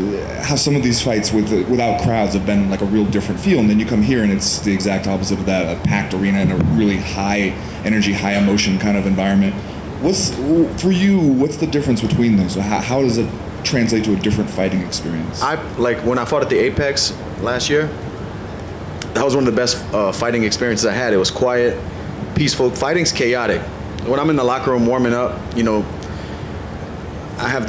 how some of these fights without crowds have been like a real different feel, and then you come here and it's the exact opposite of that, a packed arena and a really high energy, high emotion kind of environment. What's the difference between those? How does it translate to a different fighting experience? When I fought at the Apex last year, that was one of the best fighting experiences I had. It was quiet, peaceful. Fighting's chaotic. When I'm in the locker room warming up, I have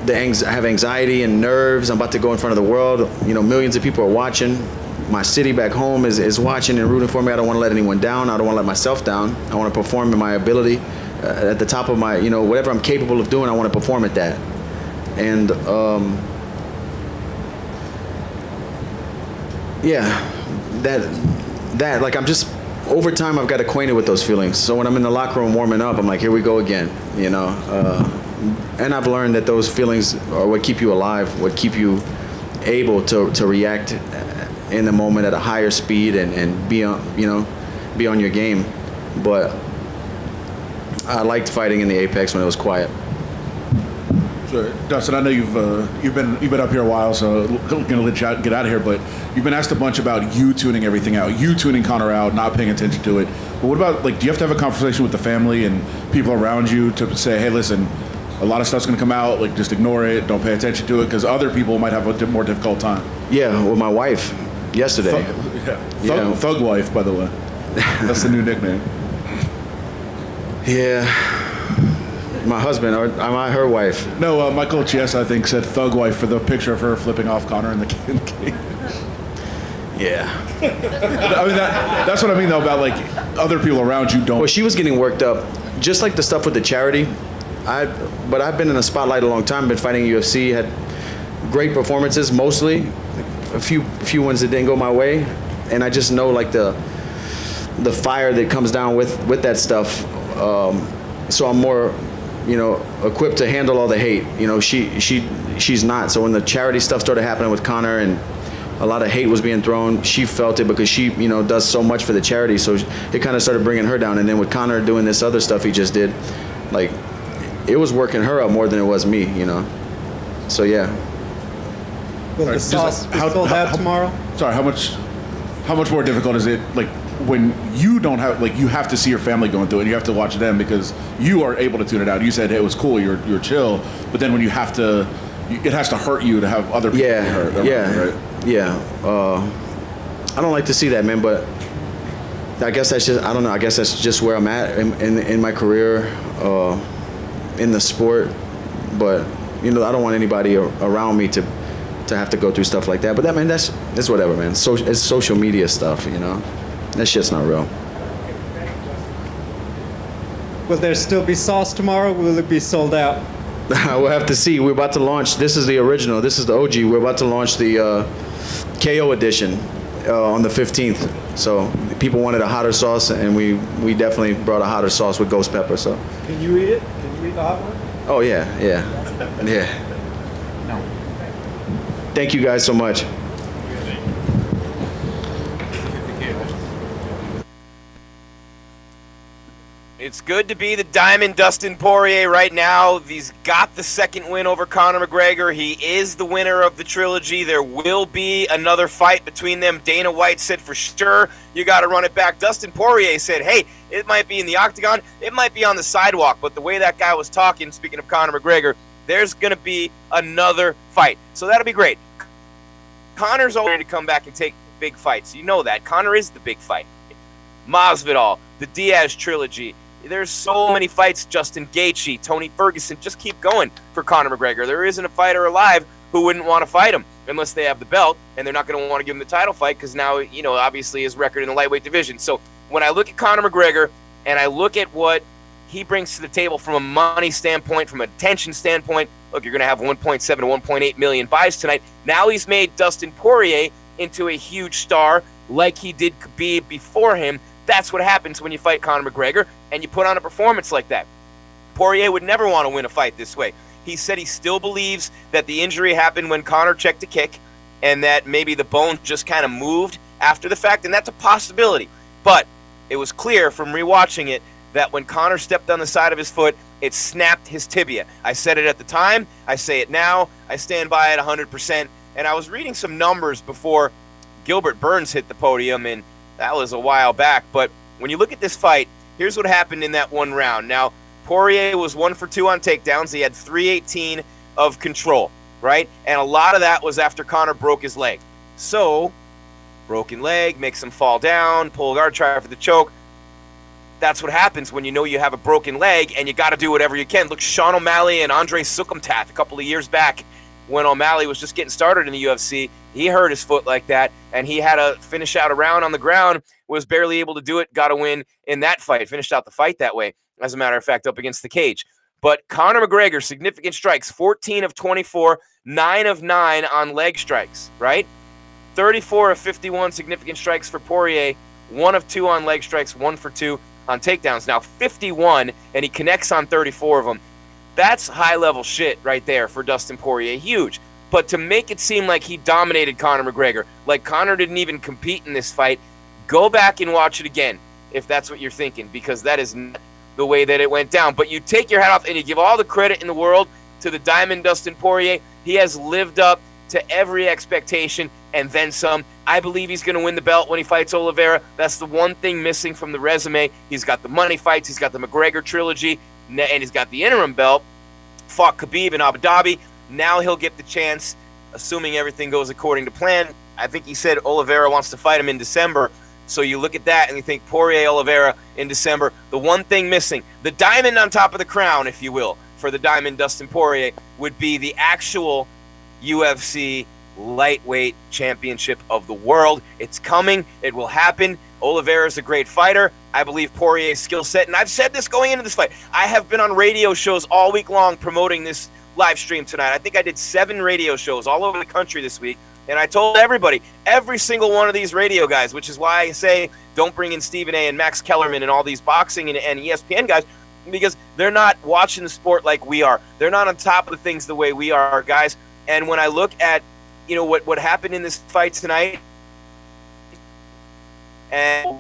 I have anxiety and nerves. I'm about to go in front of the world. Millions of people are watching. My city back home is watching and rooting for me. I don't want to let anyone down. I don't want to let myself down. I want to perform in my ability at the top of my, whatever I'm capable of doing, I want to perform at that. And I'm just, over time I've got acquainted with those feelings. So when I'm in the locker room warming up, I'm like, here we go again, and I've learned that those feelings are what keep you alive, what keep you able to react in the moment at a higher speed and be on your game. But I liked fighting in the Apex when it was quiet. Sure. Dustin, I know you've been up here a while, so I'm gonna let you get out of here. But you've been asked a bunch about you tuning everything out, you tuning Conor out, not paying attention to it. But what about, do you have to have a conversation with the family and people around you to say, hey, listen, a lot of stuff's gonna come out, just ignore it, don't pay attention to it, because other people might have a more difficult time. Yeah, with my wife yesterday. Thug wife, by the way. That's the new nickname. Yeah. My husband, or am I her wife? No, Michael Chiesa, I think, said thug wife for the picture of her flipping off Conor in the cage. Yeah. I mean, that's what I mean, though, about, other people around you don't. Well, she was getting worked up, just like the stuff with the charity. But I've been in the spotlight a long time, been fighting UFC, had great performances, mostly. A few ones that didn't go my way. And I just know, the fire that comes down with that stuff. So I'm more, equipped to handle all the hate. She's not. So when the charity stuff started happening with Conor and a lot of hate was being thrown, she felt it because she, does so much for the charity. So it kind of started bringing her down. And then with Conor doing this other stuff he just did, it was working her up more than it was me, So yeah. Will the sauce be sold out tomorrow? Sorry, how much? How much more difficult is it, like, when you don't have, like, you have to see your family going through it and you have to watch them because you are able to tune it out? You said, hey, it was cool, you're chill, but then when you have to, it has to hurt you to have other people get hurt. I don't like to see that, man, but I guess that's just, I don't know, I guess that's just where I'm at in my career, in the sport. But, you know, I don't want anybody around me to have to go through stuff like that. But that's whatever, man. So it's social media stuff, you know. That shit's not real. Will there still be sauce tomorrow? Will it be sold out? We'll have to see. We're about to launch. This is the original. This is the OG. We're about to launch the KO edition on the 15th. So people wanted a hotter sauce, and we definitely brought a hotter sauce with ghost pepper. So. Can you eat it? Can you eat the hot one? Oh yeah. No. Thank you guys so much. It's good to be the Diamond Dustin Poirier right now. He's got the second win over Conor McGregor. He is the winner of the trilogy. There will be another fight between them. Dana White said for sure you got to run it back. Dustin Poirier said, hey, it might be in the octagon. It might be on the sidewalk. But the way that guy was talking, speaking of Conor McGregor, there's going to be another fight. So that'll be great. Conor's already to come back and take big fights. You know that. Conor is the big fight. Masvidal, the Diaz trilogy. There's so many fights. Justin Gaethje, Tony Ferguson, just keep going for Conor McGregor. There isn't a fighter alive who wouldn't want to fight him unless they have the belt, and they're not going to want to give him the title fight because now, you know, obviously his record in the lightweight division. So when I look at Conor McGregor and I look at what he brings to the table from a money standpoint, from a attention standpoint, look, you're going to have 1.7 to 1.8 million buys tonight. Now he's made Dustin Poirier into a huge star like he did be before him. That's what happens when you fight Conor McGregor and you put on a performance like that. Poirier would never want to win a fight this way. He said he still believes that the injury happened when Conor checked a kick and that maybe the bone just kind of moved after the fact, and that's a possibility. But it was clear from rewatching it that when Conor stepped on the side of his foot, it snapped his tibia. I said it at the time. I say it now. I stand by it 100%. And I was reading some numbers before Gilbert Burns hit the podium, and that was a while back. But when you look at this fight, here's what happened in that one round. Now, Poirier was 1 for 2 on takedowns. He had 318 of control, right? And a lot of that was after Conor broke his leg. So, broken leg, makes him fall down, pull guard, try for the choke. That's what happens when you know you have a broken leg and you got to do whatever you can. Look, Sean O'Malley and Andre Sukumtath a couple of years back when O'Malley was just getting started in the UFC. He hurt his foot like that, and he had to finish out a round on the ground, was barely able to do it, got a win in that fight, finished out the fight that way, as a matter of fact, up against the cage. But Conor McGregor, significant strikes, 14 of 24, 9 of 9 on leg strikes, right? 34 of 51 significant strikes for Poirier, 1 of 2 on leg strikes, 1 for 2 on takedowns. Now 51, and he connects on 34 of them. That's high-level shit right there for Dustin Poirier. Huge. But to make it seem like he dominated Conor McGregor, like Conor didn't even compete in this fight, go back and watch it again if that's what you're thinking, because that is not the way that it went down. But you take your hat off and you give all the credit in the world to the Diamond Dustin Poirier. He has lived up to every expectation and then some. I believe he's going to win the belt when he fights Oliveira. That's the one thing missing from the resume. He's got the money fights. He's got the McGregor trilogy. And he's got the interim belt. Fought Khabib in Abu Dhabi. Now he'll get the chance, assuming everything goes according to plan. I think he said Oliveira wants to fight him in December. So you look at that and you think Poirier, Oliveira in December. The one thing missing, the diamond on top of the crown, if you will, for the Diamond Dustin Poirier would be the actual UFC lightweight championship of the world. It's coming. It will happen. Oliveira is a great fighter. I believe Poirier's skill set, and I've said this going into this fight. I have been on radio shows all week long promoting this live stream tonight. I think I did 7 radio shows all over the country this week, and I told everybody, every single one of these radio guys, which is why I say don't bring in Stephen A. and Max Kellerman and all these boxing and ESPN guys, because they're not watching the sport like we are. They're not on top of the things the way we are, guys. And when I look at, you know, what happened in this fight tonight, and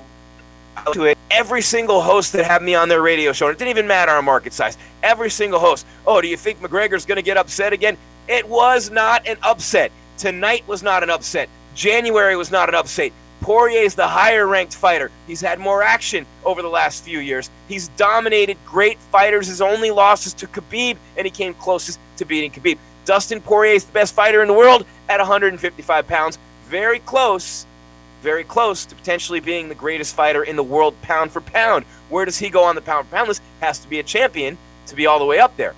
to it, every single host that had me on their radio show, and it didn't even matter our market size, every single host, oh, do you think McGregor's going to get upset again? It was not an upset. Tonight was not an upset. January was not an upset. Poirier is the higher-ranked fighter. He's had more action over the last few years. He's dominated great fighters. His only loss is to Khabib, and he came closest to beating Khabib. Dustin Poirier is the best fighter in the world at 155 pounds. Very close to potentially being the greatest fighter in the world pound for pound. Where does he go on the pound for pound list? Has to be a champion to be all the way up there,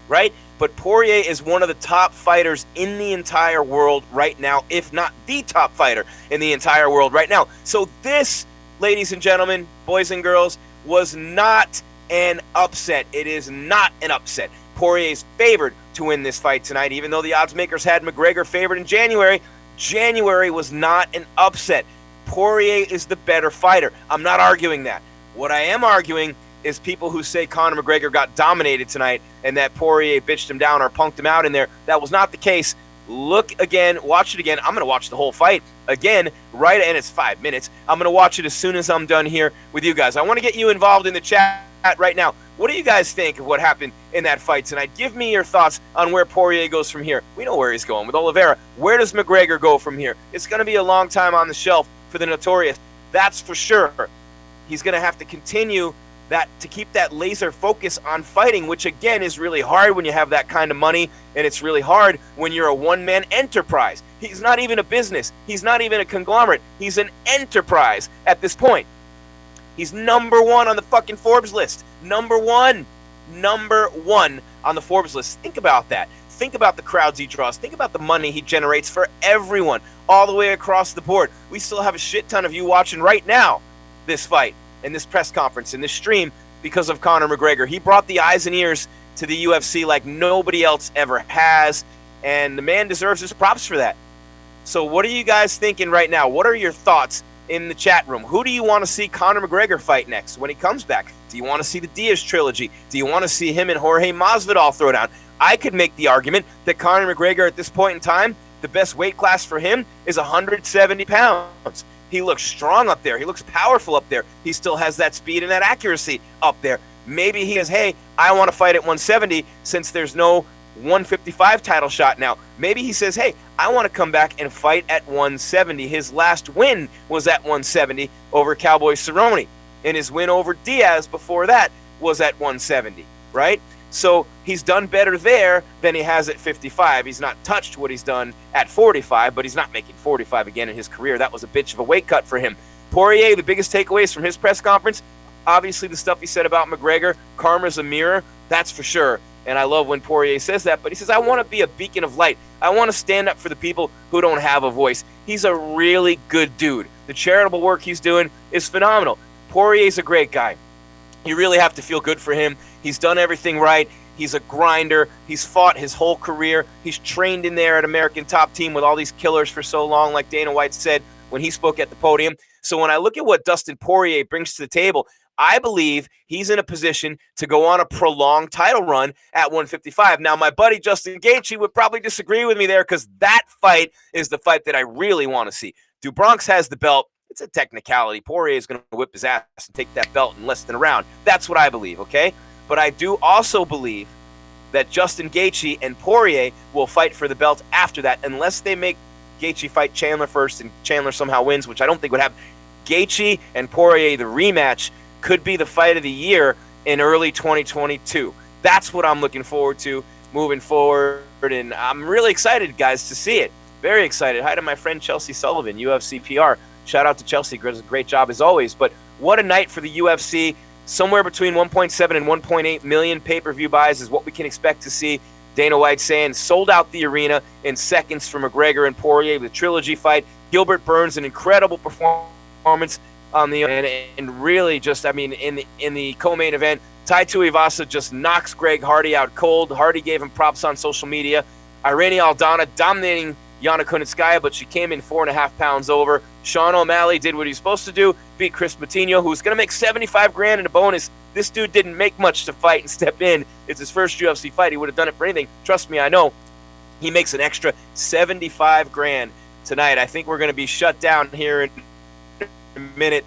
right? But Poirier is one of the top fighters in the entire world right now, if not the top fighter in the entire world right now. So this, ladies and gentlemen, boys and girls, was not an upset. It is not an upset. Poirier is favored to win this fight tonight, even though the odds makers had McGregor favored in January. January was not an upset. Poirier is the better fighter. I'm not arguing that. What I am arguing is people who say Conor McGregor got dominated tonight and that Poirier bitched him down or punked him out in there. That was not the case. Look again, watch it again. I'm going to watch the whole fight again, right? And it's 5 minutes. I'm going to watch it as soon as I'm done here with you guys. I want to get you involved in the chat right now. What do you guys think of what happened in that fight tonight? Give me your thoughts on where Poirier goes from here. We know where he's going with Oliveira. Where does McGregor go from here? It's going to be a long time on the shelf for the Notorious. That's for sure. He's going to have to continue that to keep that laser focus on fighting, which again is really hard when you have that kind of money, and it's really hard when you're a one-man enterprise. He's not even a business. He's not even a conglomerate. He's an enterprise at this point. He's number one on the fucking Forbes list. Number one on the Forbes list. Think about that. Think about the crowds he draws. Think about the money he generates for everyone all the way across the board. We still have a shit ton of you watching right now this fight and this press conference and this stream because of Conor McGregor. He brought the eyes and ears to the UFC like nobody else ever has, and the man deserves his props for that. So what are you guys thinking right now? What are your thoughts in the chat room? Who do you want to see Conor McGregor fight next when he comes back? Do you want to see the Diaz trilogy? Do you want to see him and Jorge Masvidal throw down? I could make the argument that Conor McGregor at this point in time, the best weight class for him is 170 pounds. He looks strong up there. He looks powerful up there. He still has that speed and that accuracy up there. Maybe he is, hey, I want to fight at 170 since there's no 155 title shot now. Maybe he says, hey, I want to come back and fight at 170. His last win was at 170 over Cowboy Cerrone, and his win over Diaz before that was at 170, right? So he's done better there than he has at 55. He's not touched what he's done at 45, but he's not making 45 again in his career. That was a bitch of a weight cut for him. Poirier, the biggest takeaways from his press conference, obviously the stuff he said about McGregor, karma's a mirror, that's for sure. And I love when Poirier says that, but he says, I want to be a beacon of light. I want to stand up for the people who don't have a voice. He's a really good dude. The charitable work he's doing is phenomenal. Poirier's a great guy. You really have to feel good for him. He's done everything right. He's a grinder. He's fought his whole career. He's trained in there at American Top Team with all these killers for so long, like Dana White said when he spoke at the podium. So when I look at what Dustin Poirier brings to the table, I believe he's in a position to go on a prolonged title run at 155. Now, my buddy Justin Gaethje would probably disagree with me there because that fight is the fight that I really want to see. DuBronx has the belt. It's a technicality. Poirier is going to whip his ass and take that belt in less than a round. That's what I believe, okay? But I do also believe that Justin Gaethje and Poirier will fight for the belt after that unless they make Gaethje fight Chandler first and Chandler somehow wins, which I don't think would happen. Gaethje and Poirier, the rematch, could be the fight of the year in early 2022. That's what I'm looking forward to moving forward, and I'm really excited, guys, to see it. Very excited. Hi to my friend Chelsea Sullivan, UFC PR. Shout out to Chelsea. Does a great job as always. But what a night for the UFC. Somewhere between 1.7 and 1.8 million pay-per-view buys is what we can expect to see. Dana White saying sold out the arena in seconds for McGregor and Poirier, the trilogy fight. Gilbert Burns, an incredible performance on the and really just, I mean, in the co-main event, Tai Tuivasa just knocks Greg Hardy out cold. Hardy gave him props on social media. Irene Aldana dominating Yana Kunitzkaya, but she came in 4.5 pounds over. Sean O'Malley did what he's supposed to do, beat Chris Moutinho, who's going to make $75,000 in a bonus. This dude didn't make much to fight and step in. It's his first UFC fight. He would have done it for anything. Trust me, I know. He makes an extra $75,000 tonight. I think we're going to be shut down here in a minute.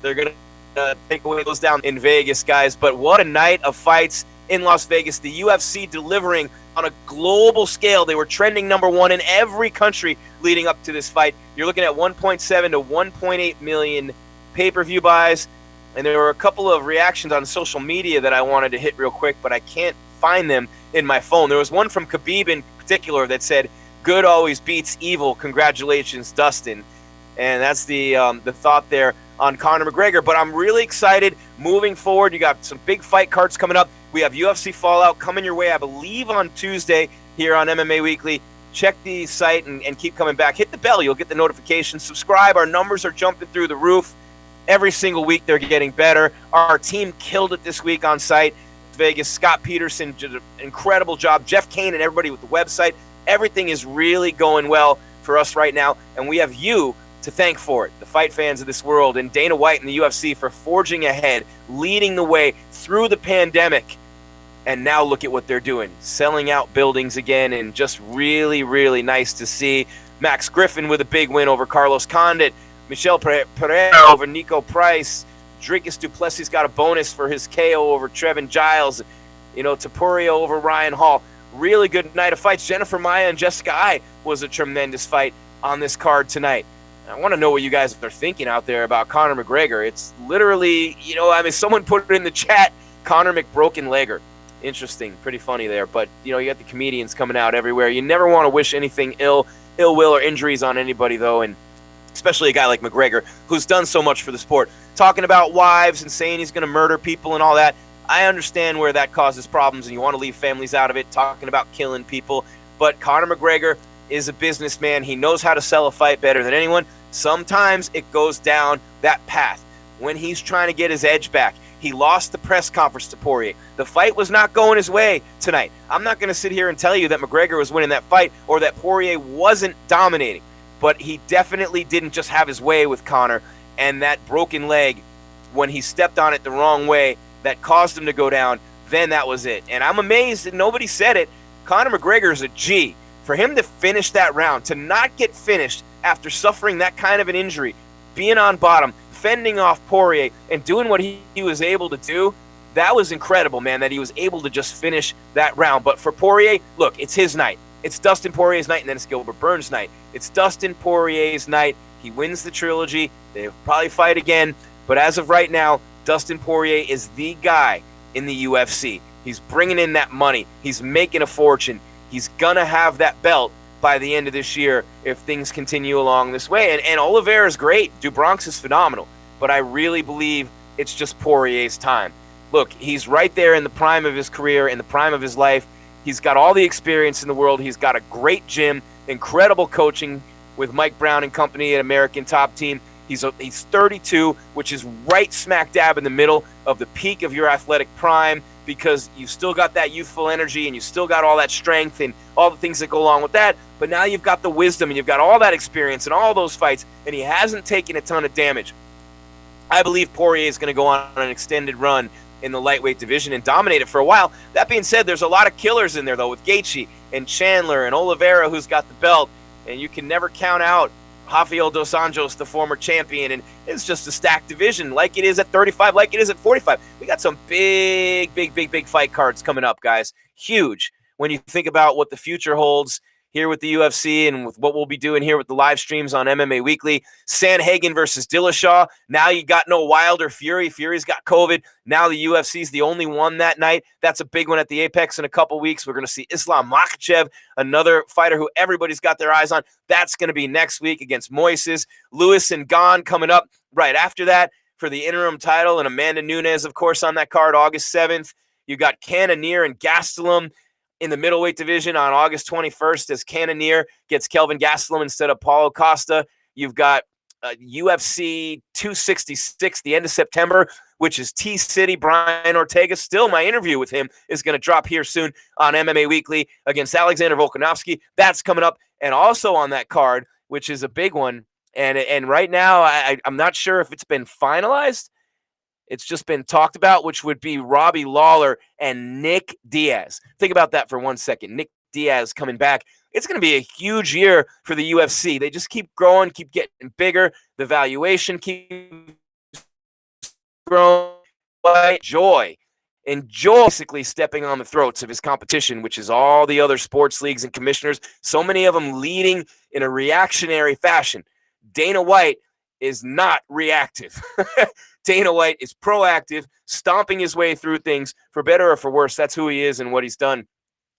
They're going to take away those down in Vegas, guys. But what a night of fights in Las Vegas. The UFC delivering on a global scale. They were trending #1 in every country leading up to this fight. You're looking at 1.7 to 1.8 million pay-per-view buys. And there were a couple of reactions on social media that I wanted to hit real quick, but I can't find them in my phone. There was one from Khabib in particular that said, "Good always beats evil. Congratulations, Dustin." And that's the thought there on Conor McGregor. But I'm really excited moving forward. You got some big fight cards coming up. We have UFC Fallout coming your way, I believe, on Tuesday here on MMA Weekly. Check the site and keep coming back. Hit the bell. You'll get the notifications. Subscribe. Our numbers are jumping through the roof. Every single week they're getting better. Our team killed it this week on site. Vegas, Scott Peterson did an incredible job. Jeff Kane and everybody with the website. Everything is really going well for us right now, and we have you to thank for it, the fight fans of this world, and Dana White and the UFC for forging ahead, leading the way through the pandemic. And now look at what they're doing, selling out buildings again, and just really, really nice to see. Max Griffin with a big win over Carlos Condit. Michel Pereira over Nico Price. Dricus Duplessis got a bonus for his KO over Trevin Giles. Poirier over Ryan Hall. Really good night of fights. Jennifer Maia and Jessica Ai was a tremendous fight on this card tonight. I want to know what you guys are thinking out there about Conor McGregor. It's literally, someone put it in the chat, Conor McBroken Legger. Interesting, pretty funny there. But, you got the comedians coming out everywhere. You never want to wish anything ill will or injuries on anybody, though, and especially a guy like McGregor, who's done so much for the sport. Talking about wives and saying he's going to murder people and all that, I understand where that causes problems and you want to leave families out of it, talking about killing people. But Conor McGregor is a businessman. He knows how to sell a fight better than anyone. Sometimes it goes down that path. When he's trying to get his edge back, he lost the press conference to Poirier. The fight was not going his way tonight. I'm not going to sit here and tell you that McGregor was winning that fight or that Poirier wasn't dominating. But he definitely didn't just have his way with Conor, and that broken leg, when he stepped on it the wrong way, that caused him to go down, then that was it. And I'm amazed that nobody said it. Conor McGregor is a G. For him to finish that round, to not get finished after suffering that kind of an injury, being on bottom, fending off Poirier, and doing what he was able to do, that was incredible, man, that he was able to just finish that round. But for Poirier, look, it's his night. It's Dustin Poirier's night, and then it's Gilbert Burns' night. It's Dustin Poirier's night. He wins the trilogy. They'll probably fight again. But as of right now, Dustin Poirier is the guy in the UFC. He's bringing in that money. He's making a fortune. He's going to have that belt by the end of this year if things continue along this way. And Oliveira is great. DuBronx is phenomenal. But I really believe it's just Poirier's time. Look, he's right there in the prime of his career, in the prime of his life. He's got all the experience in the world. He's got a great gym, incredible coaching with Mike Brown and company at American Top Team. He's 32, which is right smack dab in the middle of the peak of your athletic prime, because you've still got that youthful energy and you still got all that strength and all the things that go along with that. But now you've got the wisdom and you've got all that experience and all those fights, and he hasn't taken a ton of damage. I believe Poirier is going to go on an extended run in the lightweight division and dominate it for a while. That being said, there's a lot of killers in there, though, with Gaethje and Chandler and Oliveira, who's got the belt, and you can never count out Rafael Dos Anjos, the former champion, and it's just a stacked division like it is at 35, like it is at 45. We got some big fight cards coming up, guys. Huge when you think about what the future holds here with the UFC and with what we'll be doing here with the live streams on MMA Weekly. Sanhagen versus Dillashaw. Now you got no Wilder Fury. Fury's got COVID. Now the UFC's the only one that night. That's a big one at the Apex in a couple weeks. We're going to see Islam Makhachev, another fighter who everybody's got their eyes on. That's going to be next week against Moises. Lewis and Gane coming up right after that for the interim title, and Amanda Nunes, of course, on that card August 7th. You got Cannonier and Gastelum in the middleweight division on August 21st as Cannonier gets Kelvin Gastelum instead of Paulo Costa. You've got UFC 266, the end of September, which is T-City, Brian Ortega. Still, my interview with him is going to drop here soon on MMA Weekly against Alexander Volkanovski. That's coming up. And also on that card, which is a big one, and right now I'm not sure if it's been finalized. It's just been talked about, which would be Robbie Lawler and Nick Diaz. Think about that for 1 second. Nick Diaz coming back. It's going to be a huge year for the UFC. They just keep growing, keep getting bigger. The valuation keeps growing. Joy enjoy basically stepping on the throats of his competition, which is all the other sports leagues and commissioners, so many of them leading in a reactionary fashion. Dana White is not reactive. Dana White is proactive, stomping his way through things, for better or for worse. That's who he is and what he's done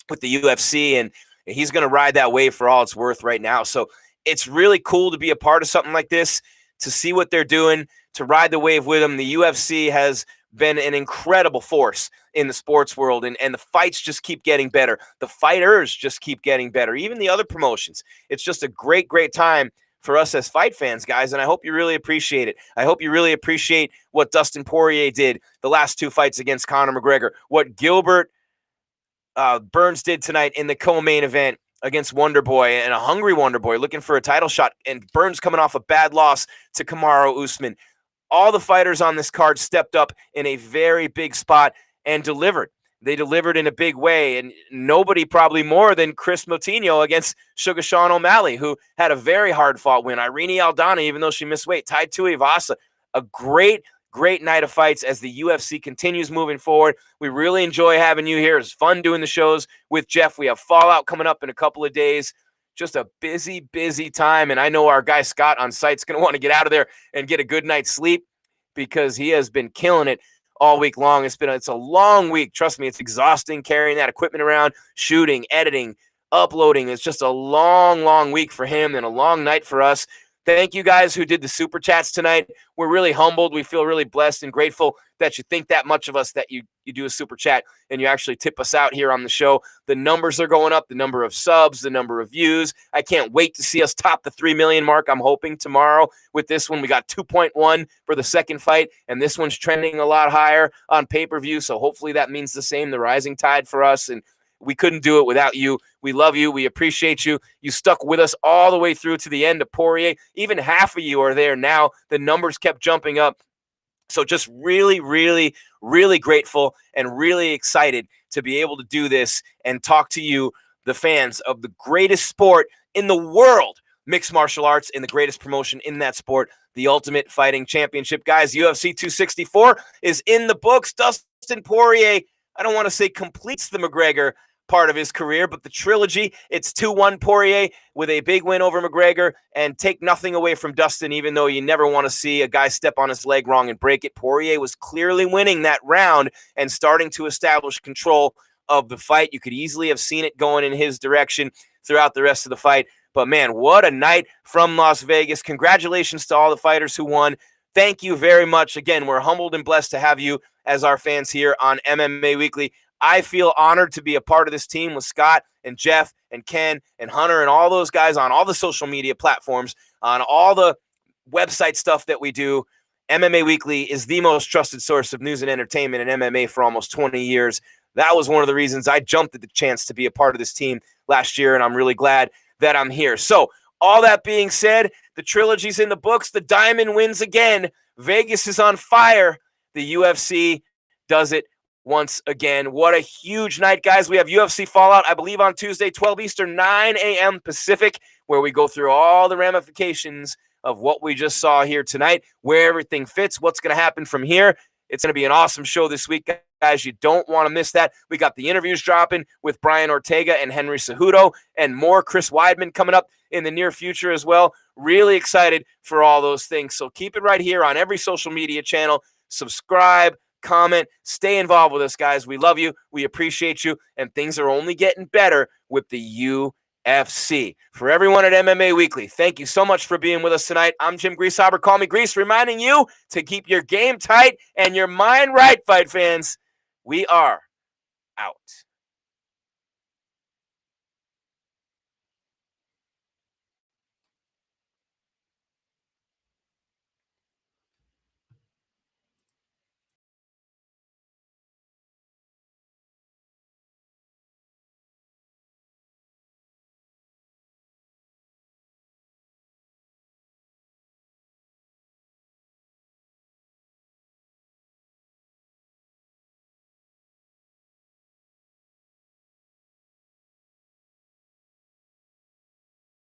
with the UFC, and he's going to ride that wave for all it's worth right now. So it's really cool to be a part of something like this, to see what they're doing, to ride the wave with them. The UFC has been an incredible force in the sports world, and the fights just keep getting better. The fighters just keep getting better, even the other promotions. It's just a great, great time for us as fight fans, guys, and I hope you really appreciate it. I hope you really appreciate what Dustin Poirier did the last 2 fights against Conor McGregor, what Gilbert Burns did tonight in the co-main event against Wonderboy, and a hungry Wonderboy looking for a title shot, and Burns coming off a bad loss to Kamaru Usman. All the fighters on this card stepped up in a very big spot and delivered. They delivered in a big way, and nobody probably more than Chris Moutinho against Sugar Sean O'Malley, who had a very hard-fought win. Irene Aldana, even though she missed weight, tied Tuivasa. A great, great night of fights as the UFC continues moving forward. We really enjoy having you here. It's fun doing the shows with Jeff. We have Fallout coming up in a couple of days. Just a busy, busy time, and I know our guy Scott on site's going to want to get out of there and get a good night's sleep because he has been killing it all week long. It's a long week. Trust me, it's exhausting carrying that equipment around, shooting, editing, uploading. It's just a long, long week for him and a long night for us. Thank you guys who did the super chats tonight. We're really humbled. We feel really blessed and grateful that you think that much of us, that you do a super chat and you actually tip us out here on the show. The numbers are going up, the number of subs, the number of views. I can't wait to see us top the 3 million mark. I'm hoping tomorrow with this one. We got 2.1 for the second fight, and this one's trending a lot higher on pay-per-view, so hopefully that means the same, the rising tide for us, and we couldn't do it without you. We love you. We appreciate you. You stuck with us all the way through to the end of Poirier. Even half of you are there now. The numbers kept jumping up. So just really, really, really grateful and really excited to be able to do this and talk to you, the fans of the greatest sport in the world, mixed martial arts, and the greatest promotion in that sport, the Ultimate Fighting Championship. Guys, UFC 264 is in the books. Dustin Poirier, I don't want to say completes the McGregor part of his career, but the trilogy, it's 2-1 Poirier with a big win over McGregor, and take nothing away from Dustin, even though you never want to see a guy step on his leg wrong and break it. Poirier was clearly winning that round and starting to establish control of the fight. You could easily have seen it going in his direction throughout the rest of the fight, but man, what a night from Las Vegas. Congratulations to all the fighters who won. Thank you very much. Again, we're humbled and blessed to have you as our fans here on MMA Weekly. I feel honored to be a part of this team with Scott and Jeff and Ken and Hunter and all those guys on all the social media platforms, on all the website stuff that we do. MMA Weekly is the most trusted source of news and entertainment in MMA for almost 20 years. That was one of the reasons I jumped at the chance to be a part of this team last year, and I'm really glad that I'm here. So all that being said, the trilogy's in the books. The Diamond wins again. Vegas is on fire. The UFC does it once again. What a huge night, guys. We have UFC Fallout, I believe, on Tuesday, 12 Eastern, 9 a.m. Pacific, where we go through all the ramifications of what we just saw here tonight, where everything fits, what's going to happen from here. It's going to be an awesome show this week, guys. You don't want to miss that. We got the interviews dropping with Brian Ortega and Henry Cejudo, and more Chris Weidman coming up in the near future as well. Really excited for all those things. So keep it right here on every social media channel. Subscribe, comment, stay involved with us, guys. We love you. We appreciate you. And things are only getting better with the UFC. For everyone at MMA Weekly, thank you so much for being with us tonight. I'm Jim Greasehaber. Call me Grease, reminding you to keep your game tight and your mind right, fight fans. We are out.